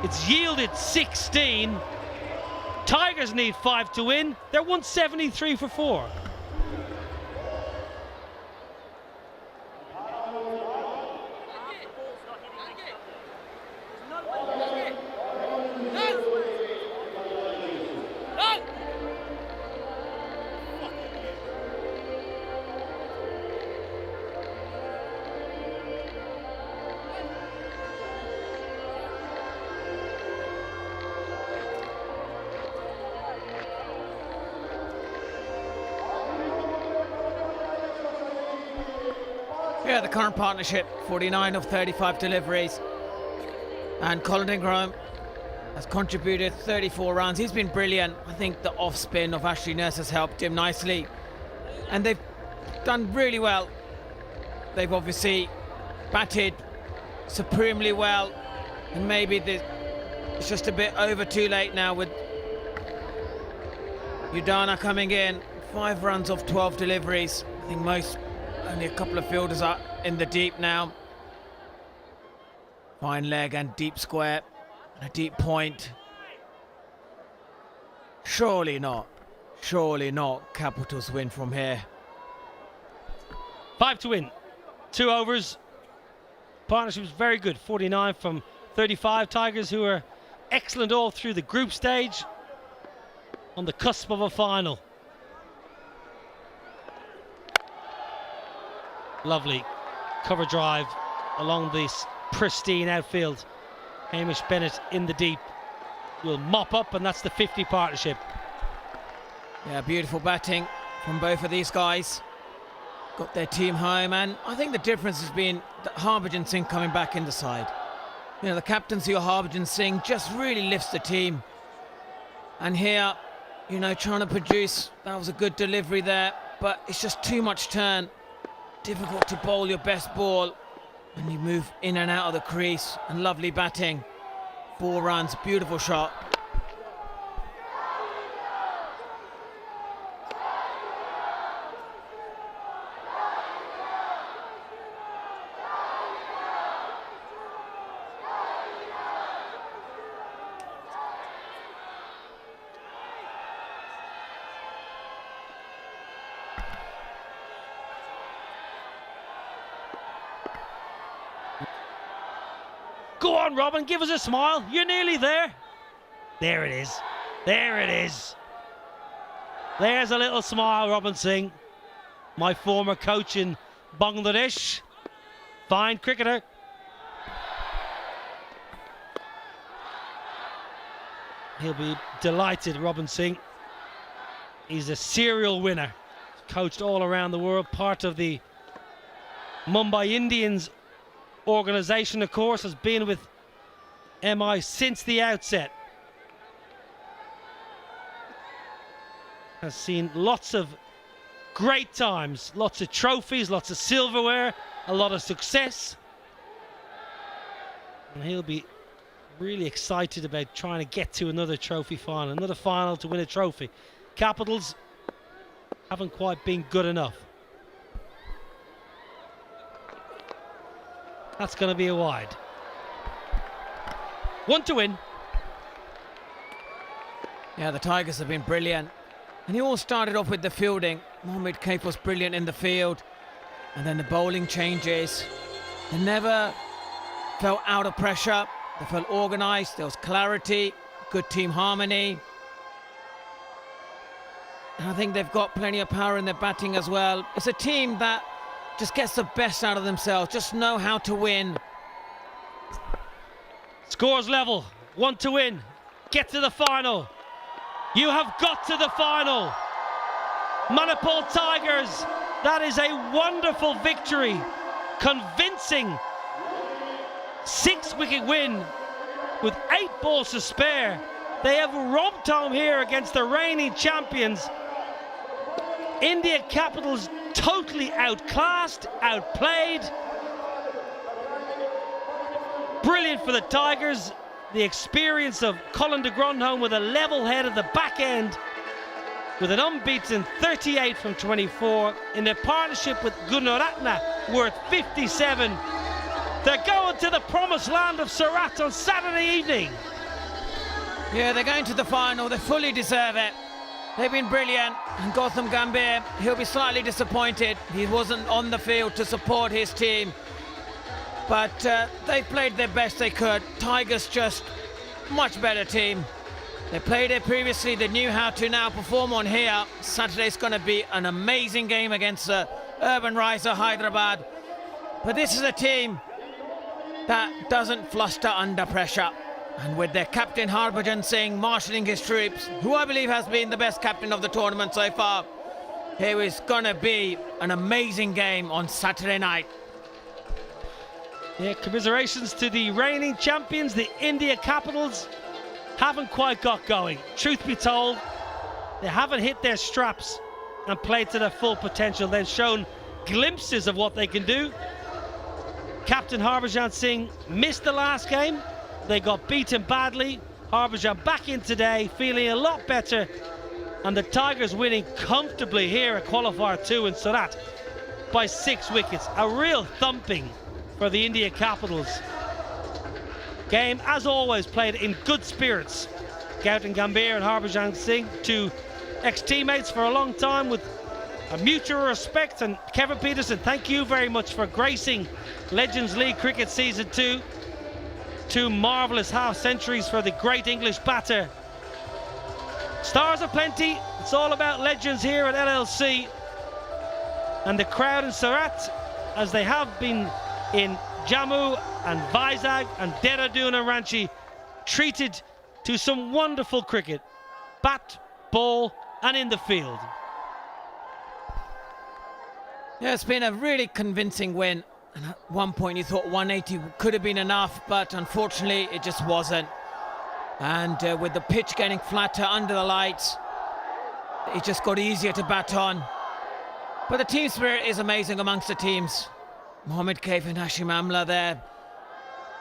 It's yielded 16. Tigers need 5 to win. They're 173 for 4. Yeah, the current partnership, 49 of 35 deliveries. And Colin de Grandhomme has contributed 34 runs. He's been brilliant. I think the off spin of Ashley Nurse has helped him nicely. And they've done really well. They've obviously batted supremely well. And maybe it's just a bit over too late now with Udana coming in. 5 runs off 12 deliveries. I think only a couple of fielders are in the deep now. Fine leg and deep square and a deep point. Surely not. Surely not. Capitals win from here. 5 to win. 2 overs. Partnership was very good. 49 from 35. Tigers, who are excellent all through the group stage, on the cusp of a final. Lovely cover drive along this pristine outfield. Hamish Bennett in the deep will mop up, and that's the 50 partnership. Yeah, beautiful batting from both of these guys. Got their team home, and I think the difference has been that Harbhajan Singh coming back in the side. You know, the captaincy of Harbhajan Singh just really lifts the team. And here, you know, trying to produce, that was a good delivery there, but it's just too much turn. Difficult to bowl your best ball when you move in and out of the crease. And lovely batting. 4 runs, beautiful shot. Go on, Robin, give us a smile. You're nearly there. There it is. There it is. There's a little smile, Robin Singh, my former coach in Bangladesh. Fine cricketer. He'll be delighted, Robin Singh. He's a serial winner. Coached all around the world, part of the Mumbai Indians organisation, of course, has been with MI since the outset. Has seen lots of great times, lots of trophies, lots of silverware, a lot of success. And he'll be really excited about trying to get to another trophy final, another final to win a trophy. Capitals haven't quite been good enough. That's going to be a wide. One to win. Yeah, the Tigers have been brilliant. And it all started off with the fielding. Mohamed Kaif was brilliant in the field. And then the bowling changes. They never felt out of pressure. They felt organised. There was clarity, good team harmony. And I think they've got plenty of power in their batting as well. It's a team that just gets the best out of themselves, just know how to win. Scores level, 1 to win. Get to the final. You have got to the final. Manipal Tigers, that is a wonderful victory. Convincing 6-wicket win with 8 balls to spare. They have romped home here against the reigning champions. India Capitals totally outclassed, outplayed. Brilliant for the Tigers. The experience of Colin de Grandhomme with a level head at the back end with an unbeaten 38 from 24 in their partnership with Gunaratna worth 57. They're going to the promised land of Surat on Saturday evening. Yeah, they're going to the final. They fully deserve it. They've been brilliant. And Gautam Gambhir, he'll be slightly disappointed. He wasn't on the field to support his team. But they played their best they could. Tigers just much better team. They played it previously. They knew how to now perform on here. Saturday's going to be an amazing game against Urban Riser Hyderabad. But this is a team that doesn't fluster under pressure. And with their captain Harbhajan Singh marshalling his troops, who I believe has been the best captain of the tournament so far, here is going to be an amazing game on Saturday night. Yeah, commiserations to the reigning champions, the India Capitals. Haven't quite got going. Truth be told, they haven't hit their straps and played to their full potential. They've shown glimpses of what they can do. Captain Harbhajan Singh missed the last game. They got beaten badly. Harbhajan back in today, feeling a lot better. And the Tigers winning comfortably here at Qualifier 2 in Surat by 6 wickets. A real thumping for the India Capitals. Game, as always, played in good spirits. Gautam Gambhir and Harbhajan Singh, 2 ex-teammates for a long time with a mutual respect. And Kevin Pietersen, thank you very much for gracing Legends League Cricket Season 2. 2 marvellous half-centuries for the great English batter. Stars aplenty. It's all about legends here at LLC. And the crowd in Surat, as they have been in Jammu and Vizag and Dehradun and Ranchi, treated to some wonderful cricket. Bat, ball and in the field. Yeah, it's been a really convincing win. And at one point you thought 180 could have been enough, but unfortunately it just wasn't. And with the pitch getting flatter under the lights, it just got easier to bat on. But the team spirit is amazing amongst the teams. Mohamed Kaif and Hashim Amla there.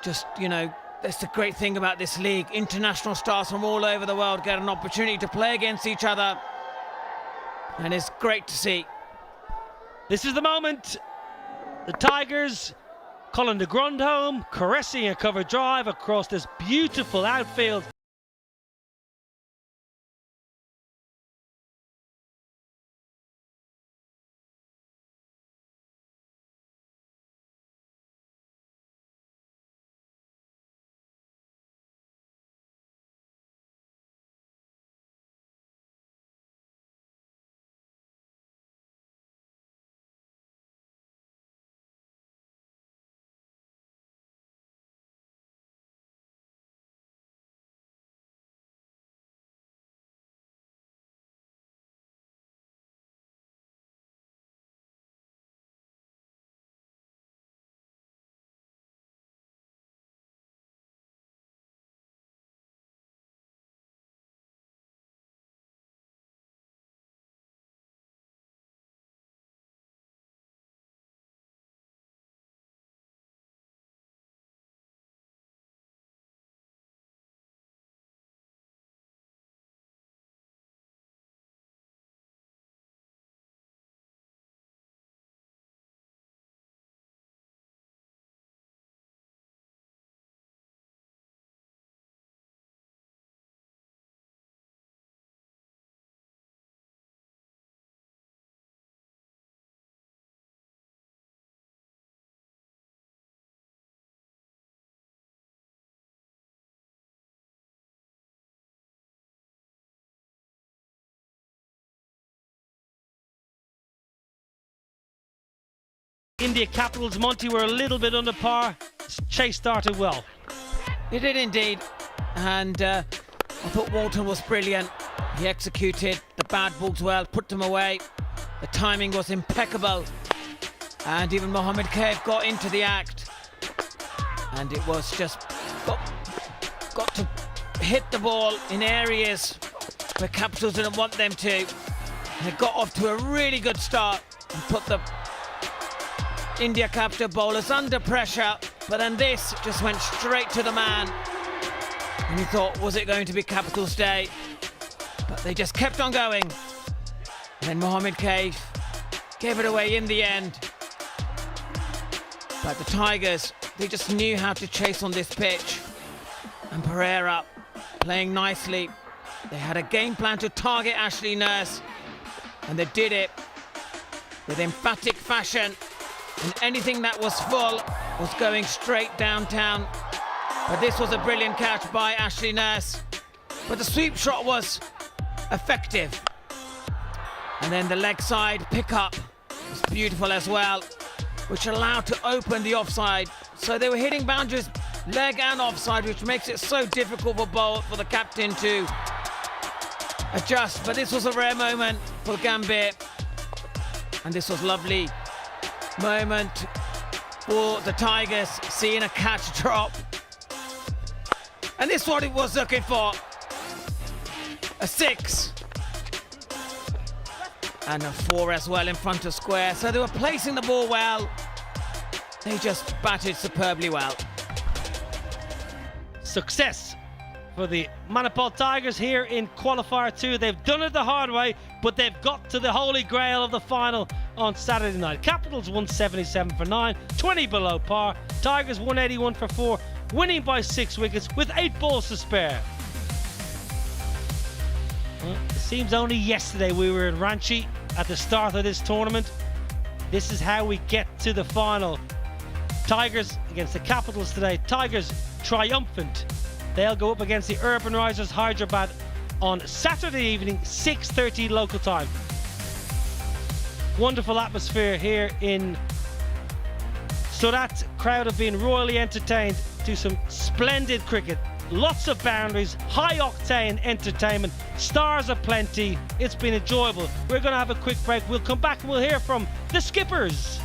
Just, you know, that's the great thing about this league. International stars from all over the world get an opportunity to play against each other. And it's great to see. This is the moment. The Tigers, Colin de Grandhomme caressing a cover drive across this beautiful outfield. India Capitals. Monty were a little bit under par. Chase started well. He did indeed, and I thought Walton was brilliant. He executed the bad balls well, put them away. The timing was impeccable, and even Mohammed Kaif got into the act, and it was just got to hit the ball in areas where Capitals didn't want them to. And it got off to a really good start and put the India Capital bowlers under pressure, but then this just went straight to the man. And he thought, was it going to be Capitals' day? But they just kept on going. And then Mohammed Kaif gave it away in the end. But the Tigers, they just knew how to chase on this pitch. And Pereira playing nicely. They had a game plan to target Ashley Nurse, and they did it with emphatic fashion. And anything that was full was going straight downtown. But this was a brilliant catch by Ashley Nurse. But the sweep shot was effective. And then the leg side pickup was beautiful as well, which allowed to open the offside. So they were hitting boundaries, leg and offside, which makes it so difficult for the captain to adjust. But this was a rare moment for Gambhir. And this was lovely moment for the Tigers, seeing a catch drop. And this is what it was looking for. A 6. And a 4 as well in front of square. So they were placing the ball well. They just batted superbly well. Success for the Manipal Tigers here in Qualifier 2. They've done it the hard way, but they've got to the holy grail of the final on Saturday night. Capitals 177 for 9, 20 below par. Tigers 181 for 4, winning by 6 wickets with 8 balls to spare. Well, it seems only yesterday we were in Ranchi at the start of this tournament. This is how we get to the final. Tigers against the Capitals today. Tigers triumphant. They'll go up against the Urban Risers Hyderabad on Saturday evening, 6:30 local time. Wonderful atmosphere here in Surat. Crowd have been royally entertained to some splendid cricket. Lots of boundaries, high octane entertainment, stars aplenty. It's been enjoyable. We're going to have a quick break. We'll come back and we'll hear from the skippers.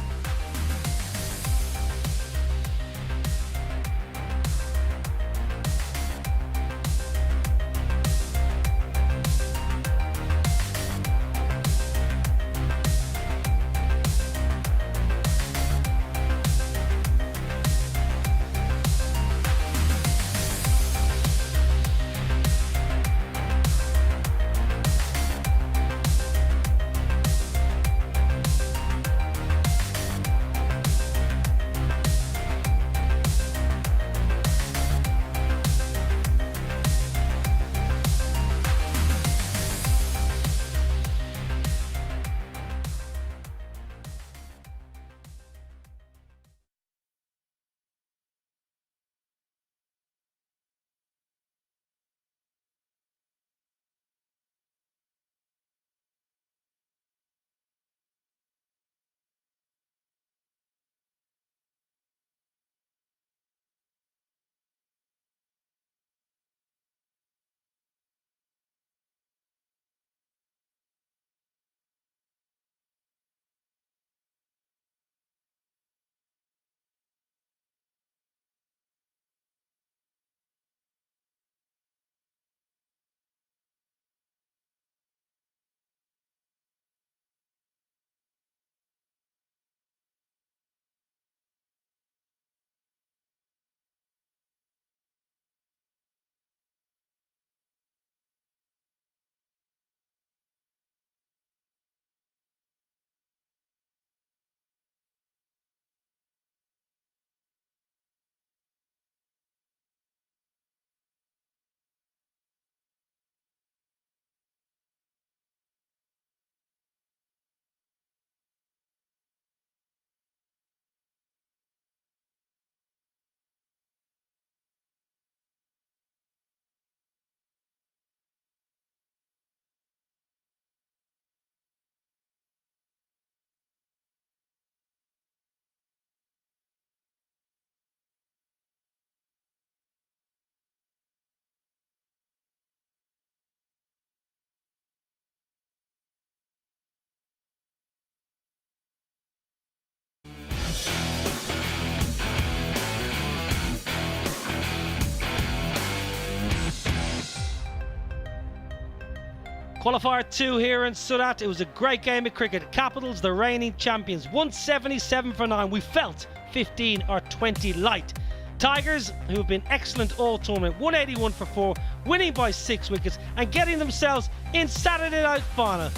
Qualifier 2 here in Surat. It was a great game of cricket. Capitals, the reigning champions, 177 for 9. We felt 15 or 20 light. Tigers, who have been excellent all tournament, 181 for 4, winning by 6 wickets and getting themselves in Saturday night final.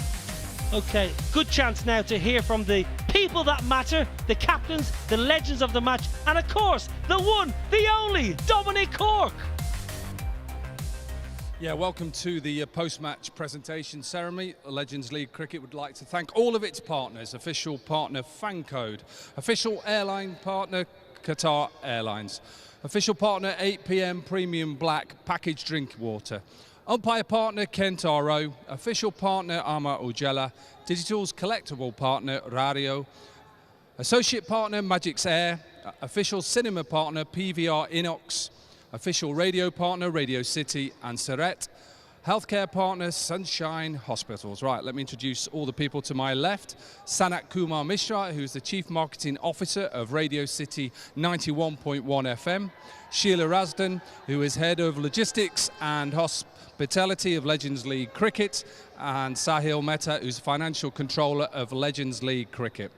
Okay, good chance now to hear from the people that matter, the captains, the legends of the match, and of course, the one, the only, Dominic Cork. Yeah, welcome to the post-match presentation ceremony. Legends League Cricket would like to thank all of its partners, official partner Fancode, official airline partner Qatar Airlines, official partner 8pm Premium Black Packaged Drink Water, umpire partner Kentaro, official partner Ama Ujela, Digital's collectible partner Radio, associate partner Magic's Air, official cinema partner PVR Inox, official radio partner Radio City and Surat, healthcare partner Sunshine Hospitals. Right, let me introduce all the people to my left. Sanat Kumar Mishra, who's the Chief Marketing Officer of Radio City 91.1 FM. Sheila Rasdan, who is Head of Logistics and Hospitality of Legends League Cricket. And Sahil Mehta, who's Financial Controller of Legends League Cricket.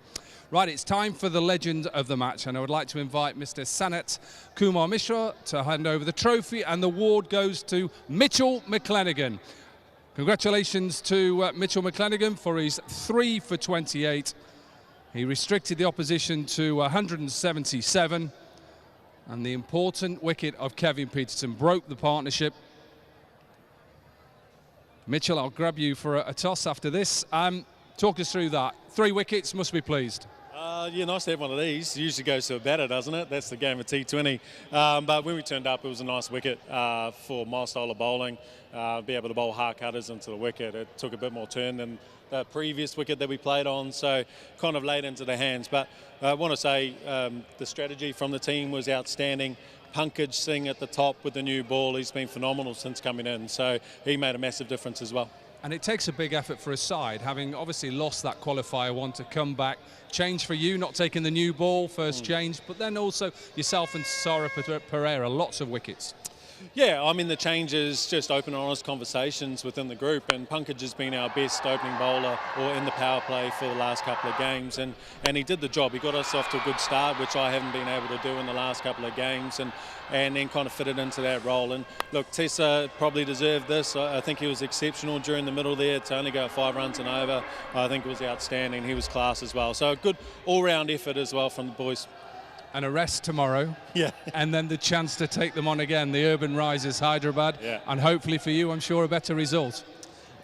Right, it's time for the legend of the match, and I would like to invite Mr. Sanat Kumar Mishra to hand over the trophy, and the award goes to Mitchell McClenaghan. Congratulations to Mitchell McClenaghan for his 3 for 28. He restricted the opposition to 177, and the important wicket of Kevin Pietersen broke the partnership. Mitchell, I'll grab you for a toss after this. Talk us through that. 3 wickets, must be pleased. Yeah, nice to have one of these. It usually goes to a batter, doesn't it? That's the game of T20. But when we turned up, it was a nice wicket for my style of bowling. Be able to bowl hard cutters into the wicket. It took a bit more turn than the previous wicket that we played on, so kind of laid into the hands. But I want to say the strategy from the team was outstanding. Pankaj Singh at the top with the new ball. He's been phenomenal since coming in, so he made a massive difference as well. And it takes a big effort for a side, having obviously lost that qualifier one, to come back. Change for you, not taking the new ball, first change, but then also yourself and Sara Pereira, lots of wickets. Yeah, I mean, the changes, just open and honest conversations within the group, and Pankaj has been our best opening bowler or in the power play for the last couple of games, and he did the job. He got us off to a good start, which I haven't been able to do in the last couple of games, and then kind of fitted into that role. And look, Tessa probably deserved this. I think he was exceptional during the middle there to only go 5 runs and over. I think it was outstanding. He was class as well. So a good all-round effort as well from the boys. And a rest tomorrow. Yeah. And then the chance to take them on again, the Urban Risers Hyderabad. Yeah. And hopefully for you, I'm sure, a better result.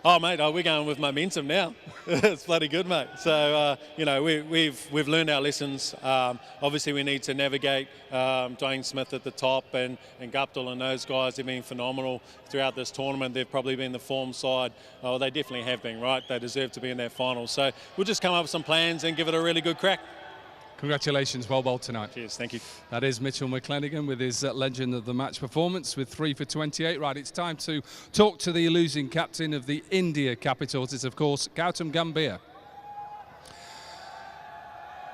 Oh, mate, we're going with momentum now. It's bloody good, mate. So, you know, we've learned our lessons. Obviously, we need to navigate Dwayne Smith at the top and Guptill and those guys have been phenomenal throughout this tournament. They've probably been the form side. Oh, they definitely have been, right? They deserve to be in that final. So we'll just come up with some plans and give it a really good crack. Congratulations, well bowled tonight. Cheers, thank you. That is Mitchell McClenaghan with his legend of the match performance with 3 for 28. Right, it's time to talk to the losing captain of the India Capitals. It's, of course, Gautam Gambhir.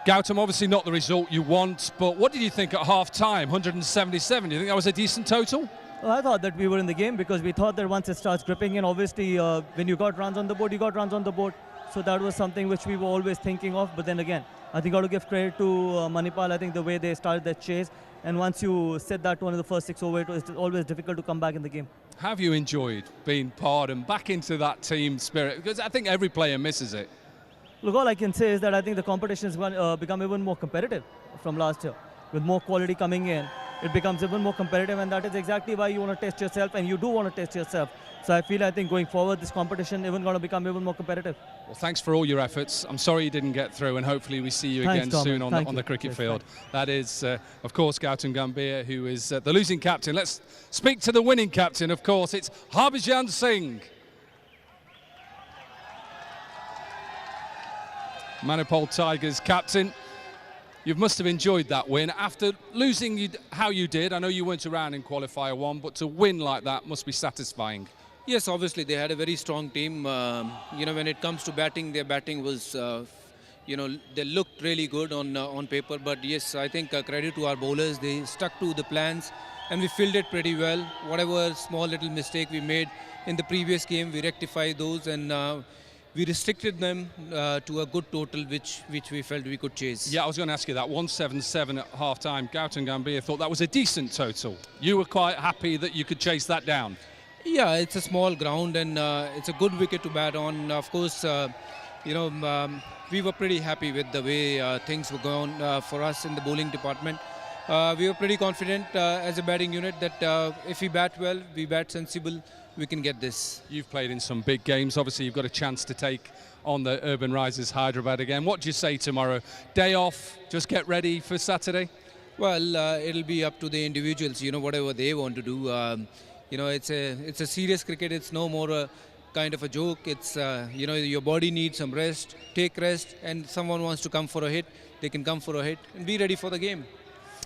Gautam, obviously not the result you want, but what did you think at half-time? 177, do you think that was a decent total? Well, I thought that we were in the game because we thought that once it starts gripping in, obviously when you got runs on the board, you got runs on the board. So that was something which we were always thinking of. But then again, I think I got to give credit to Manipal. I think the way they started that chase. And once you set that one in the first 6 over, it's always difficult to come back in the game. Have you enjoyed being part and back into that team spirit? Because I think every player misses it. Look, all I can say is that I think the competition has become even more competitive from last year. With more quality coming in, it becomes even more competitive, and that is exactly why you want to test yourself, and you do want to test yourself. So I think going forward, this competition is going to become even more competitive. Well, thanks for all your efforts. I'm sorry you didn't get through, and hopefully we see you again soon on the cricket field. That is, of course, Gautam Gambhir, who is the losing captain. Let's speak to the winning captain, of course. It's Harbhajan Singh. Manipal Tigers captain. You must have enjoyed that win. After losing how you did, I know you weren't around in Qualifier 1, but to win like that must be satisfying. Yes, obviously they had a very strong team. You know, when it comes to batting, their batting was they looked really good on paper. But yes, I think credit to our bowlers. They stuck to the plans and we fielded pretty well. Whatever small little mistake we made in the previous game, we rectified those and we restricted them to a good total, which we felt we could chase. Yeah, I was going to ask you that. 177 at half-time. Gautam Gambhir thought that was a decent total. You were quite happy that you could chase that down. Yeah, it's a small ground and it's a good wicket to bat on. Of course, we were pretty happy with the way things were going for us in the bowling department. We were pretty confident as a batting unit that if we bat well, we bat sensible, we can get this. You've played in some big games. Obviously, you've got a chance to take on the Urban Risers Hyderabad again. What do you say tomorrow? Day off, just get ready for Saturday? Well, it'll be up to the individuals, whatever they want to do. It's a serious cricket. It's no more a kind of a joke. It's, your body needs some rest. Take rest, and someone wants to come for a hit, they can come for a hit and be ready for the game.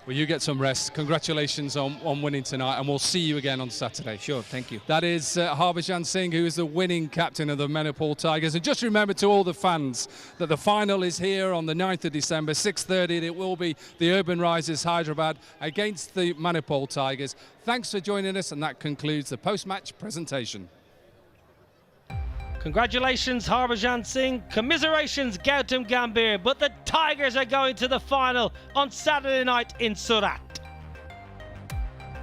Well, you get some rest. Congratulations on winning tonight, and we'll see you again on Saturday. Sure, thank you. That is Harbhajan Singh, who is the winning captain of the Manipal Tigers. And just remember to all the fans that the final is here on the 9th of December, 6:30. It will be the Urban Risers Hyderabad against the Manipal Tigers. Thanks for joining us, and that concludes the post-match presentation. Congratulations, Harbhajan Singh. Commiserations, Gautam Gambhir. But the Tigers are going to the final on Saturday night in Surat.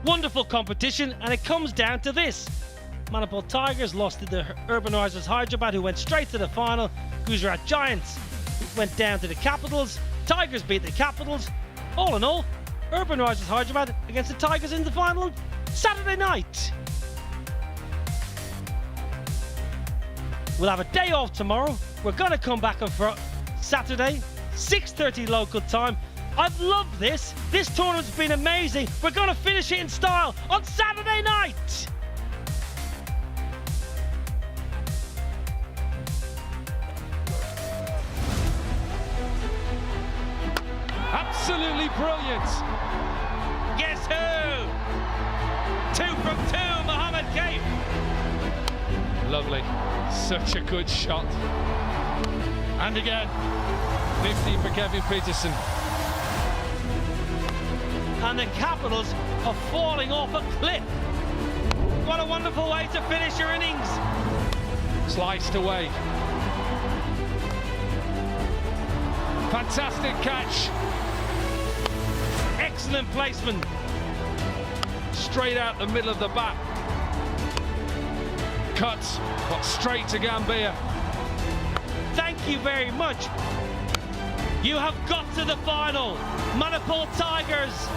Wonderful competition, and it comes down to this. Manipal Tigers lost to the Urban Risers Hyderabad, who went straight to the final. Gujarat Giants went down to the Capitals. Tigers beat the Capitals. All in all, Urban Risers Hyderabad against the Tigers in the final Saturday night. We'll have a day off tomorrow. We're going to come back on Saturday, 6:30 local time. I've loved this. This tournament's been amazing. We're going to finish it in style on Saturday night. Absolutely brilliant. Guess who? 2 from 2, Mohammed Kaif. Lovely. Such a good shot. And again, 50 for Kevin Pietersen. And the Capitals are falling off a cliff. What a wonderful way to finish your innings. Sliced away. Fantastic catch. Excellent placement. Straight out the middle of the bat. Cuts, but straight to Gambhir. Thank you very much. You have got to the final. Manipal Tigers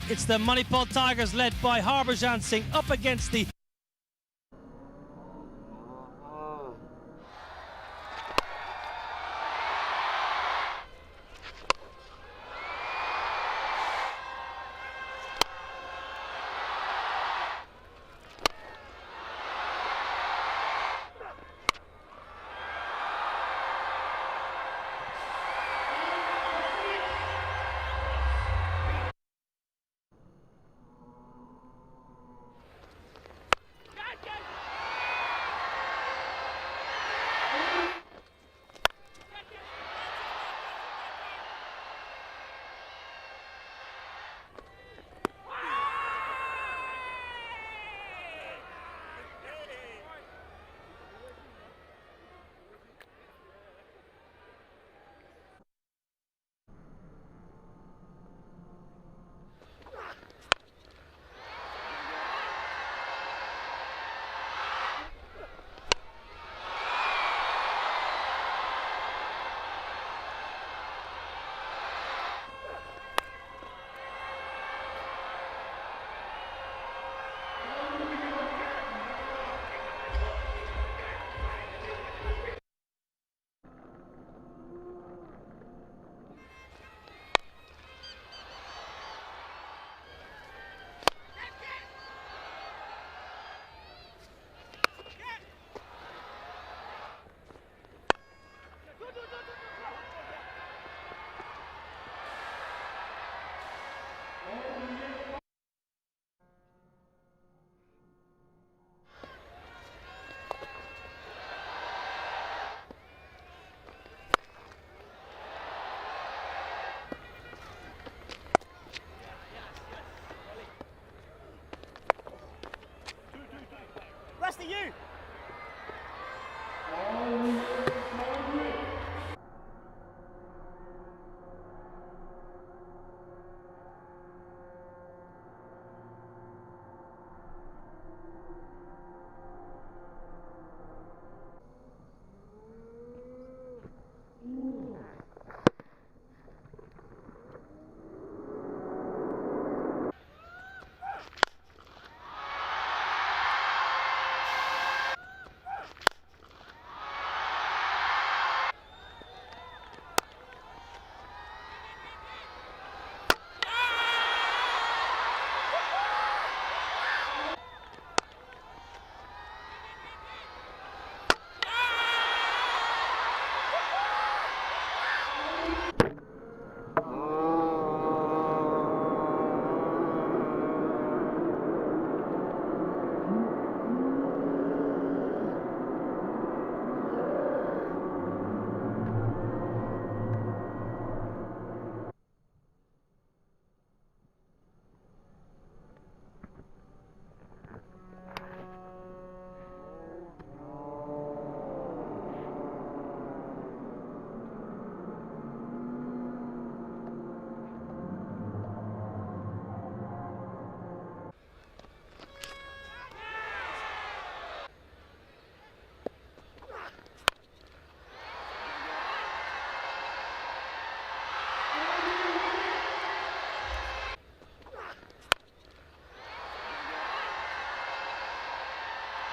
It's the Manipal Tigers led by Harbhajan Singh up against the Rest of you.